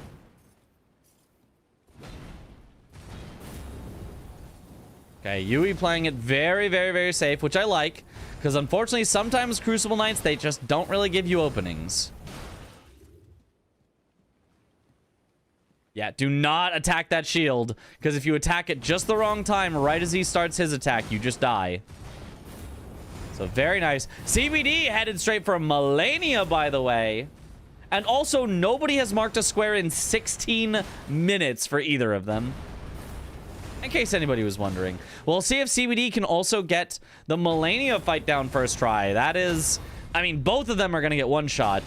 Okay, Yui playing it very, very, very safe, which I like. Because unfortunately, sometimes Crucible Knights, they just don't really give you openings. Yeah, do not attack that shield. Because if you attack it just the wrong time, right as he starts his attack, you just die. So very nice. CBD headed straight for Melania, by the way. And also, nobody has marked a square in 16 minutes for either of them. In case anybody was wondering. We'll see if CBD can also get the Melania fight down first try. That is... I mean, both of them are going to get one shot.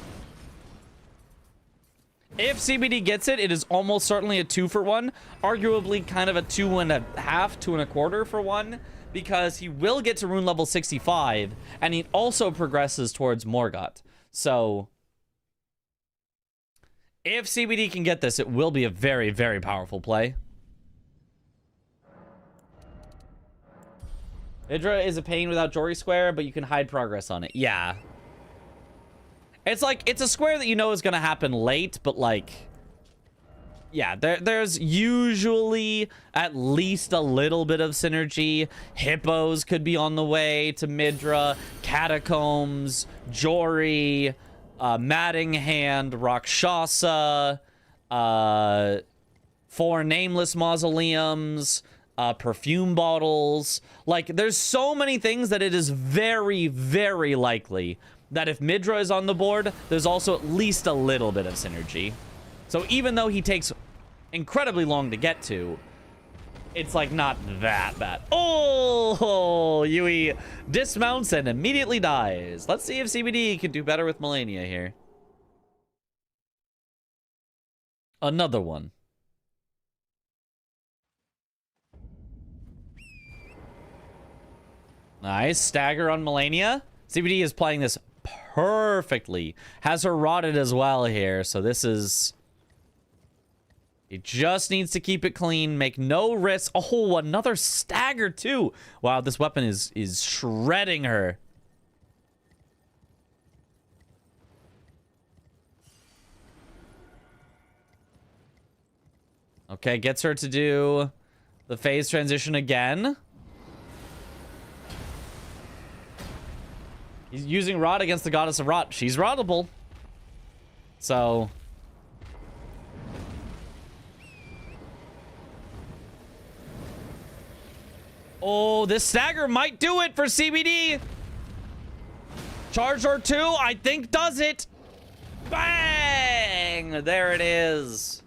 If CBD gets it, it is almost certainly a 2-for-1. Arguably kind of a 2.5, 2.25 for 1. Because he will get to rune level 65. And he also progresses towards Morgott. So... if CBD can get this, it will be a very, very powerful play. Hydra is a pain without Jory Square, but you can hide progress on it. Yeah. It's like, it's a square that you know is going to happen late, but like... yeah, there's usually at least a little bit of synergy. Hippos could be on the way to Midra. Catacombs, Jory, Maddinghand, Rakshasa, 4 nameless mausoleums, perfume bottles. Like, there's so many things that it is very, very likely that if Midra is on the board, there's also at least a little bit of synergy. So even though he takes incredibly long to get to, it's like not that bad. Oh, Yui dismounts and immediately dies. Let's see if CBD can do better with Melania here. Another one. Nice. Stagger on Melania. CBD is playing this perfectly. Has her rotted as well here. So this is... he just needs to keep it clean. Make no risks. Oh, another stagger too. Wow, this weapon is shredding her. Okay, gets her to do the phase transition again. He's using Rot against the Goddess of Rot. She's rottable. So... oh, this stagger might do it for CBD. Charge or 2, I think does it. Bang! There it is.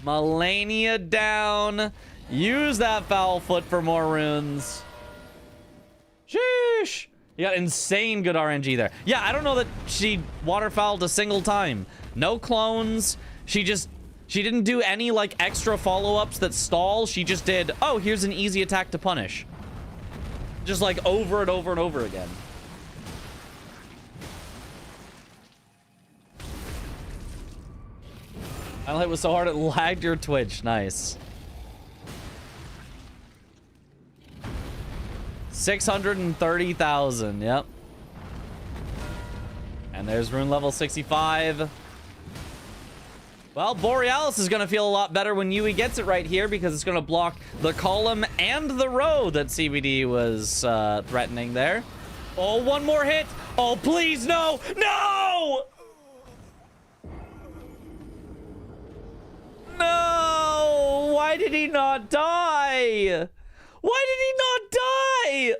Melania down. Use that foul foot for more runes. Sheesh. You got insane good RNG there. Yeah, I don't know that she waterfouled a single time. No clones. She didn't do any, like, extra follow-ups that stall. She just did, oh, here's an easy attack to punish. Just, like, over and over and over again. Final hit was so hard it lagged your Twitch. Nice. 630,000, yep. And there's rune level 65. Well, Borealis is going to feel a lot better when Yui gets it right here because it's going to block the column and the row that CBD was threatening there. Oh, one more hit. Oh, please, no. No! No! Why did he not die? Why did he not die?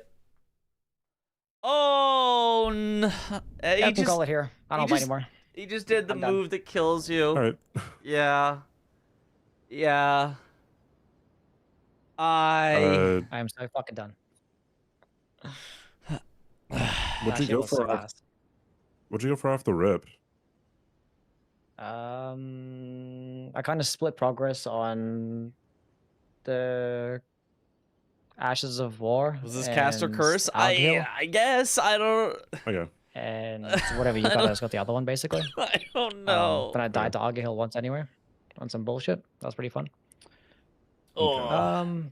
Oh, no. I can call it here. I don't play anymore. He just did the move that kills you. All right. Yeah. Yeah. I I am so fucking done. What'd you That shit go was so for? fast. What'd you go for off the rip? I kind of split progress on the Ashes of War. was this cast or and curse? Alghill, I guess I don't. Okay. and whatever you I got, I don't- just got the other one basically. I don't know. Then I died to Argyle once anyway, on some bullshit. That was pretty fun. Oh.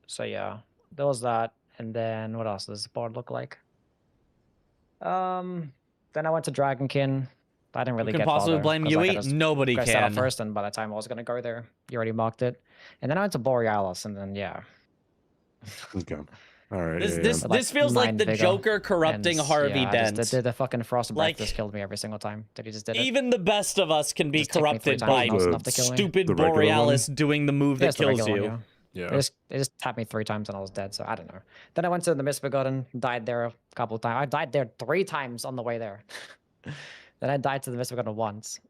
So yeah, there was that, and then what else does the board look like? Then I went to Dragonkin. I didn't really Who can get possibly far blame there, 'cause, like, I Yui? just Nobody go set up can. first, and by the time I was gonna go there, you already marked it. And then I went to Borealis, and then yeah. Okay. All right. This But, like, feels like 9 the vigor, Joker corrupting and, Harvey yeah, Dent. the fucking frost breath Like, just killed me every single time that he just did it. even the best of us can be Just take me 3 corrupted times by and that was enough to kill me. stupid The regular Borealis doing the move Yeah, that it's the kills regular you. one, Yeah. They just tapped me 3 times and I was dead, so I don't know. Then I went to the Mist Forgotten, died there a couple of times. I died there 3 times on the way there. Then I died to the Mist Forgotten once.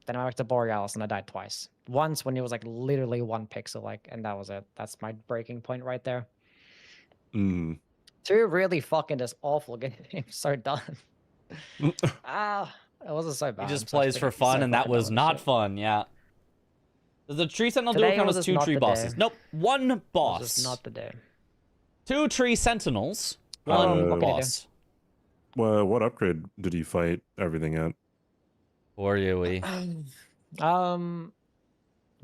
Then I went to Borealis and I died twice. Once when it was like literally 1 pixel, like, and that was it. That's my breaking point right there. Mm. 2 really fucking just awful games. So done. It wasn't so bad. He just I'm so plays for freaking- fun, so and that fucking was done with not this shit. fun. Yeah. Does the tree sentinel Today duo count was as just 2 not tree the bosses? day. Nope. 1 It was boss. just not the day. 2 tree sentinels. 1 what can you do? boss. Well, what upgrade did you fight everything at? Or Yui.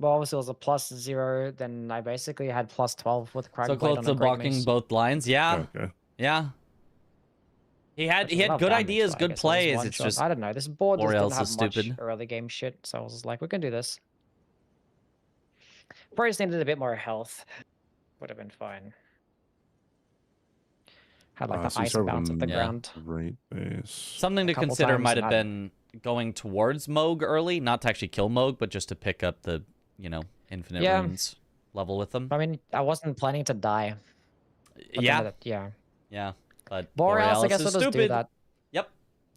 Well, obviously it was a +0. Then I basically had +12 with So Cragblade close on to a Great blocking Mace. both lines. Yeah. Okay. Yeah. He had Which is a lot of good damage, ideas, but I good guess it was plays. one It's shot. just I don't know. This board just Borealis didn't is have much stupid. early game shit, so I was just like, we can do this. Probably just needed a bit more health. Would have been fine. Had like the So you ice started with bounce at the Yeah. ground. Great base. something to couple consider times might have and been going towards Moog early, not to actually kill Moog, but just to pick up the, infinite Yeah. runes level with them. I mean, I wasn't planning to die. But Yeah. Then yeah. Yeah. But Borealis, I guess is we'll just stupid. do that. Yep.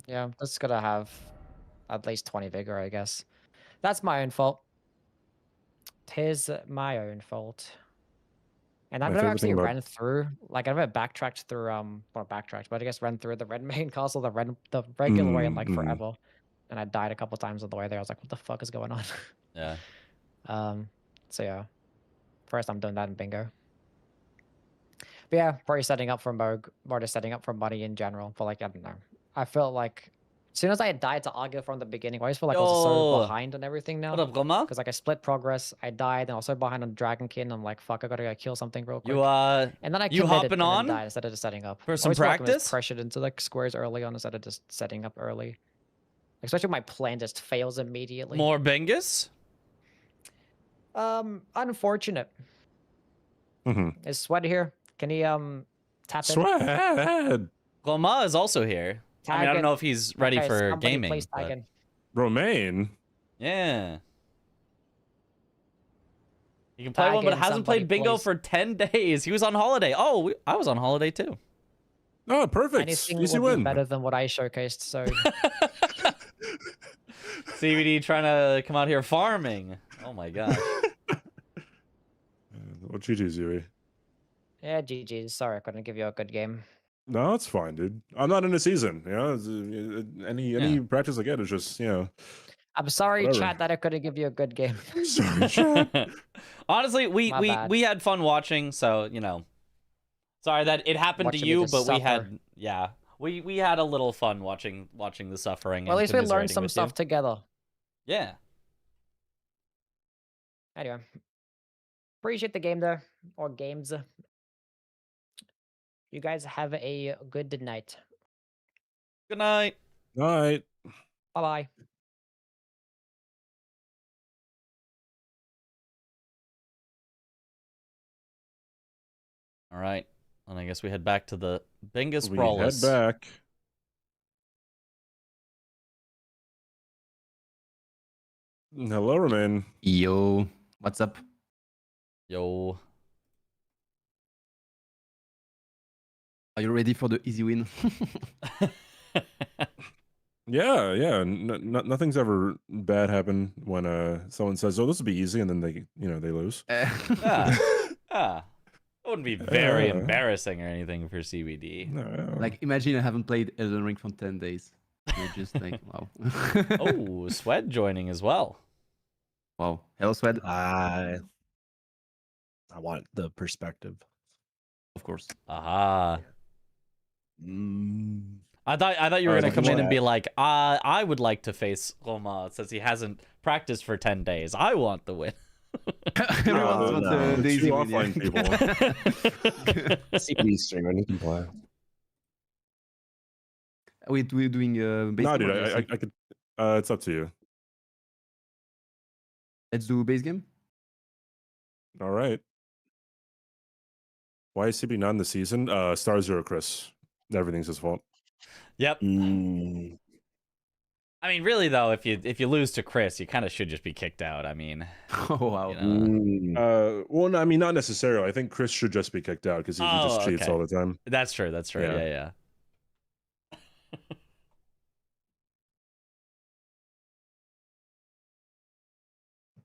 Yeah, that's gonna have at least 20 vigor, I guess. That's my own fault. Tis my own fault. And I've My never favorite actually thing about- ran through, like, I've never backtracked through, not backtracked, but I guess ran through the red main castle, the regular way in like Mhm. forever. And I died a couple times on the way there. I was like, what the fuck is going on? Yeah. So yeah. First I'm doing that in bingo. But yeah, probably setting up for Moog, or just setting up for money in general. But like, I don't know. I felt like as soon as I died to Argyle from the beginning, I always feel like I was so Yo. behind on everything now. What up, Roma? Because like I split progress, I died, and I was so behind on Dragonkin. I'm like, fuck, I gotta go kill something real quick. You And then I you committed hopping and then on died instead of just setting up. for I some always feel like I was practice? pressured into like squares early on instead of just setting up early. Especially when my plan just fails immediately. More Bengus? Unfortunate. Mhm. Is Sweat here? Can he tap in? Sweat. Roma is also here. I mean, I Tag don't in. know if he's ready Okay, for somebody gaming. please tag But in. Romaine. yeah. He can play Tag one, but in hasn't somebody, played bingo please. for 10 days. He was on holiday. Oh, I was on holiday too. Oh, perfect. Anything Easy would be win. better than what I showcased. So CBD trying to come out here farming. Oh my gosh. Well, GG's, Yuri. yeah, GG's. Sorry, I couldn't give you a good game. No, it's fine, dude. I'm not in a season. You know, any practice I get is just, I'm sorry, Whatever. chat, that I couldn't give you a good game. sorry, chat. Honestly, My bad. we had fun watching, so sorry that it happened Watching to me you, just but we suffer. had we had a little fun watching the suffering. Well, at and least we learned commiserating some with stuff you. together. Yeah. Anyway, appreciate the game though, or games. You guys have a good night. Good night. All right. Bye bye. All right. And I guess we head back to the Bingus We Brawlers. head back. Hello, Romaine. Yo, what's up? Yo. Are you ready for the easy win? Yeah, yeah. Nothing's ever bad happen when someone says, "Oh, this will be easy," and then they lose. Yeah. Yeah. It wouldn't be very embarrassing or anything for CBD. No. Like, imagine I haven't played Elden Ring for 10 days. You're just like, wow. Oh, Sweat joining as well. Wow. Hello, Swed. I want the perspective. Of course. Aha. Mm. I thought you were I was gonna come looking in and at- be like, I would like to face Roma since he hasn't practiced for 10 days. I want the win. Everyone wants no. a The Daisy two win, yeah. offline people. CBD streamer, you can play. We're doing base No, game or dude, DLC? I could. It's up to you. Let's do base game. All right. Why is CB not in the season? Star Zero Chris. Everything's his fault. Yep. Mm. I mean, really though, if you lose to Chris, you kind of should just be kicked out. I mean, Oh, wow. you know, Mm. Well, no, I mean, not necessarily. I think Chris should just be kicked out because he just cheats okay. all the time. That's true. That's true. Yeah. Yeah.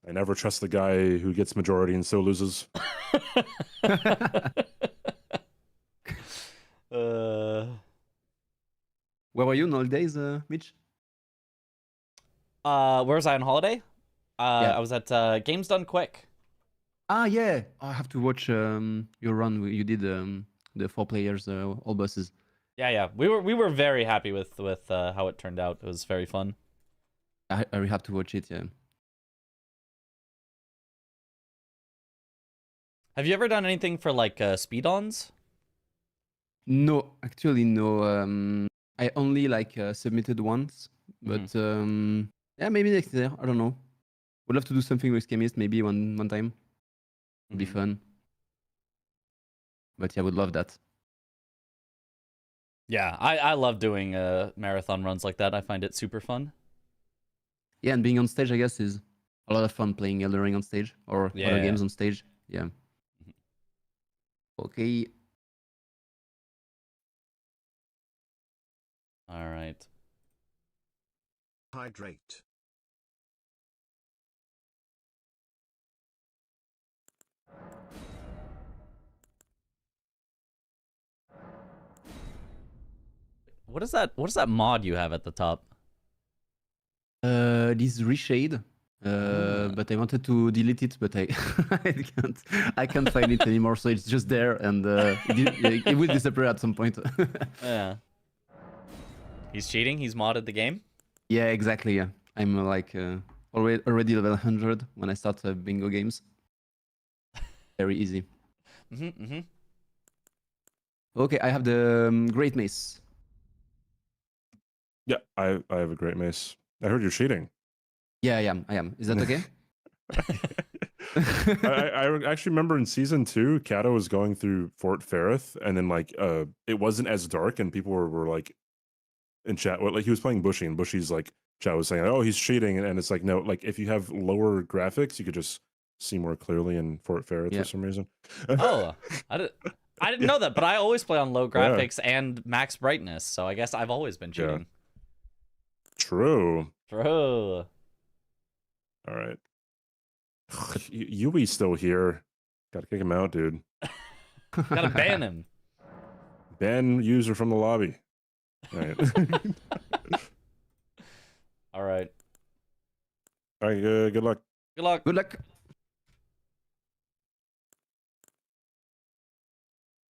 I never trust the guy who gets majority and still loses. Where were you in holidays, Mitch? Where was I on holiday? Yeah. I was at Games Done Quick. Ah, yeah. I have to watch your run. You did the 4 players, all bosses. Yeah. We were very happy with how it turned out. It was very fun. I really have to watch it, yeah. Have you ever done anything for like speed-ons? No, actually, no. I only like submitted once, but yeah, maybe next year. I don't know. Would love to do something with Chemist, maybe one time. Would be fun. But yeah, would love that. Yeah, I love doing marathon runs like that. I find it super fun. Yeah, and being on stage, I guess, is a lot of fun playing Elden Ring on stage or other Yeah. games on stage. Yeah. Okay. All right. Hydrate. What is that? What is that mod you have at the top? This reshade. But I wanted to delete it, but I I can't find it anymore, so it's just there, and it will disappear at some point. Yeah. He's cheating. He's modded the game. Yeah, exactly. Yeah, I'm like already level 100 when I start bingo games. Very easy. Okay, I have the Great Mace. Yeah, I have a great mace. I heard you're cheating. Yeah, I am. Is that okay? I actually remember in season 2, Kato was going through Fort Ferrith, and then like it wasn't as dark, and people were like in chat, like he was playing Bushy, and Bushy's like chat was saying, "Oh, he's cheating," and it's like no, like if you have lower graphics, you could just see more clearly in Fort Ferrith for some reason. Oh, I didn't know that, but I always play on low graphics and max brightness, so I guess I've always been cheating. True. True. All right. Yui's still here. Gotta kick him out, dude. Gotta ban him. Ban user from the lobby. All right. All right. All right. Good luck. Good luck. Good luck.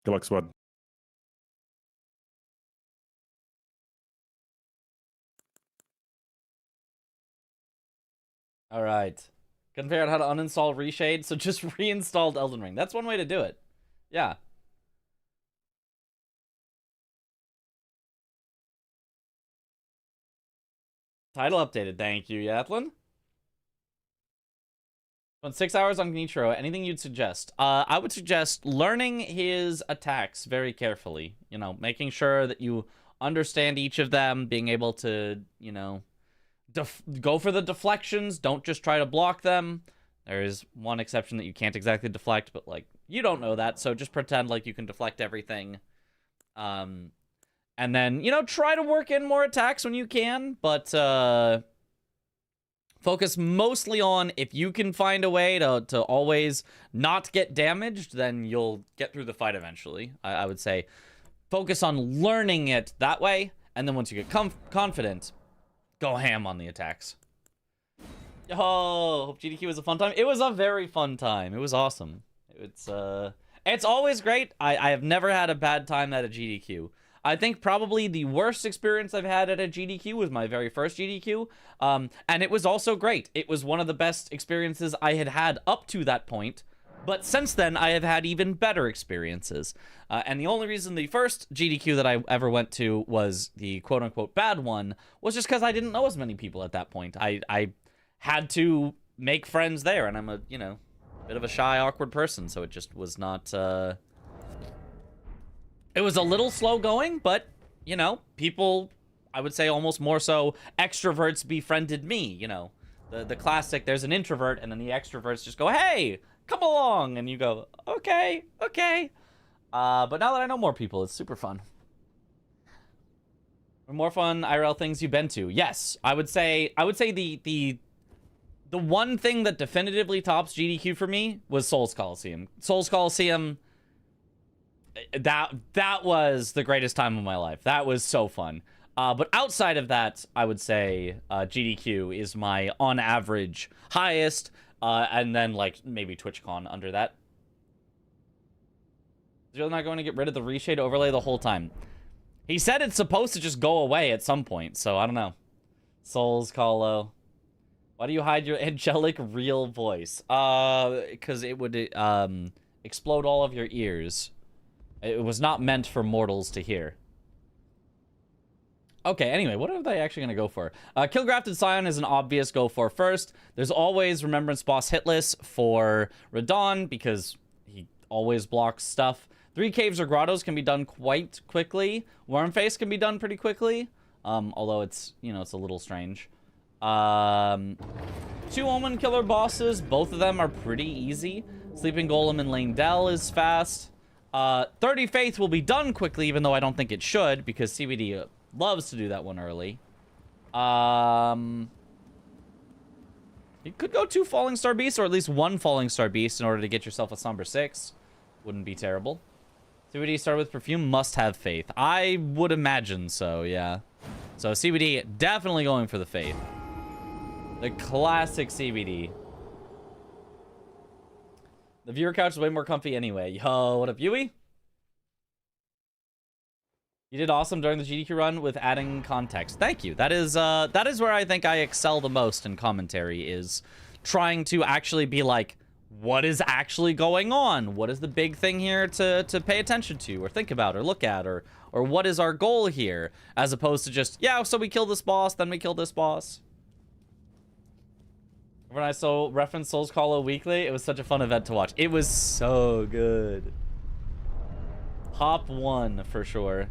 Good luck, Spud. All right. Couldn't figure out how to uninstall Reshade, so just reinstalled Elden Ring. That's one way to do it. Yeah. Title updated. Thank you, Yatlin. Spent 6 hours on Gnichiro. Anything you'd suggest? I would suggest learning his attacks very carefully. You know, making sure that you understand each of them, being able to, you know, go for the deflections. Don't just try to block them. There is one exception that you can't exactly deflect, but like you don't know that, so just pretend like you can deflect everything. And then, you know, try to work in more attacks when you can, but focus mostly on if you can find a way to always not get damaged, then you'll get through the fight eventually. I would say focus on learning it that way, and then once you get confident, go ham on the attacks. Oh, hope GDQ was a fun time. It was a very fun time. It was awesome. It's always great. I have never had a bad time at a GDQ. I think probably the worst experience I've had at a GDQ was my very first GDQ, and it was also great. It was one of the best experiences I had had up to that point, but since then I have had even better experiences. And the only reason the first GDQ that I ever went to was the quote-unquote bad one was just because I didn't know as many people at that point. I had to make friends there, and I'm a, you know, bit of a shy, awkward person, so it just was not... It was a little slow going, but, you know, people, I would say almost more so, extroverts befriended me, you know. The classic, there's an introvert, and then the extroverts just go, hey, come along, and you go, okay, okay. But now that I know more people, it's super fun. More fun IRL things you've been to. Yes, I would say the one thing that definitively tops GDQ for me was Souls Coliseum. Souls Coliseum... That was the greatest time of my life. That was so fun. But outside of that, I would say GDQ is my, on average, highest, and then, like, maybe TwitchCon under that. Is really not going to get rid of the reshade overlay the whole time? He said it's supposed to just go away at some point, so I don't know. Souls Colo. Why do you hide your angelic real voice? Because it would explode all of your ears. It was not meant for mortals to hear. Okay, anyway, what are they actually going to go for? Killgrafted Scion is an obvious go for first. There's always Remembrance Boss hitless for Radon, because he always blocks stuff. 3 caves or grottos can be done quite quickly. Wormface can be done pretty quickly, although it's, you know, it's a little strange. 2 Omen Killer bosses, both of them are pretty easy. Sleeping Golem and Lane Dell is fast. 30 Faith will be done quickly, even though I don't think it should, because CBD loves to do that one early. You could go 2 Falling Star Beasts, or at least 1 Falling Star Beast in order to get yourself a Somber 6. Wouldn't be terrible. CBD start with Perfume, must have Faith. I would imagine so, yeah. So CBD, definitely going for the Faith. The classic CBD. The viewer couch is way more comfy anyway. Yo, what up, Yui? You did awesome during the GDQ run with adding context. Thank you. That is where I think I excel the most in commentary, is trying to actually be like, what is actually going on? What is the big thing here to pay attention to, or think about, or look at, or what is our goal here? As opposed to just, yeah, so we kill this boss, then we kill this boss. When I saw reference Souls Colo weekly, it was such a fun event to watch. It was so good. Hop 1 for sure.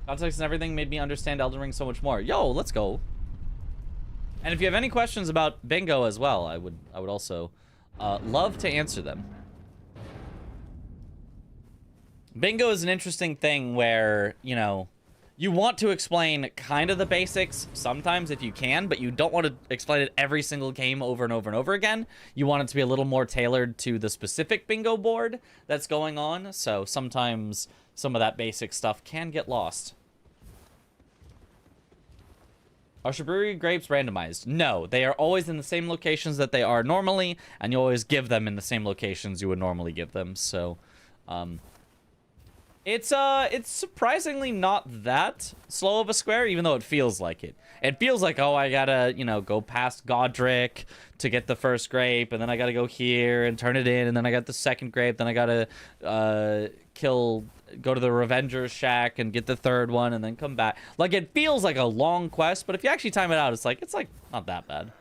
Context and everything made me understand Elden Ring so much more. Yo, let's go. And if you have any questions about Bingo as well, I would also love to answer them. Bingo is an interesting thing where, you know, you want to explain kind of the basics sometimes if you can, but you don't want to explain it every single game over and over and over again. You want it to be a little more tailored to the specific bingo board that's going on, so sometimes some of that basic stuff can get lost. Are Shibuya grapes randomized? No, they are always in the same locations that they are normally, and you always give them in the same locations you would normally give them, so... It's surprisingly not that slow of a square, even though it feels like it. It feels like, oh, I gotta, you know, go past Godric to get the first grape, and then I gotta go here and turn it in, and then I got the second grape, then I gotta go to the Revenger's shack and get the third one, and then come back. Like, it feels like a long quest, but if you actually time it out, it's like not that bad.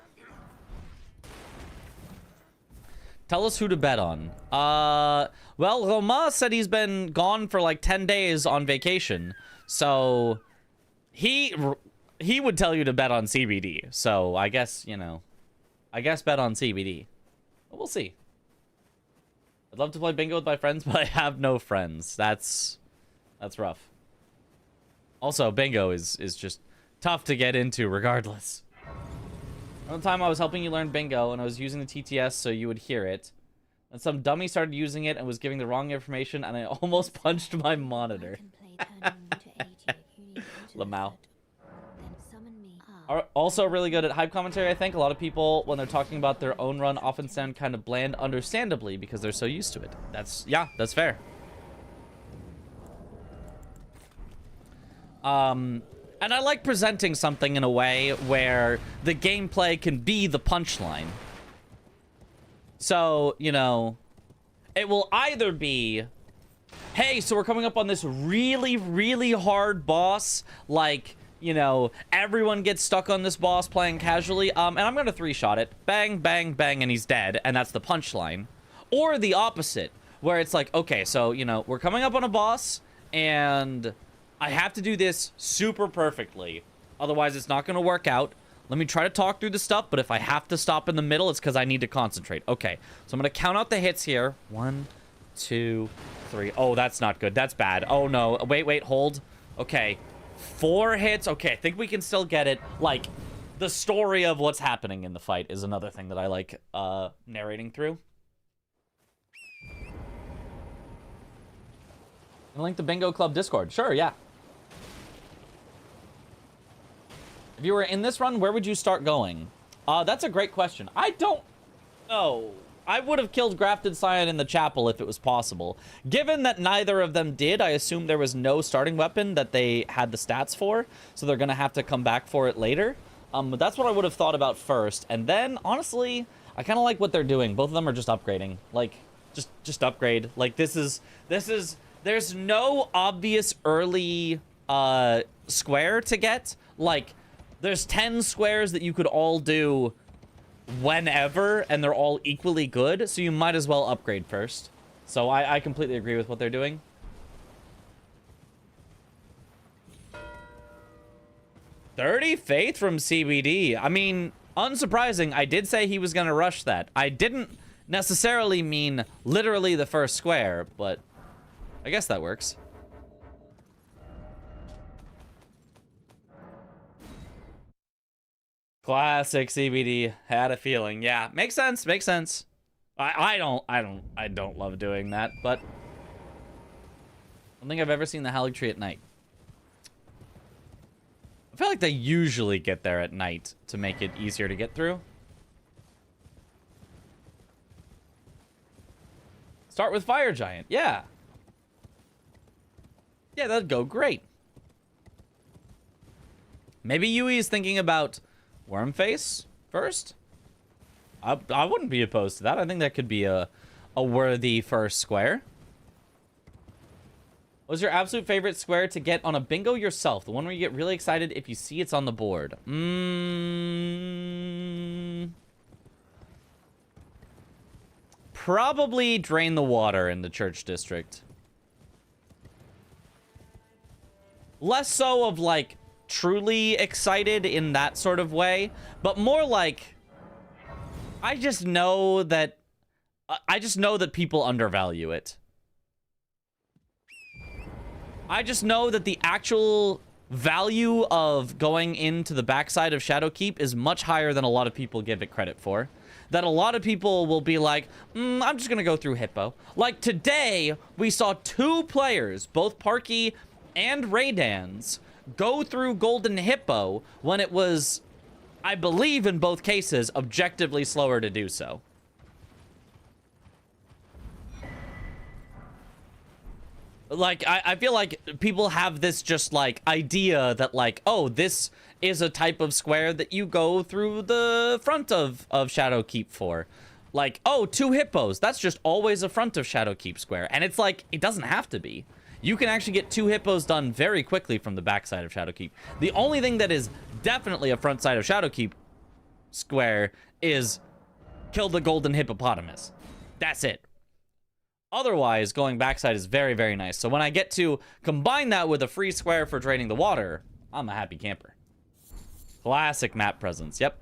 Tell us who to bet on. Well, Roma said he's been gone for like 10 days on vacation. So he would tell you to bet on CBD. So I guess, you know, bet on CBD. But we'll see. I'd love to play bingo with my friends, but I have no friends. That's rough. Also, bingo is just tough to get into regardless. One time I was helping you learn bingo, and I was using the TTS so you would hear it. And some dummy started using it and was giving the wrong information, and I almost punched my monitor. Lamau. Are also really good at hype commentary, I think. A lot of people, when they're talking about their own run, often sound kind of bland, understandably, because they're so used to it. Yeah, that's fair. And I like presenting something in a way where the gameplay can be the punchline. So, you know, it will either be, hey, so we're coming up on this really, really hard boss, like, you know, everyone gets stuck on this boss playing casually, and I'm gonna 3-shot it. Bang, bang, bang, and he's dead, and that's the punchline. Or the opposite, where it's like, okay, so, you know, we're coming up on a boss, and I have to do this super perfectly. Otherwise, it's not gonna work out. Let me try to talk through the stuff, but if I have to stop in the middle, it's because I need to concentrate. Okay, so I'm gonna count out the hits here. 1, 2, 3. Oh, that's not good. That's bad. Oh, no. Wait, hold. Okay. 4 hits. Okay, I think we can still get it. Like, the story of what's happening in the fight is another thing that I like narrating through. And link the Bingo Club Discord. Sure, yeah. If you were in this run, where would you start going? That's a great question. I don't know. I would have killed Grafted Scion in the chapel if it was possible. Given that neither of them did, I assume there was no starting weapon that they had the stats for, so they're gonna have to come back for it later. But that's what I would have thought about first. And then, honestly, I kind of like what they're doing. Both of them are just upgrading. Like, just upgrade. Like, there's no obvious early square to get. Like, there's 10 squares that you could all do whenever, and they're all equally good, so you might as well upgrade first. So I completely agree with what they're doing. $30 faith from CBD. I mean, unsurprising, I did say he was gonna rush that. I didn't necessarily mean literally the first square, but I guess that works. Classic CBD. Had a feeling. Yeah, makes sense. Makes sense. I don't love doing that, but I don't think I've ever seen the Haligtree at night. I feel like they usually get there at night to make it easier to get through. Start with Fire Giant. Yeah. Yeah, that'd go great. Maybe Yui is thinking about Wormface first? I wouldn't be opposed to that. I think that could be a worthy first square. What was your absolute favorite square to get on a bingo yourself? The one where you get really excited if you see it's on the board. Probably Drain the Water in the Church District. Less so of, like, truly excited in that sort of way, but more like I just know that people undervalue it. I just know that the actual value of going into the backside of Shadowkeep is much higher than a lot of people give it credit for. That a lot of people will be like, I'm just gonna go through Hippo. Like today, we saw 2 players, both Parky and Raydans, go through Golden Hippo when it was, I believe in both cases, objectively slower to do so. Like, I feel like people have this just, like, idea that, like, oh, this is a type of square that you go through the front of Shadowkeep for. Like, oh, 2 hippos. That's just always a front of Shadowkeep square. And it's like, it doesn't have to be. You can actually get 2 hippos done very quickly from the backside of Shadowkeep. The only thing that is definitely a front side of Shadowkeep square is kill the golden hippopotamus. That's it. Otherwise, going backside is very, very nice. So when I get to combine that with a free square for draining the water, I'm a happy camper. Classic map presence. Yep.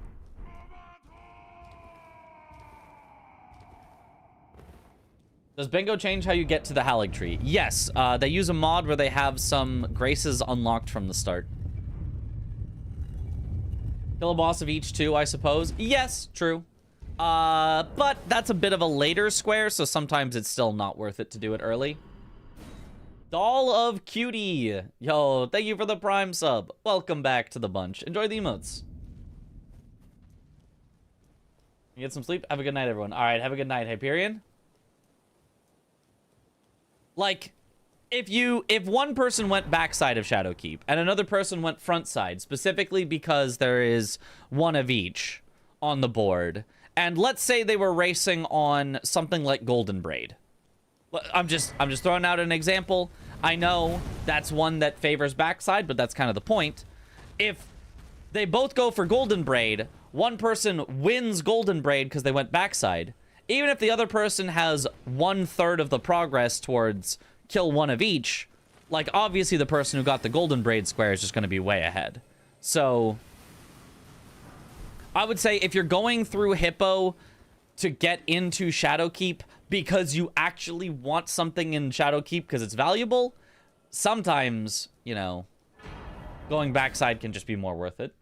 Does bingo change how you get to the Halig tree? Yes, they use a mod where they have some graces unlocked from the start. Kill a boss of each too, I suppose. Yes, true. But that's a bit of a later square, so sometimes it's still not worth it to do it early. Doll of Cutie. Yo, thank you for the Prime sub. Welcome back to the bunch. Enjoy the emotes. You get some sleep? Have a good night, everyone. All right, have a good night, Hyperion. Like, if one person went backside of Shadowkeep and another person went front side, specifically because there is one of each on the board, and let's say they were racing on something like Golden Braid. I'm just throwing out an example. I know that's one that favors backside, but that's kind of the point. If they both go for Golden Braid, one person wins Golden Braid because they went backside. Even if the other person has 1/3 of the progress towards kill one of each, like, obviously the person who got the Golden Braid square is just going to be way ahead. So I would say if you're going through Hippo to get into Shadowkeep because you actually want something in Shadowkeep because it's valuable, sometimes, you know, going backside can just be more worth it.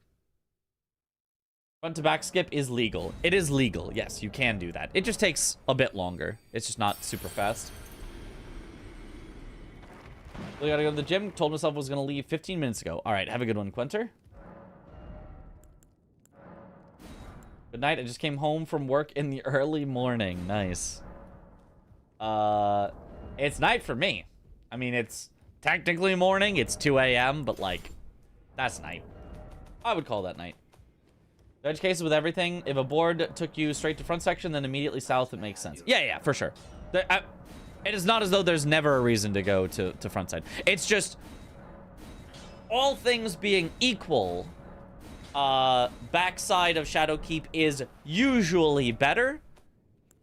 Front to back skip is legal. It is legal. Yes, you can do that. It just takes a bit longer. It's just not super fast. We gotta go to the gym. Told myself I was gonna leave 15 minutes ago. All right, have a good one, Quenter. Good night. I just came home from work in the early morning. Nice. It's night for me. I mean, it's technically morning. It's 2 a.m., but, like, that's night. I would call that night. Edge cases with everything. If a board took you straight to front section, then immediately south, it makes sense. Yeah, for sure. It is not as though there's never a reason to go to front side. It's just, all things being equal, backside of Shadowkeep is usually better,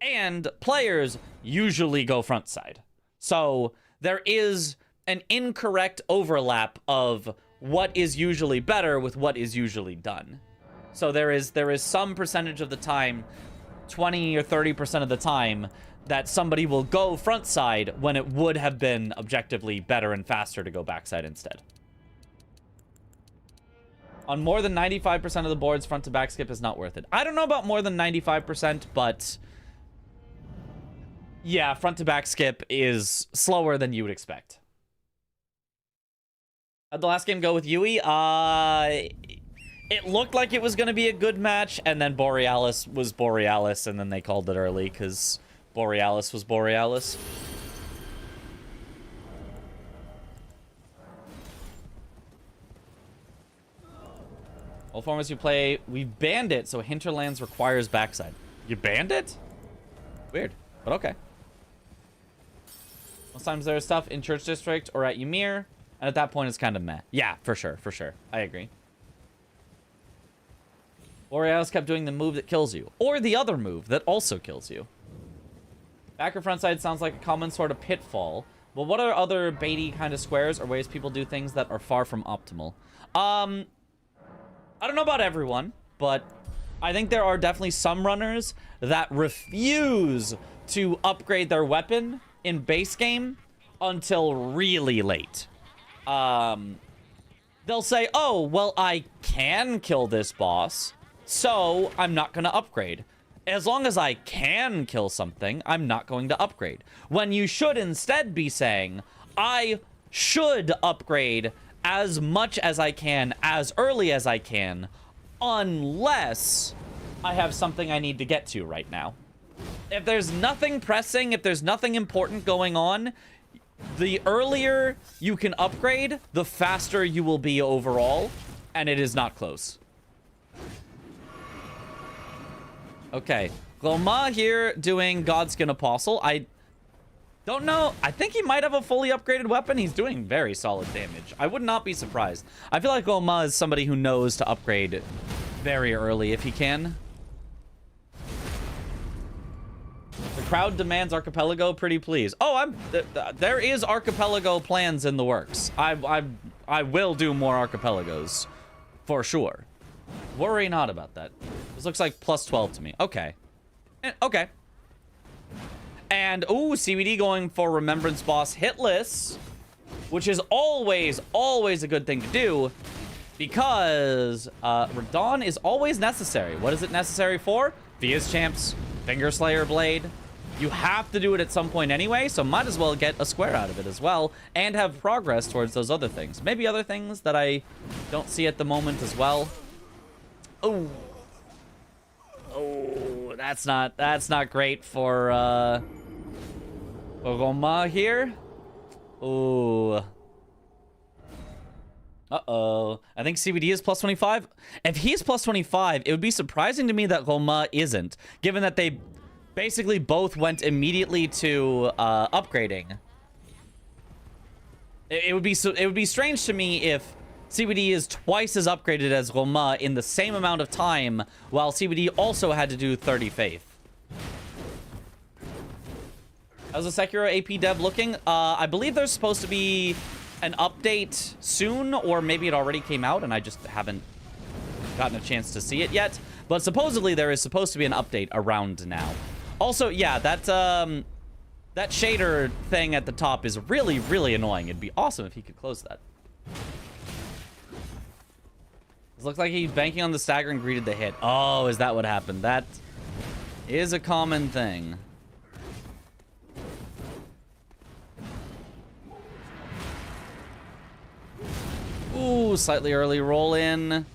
and players usually go front side. So there is an incorrect overlap of what is usually better with what is usually done. So there is some percentage of the time, 20 or 30% of the time, that somebody will go front side when it would have been objectively better and faster to go backside instead. On more than 95% of the boards, front to back skip is not worth it. I don't know about more than 95%, but yeah, front to back skip is slower than you would expect. How'd the last game go with Yui? It looked like it was going to be a good match, and then Borealis was Borealis, and then they called it early because Borealis was Borealis. All formats you play, we banned it, so Hinterlands requires backside. You banned it? Weird, but okay. Most times there's stuff in Church District or at Ymir, and at that point it's kind of meh. Yeah, for sure, for sure. I agree. Borealis kept doing the move that kills you, or the other move that also kills you. Back or front side sounds like a common sort of pitfall, but what are other baity kind of squares or ways people do things that are far from optimal? I don't know about everyone, but I think there are definitely some runners that refuse to upgrade their weapon in base game until really late. They'll say, oh, well, I can kill this boss, so I'm not going to upgrade. As long as I can kill something, I'm not going to upgrade. When you should instead be saying, I should upgrade as much as I can, as early as I can, unless I have something I need to get to right now. If there's nothing pressing, if there's nothing important going on, the earlier you can upgrade, the faster you will be overall, and it is not close. Okay, Gloma here doing Godskin Apostle. I don't know. I think he might have a fully upgraded weapon. He's doing very solid damage. I would not be surprised. I feel like Gloma is somebody who knows to upgrade very early if he can. The crowd demands Archipelago. Pretty please. Oh, there is Archipelago plans in the works. I will do more Archipelagos for sure. Worry not about that. This looks like plus 12 to me. Okay. Okay. And, ooh, CBD going for Remembrance Boss hitless, which is always a good thing to do, because Radon is always necessary. What is it necessary for? Via's Champs, Finger Slayer Blade. You have to do it at some point anyway, so might as well get a square out of it as well, and have progress towards those other things. Maybe other things that I don't see at the moment as well. Oh. Oh, that's not great for Roma here. Ooh. Uh-oh. I think CBD is plus 25. If he's plus 25, it would be surprising to me that Roma isn't, given that they basically both went immediately to upgrading. It would be strange to me if CBD is twice as upgraded as Roma in the same amount of time, while CBD also had to do 30 Faith. How's the Sekiro AP dev looking? I believe there's supposed to be an update soon, or maybe it already came out and I just haven't gotten a chance to see it yet. But supposedly there is supposed to be an update around now. Also, yeah, that shader thing at the top is really, really annoying. It'd be awesome if he could close that. It looks like he's banking on the stagger and greeted the hit. Oh, is that what happened? That is a common thing. Ooh, slightly early roll in.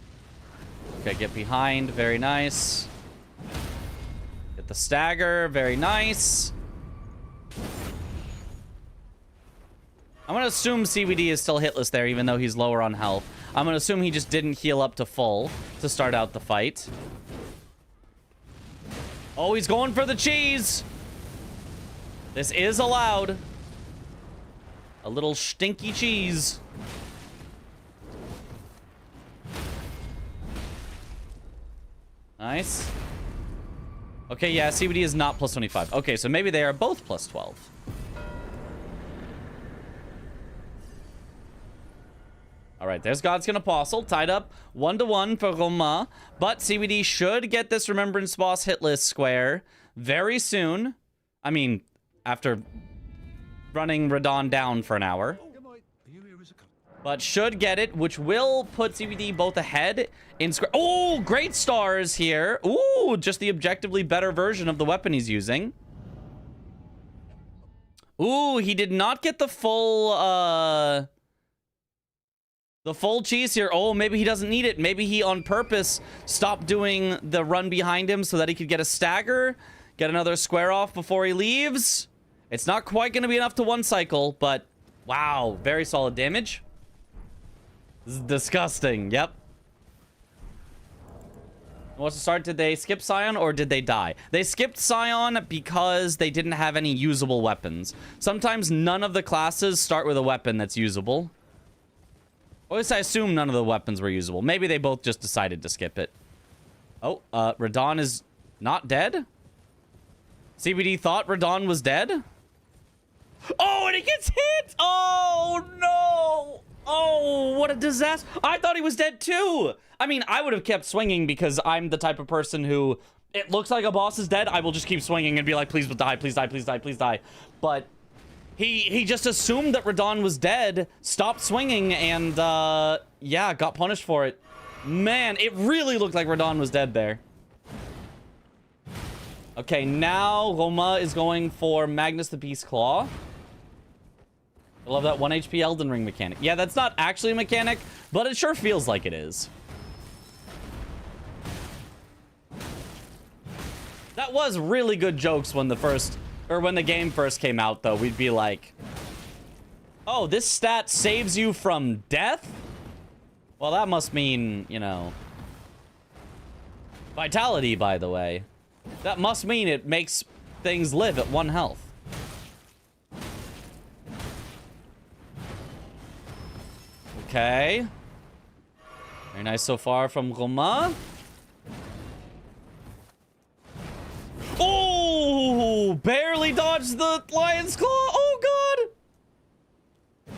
Okay, get behind. Very nice. Get the stagger. Very nice. I'm going to assume CBD is still hitless there, even though he's lower on health. I'm going to assume he just didn't heal up to full to start out the fight. Oh, he's going for the cheese. This is allowed. A little stinky cheese. Nice. Okay, yeah, CBD is not plus 25. Okay, so maybe they are both plus 12. All right, there's Godskin Apostle, tied up 1-1 for Roma. But CBD should get this Remembrance Boss hitless square very soon. I mean, after running Radon down for an hour. But should get it, which will put CBD both ahead in square. Oh, great stars here. Ooh, just the objectively better version of the weapon he's using. Ooh, he did not get the full cheese here. Oh, maybe he doesn't need it. Maybe he on purpose stopped doing the run behind him so that he could get a stagger, get another square off before he leaves. It's not quite going to be enough to one cycle, but wow, very solid damage. This is disgusting. Yep. What's the start? Did they skip Scion or did they die? They skipped Scion because they didn't have any usable weapons. Sometimes none of the classes start with a weapon that's usable. Or at least I assume none of the weapons were usable. Maybe they both just decided to skip it. Oh, Radon is not dead? CBD thought Radon was dead? Oh, and he gets hit! Oh, no! Oh, what a disaster. I thought he was dead too. I mean, I would have kept swinging because I'm the type of person who, it looks like a boss is dead. I will just keep swinging and be like, please die, please die, please die, please die. But he just assumed that Radon was dead, stopped swinging, and yeah, got punished for it. Man, it really looked like Radon was dead there. Okay, now Roma is going for Magnus the Beast Claw. I love that 1 HP Elden Ring mechanic. Yeah, that's not actually a mechanic, but it sure feels like it is. That was really good jokes when the game first came out, though. We'd be like, oh, this stat saves you from death? Well, that must mean, you know, vitality, by the way. That must mean it makes things live at 1 health. Okay. Very nice so far from Roma. Oh, barely dodged the Lion's Claw. Oh, God.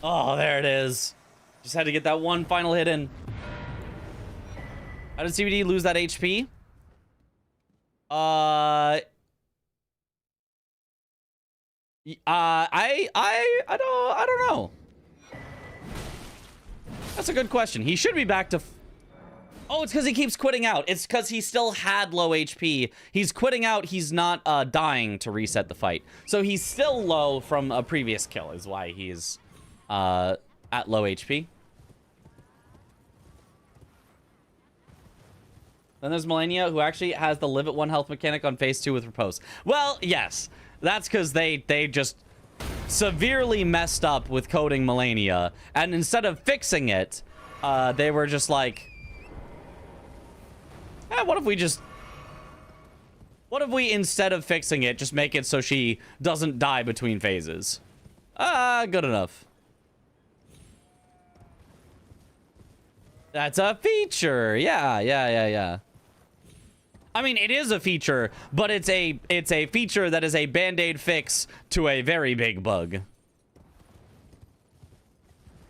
Oh, there it is. Just had to get that one final hit in. How did CBD lose that HP? I don't know. That's a good question. He should be back to... Oh, it's because he keeps quitting out. It's because he still had low HP. He's quitting out. He's not dying to reset the fight. So he's still low from a previous kill is why he's at low HP. Then there's Melania, who actually has the live at 1 health mechanic on phase 2 with Repose. Well, yes. That's because they just severely messed up with coding Melania. And instead of fixing it, they were just like... what if we, instead of fixing it, just make it so she doesn't die between phases? Good enough. That's a feature. Yeah. I mean, it is a feature, but it's a feature that is a band-aid fix to a very big bug.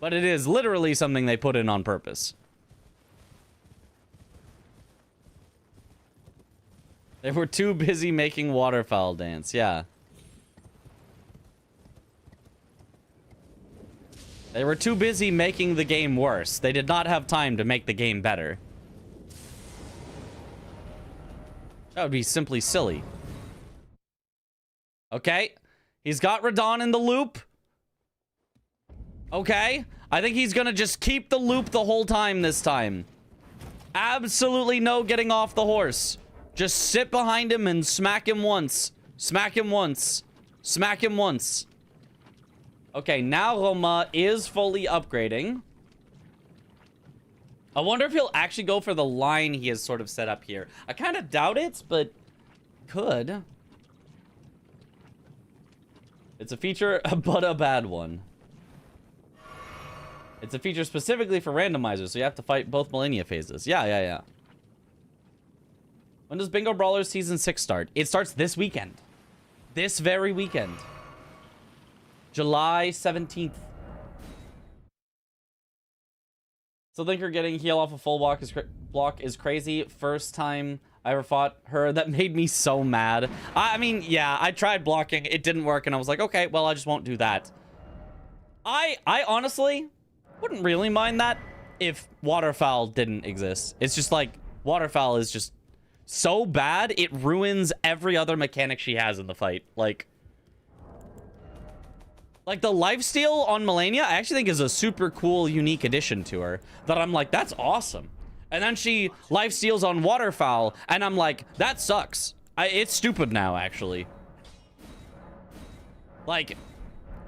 But it is literally something they put in on purpose. They were too busy making waterfowl dance, yeah. They were too busy making the game worse. They did not have time to make the game better. That would be simply silly. Okay. He's got Radon in the loop. Okay. I think he's gonna just keep the loop the whole time this time. Absolutely no getting off the horse. Just sit behind him and smack him once. Smack him once. Smack him once. Okay, now Roma is fully upgrading. I wonder if he'll actually go for the line he has sort of set up here. I kind of doubt it, but could. It's a feature, but a bad one. It's a feature specifically for randomizers, so you have to fight both Millennia phases. Yeah. When does Bingo Brawlers Season 6 start? It starts this weekend. This very weekend. July 17th. Still think you're getting heal off a full block is crazy. First time I ever fought her. That made me so mad. I mean, yeah, I tried blocking. It didn't work, and I was like, okay, well, I just won't do that. I honestly wouldn't really mind that if waterfowl didn't exist. It's just like, waterfowl is just so bad, it ruins every other mechanic she has in the fight. Like the lifesteal on Melania, I actually think is a super cool, unique addition to her. That I'm like, that's awesome. And then she lifesteals on waterfowl, and I'm like, that sucks. It's stupid now, actually. Like,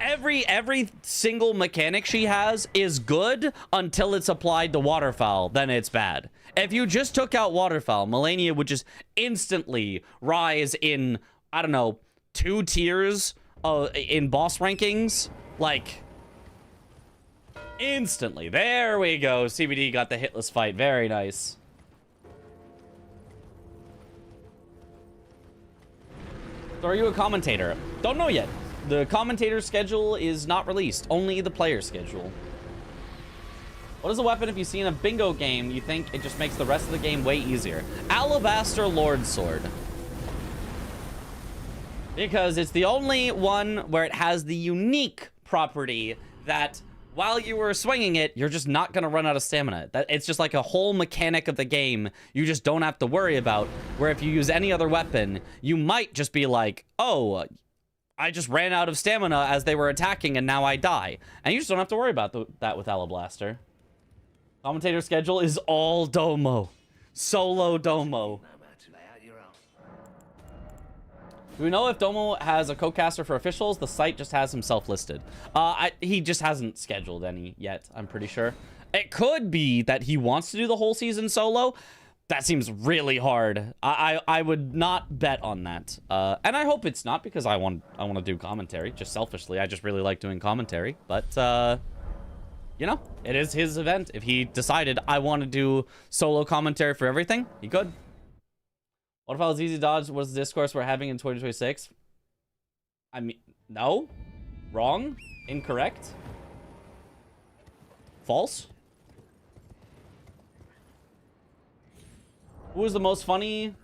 every single mechanic she has is good until it's applied to waterfowl, then it's bad. If you just took out waterfowl, Melania would just instantly rise in, I don't know, 2 tiers in boss rankings. Like, instantly. There we go. CBD got the hitless fight. Very nice. So are you a commentator? Don't know yet. The commentator schedule is not released. Only the player schedule. What is a weapon if you see in a bingo game you think it just makes the rest of the game way easier? Alabaster Lord Sword. Because it's the only one where it has the unique property that while you were swinging it, you're just not going to run out of stamina. It's just like a whole mechanic of the game you just don't have to worry about. Where if you use any other weapon, you might just be like, oh, I just ran out of stamina as they were attacking and now I die. And you just don't have to worry about that with Alablaster. Commentator schedule is all Domo. Solo Domo. Do we know if Domo has a co-caster for officials? The site just has himself listed. He just hasn't scheduled any yet, I'm pretty sure. It could be that he wants to do the whole season solo. That seems really hard. I would not bet on that. And I hope it's not, because I want to do commentary. Just selfishly, I just really like doing commentary. But, you know, it is his event. If he decided I want to do solo commentary for everything, he could. What if I was easy dodge was the discourse we're having in 2026? I mean, no. Wrong. Incorrect. False. Who is the most funny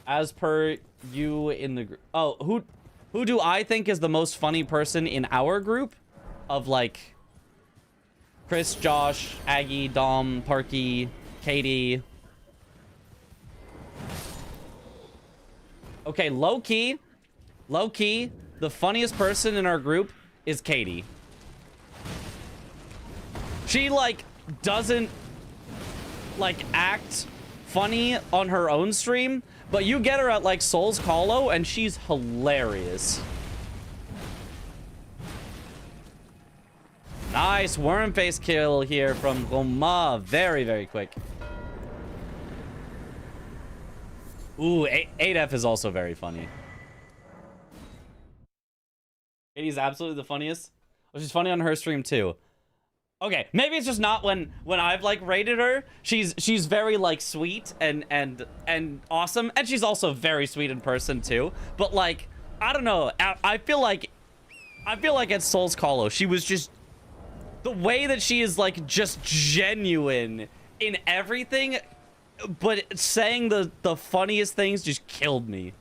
as per you in the group? Oh, who? Who do I think is the most funny person in our group? Of like Chris, Josh, Aggie, Dom, Parky, Katie. Okay, low-key, the funniest person in our group is Katie. She, like, doesn't, like, act funny on her own stream, but you get her at, like, Souls Hollow, and she's hilarious. Nice worm face kill here from Goma. Very, very quick. Ooh, 8F is also very funny. Katie's absolutely the funniest. Well, she's funny on her stream too. Okay, maybe it's just not when I've like rated her. She's very like sweet and awesome, and she's also very sweet in person too. But like, I don't know. I feel like at Souls Hollow, she was just the way that she is like just genuine in everything, but saying the funniest things just killed me.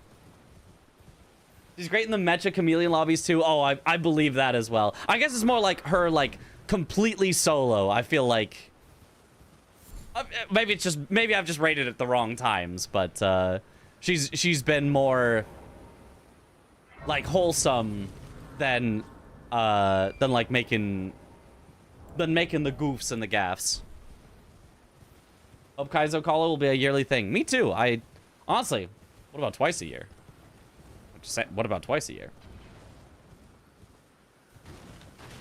She's great in the Mecha Chameleon lobbies too. Oh, I believe that as well. I guess it's more like her like completely solo. I feel like maybe I've just rated it the wrong times, but she's been more like wholesome than like making the goofs and the gaffs. Hope Kaizo Kala will be a yearly thing. Me too. I honestly, what about twice a year? What about twice a year?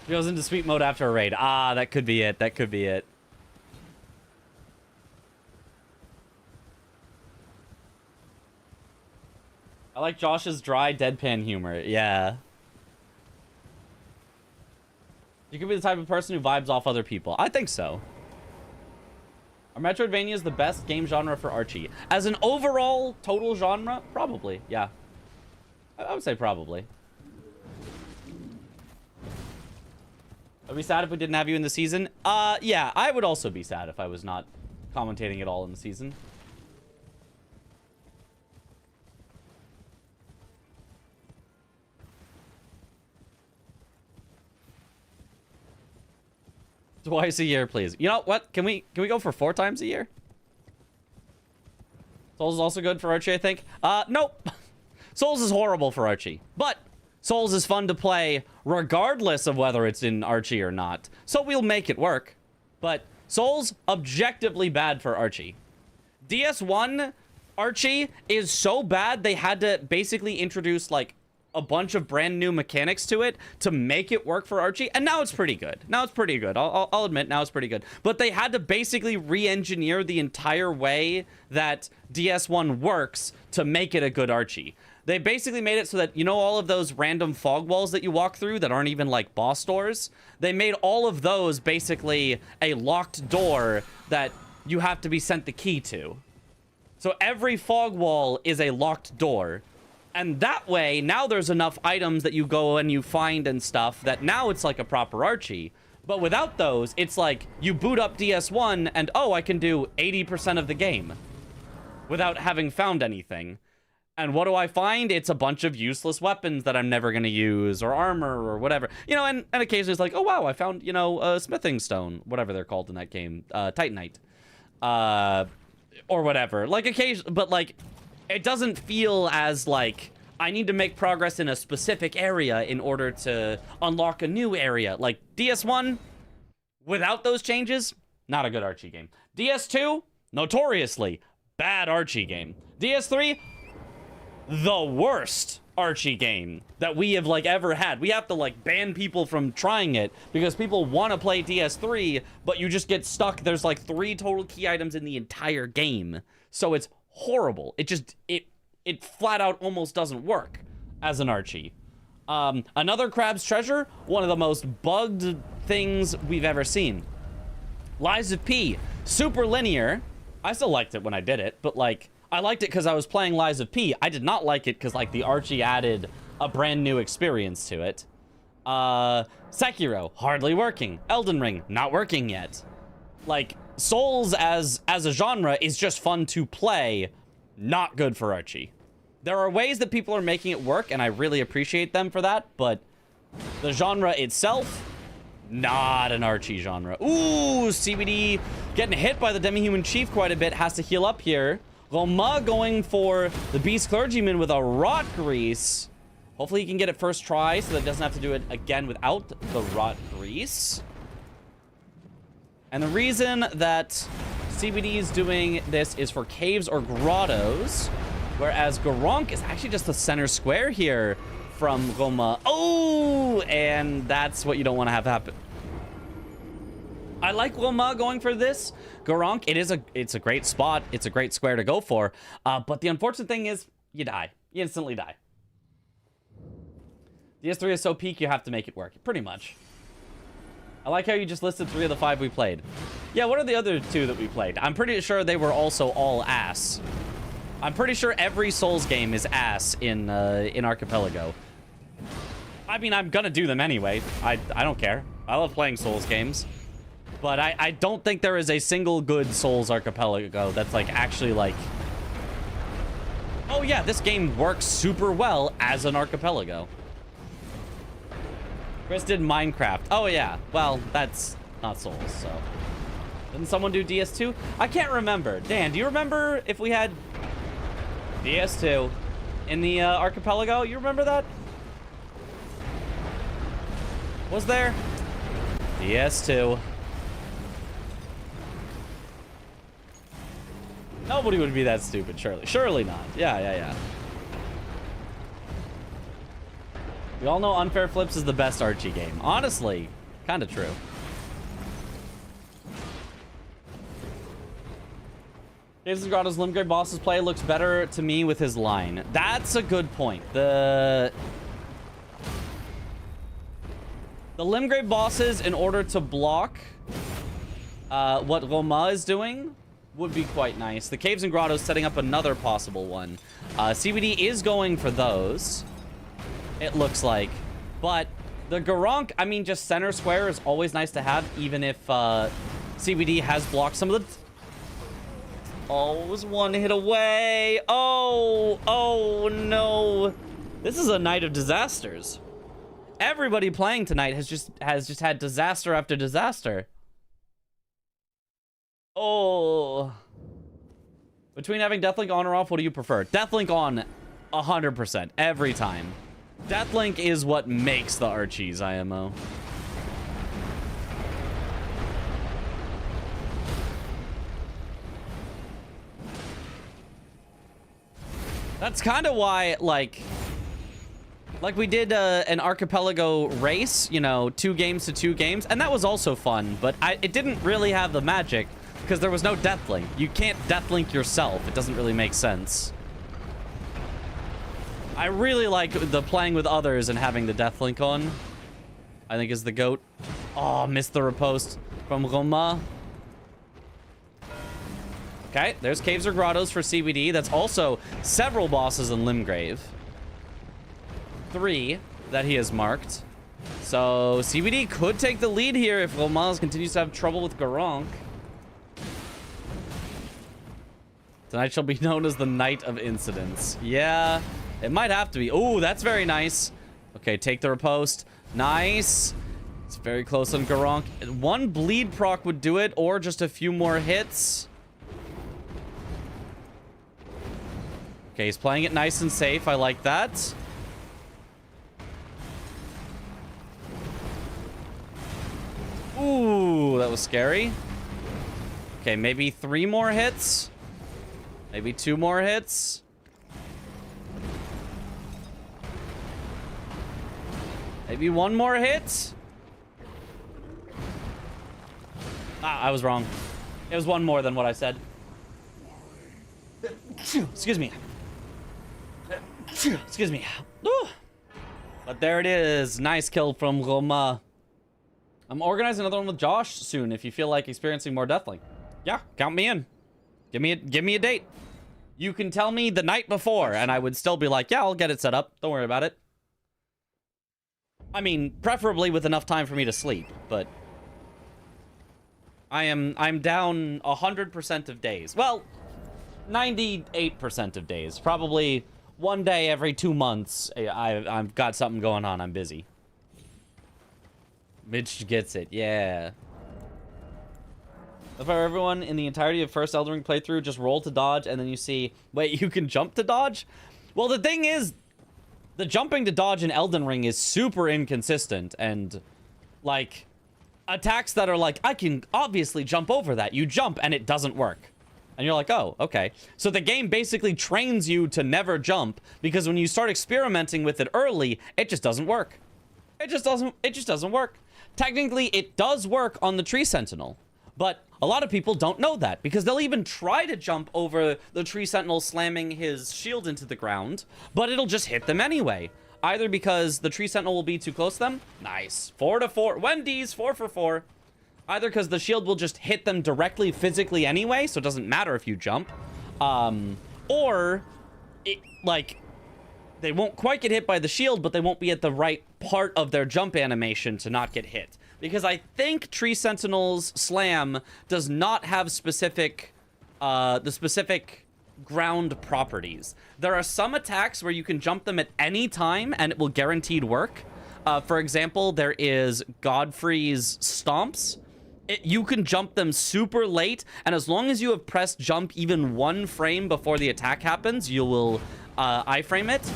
He goes into sweet mode after a raid. Ah, that could be it. That could be it. I like Josh's dry deadpan humor. Yeah. You could be the type of person who vibes off other people. I think so. Are Metroidvania is the best game genre for Archie? As an overall total genre? Probably, yeah. I would say probably. I'd be sad if we didn't have you in the season. Yeah, I would also be sad if I was not commentating at all in the season. Twice a year, please. You know what? Can we go for 4 times a year? Souls is also good for Archie, I think. Nope. Souls is horrible for Archie. But Souls is fun to play regardless of whether it's in Archie or not. So we'll make it work. But Souls, objectively bad for Archie. DS1 Archie is so bad they had to basically introduce like a bunch of brand new mechanics to it to make it work for Archie, and now it's pretty good. Now it's pretty good. I'll admit, now it's pretty good. But they had to basically re-engineer the entire way that DS1 works to make it a good Archie. They basically made it so that, you know, all of those random fog walls that you walk through that aren't even like boss doors, they made all of those basically a locked door that you have to be sent the key to. So every fog wall is a locked door. And that way, now there's enough items that you go and you find and stuff that now it's like a proper Archie. But without those, it's like you boot up DS1 and, oh, I can do 80% of the game without having found anything. And what do I find? It's a bunch of useless weapons that I'm never going to use, or armor, or whatever. You know, and occasionally it's like, oh, wow, I found, you know, a smithing stone, whatever they're called in that game, Titanite. Or whatever. Like, occasionally, but like, it doesn't feel as like I need to make progress in a specific area in order to unlock a new area. Like DS1, without those changes, not a good Archie game. DS2, notoriously bad Archie game. DS3, the worst Archie game that we have like ever had. We have to like ban people from trying it because people want to play DS3, but you just get stuck. There's like 3 total key items in the entire game. So it's horrible. It flat out almost doesn't work as an Archie. Another Crab's Treasure, one of the most bugged things we've ever seen. Lies of P, super linear. I still liked it when I did it, but like I liked it because I was playing Lies of P. I did not like it because like the Archie added a brand new experience to it. Sekiro, hardly working. Elden Ring, not working yet. Like Souls as a genre is just fun to play, not good for Archie. There are ways that people are making it work, and I really appreciate them for that, but the genre itself, not an Archie genre. Ooh, CBD getting hit by the Demi-Human Chief quite a bit. Has to heal up here. Roma going for the Beast Clergyman with a Rot Grease. Hopefully he can get it first try so that it doesn't have to do it again without the Rot Grease. And the reason that CBD is doing this is for caves or grottos, whereas Garonk is actually just the center square here from Roma. Oh, and that's what you don't want to have happen. I like Roma going for this. Garonk, it's a great spot. It's a great square to go for. But the unfortunate thing is you die. You instantly die. DS3 is so peak, you have to make it work. Pretty much. I like how you just listed 3 of the 5 we played. Yeah, what are the other 2 that we played? I'm pretty sure they were also all ass. I'm pretty sure every Souls game is ass in Archipelago. I mean, I'm gonna do them anyway. I don't care. I love playing Souls games. But I don't think there is a single good Souls Archipelago that's like actually like, oh yeah, this game works super well as an Archipelago. Chris did Minecraft. Oh yeah, well, that's not Souls, so. Didn't someone do DS2? I can't remember. Dan, do you remember if we had DS2 in the Archipelago? You remember that? Was there? DS2. Nobody would be that stupid, surely. Surely not. Yeah. We all know Unfair Flips is the best Archie game. Honestly, kind of true. Caves and Grotto's Limgrave boss's play looks better to me with his line. That's a good point. The Limgrave bosses, in order to block what Roma is doing, would be quite nice. The Caves and Grottos setting up another possible one. CBD is going for those, it looks like. But the Garonk, I mean, just center square is always nice to have, even if CBD has blocked some of the... Oh, it was one hit away. Oh no. This is a night of disasters. Everybody playing tonight has just had disaster after disaster. Oh. Between having Deathlink on or off, what do you prefer? Deathlink on 100% every time. Deathlink is what makes the Archies IMO. That's kind of why, like we did an Archipelago race, you know, 2 games to 2 games, and that was also fun, but it didn't really have the magic because there was no Deathlink. You can't Deathlink yourself. It doesn't really make sense. I really like the playing with others and having the Deathlink on. I think is the GOAT. Oh, missed the riposte from Roma. Okay, there's Caves or Grottos for CBD. That's also several bosses in Limgrave. 3 that he has marked. So CBD could take the lead here if Roma continues to have trouble with Garonk. Tonight shall be known as the Night of Incidents. Yeah, it might have to be. Oh, that's very nice. Okay, take the riposte. Nice. It's very close on Garonk. 1 bleed proc would do it, or just a few more hits. Okay, he's playing it nice and safe. I like that. Ooh, that was scary. Okay, maybe 3 more hits. Maybe 2 more hits. Maybe 1 more hit. Ah, I was wrong. It was 1 more than what I said. Excuse me. Excuse me. Ooh. But there it is. Nice kill from Roma. I'm organizing another one with Josh soon if you feel like experiencing more Deathlink. Yeah, count me in. Give me a date. You can tell me the night before and I would still be like, yeah, I'll get it set up. Don't worry about it. I mean, preferably with enough time for me to sleep, but I'm down 100% of days. Well, 98% of days. Probably one day every 2 months. I've got something going on. I'm busy. Mitch gets it. Yeah. If everyone in the entirety of first Elden Ring playthrough just roll to dodge, and then you see, wait, you can jump to dodge? Well, the thing is, the jumping to dodge in Elden Ring is super inconsistent, and, like, attacks that are like, I can obviously jump over that. You jump, and it doesn't work. And you're like, oh, okay. So the game basically trains you to never jump, because when you start experimenting with it early, it just doesn't work. It just doesn't work. Technically, it does work on the Tree Sentinel, but a lot of people don't know that, because they'll even try to jump over the Tree Sentinel slamming his shield into the ground, but it'll just hit them anyway. Either because the Tree Sentinel will be too close to them. Nice. 4 to 4. Wendy's 4 for 4. Either because the shield will just hit them directly physically anyway, so it doesn't matter if you jump. Or, they won't quite get hit by the shield, but they won't be at the right part of their jump animation to not get hit. Because I think Tree Sentinel's slam does not have the specific ground properties. There are some attacks where you can jump them at any time and it will guaranteed work. For example, there is Godfrey's Stomps. You can jump them super late, and as long as you have pressed jump even 1 frame before the attack happens, you will iframe it.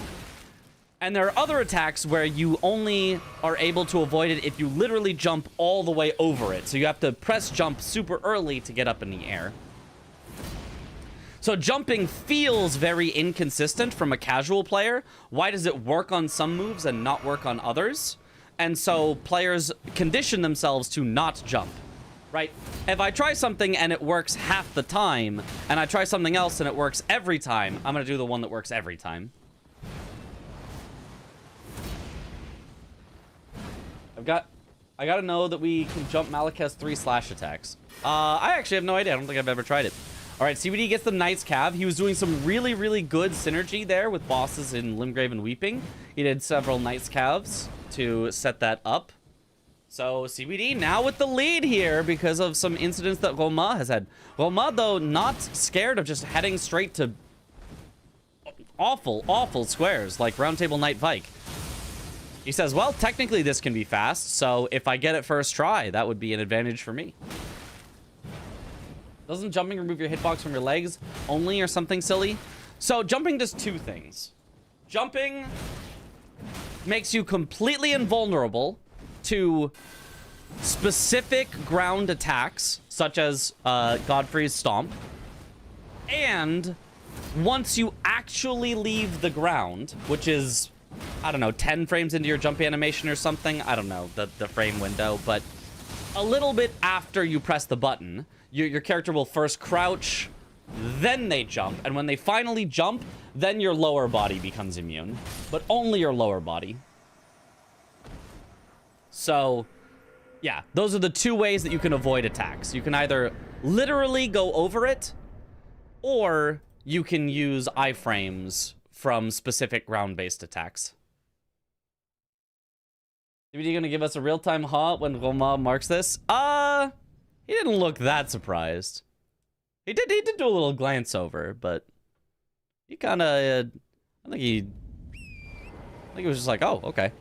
And there are other attacks where you only are able to avoid it if you literally jump all the way over it. So you have to press jump super early to get up in the air. So jumping feels very inconsistent from a casual player. Why does it work on some moves and not work on others? And so players condition themselves to not jump, right? If I try something and it works half the time, and I try something else and it works every time, I'm gonna do the one that works every time. I gotta know that we can jump Malekith's 3 slash attacks. I actually have no idea. I don't think I've ever tried it. All right, CBD gets the Knight's Cav. He was doing some really, really good synergy there with bosses in Limgrave and Weeping. He did several Knight's Calves to set that up. So CBD now with the lead here because of some incidents that Roma has had. Roma, though, not scared of just heading straight to awful, awful squares like Roundtable Knight Vike. He says, well, technically this can be fast, so if I get it first try, that would be an advantage for me. Doesn't jumping remove your hitbox from your legs only or something silly? So jumping does 2 things. Jumping makes you completely invulnerable to specific ground attacks, such as Godfrey's Stomp. And once you actually leave the ground, which is, I don't know, 10 frames into your jump animation or something. I don't know the frame window, but a little bit after you press the button, your character will first crouch, then they jump, and when they finally jump, then your lower body becomes immune, but only your lower body. So, yeah, those are the 2 ways that you can avoid attacks. You can either literally go over it, or you can use iframes from specific ground-based attacks. Are you gonna give us a real-time huh when Roma marks this? He didn't look that surprised. He did do a little glance over, but he kind of, I think he was just like, oh, okay.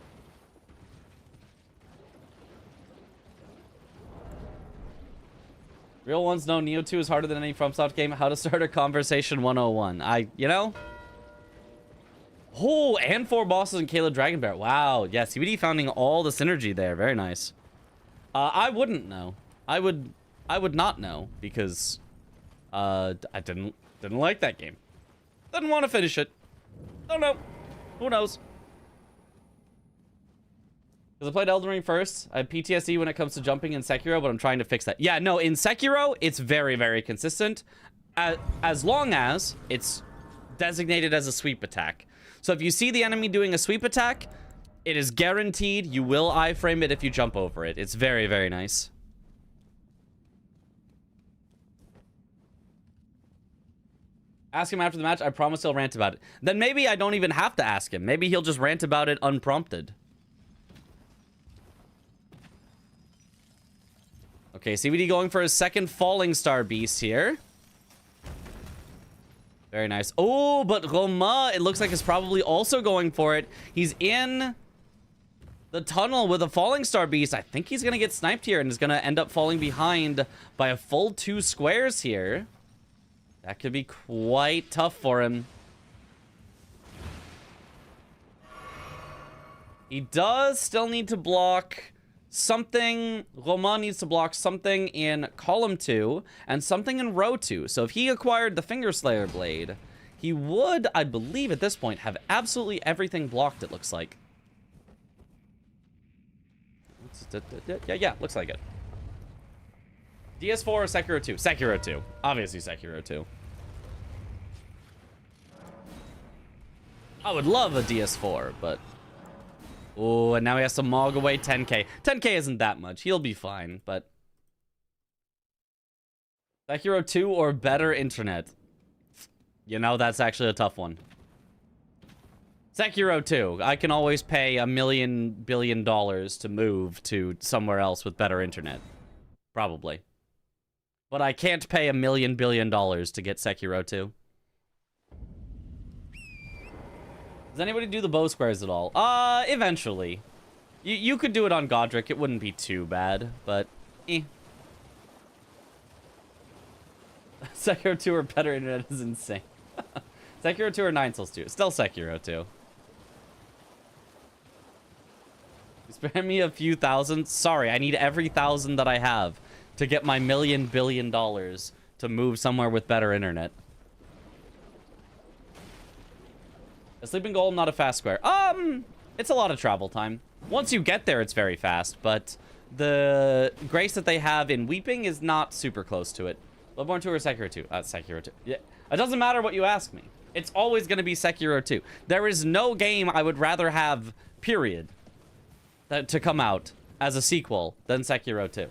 Real ones know Neo 2 is harder than any FromSoft game. How to start a conversation 101. You know? Oh, and 4 bosses in Kayla Dragonbear. Wow. Yeah, CBD founding all the synergy there. Very nice. I wouldn't know. I would not know because I didn't like that game. Didn't want to finish it. Don't know. Who knows? Because I played Elden Ring first. I have PTSD when it comes to jumping in Sekiro, but I'm trying to fix that. Yeah, no, in Sekiro, it's very, very consistent. As long as it's designated as a sweep attack. So if you see the enemy doing a sweep attack, it is guaranteed you will iframe it if you jump over it. It's very, very nice. Ask him after the match. I promise he'll rant about it. Then maybe I don't even have to ask him. Maybe he'll just rant about it unprompted. Okay, CBD going for his second Falling Star Beast here. Very nice. Oh, but Roma, it looks like, is probably also going for it. He's in the tunnel with a Falling Star Beast. I think he's going to get sniped here and is going to end up falling behind by a full 2 squares here. That could be quite tough for him. He does still need to block something. Roma needs to block something in column 2 and something in row 2. So if he acquired the Finger Slayer Blade, he would, I believe at this point, have absolutely everything blocked, it looks like. Yeah, looks like it. DS4 or Sekiro 2? Sekiro 2. Obviously Sekiro 2. I would love a DS4, but... Oh, and now he has to mog away 10k. 10k isn't that much. He'll be fine, but... Sekiro 2 or better internet? You know, that's actually a tough one. Sekiro 2. I can always pay $1 billion to move to somewhere else with better internet. Probably. But I can't pay $1 billion to get Sekiro 2. Does anybody do the bow squares at all? Eventually. You could do it on Godric. It wouldn't be too bad, but eh. Sekiro 2 or better internet is insane. Sekiro 2 or 9 Souls 2? Still Sekiro 2. Spare me a few thousand. Sorry, I need every thousand that I have to get my $1 billion to move somewhere with better internet. A sleeping golem, not a fast square. It's a lot of travel time. Once you get there, it's very fast, but the grace that they have in Weeping is not super close to it. Bloodborne 2 or Sekiro 2? Sekiro 2. Yeah, it doesn't matter what you ask me. It's always going to be Sekiro 2. There is no game I would rather have, period, to come out as a sequel than Sekiro 2.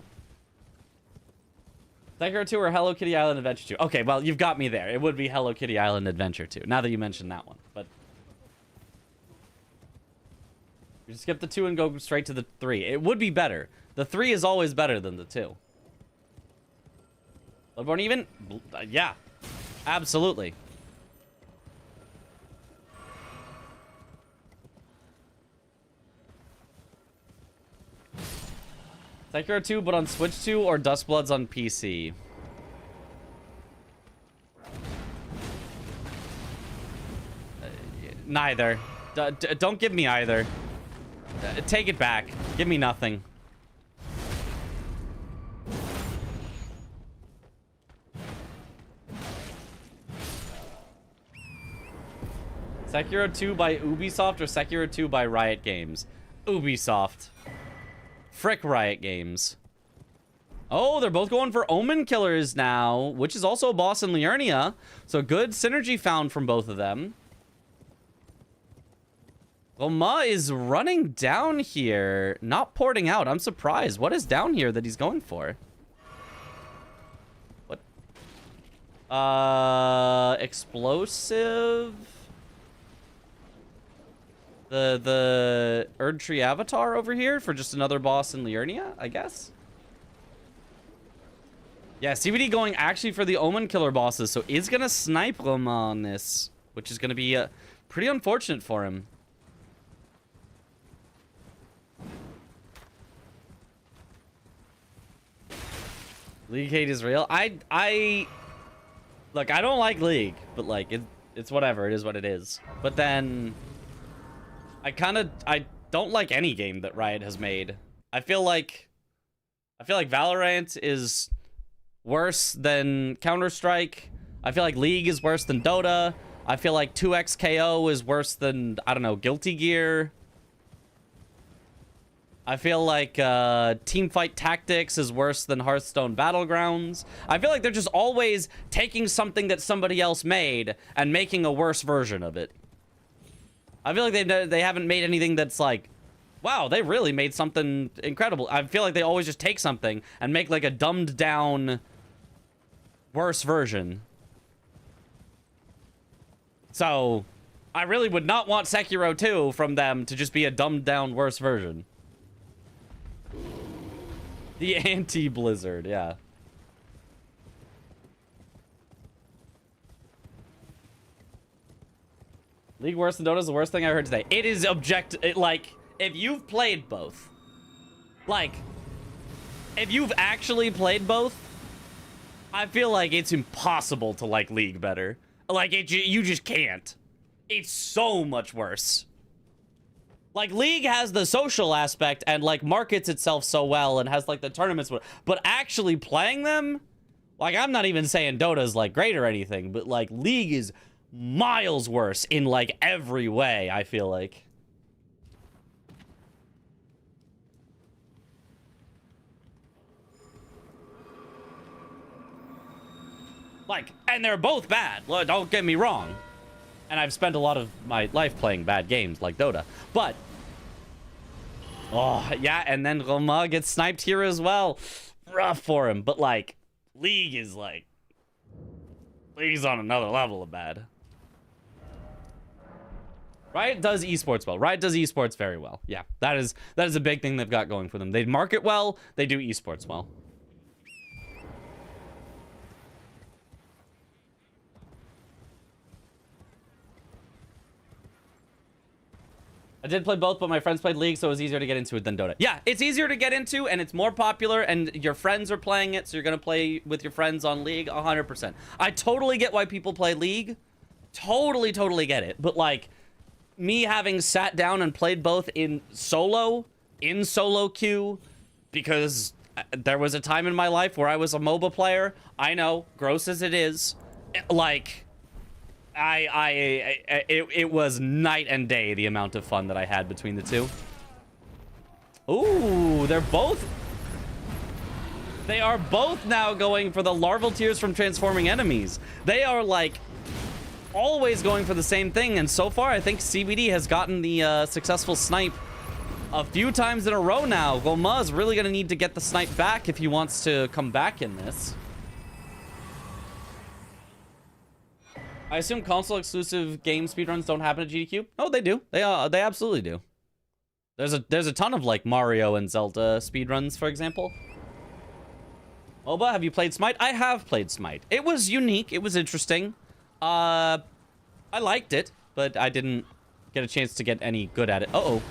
Sekiro 2 or Hello Kitty Island Adventure 2? Okay, well, you've got me there. It would be Hello Kitty Island Adventure 2, now that you mentioned that one, but... You just skip the 2 and go straight to the 3. It would be better. The 3 is always better than the 2. Bloodborne even? Yeah. Absolutely. Sekiro 2, but on Switch 2 or Dustbloods on PC? Neither. Don't give me either. Take it back. Give me nothing. Sekiro 2 by Ubisoft or Sekiro 2 by Riot Games? Ubisoft. Frick Riot Games. Oh, they're both going for Omen Killers now, which is also a boss in Liurnia. So good synergy found from both of them. Roma is running down here, not porting out. I'm surprised. What is down here that he's going for? What? Explosive? The Erdtree Avatar over here for just another boss in Liurnia, I guess? Yeah, CBD going actually for the Omen Killer bosses, so is gonna snipe Roma on this, which is gonna be pretty unfortunate for him. League hate is real. Look, I don't like League, but like it's whatever. It is what it is. But then I don't like any game that Riot has made. I feel like Valorant is worse than Counter-Strike. I feel like League is worse than Dota. I feel like 2XKO is worse than, I don't know, Guilty Gear. I feel like Teamfight Tactics is worse than Hearthstone Battlegrounds. I feel like they're just always taking something that somebody else made and making a worse version of it. I feel like they haven't made anything that's like, wow, they really made something incredible. I feel like they always just take something and make like a dumbed down, worse version. So, I really would not want Sekiro 2 from them to just be a dumbed down, worse version. The anti-Blizzard, yeah. League worse than Dota is the worst thing I heard today. It is like, if you've played both, like, if you've actually played both, I feel like it's impossible to like League better. Like, you just can't. It's so much worse. Like, League has the social aspect and, like, markets itself so well and has, like, the tournaments. But actually playing them, like, I'm not even saying Dota's, like, great or anything, but, like, League is miles worse in, like, every way, I feel like. Like, and they're both bad. Don't get me wrong. And I've spent a lot of my life playing bad games like Dota. But, oh, yeah, and then Roma gets sniped here as well. Rough for him. But, like, League is, like, League's on another level of bad. Riot does esports well. Riot does esports very well. Yeah, that is a big thing they've got going for them. They market well. They do esports well. I did play both, but my friends played League, so it was easier to get into it than Dota. Yeah, it's easier to get into, and it's more popular, and your friends are playing it, so you're going to play with your friends on League 100%. I totally get why people play League. Totally get it. But, like, me having sat down and played both in solo queue, because there was a time in my life where I was a MOBA player. I know, gross as it is. Like, it was night and day, the amount of fun that I had between the two. Ooh, they are both now going for the larval tears from transforming enemies. They are, like, always going for the same thing, and so far I think CBD has gotten the successful snipe a few times in a row now. Goma is really gonna need to get the snipe back if he wants to come back in this. I assume console-exclusive game speedruns don't happen at GDQ? No, they do. They absolutely do. There's a ton of, like, Mario and Zelda speedruns, for example. Oba, have you played Smite? I have played Smite. It was unique. It was interesting. I liked it, but I didn't get a chance to get any good at it. Uh-oh.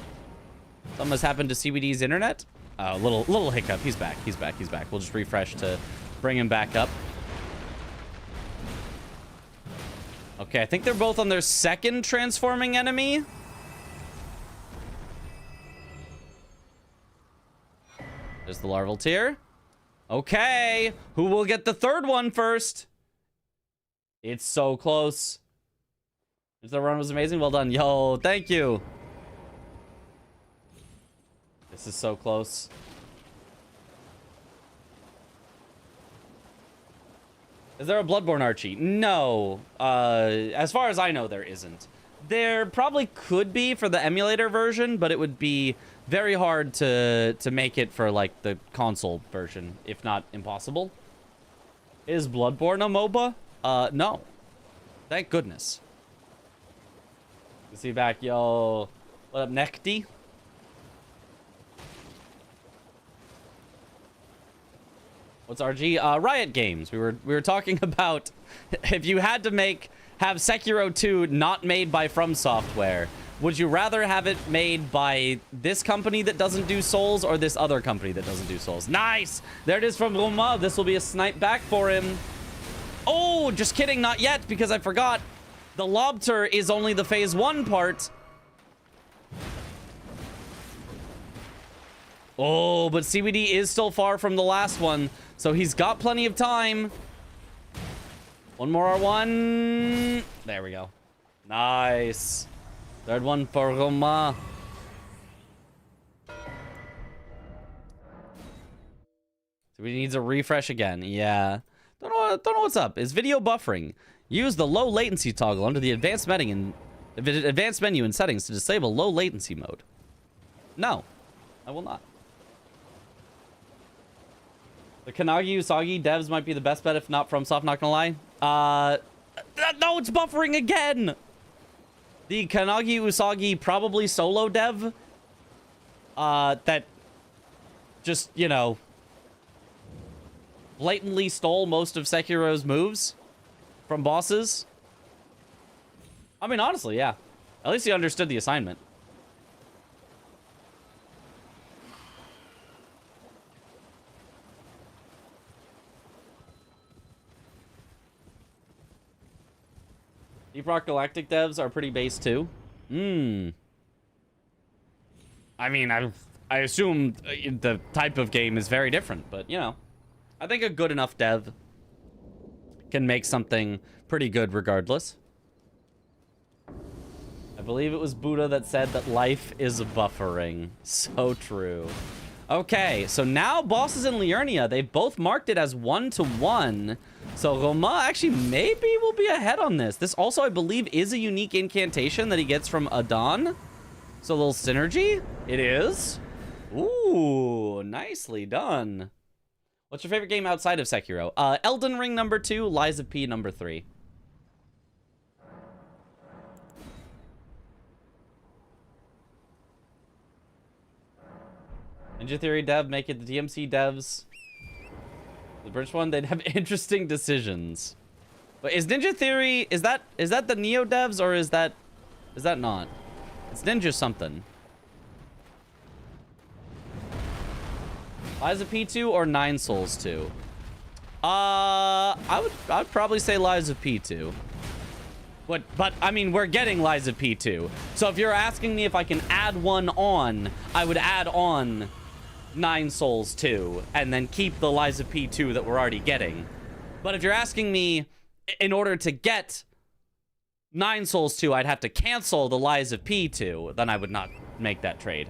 Something has happened to CBD's internet? Little hiccup. He's back. We'll just refresh to bring him back up. Okay, I think they're both on their second transforming enemy. There's the larval tier. Okay, who will get the third one first? It's so close. If the run was amazing, well done. Yo, thank you. This is so close. Is there a Bloodborne Archie? No. As far as I know, there isn't. There probably could be for the emulator version, but it would be very hard to make it for, like, the console version, if not impossible. Is Bloodborne a MOBA? No. Thank goodness. Let's see back, yo. What up, Nekti? What's RG? Riot Games. We were talking about if you had to have Sekiro 2 not made by From Software, would you rather have it made by this company that doesn't do Souls or this other company that doesn't do Souls? Nice! There it is from Roma. This will be a snipe back for him. Oh, just kidding, not yet, because I forgot. The Lobter is only the phase 1 part. Oh, but CBD is still far from the last one, so he's got plenty of time. One more R1. There we go. Nice. Third one for Roma. CBD needs a refresh again. Yeah. Don't know what's up. Is video buffering? Use the low latency toggle under the advanced menu in settings to disable low latency mode. No, I will not. The Kanagi Usagi devs might be the best bet, if not FromSoft, not gonna lie. No, it's buffering again! The Kanagi Usagi probably solo dev, that just, you know, blatantly stole most of Sekiro's moves from bosses. I mean, honestly, yeah. At least he understood the assignment. Deep Rock Galactic devs are pretty base too. I mean, I assume the type of game is very different, but you know, I think a good enough dev can make something pretty good regardless. I believe it was Buddha that said that life is buffering. So true. Okay, so now bosses in Liurnia, they've both marked it as 1-1. So Roma actually maybe will be ahead on this. This also, I believe, is a unique incantation that he gets from Adon. So a little synergy. It is. Ooh, nicely done. What's your favorite game outside of Sekiro? Elden Ring #2, Lies of P #3. Ninja Theory dev, make it the DMC devs. The British one, they'd have interesting decisions. But is Ninja Theory, is that the Neo devs or is that not? It's Ninja something. Lies of P2 or Nine Souls 2? I'd probably say Lies of P2. But I mean, we're getting Lies of P2. So if you're asking me if I can add one on, I would add on Nine Souls 2 and then keep the Lies of P2 that we're already getting. But if you're asking me in order to get Nine Souls 2, I'd have to cancel the Lies of P2, then I would not make that trade.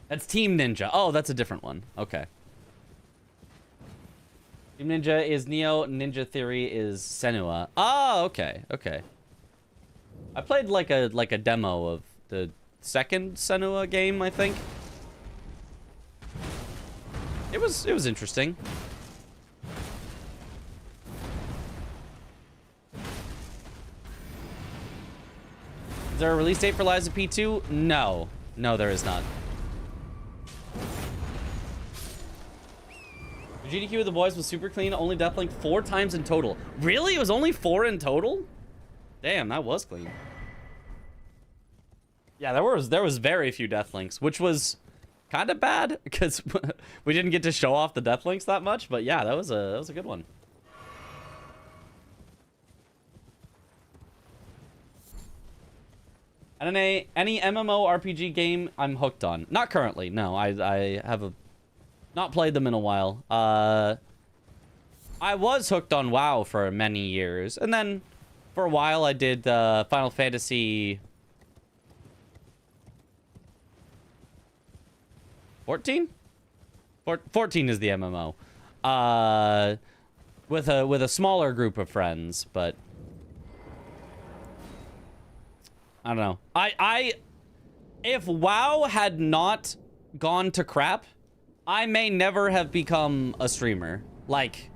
That's Team Ninja. Oh, that's a different one. Okay. Team Ninja is Neo, Ninja Theory is Senua. Oh, okay. Okay. I played like a demo of the second Senua game, I think. It was interesting. Is there a release date for Lies of P2? No. No, there is not. The GDQ of the boys was super clean, only deathlink 4 times in total. Really? It was only 4 in total? Damn, that was clean. Yeah, there was very few deathlinks, which was kind of bad because we didn't get to show off the deathlinks that much. But yeah, that was a good one. And any MMORPG game I'm hooked on. Not currently, no. I have not played them in a while. I was hooked on WoW for many years, and then for a while I did Final Fantasy 14? 14 is the MMO. With a smaller group of friends, but I don't know. If WoW had not gone to crap, I may never have become a streamer. Like,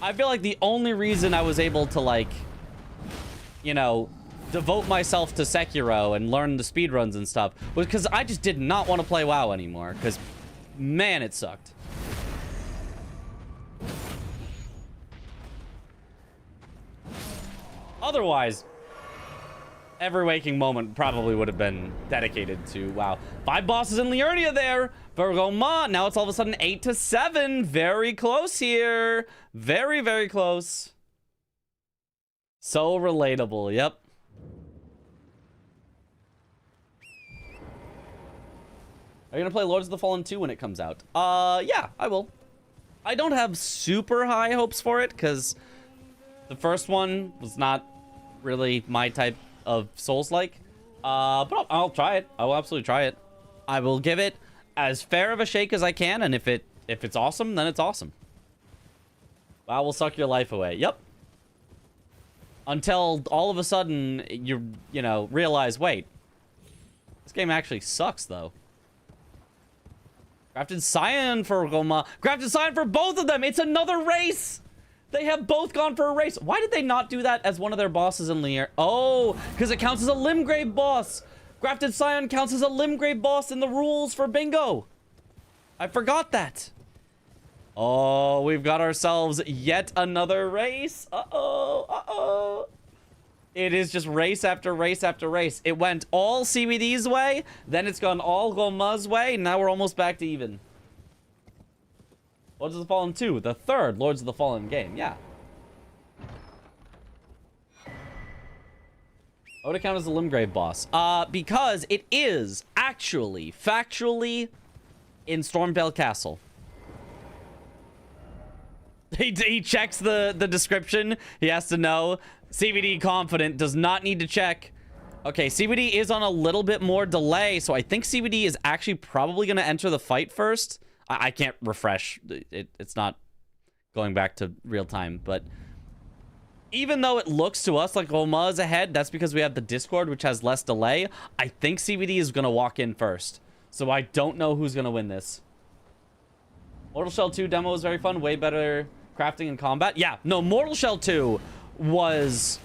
I feel like the only reason I was able to, like, you know, devote myself to Sekiro and learn the speedruns and stuff was because I just did not want to play WoW anymore, because, man, it sucked. Otherwise, every waking moment probably would have been dedicated to WoW. 5 bosses in Liurnia there for Roma. Now it's all of a sudden 8-7. Very close here. Very, very close. So relatable. Yep. Are you gonna play Lords of the Fallen 2 when it comes out? Yeah, I will. I don't have super high hopes for it because the first one was not really my type of Souls-like. But I'll try it. I will absolutely try it. I will give it as fair of a shake as I can, and if it's awesome, then it's awesome. WoW will suck your life away. Yep. Until all of a sudden you know, realize, wait, this game actually sucks though. Grafted Scion for Roma. Grafted Scion for both of them. It's another race. They have both gone for a race. Why did they not do that as one of their bosses in Lier? Oh, because it counts as a Limgrave boss. Grafted Scion counts as a Limgrave boss in the rules for bingo. I forgot that. Oh, we've got ourselves yet another race. Uh-oh, uh-oh. It is just race after race after race. It went all CBD's way, then it's gone all Goma's way, and now we're almost back to even. Lords of the Fallen 2, the third Lords of the Fallen game, yeah. I would count as a Limgrave boss. Because it is actually, factually, in Stormvale Castle. He checks the description. He has to know. CBD confident, does not need to check. Okay, CBD is on a little bit more delay, so I think CBD is actually probably going to enter the fight first. I can't refresh. It's not going back to real time, but even though it looks to us like Roma is ahead, that's because we have the Discord, which has less delay. I think CBD is going to walk in first, so I don't know who's going to win this. Mortal Shell 2 demo was very fun, way better crafting and combat. Yeah, no, Mortal Shell 2 was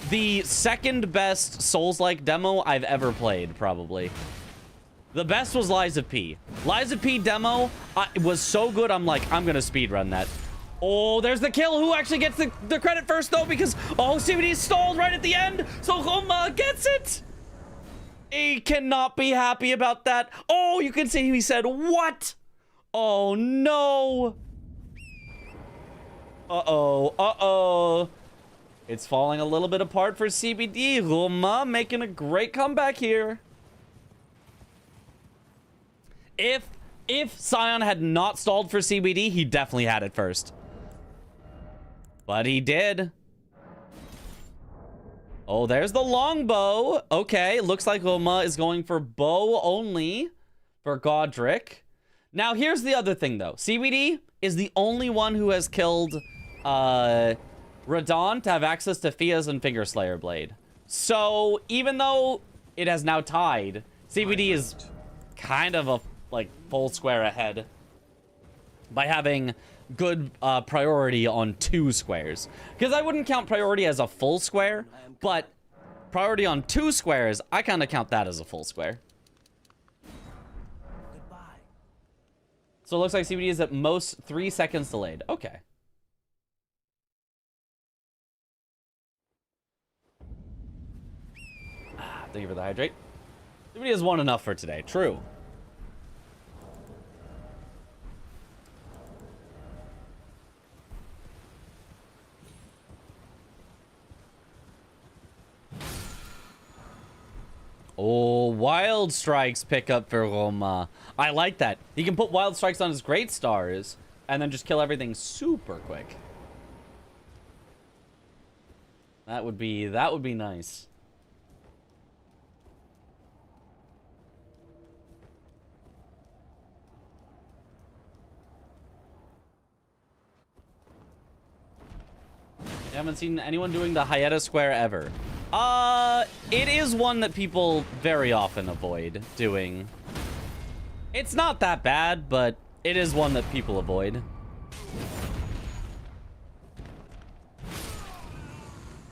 the second best Souls-like demo I've ever played, probably. The best was Lies of P. Lies of P demo was so good, I'm like, I'm gonna speedrun that. Oh, there's the kill. Who actually gets the credit first, though? Because, oh, CBD stalled right at the end, so Roma gets it. He cannot be happy about that. Oh, you can see he said, what? Oh, no. Uh-oh, uh-oh. It's falling a little bit apart for CBD. Roma making a great comeback here. If Scion had not stalled for CBD, he definitely had it first. But he did. Oh, there's the longbow. Okay, looks like Roma is going for bow only for Godric. Now, here's the other thing, though. CBD is the only one who has killed Radon to have access to Fia's and Finger Slayer Blade. So, even though it has now tied, CBD is kind of a, like, full square ahead by having good priority on 2 squares. Because I wouldn't count priority as a full square, but priority on 2 squares, I kind of count that as a full square. So it looks like CBD is at most 3 seconds delayed. Okay. Thank you for the hydrate. CBD has won enough for today. True. Oh, Wild Strikes pick up for Roma. I like that. He can put Wild Strikes on his Great Stars and then just kill everything super quick. That would be nice. I haven't seen anyone doing the Hyena Square ever. It is one that people very often avoid doing. It's not that bad, but it is one that people avoid.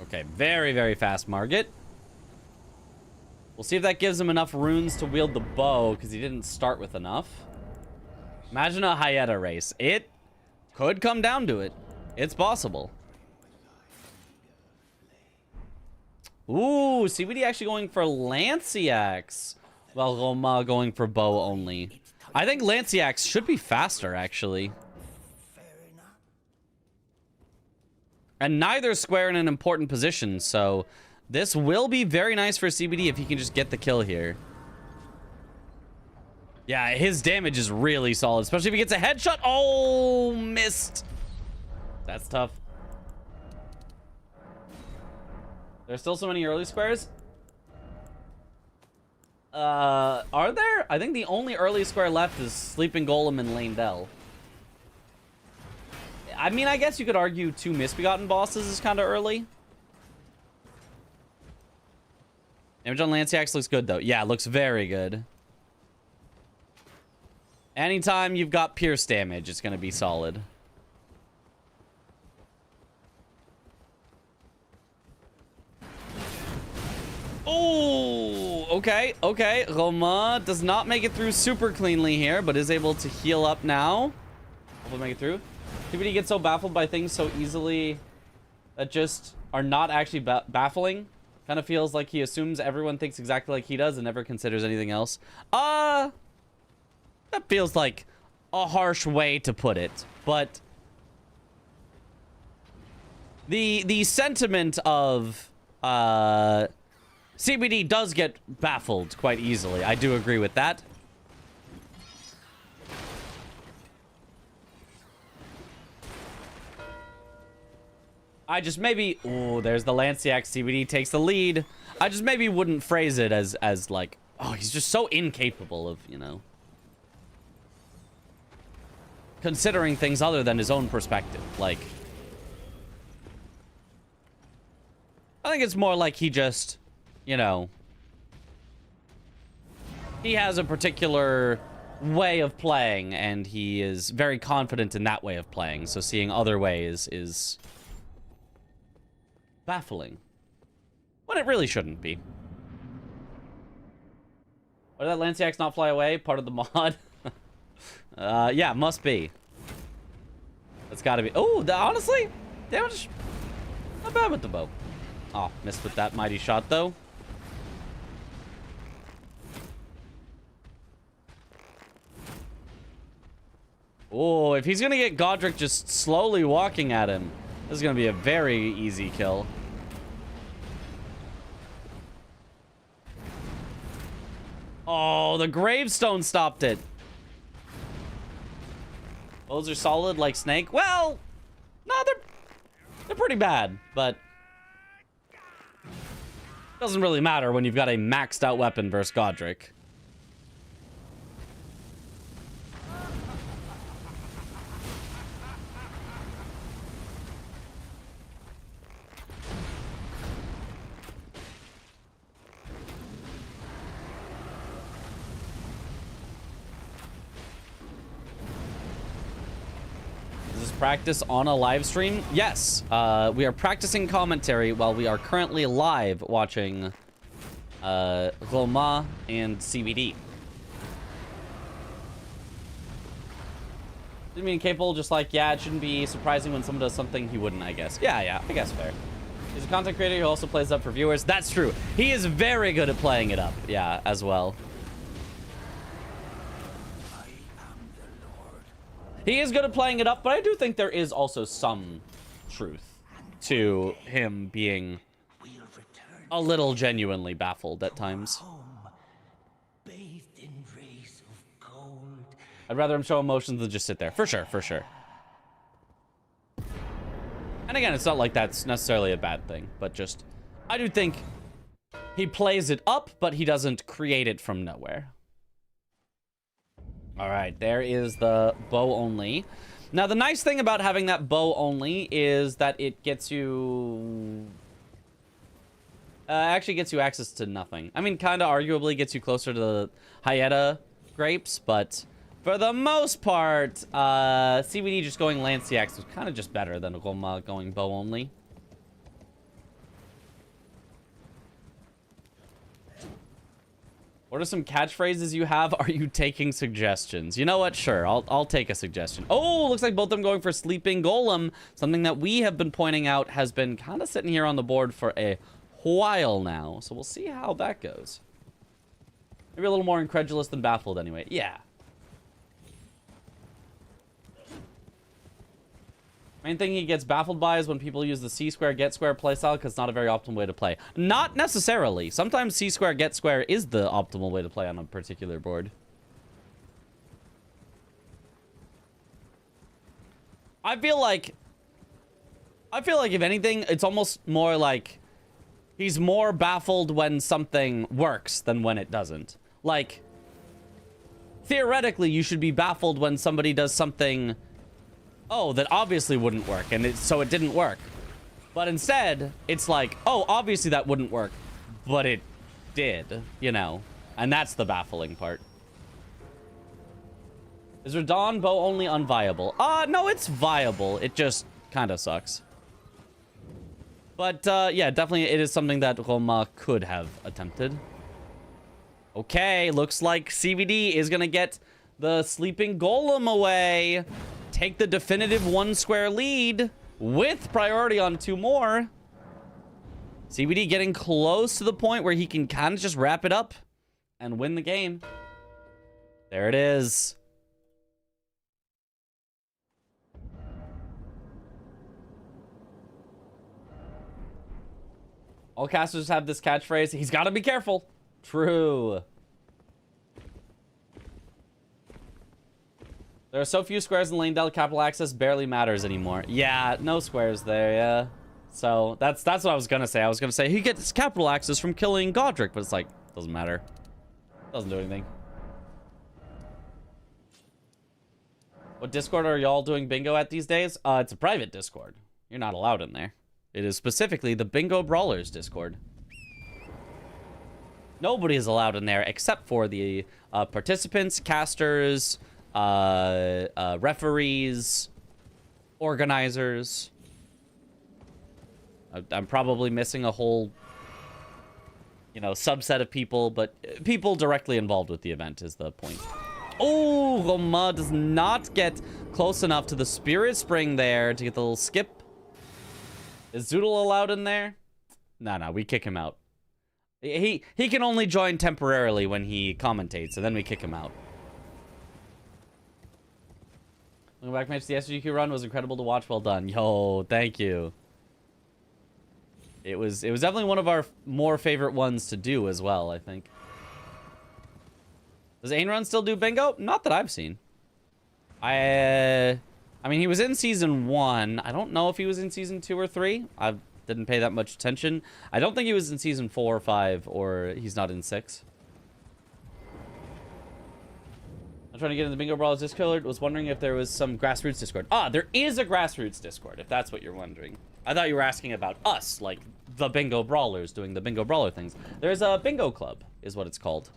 Okay, very, very fast Margit. We'll see if that gives him enough runes to wield the bow, because he didn't start with enough. Imagine a Hyena race. It could come down to it. It's possible. Ooh, CBD actually going for Lanciax, while Roma going for bow only. I think Lanciax should be faster, actually. And neither square in an important position, so this will be very nice for CBD if he can just get the kill here. Yeah, his damage is really solid, especially if he gets a headshot. Oh, missed. That's tough. There's still so many early squares. Are there? I think the only early square left is Sleeping Golem and Lane-Dell. I mean, I guess you could argue 2 Misbegotten bosses is kind of early. Damage on Lanciax looks good, though. Yeah, it looks very good. Anytime you've got pierce damage, it's going to be solid. Oh, okay, okay. Roma does not make it through super cleanly here, but is able to heal up now. Hopefully make it through. CBD gets so baffled by things so easily. that just are not actually baffling. Kind of feels like he assumes everyone thinks exactly like he does and never considers anything else. That feels like a harsh way to put it, but the sentiment of CBD does get baffled quite easily. I do agree with that. I just maybe... Oh, there's the Lanciac. CBD takes the lead. I just maybe wouldn't phrase it as like... Oh, he's just so incapable of, you know... considering things other than his own perspective. Like... I think it's more like he just... You know... He has a particular way of playing, and he is very confident in that way of playing. So seeing other ways is... baffling. When it really shouldn't be. Why did that Lanciax not fly away? Part of the mod? Yeah, must be. That's gotta be. Oh, honestly, damage. Not bad with the bow. Oh, missed with that mighty shot, though. Oh, if he's gonna get Godric just slowly walking at him, this is gonna be a very easy kill. Oh, the gravestone stopped it. Those are solid like Snake. Well, no, they're pretty bad, but doesn't really matter when you've got a maxed out weapon versus Godric. Practice on a live stream? Yes. We are practicing commentary while we are currently live watching Roma and CBD. Didn't mean capable, just like, yeah, it shouldn't be surprising when someone does something he wouldn't, I guess. Yeah, I guess fair. He's a content creator who also plays up for viewers. That's true. He is very good at playing it up, yeah, as well. He is good at playing it up, but I do think there is also some truth to him being a little genuinely baffled at times. I'd rather him show emotions than just sit there. For sure, for sure. And again, it's not like that's necessarily a bad thing, but just... I do think he plays it up, but he doesn't create it from nowhere. All right, there is the bow only. Now, the nice thing about having that bow only is that it gets you... actually gets you access to nothing. I mean, kind of arguably gets you closer to the Hyeta grapes, but for the most part, CBD just going Lanciax was kind of just better than Roma going bow only. What are some catchphrases you have? Are you taking suggestions? You know what? Sure, I'll take a suggestion. Oh, looks like both of them going for Sleeping Golem. Something that we have been pointing out has been kind of sitting here on the board for a while now. So we'll see how that goes. Maybe a little more incredulous than baffled anyway. Yeah. Main thing he gets baffled by is when people use the C-square, get square playstyle, because it's not a very optimal way to play. Not necessarily. Sometimes C-square, get square is the optimal way to play on a particular board. I feel like if anything, it's almost more like he's more baffled when something works than when it doesn't. Like, theoretically, you should be baffled when somebody does something... Oh, that obviously wouldn't work, and so it didn't work. But instead, it's like, oh, obviously that wouldn't work, but it did, you know. And that's the baffling part. Is Radon bow only unviable? No, it's viable. It just kind of sucks. But, yeah, definitely it is something that Roma could have attempted. Okay, looks like CBD is gonna get the Sleeping Golem away. Take the definitive 1 square lead. with priority on 2 more. CBD getting close to the point where he can kind of just wrap it up and win the game. There it is. All casters have this catchphrase. He's got to be careful. True. There are so few squares in Lanedale, capital access barely matters anymore. Yeah, no squares there, yeah. So that's what I was gonna say. I was gonna say he gets capital access from killing Godric, but it's like, doesn't matter. Doesn't do anything. What Discord are y'all doing bingo at these days? It's a private Discord. You're not allowed in there. It is specifically the Bingo Brawlers Discord. Nobody is allowed in there except for the participants, casters, referees, organizers. I'm probably missing a whole, subset of people, but people directly involved with the event is the point. Oh, Roma does not get close enough to the Spirit Spring there to get the little skip. Is Zoodle allowed in there? No, we kick him out. He can only join temporarily when he commentates, and then we kick him out. Looking back, match, the SGQ run was incredible to watch. Well done. Yo, thank you. It was definitely one of our more favorite ones to do as well, I think. Does Ainrun still do bingo? Not that I've seen. I mean, he was in season 1. I don't know if he was in season 2 or 3. I didn't pay that much attention. I don't think he was in season 4 or 5, or he's not in 6. I'm trying to get in the Bingo Brawlers Discord. Was wondering if there was some grassroots Discord. There is a grassroots Discord, if that's what you're wondering. I thought you were asking about us, like the Bingo Brawlers doing the Bingo Brawler things. There's a Bingo Club, is what it's called.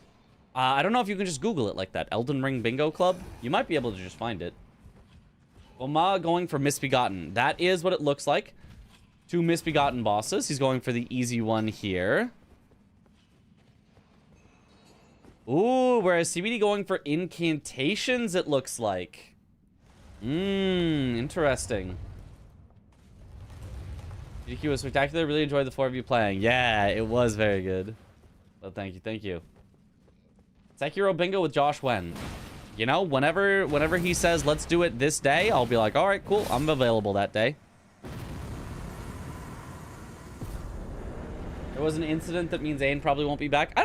I don't know if you can just Google it like that. Elden Ring Bingo Club. You might be able to just find it. Oma going for Misbegotten. That is what it looks like. 2 Misbegotten bosses. He's going for the easy one here. Ooh, whereas CBD going for incantations, it looks like. Interesting. GQ was spectacular. Really enjoyed the 4 of you playing. Yeah, it was very good. Well, thank you. Sekiro Bingo with Josh when? Whenever he says, let's do it this day, I'll be like, all right, cool. I'm available that day. There was an incident that means Ain probably won't be back. I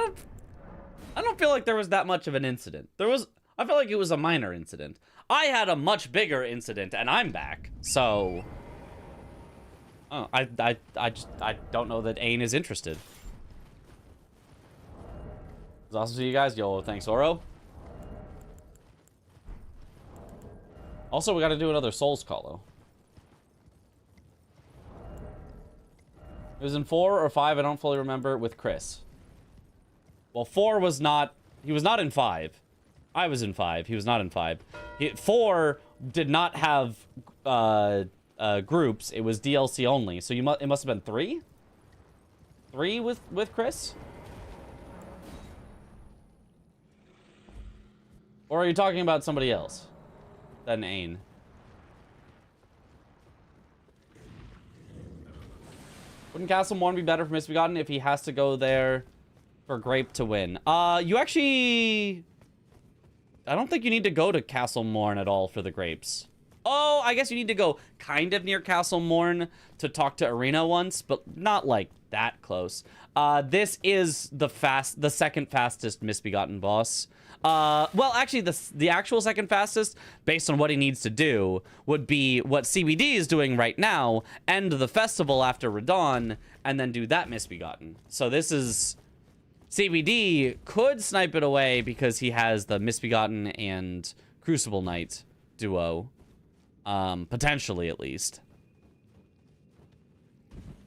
don't feel like there was that much of an incident. I feel like it was a minor incident. I had a much bigger incident and I'm back. So I don't know that Ain is interested. It's awesome to see you guys. Yo, thanks, Oro. Also, we got to do another Souls Call. It was in 4 or 5, I don't fully remember, with Chris. Well, 4 was not... He was not in 5. I was in 5. He was not in 5. 4 did not have groups. It was DLC only. So it must have been 3? 3 with Chris? Or are you talking about somebody else than Ain? Wouldn't Castle Morn be better for Misbegotten if he has to go there for Grape to win? You actually... I don't think you need to go to Castle Morn at all for the grapes. Oh, I guess you need to go kind of near Castle Morn to talk to Arena once, but not like that close. This is the second fastest Misbegotten boss. Well, actually, the actual second fastest, based on what he needs to do, would be what CBD is doing right now, end the festival after Radon, and then do that Misbegotten. So this is... CBD could snipe it away because he has the Misbegotten and Crucible Knight duo. Potentially, at least.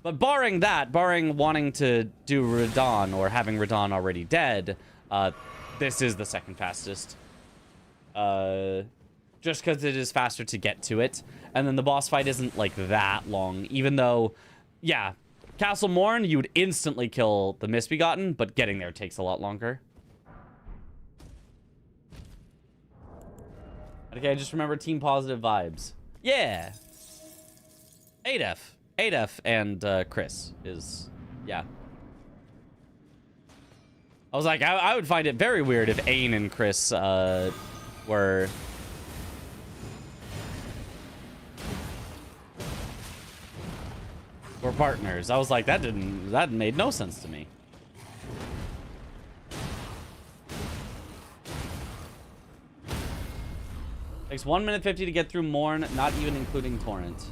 But barring that, barring wanting to do Radon or having Radon already dead, this is the second fastest. Just because it is faster to get to it. And then the boss fight isn't, like, that long. Even though, yeah, Castle Morn, you would instantly kill the Misbegotten, but getting there takes a lot longer. Okay, just remember team positive vibes. Yeah. 8F and Chris is, yeah. I was like, I would find it very weird if Ain and Chris were partners. I was like, that made no sense to me. Takes 1 minute 50 to get through Morn, not even including Torrent.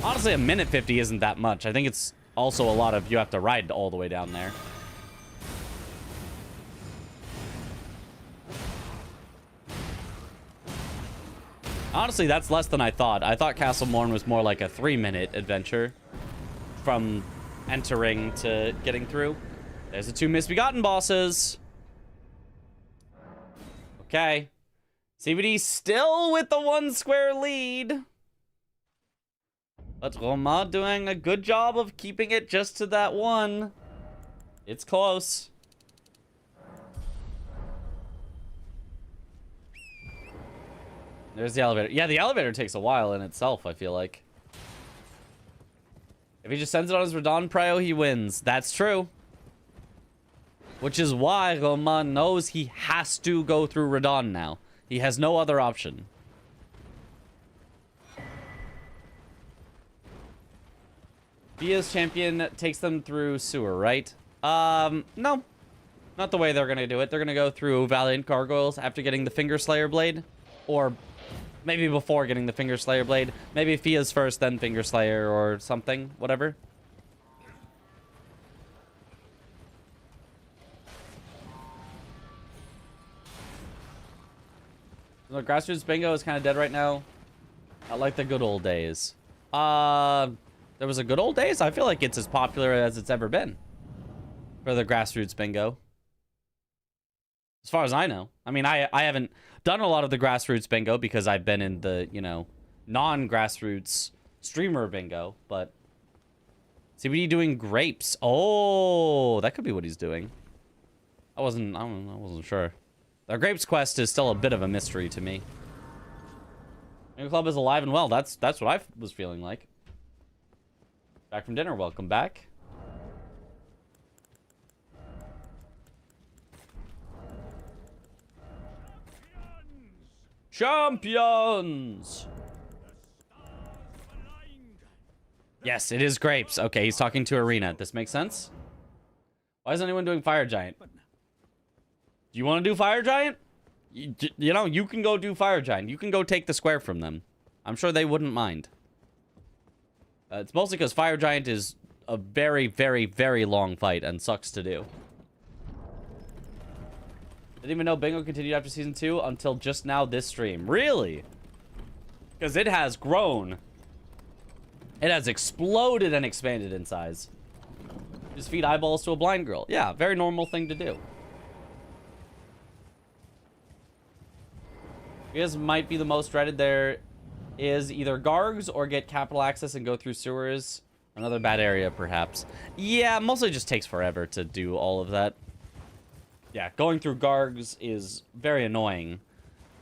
Honestly, a minute 50 isn't that much. I think it's also a lot of you have to ride all the way down there. Honestly, that's less than I thought. I thought Castle Morn was more like a 3-minute adventure from entering to getting through. There's the 2 misbegotten bosses. Okay. CBD still with the 1 square lead. But Roma doing a good job of keeping it just to that 1. It's close. There's the elevator. Yeah, the elevator takes a while in itself, I feel like. If he just sends it on his Radon Prio, he wins. That's true. Which is why Roma knows he has to go through Radon now. He has no other option. Via's champion takes them through sewer, right? No. Not the way they're gonna do it. They're gonna go through Valiant Gargoyles after getting the Finger Slayer Blade. Or maybe before getting the Finger Slayer Blade. Maybe Fia's first, then Finger Slayer or something. Whatever. The Grassroots Bingo is kind of dead right now. Not like the good old days. There was a good old days? I feel like it's as popular as it's ever been. For the Grassroots Bingo. As far as I know. I mean, I haven't done a lot of the Grassroots Bingo because I've been in the, you know, non-Grassroots streamer bingo, but CBD doing grapes. Oh, that could be what he's doing. I wasn't sure. The grapes quest is still a bit of a mystery to me. Bingo Club is alive and well. That's what I was feeling like. Back from dinner. Welcome back. Champions! Yes, it is grapes. Okay, he's talking to Arena. This makes sense? Why is anyone doing Fire Giant? Do you want to do Fire Giant? You know, you can go do Fire Giant. You can go take the square from them. I'm sure they wouldn't mind. It's mostly because Fire Giant is a very, very, very long fight and sucks to do. Didn't even know Bingo continued after Season 2 until just now this stream. Really? Because it has grown. It has exploded and expanded in size. Just feed eyeballs to a blind girl. Yeah, very normal thing to do. You guys might be the most dreaded there is either Gargs or get capital access and go through sewers. Another bad area, perhaps. Yeah, mostly just takes forever to do all of that. Yeah, going through Gargs is very annoying.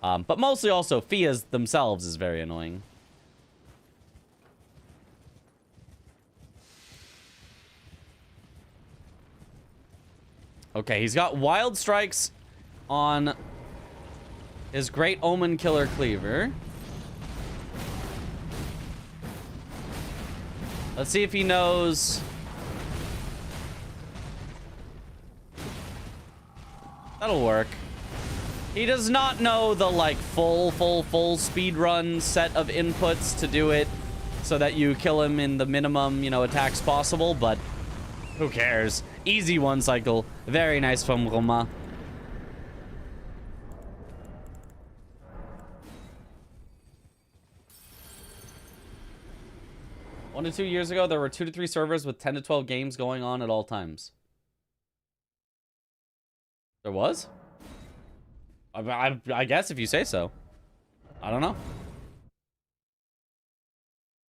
But mostly also Fia's themselves is very annoying. Okay, he's got Wild Strikes on his Great Omen Killer Cleaver. Let's see if he knows. That'll work. He does not know the, like, full speed run set of inputs to do it so that you kill him in the minimum, you know, attacks possible, but who cares? Easy 1 cycle. Very nice from Roma. One to 2 years ago, there were 2 to 3 servers with 10 to 12 games going on at all times. There was? I guess if you say so. I don't know.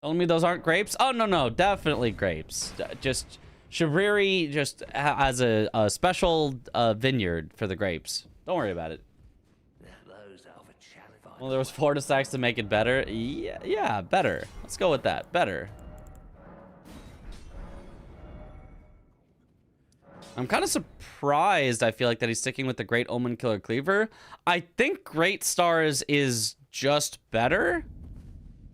Telling me those aren't grapes? Oh, no, definitely grapes. Just Shabriri just has a special vineyard for the grapes. Don't worry about it. Well, there was Florida stacks to make it better. Yeah, better. Let's go with that. Better. I'm kind of surprised, I feel like, that he's sticking with the Great Omen Killer Cleaver. I think Great Stars is just better.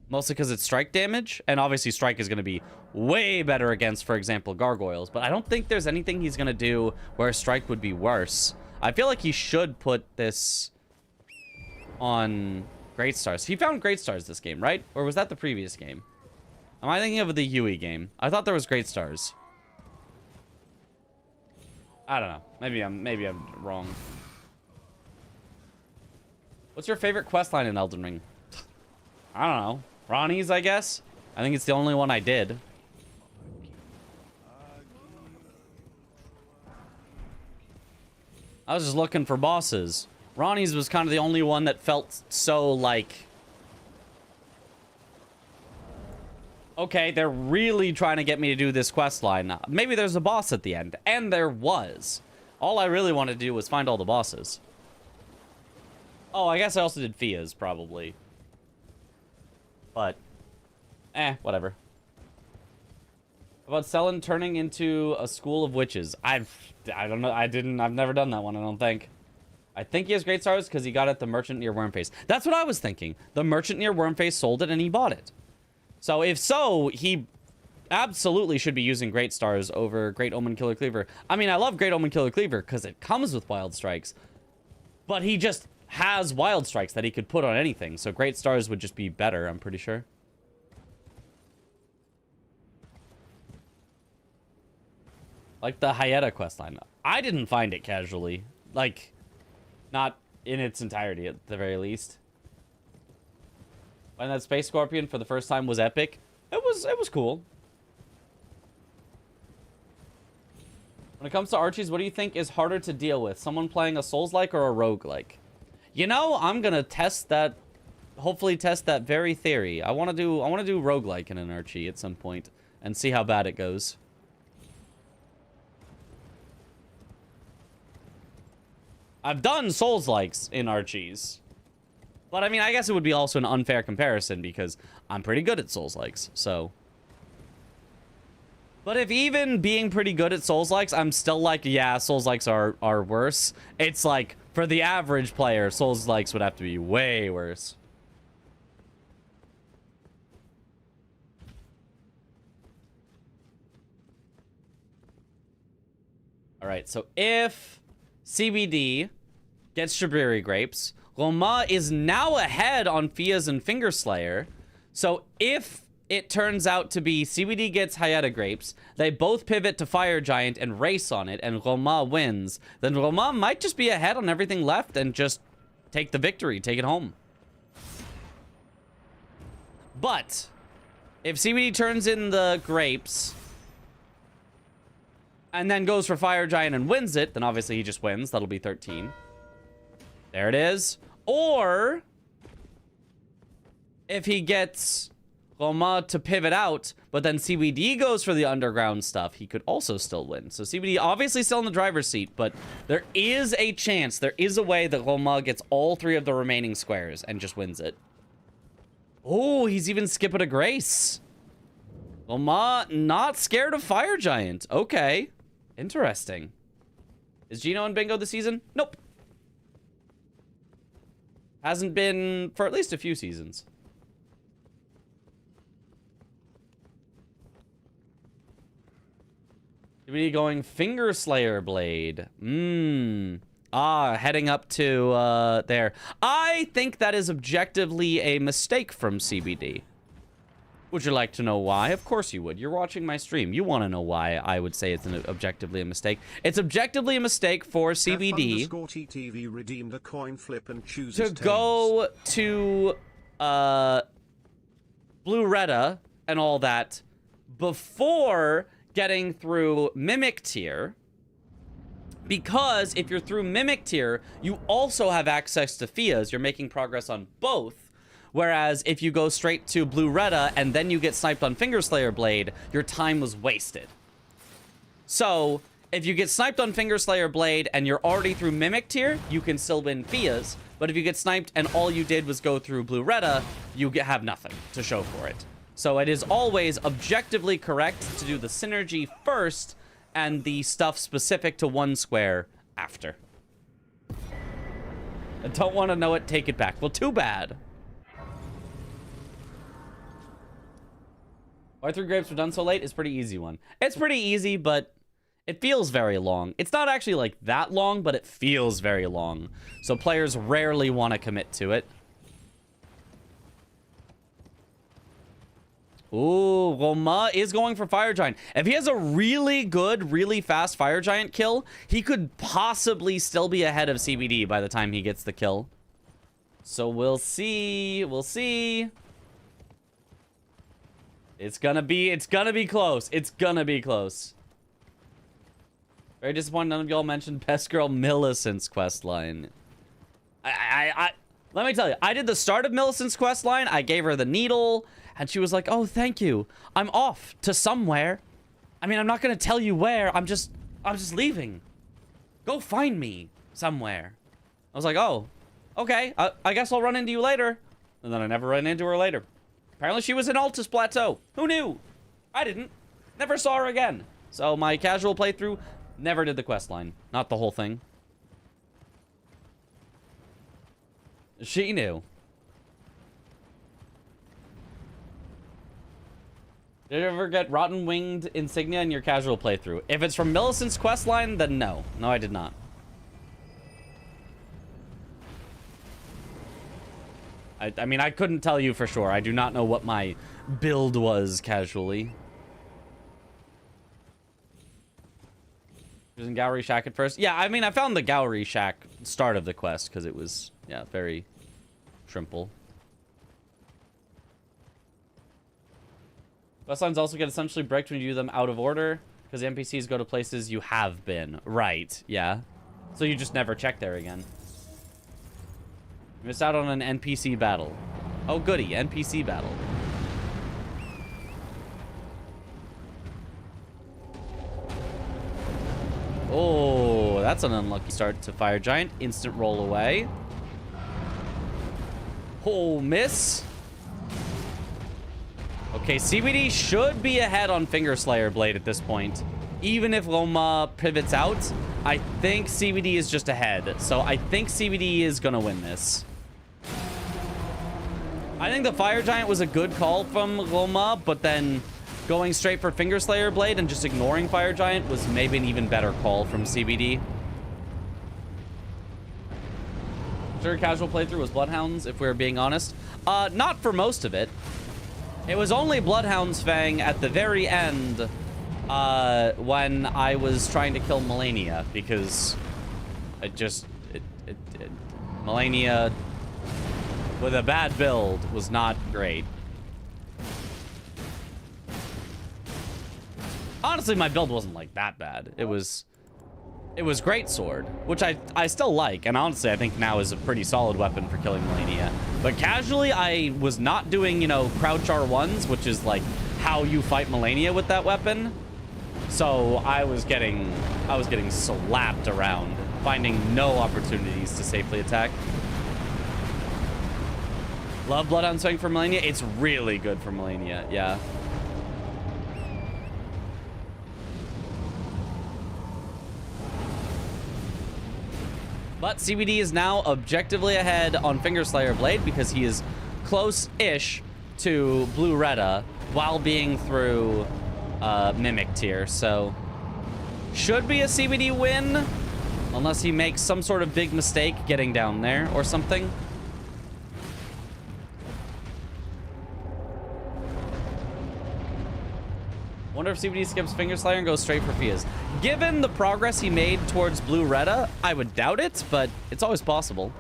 Mostly because it's strike damage. And obviously strike is going to be way better against, for example, gargoyles. But I don't think there's anything he's going to do where strike would be worse. I feel like he should put this on Great Stars. He found Great Stars this game, right? Or was that the previous game? Am I thinking of the Yui game? I thought there was Great Stars. I don't know. Maybe I'm wrong. What's your favorite questline in Elden Ring? I don't know. Ronnie's, I guess. I think it's the only one I did. I was just looking for bosses. Ronnie's was kind of the only one that felt so like... Okay, they're really trying to get me to do this quest line. Maybe there's a boss at the end. And there was. All I really wanted to do was find all the bosses. Oh, I guess I also did Fia's, probably. But, whatever. About Selen turning into a school of witches. I don't know. I've never done that one, I don't think. I think he has Great Stars because he got it at the merchant near Wormface. That's what I was thinking. The merchant near Wormface sold it and he bought it. So if so, he absolutely should be using Great Stars over Great Omen Killer Cleaver. I mean, I love Great Omen Killer Cleaver because it comes with Wild Strikes. But he just has Wild Strikes that he could put on anything. So Great Stars would just be better, I'm pretty sure. Like the Hyeta questline. I didn't find it casually. Like, not in its entirety at the very least. When that Space Scorpion for the first time was epic, it was cool. When it comes to Archies, what do you think is harder to deal with? Someone playing a Souls-like or a rogue-like? You know, I'm gonna test that, hopefully test that very theory. I wanna do rogue-like in an Archie at some point and see how bad it goes. I've done Souls-likes in Archies. But, I mean, I guess it would be also an unfair comparison because I'm pretty good at Souls-likes, so. But if even being pretty good at Souls-likes, I'm still like, yeah, Souls-likes are worse. It's like, for the average player, Souls-likes would have to be way worse. Alright, so if CBD gets Shabriri Grapes, Roma is now ahead on Fia's and Fingerslayer. So if it turns out to be CBD gets Hyeta Grapes, they both pivot to Fire Giant and race on it, and Roma wins, then Roma might just be ahead on everything left and just take the victory, take it home. But if CBD turns in the grapes and then goes for Fire Giant and wins it, then obviously he just wins. That'll be 13. There it is. Or if he gets Roma to pivot out, but then CBD goes for the underground stuff, he could also still win. So CBD obviously still in the driver's seat, but there is a chance, there is a way that Roma gets all 3 of the remaining squares and just wins it. Oh, he's even skipping a grace. Roma not scared of Fire Giant. Okay. Interesting. Is Gino in bingo this season? Nope. Hasn't been for at least a few seasons. CBD going Fingerslayer Blade. Heading up to there. I think that is objectively a mistake from CBD. Would you like to know why? Of course you would. You're watching my stream. You want to know why I would say it's objectively a mistake. It's objectively a mistake for CBD TTV redeemed a coin flip and to go to Blue Retta and all that before getting through Mimic Tier. Because if you're through Mimic Tier, you also have access to Fia's. You're making progress on both. Whereas if you go straight to Blue Retta and then you get sniped on Fingerslayer Blade, your time was wasted. So if you get sniped on Finger Slayer Blade and you're already through Mimic tier, you can still win Fias. But if you get sniped and all you did was go through Blue Retta, you have nothing to show for it. So it is always objectively correct to do the synergy first and the stuff specific to one square after. I don't want to know it, take it back. Well, too bad. Why 3 grapes were done so late is pretty easy one. It's pretty easy, but it feels very long. It's not actually like that long, but it feels very long. So players rarely want to commit to it. Ooh, Roma is going for Fire Giant. If he has a really good, really fast Fire Giant kill, he could possibly still be ahead of CBD by the time he gets the kill. So we'll see. We'll see. It's gonna be close. It's gonna be close. Very disappointed none of y'all mentioned Best Girl Millicent's questline. Let me tell you, I did the start of Millicent's questline. I gave her the needle, and she was like, "Oh, thank you. I'm off to somewhere. I mean, I'm not gonna tell you where. I'm just leaving. Go find me somewhere." I was like, "Oh, okay. I guess I'll run into you later." And then I never ran into her later. Apparently, she was in Altus Plateau. Who knew? I didn't. Never saw her again. So my casual playthrough never did the questline. Not the whole thing. She knew. Did you ever get Rotten Winged Insignia in your casual playthrough? If it's from Millicent's questline, then no. No, I did not. I mean, I couldn't tell you for sure. I do not know what my build was casually. Using Gallery Shack at first. Yeah, I mean, I found the Gallery Shack start of the quest because it was, yeah, very simple. Quest lines also get essentially bricked when you do them out of order because the NPCs go to places you have been. Right, yeah. So you just never check there again. You missed out on an NPC battle. Oh, goody, NPC battle. Oh, that's an unlucky start to Fire Giant. Instant roll away. Oh, miss. Okay, CBD should be ahead on Finger Slayer Blade at this point. Even if Loma pivots out, I think CBD is just ahead. So I think CBD is going to win this. I think the Fire Giant was a good call from Loma, but then going straight for Finger Slayer Blade and just ignoring Fire Giant was maybe an even better call from CBD. Sure, casual playthrough was Bloodhounds, if we're being honest. Not for most of it. It was only Bloodhounds Fang at the very end when I was trying to kill Melania, because Melania with a bad build was not great. Honestly, my build wasn't like that bad. It was great sword, which I still like, and honestly I think now is a pretty solid weapon for killing Melania. But casually I was not doing, you know, crouch R1s, which is like how you fight Melania with that weapon. So I was getting slapped around, finding no opportunities to safely attack. Love Bloodhound Swing for Melania. It's really good for Melania, yeah. But CBD is now objectively ahead on Finger Slayer Blade because he is close-ish to Blue Retta while being through Mimic tier. So should be a CBD win unless he makes some sort of big mistake getting down there or something. Wonder if CBD skips Finger Slayer and goes straight for Fias. Given the progress he made towards Blue Retta, I would doubt it, but it's always possible.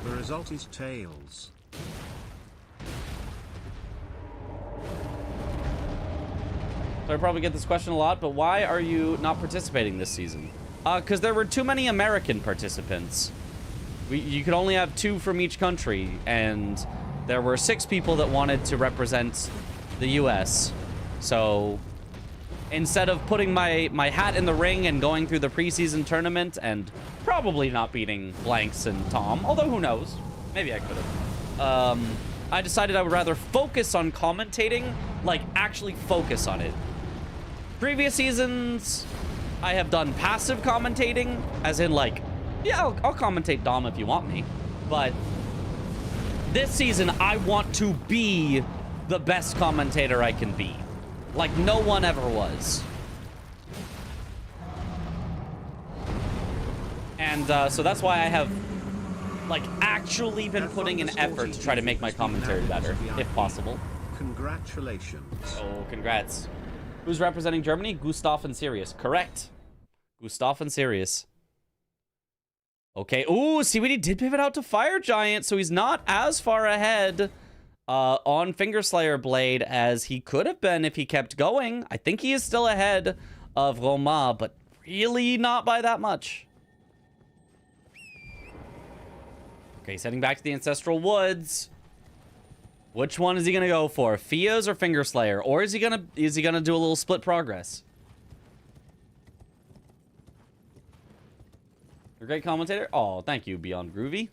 The result is tails. So I probably get this question a lot, but why are you not participating this season? Because there were too many American participants. You could only have 2 from each country, and there were 6 people that wanted to represent the US. So instead of putting my hat in the ring and going through the preseason tournament and probably not beating Blanks and Tom, although who knows, maybe I could have, I decided I would rather focus on commentating, like actually focus on it. Previous seasons, I have done passive commentating, as in like, yeah, I'll commentate Dom if you want me, but this season I want to be the best commentator I can be, like no one ever was. And so that's why I have like actually been putting an effort to try to make my commentary better, if possible. Congratulations. Oh, congrats. Who's representing Germany? Gustav and Sirius. Correct. Gustav and Sirius. Okay. Ooh, CBD did pivot out to Fire Giant, so he's not as far ahead on Fingerslayer Blade as he could have been if he kept going. I think he is still ahead of Roma, but really not by that much. Okay, he's heading back to the Ancestral Woods. Which one is he gonna go for? Fia's or Fingerslayer? Or is he gonna do a little split progress? You're a great commentator. Oh, thank you, Beyond Groovy.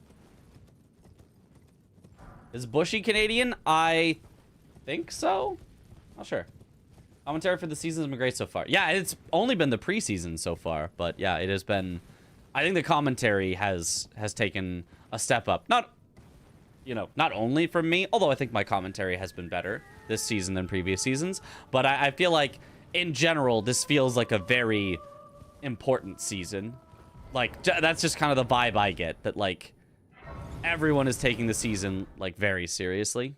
Is Bushy Canadian? I think so. Not sure. Commentary for the season has been great so far. Yeah, it's only been the preseason so far, but yeah, it has been. I think the commentary has taken a step up. Not, you know, not only from me, although I think my commentary has been better this season than previous seasons, but I feel like in general this feels like a very important season. Like that's just kind of the vibe I get, that like everyone is taking the season like very seriously.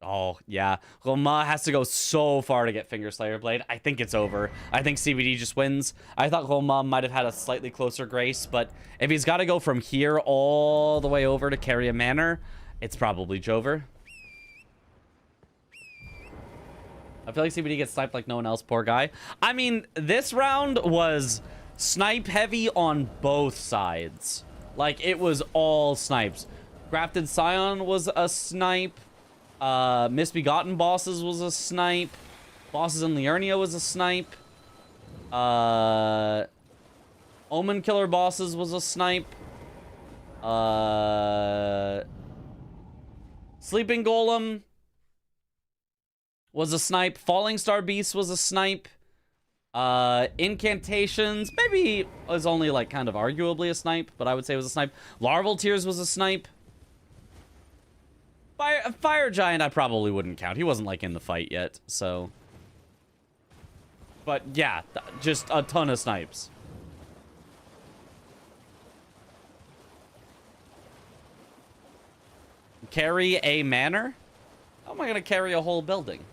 Oh yeah, Roma has to go so far to get Fingerslayer Blade. I think it's over. I think CBD just wins. I thought Roma might have had a slightly closer grace, but if he's got to go from here all the way over to carry a manor, it's probably Jover. I feel like CBD gets sniped like no one else, poor guy. I mean, this round was snipe heavy on both sides. Like, it was all snipes. Grafted Scion was a snipe. Misbegotten Bosses was a snipe. Bosses in Liurnia was a snipe. Omen Killer Bosses was a snipe. Sleeping Golem was a snipe. Falling Star Beast was a snipe. Incantations maybe was only like kind of arguably a snipe, but I would say it was a snipe. Larval Tears was a snipe. Fire Giant I probably wouldn't count. He wasn't like in the fight yet, so. But yeah, just a ton of snipes. Carry a manor? How am I gonna carry a whole building?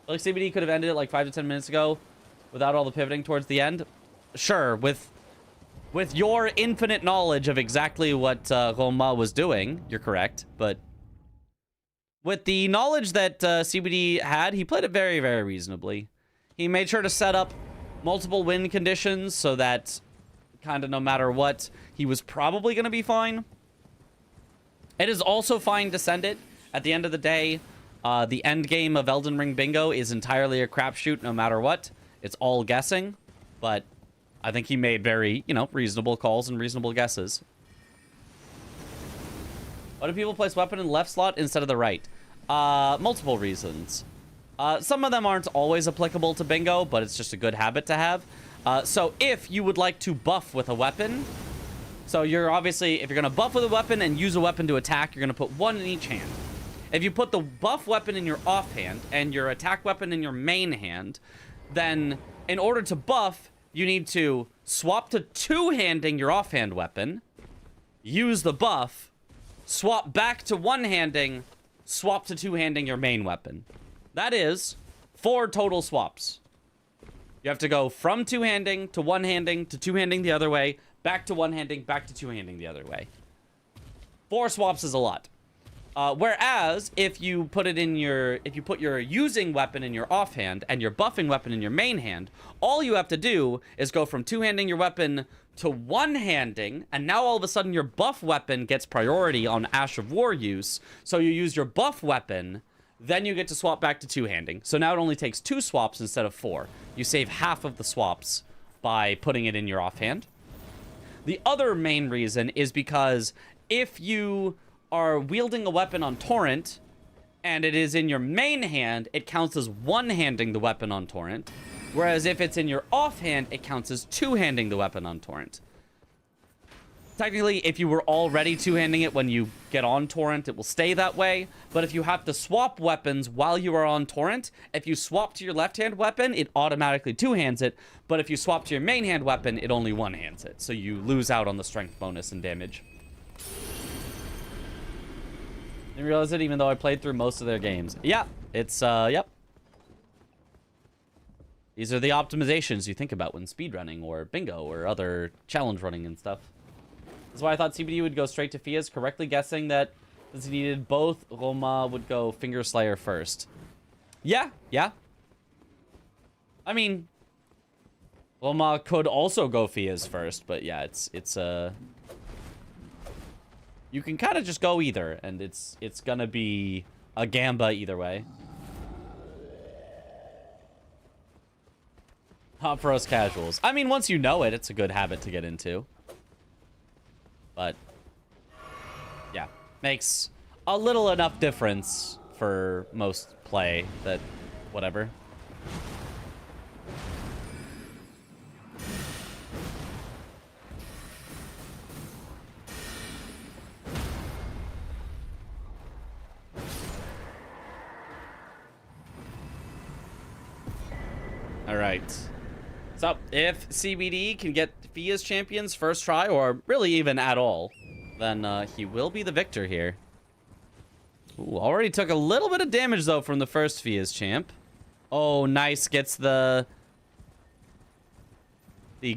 Like CBD could have ended it like 5 to 10 minutes ago without all the pivoting towards the end. Sure, with your infinite knowledge of exactly what Roma was doing, you're correct. But with the knowledge that CBD had, he played it very, very reasonably. He made sure to set up multiple win conditions so that kind of no matter what, he was probably going to be fine. It is also fine to send it. At the end of the day, the end game of Elden Ring Bingo is entirely a crapshoot no matter what. It's all guessing, but I think he made very, you know, reasonable calls and reasonable guesses. Why do people place weapon in the left slot instead of the right? Multiple reasons. Some of them aren't always applicable to Bingo, but it's just a good habit to have. So if you would like to buff with a weapon, so you're obviously, if you're going to buff with a weapon and use a weapon to attack, you're going to put one in each hand. If you put the buff weapon in your offhand and your attack weapon in your main hand, then in order to buff, you need to swap to two-handing your offhand weapon, use the buff, swap back to one-handing, swap to two-handing your main weapon. That is 4 total swaps. You have to go from two-handing to one-handing to two-handing the other way, back to one-handing, back to two-handing the other way. 4 swaps is a lot. Whereas if you put your using weapon in your offhand and your buffing weapon in your main hand, all you have to do is go from two-handing your weapon to one-handing, and now all of a sudden your buff weapon gets priority on Ash of War use, so you use your buff weapon, Then you get to swap back to two-handing. So now it only takes 2 swaps instead of 4. You save half of the swaps by putting it in your offhand. The other main reason is because if you are wielding a weapon on Torrent and it is in your main hand, it counts as one-handing the weapon on Torrent. Whereas if it's in your offhand, it counts as two-handing the weapon on Torrent. Technically, if you were already two-handing it when you get on Torrent, it will stay that way. But if you have to swap weapons while you are on Torrent, if you swap to your left-hand weapon, it automatically two-hands it. But if you swap to your main hand weapon, it only one-hands it. So you lose out on the strength bonus and damage. Didn't realize it even though I played through most of their games. Yeah, it's, yep. These are the optimizations you think about when speedrunning or bingo or other challenge running and stuff. That's why I thought CBD would go straight to Fias, correctly guessing that since he needed both, Roma would go Finger Slayer first. Yeah, yeah. I mean, Roma could also go Fias first, but yeah, it's you can kind of just go either, and it's gonna be a Gamba either way. Hot for us casuals. I mean, once you know it, it's a good habit to get into. But, yeah, makes a little enough difference for most play that, whatever. All right. So, if CBD can get Fia's champions first try, or really even at all, then he will be the victor here. Ooh, already took a little bit of damage, though, from the first Fia's champ. Oh, nice. Gets the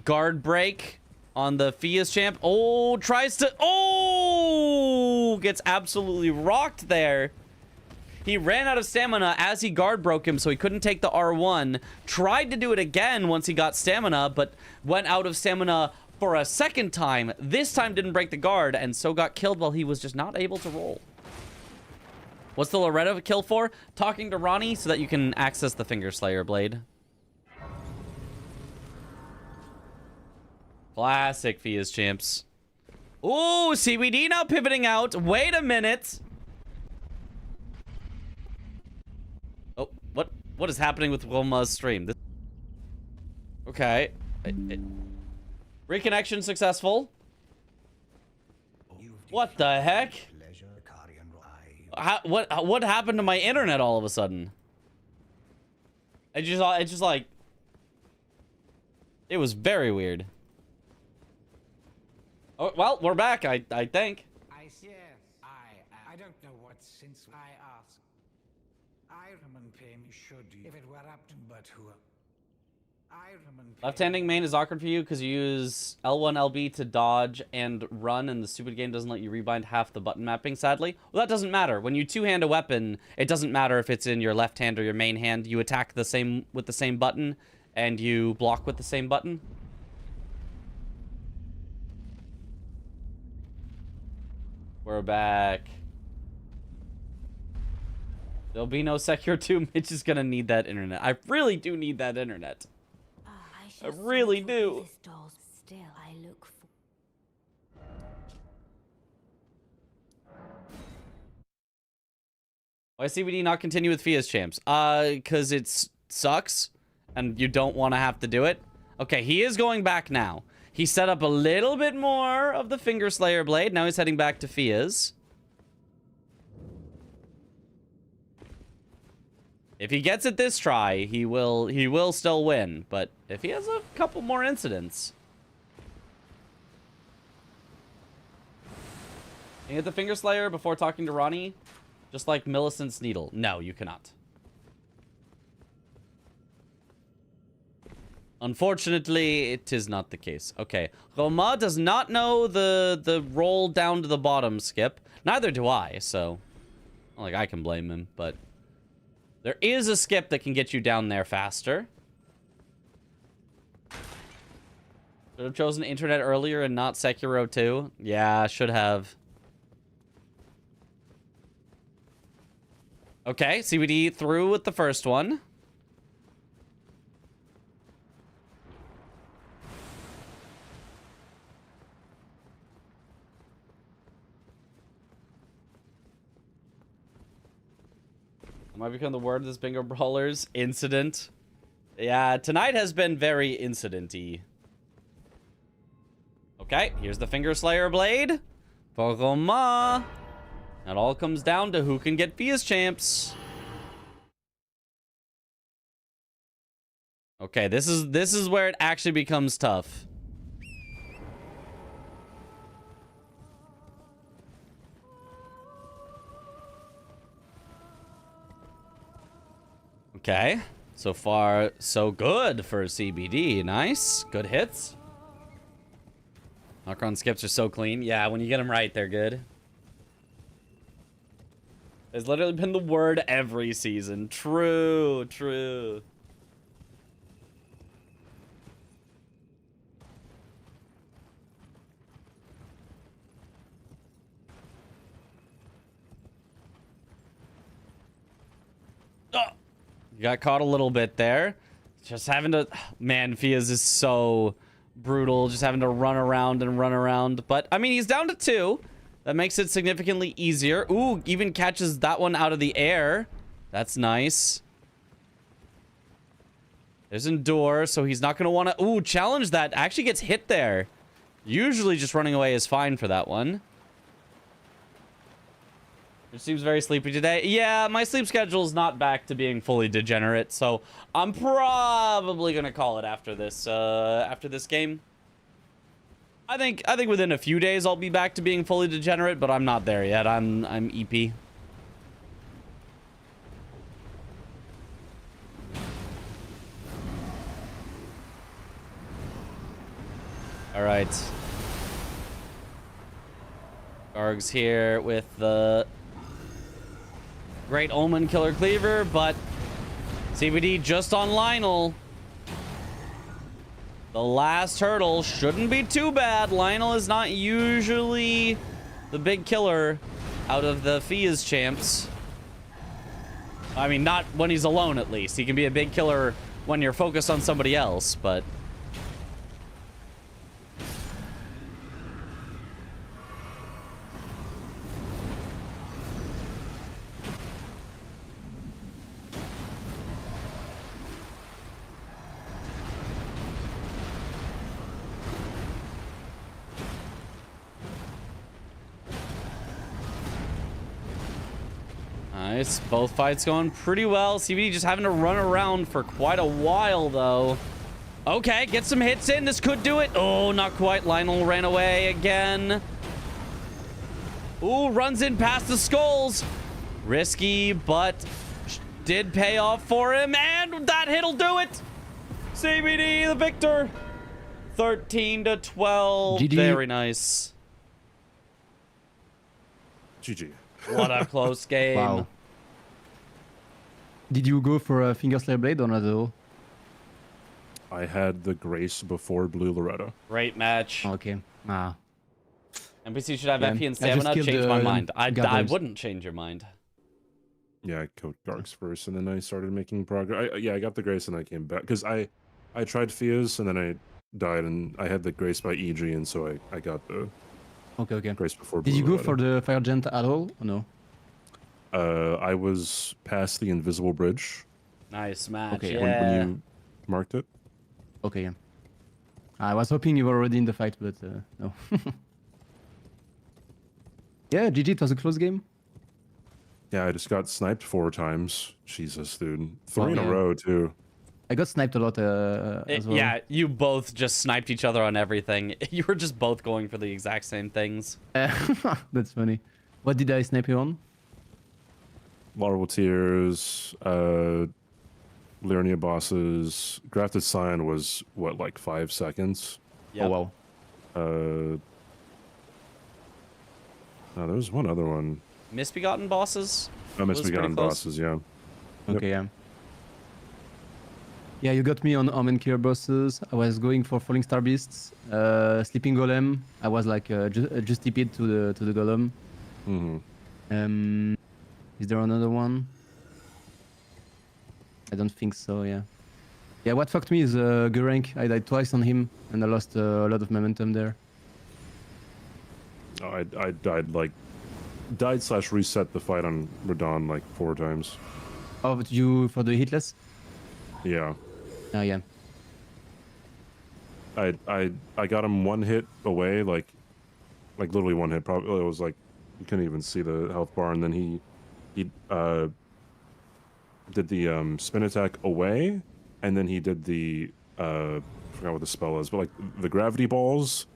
guard break on the Fia's champ. Oh, tries to... Oh! Gets absolutely rocked there. He ran out of stamina as he guard broke him, so he couldn't take the R1. Tried to do it again once he got stamina, but went out of stamina for a second time. This time didn't break the guard, and so got killed while he was just not able to roll. What's the Loretta kill for? Talking to Ronnie so that you can access the Finger Slayer blade. Classic Fia's champs. Ooh, CBD now pivoting out. Wait a minute. What is happening with Roma's stream? Okay. Reconnection successful. What the heck? What happened to my internet all of a sudden? It just like... It was very weird. Oh, well, we're back, I think. I don't know what since I asked. Ironman Pim should, if it were up to but who. Left-handing main is awkward for you because you use L1, LB to dodge and run, and the stupid game doesn't let you rebind half the button mapping, sadly. Well, that doesn't matter. When you two-hand a weapon, it doesn't matter if it's in your left hand or your main hand. You attack with the same button, and you block with the same button. We're back. There'll be no Sekiro 2. Mitch is gonna need that internet. I really do need that internet. I really do. Why CBD not continue with Fia's champs? Because it sucks, and you don't want to have to do it. Okay, he is going back now. He set up a little bit more of the Finger Slayer blade. Now he's heading back to Fia's. If he gets it this try, he will still win. But if he has a couple more incidents. Can you hit the Finger Slayer before talking to Ronnie? Just like Millicent's Needle. No, you cannot. Unfortunately, it is not the case. Okay. Roma does not know the roll down to the bottom skip. Neither do I, so... Not like I can blame him, but... There is a skip that can get you down there faster. Should have chosen internet earlier and not Sekiro 2. Yeah, should have. Okay, CBD through with the first one. Might become the word of this bingo brawlers incident. Yeah, tonight has been very incident-y. Okay, here's the Finger Slayer blade. For Roma. It all comes down to who can get Fia's champs. Okay, this is where it actually becomes tough. Okay, so far so good for CBD. Nice, good hits. Knock-on skips are so clean. Yeah, when you get them right, they're good. It's literally been the word every season. True, true. Oh, you got caught a little bit there. Just having to... Man, Fia's is so brutal. Just having to run around and run around. But, I mean, he's down to 2. That makes it significantly easier. Ooh, even catches that one out of the air. That's nice. There's Endure, so he's not going to want to... Ooh, challenge that. Actually gets hit there. Usually just running away is fine for that one. It seems very sleepy today. Yeah, my sleep schedule is not back to being fully degenerate, so I'm probably going to call it after this game. I think within a few days I'll be back to being fully degenerate, but I'm not there yet. I'm EP. All right. Garg's here with the Great Omen Killer Cleaver, but CBD just on Lionel. The last hurdle shouldn't be too bad. Lionel is not usually the big killer out of the Fia's champs. I mean, not when he's alone, at least. He can be a big killer when you're focused on somebody else, but... Nice. Both fights going pretty well. CBD just having to run around for quite a while, though. Okay, get some hits in. This could do it. Oh, not quite. Lionel ran away again. Ooh, runs in past the skulls. Risky, but did pay off for him. And that hit'll do it. CBD, the victor. 13-12. GG. Very nice. GG. What a close game. Wow. Did you go for a Finger Slayer blade or not at all? I had the Grace before Blue Loretta. Great match. Okay. Ah. NPC should have Yeah, FP and I just stamina. killed Change my the mind. I goblins. wouldn't change your mind. Yeah, I killed Gargs first, and then I started making progress. I got the Grace, and I came back because I tried Fia's, and then I died, and I had the Grace by EG, and so I got the Okay. Grace before. Did Blue you go Loretta. for the Fire Giant at all or no? I was past the invisible bridge. Nice match. Okay, Yeah. when you marked it. Okay, yeah. I was hoping you were already in the fight, but no. Yeah, GG, it was a close game. Yeah, I just got sniped 4 times. Jesus, dude. 3 Oh, in yeah. a row, too. I got sniped a lot as well. Yeah, you both just sniped each other on everything. You were just both going for the exact same things. That's funny. What did I snipe you on? Larval Tears, Liurnia bosses. Grafted Scion was, what, like 5 seconds? Yep. Oh, wow. No, there was one other one. Misbegotten bosses? Oh, Was Misbegotten pretty close. bosses, yeah. Yep. Okay, yeah. Yeah, you got me on Omen Killer bosses. I was going for Falling Star Beasts. Sleeping Golem. I was like just TP'd to the Golem. Mm-hmm. Is there another one? I don't think so. Yeah. Yeah. What fucked me is Gurenk. I died twice on him, and I lost a lot of momentum there. Oh, I died / reset the fight on Radon like 4 times. Oh, but you for the hitless? Yeah. Oh yeah. I got him 1 hit away, like literally 1 hit. Probably it was like you couldn't even see the health bar, and then he did the spin attack away, and then he did the I forgot what the spell is, but like the gravity balls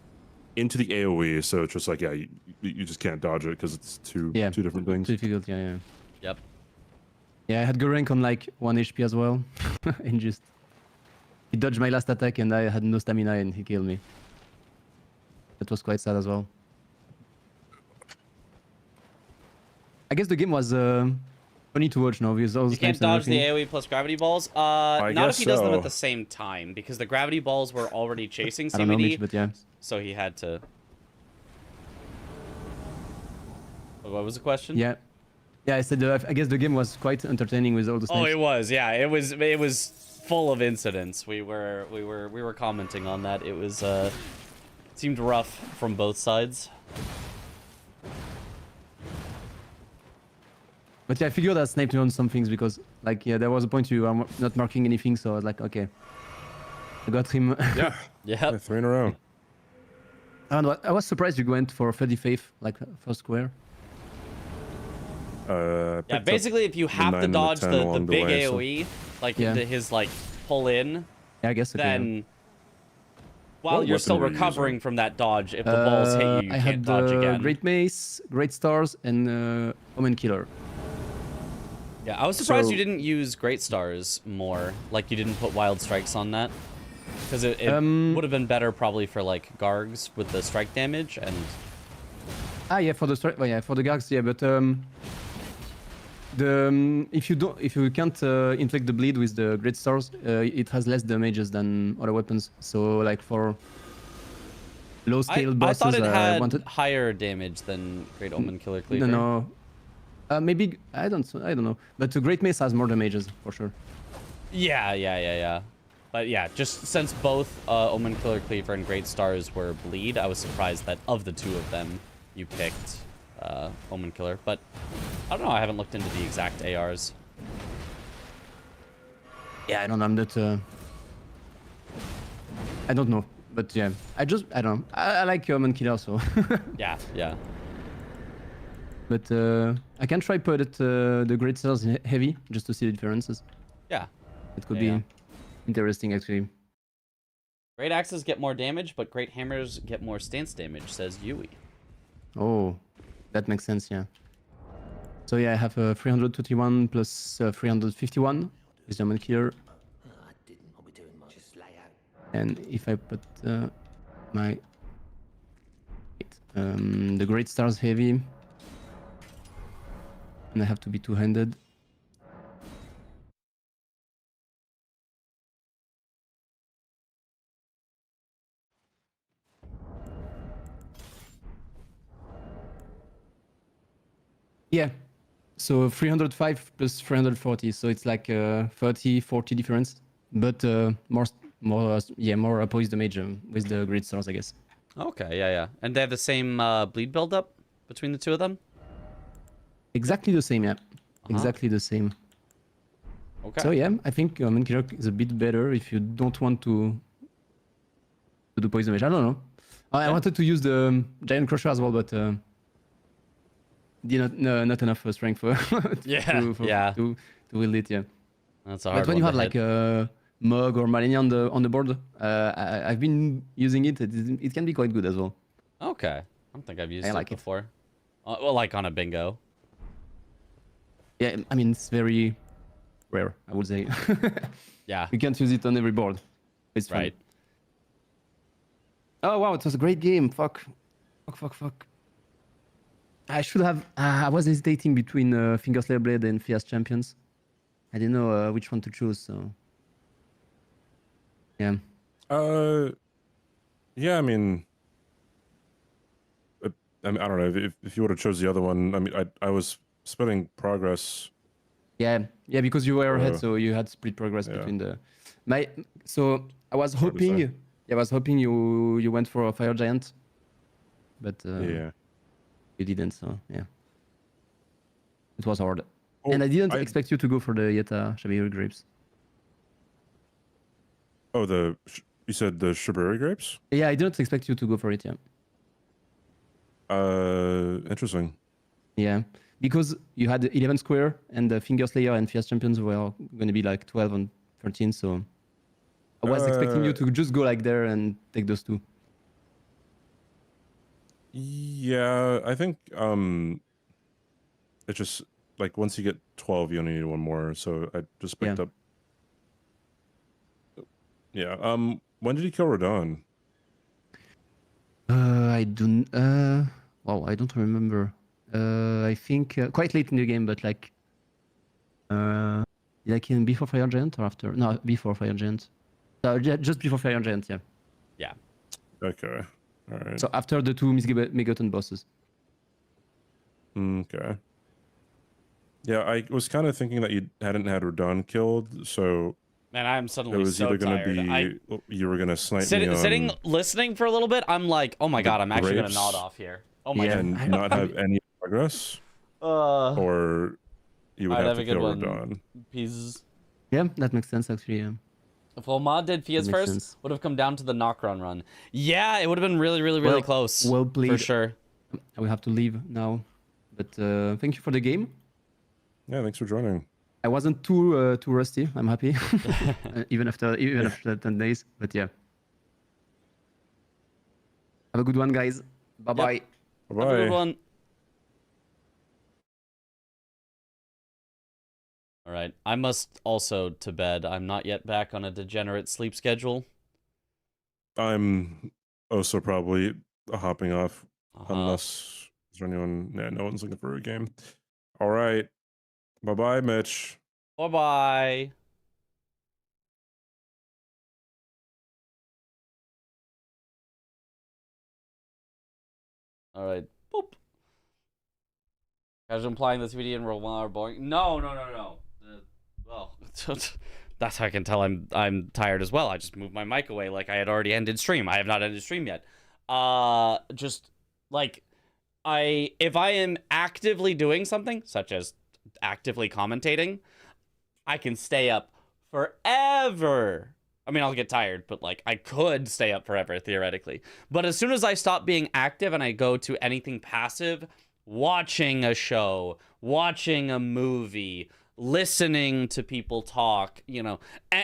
into the AoE. So it's just like you just can't dodge it because it's two different things. Too difficult. Yeah. Yep. Yeah, I had Gurenk on like 1 HP as well, and just he dodged my last attack, and I had no stamina, and he killed me. That was quite sad as well. I guess the game was funny to watch now because all You can't dodge the AoE plus gravity balls. Not if he does them at the same time, because the gravity balls were already chasing CBD. I don't know, Mitch, but yeah. So he had to. What was the question? Yeah. Yeah, I said I guess the game was quite entertaining with all the snipes. Oh, it was. Yeah, it was full of incidents. We were commenting on that. It was seemed rough from both sides. But yeah, I figured I sniped on some things because, like, yeah, there was a point you were not marking anything, so I was like, okay, I got him. Yeah, 3 in a row. I was surprised you went for 35th, like first square. Yeah, basically, if you have to dodge the big AoE, like his like pull in, yeah, I guess then while you're still recovering from that dodge, if the balls hit you, you can't dodge again. Great Mace, Great Stars, and Omen Killer. Yeah, I was surprised you didn't use Great Stars more. Like, you didn't put Wild Strikes on that. Because it would have been better probably for, like, Gargs with the strike damage and... Ah, yeah, for the strike... Well, yeah, for the Gargs, yeah, but... if you can't inflict the bleed with the Great Stars, it has less damages than other weapons. So, like, for... low-scale bosses... I thought it had higher damage than Great Omen Killer Cleaver. No. Maybe I don't know, but the Great Mace has more damages for sure. Yeah. But yeah, just since both Omen Killer Cleaver and Great Stars were bleed, I was surprised that of the two of them, you picked Omen Killer. But I don't know. I haven't looked into the exact ARs. Yeah, I don't know. I'm not. I don't know, but yeah, I don't know. I like Omen Killer, so. Yeah. But I can try put it the Great Stars in heavy just to see the differences. Yeah. It could be interesting actually. Great axes get more damage, but great hammers get more stance damage, says Yui. Oh, that makes sense, yeah. So yeah, I have 321 plus 351 with Diamond Killer. And if I put my the Great Stars heavy, and I have to be two-handed. Yeah, so 305 plus 340, so it's like 30-40 difference, but more opposed damage with the Great Stars, I guess. Okay, yeah. And they have the same bleed buildup between the two of them? Exactly the same, yeah. Exactly the same. Okay. So yeah, I think Omen Killer is a bit better if you don't want to do poison damage. I don't know. I wanted to use the Giant Crusher as well, but not enough strength for to wield it. Yeah. That's a hard But when you have like a Mug or Malenia on the board, I've been using it. It can be quite good as well. Okay. I don't think I've used it before. Well, like on a bingo. Yeah, I mean, it's very rare, I would say. Yeah. You can't use it on every board. It's fun. Right. Oh, wow, it was a great game. Fuck. I should have... I was hesitating between Fingerslayer Blade and Fierce Champions. I didn't know which one to choose, so... Yeah. Yeah, I mean, I don't know. If you would have chose the other one, I mean, I was spending progress Yeah, because you were ahead, Uh, so you had split progress yeah. between the. So I was Hard to say. hoping. Yeah, I was hoping you went for a fire giant, but Yeah. you didn't. So yeah, it was hard. Oh, And I didn't expect you to go for the Yeta Shabiri grapes. Oh, you said the Shaburi grapes? Yeah, I didn't expect you to go for it. Yeah. Interesting. Yeah, because you had 11 square and the Finger Slayer and Fierce Champions were going to be like 12 and 13. So I was expecting you to just go like there and take those two. Yeah, I think it's just like once you get 12, you only need one more. So I just picked up. Yeah. When did he kill Radon? I don't. Wow, I don't remember. I think quite late in the game, but like in before Fire Giant or after? No, before Fire Giant. Just before Fire Giant, yeah. Yeah. Okay. All right. So after the two Megaton bosses. Okay. Yeah, I was kind of thinking that you hadn't had Radon killed, so Man, I'm suddenly it was so either gonna tired. you were gonna snipe me Sitting on listening for a little bit, I'm like, oh my god, I'm actually gonna grapes. nod off here. Oh my god. and not have any progress, or you would have to kill Radon. Pieces. Yeah, that makes sense actually. Yeah. If Omad did Fias makes first, sense. would have come down to the Nocron run. Yeah, it would have been really close. Well played. For sure. We have to leave now, but thank you for the game. Yeah, thanks for joining. I wasn't too rusty. I'm happy, even after 10 days. But yeah, have a good one, guys. Bye bye. Yep. Have a good one. All right, I must also to bed. I'm not yet back on a degenerate sleep schedule. I'm also probably hopping off, unless is there anyone? Yeah, no one's looking for a game. All right, bye bye, Mitch. Bye bye. All right, boop. As implying this video and roll are boring. No. Well, that's how I can tell I'm tired as well. I just moved my mic away like I had already ended stream. I have not ended stream yet. Just like if I am actively doing something, such as actively commentating, I can stay up forever. I mean, I'll get tired, but like I could stay up forever theoretically. But as soon as I stop being active and I go to anything passive, watching a show, watching a movie, listening to people talk, you know,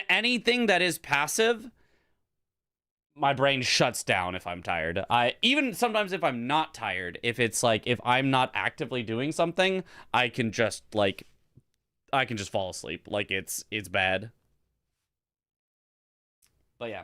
anything that is passive, my brain shuts down if I'm tired. Even sometimes if I'm not tired, if it's like if I'm not actively doing something, I can just fall asleep. Like it's bad. But yeah.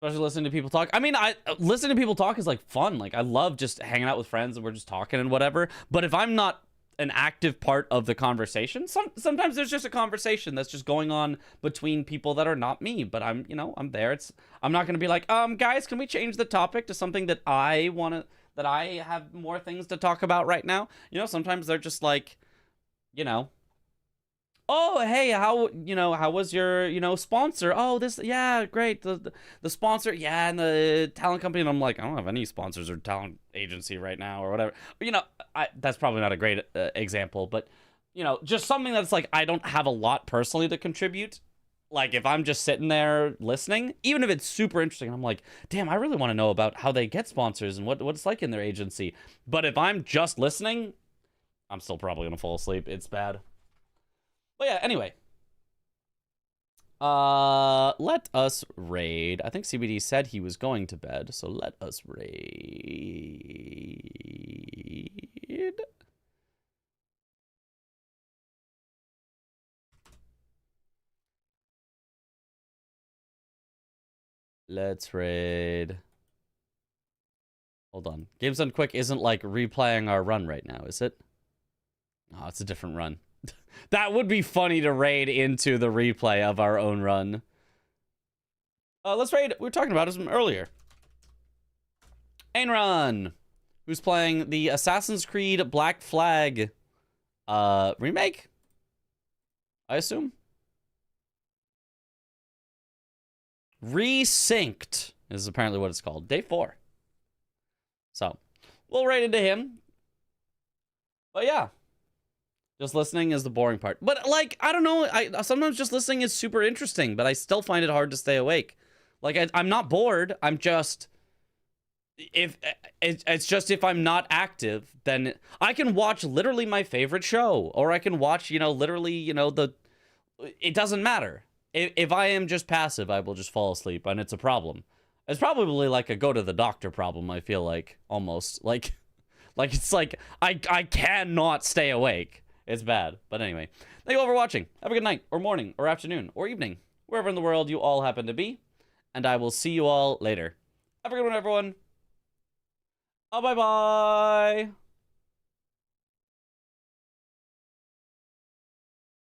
Especially listening to people talk. I mean, listening to people talk is like fun. Like I love just hanging out with friends and we're just talking and whatever. But if I'm not an active part of the conversation, sometimes there's just a conversation that's just going on between people that are not me. But I'm there. I'm not gonna be like, guys, can we change the topic to something that that I have more things to talk about right now? You know, sometimes they're just like, you know, oh, hey, how was your, sponsor? Oh, yeah, great. The sponsor, yeah, and the talent company. And I'm like, I don't have any sponsors or talent agency right now or whatever. You know, that's probably not a great example, but, just something that's like, I don't have a lot personally to contribute. Like, if I'm just sitting there listening, even if it's super interesting, I'm like, damn, I really want to know about how they get sponsors and what it's like in their agency. But if I'm just listening, I'm still probably going to fall asleep. It's bad. But yeah, anyway. Let us raid. I think CBD said he was going to bed, so let us raid. Let's raid. Hold on. Games Done Quick isn't like replaying our run right now, is it? Oh, it's a different run. That would be funny to raid into the replay of our own run. Let's raid. We were talking about him earlier. Ainrun, who's playing the Assassin's Creed Black Flag Remake? I assume? Resynced is apparently what it's called. Day 4. So, we'll rate it to him. But yeah. Just listening is the boring part. But, like, I don't know. Sometimes just listening is super interesting, but I still find it hard to stay awake. Like, I'm not bored. I'm just... It's just if I'm not active, then I can watch literally my favorite show. Or I can watch, literally, it doesn't matter. If I am just passive, I will just fall asleep, and it's a problem. It's probably like a go to the doctor problem, I feel like, almost. Like it's like, I cannot stay awake. It's bad. But anyway, thank you all for watching. Have a good night, or morning, or afternoon, or evening, wherever in the world you all happen to be. And I will see you all later. Have a good one, everyone. Bye-bye.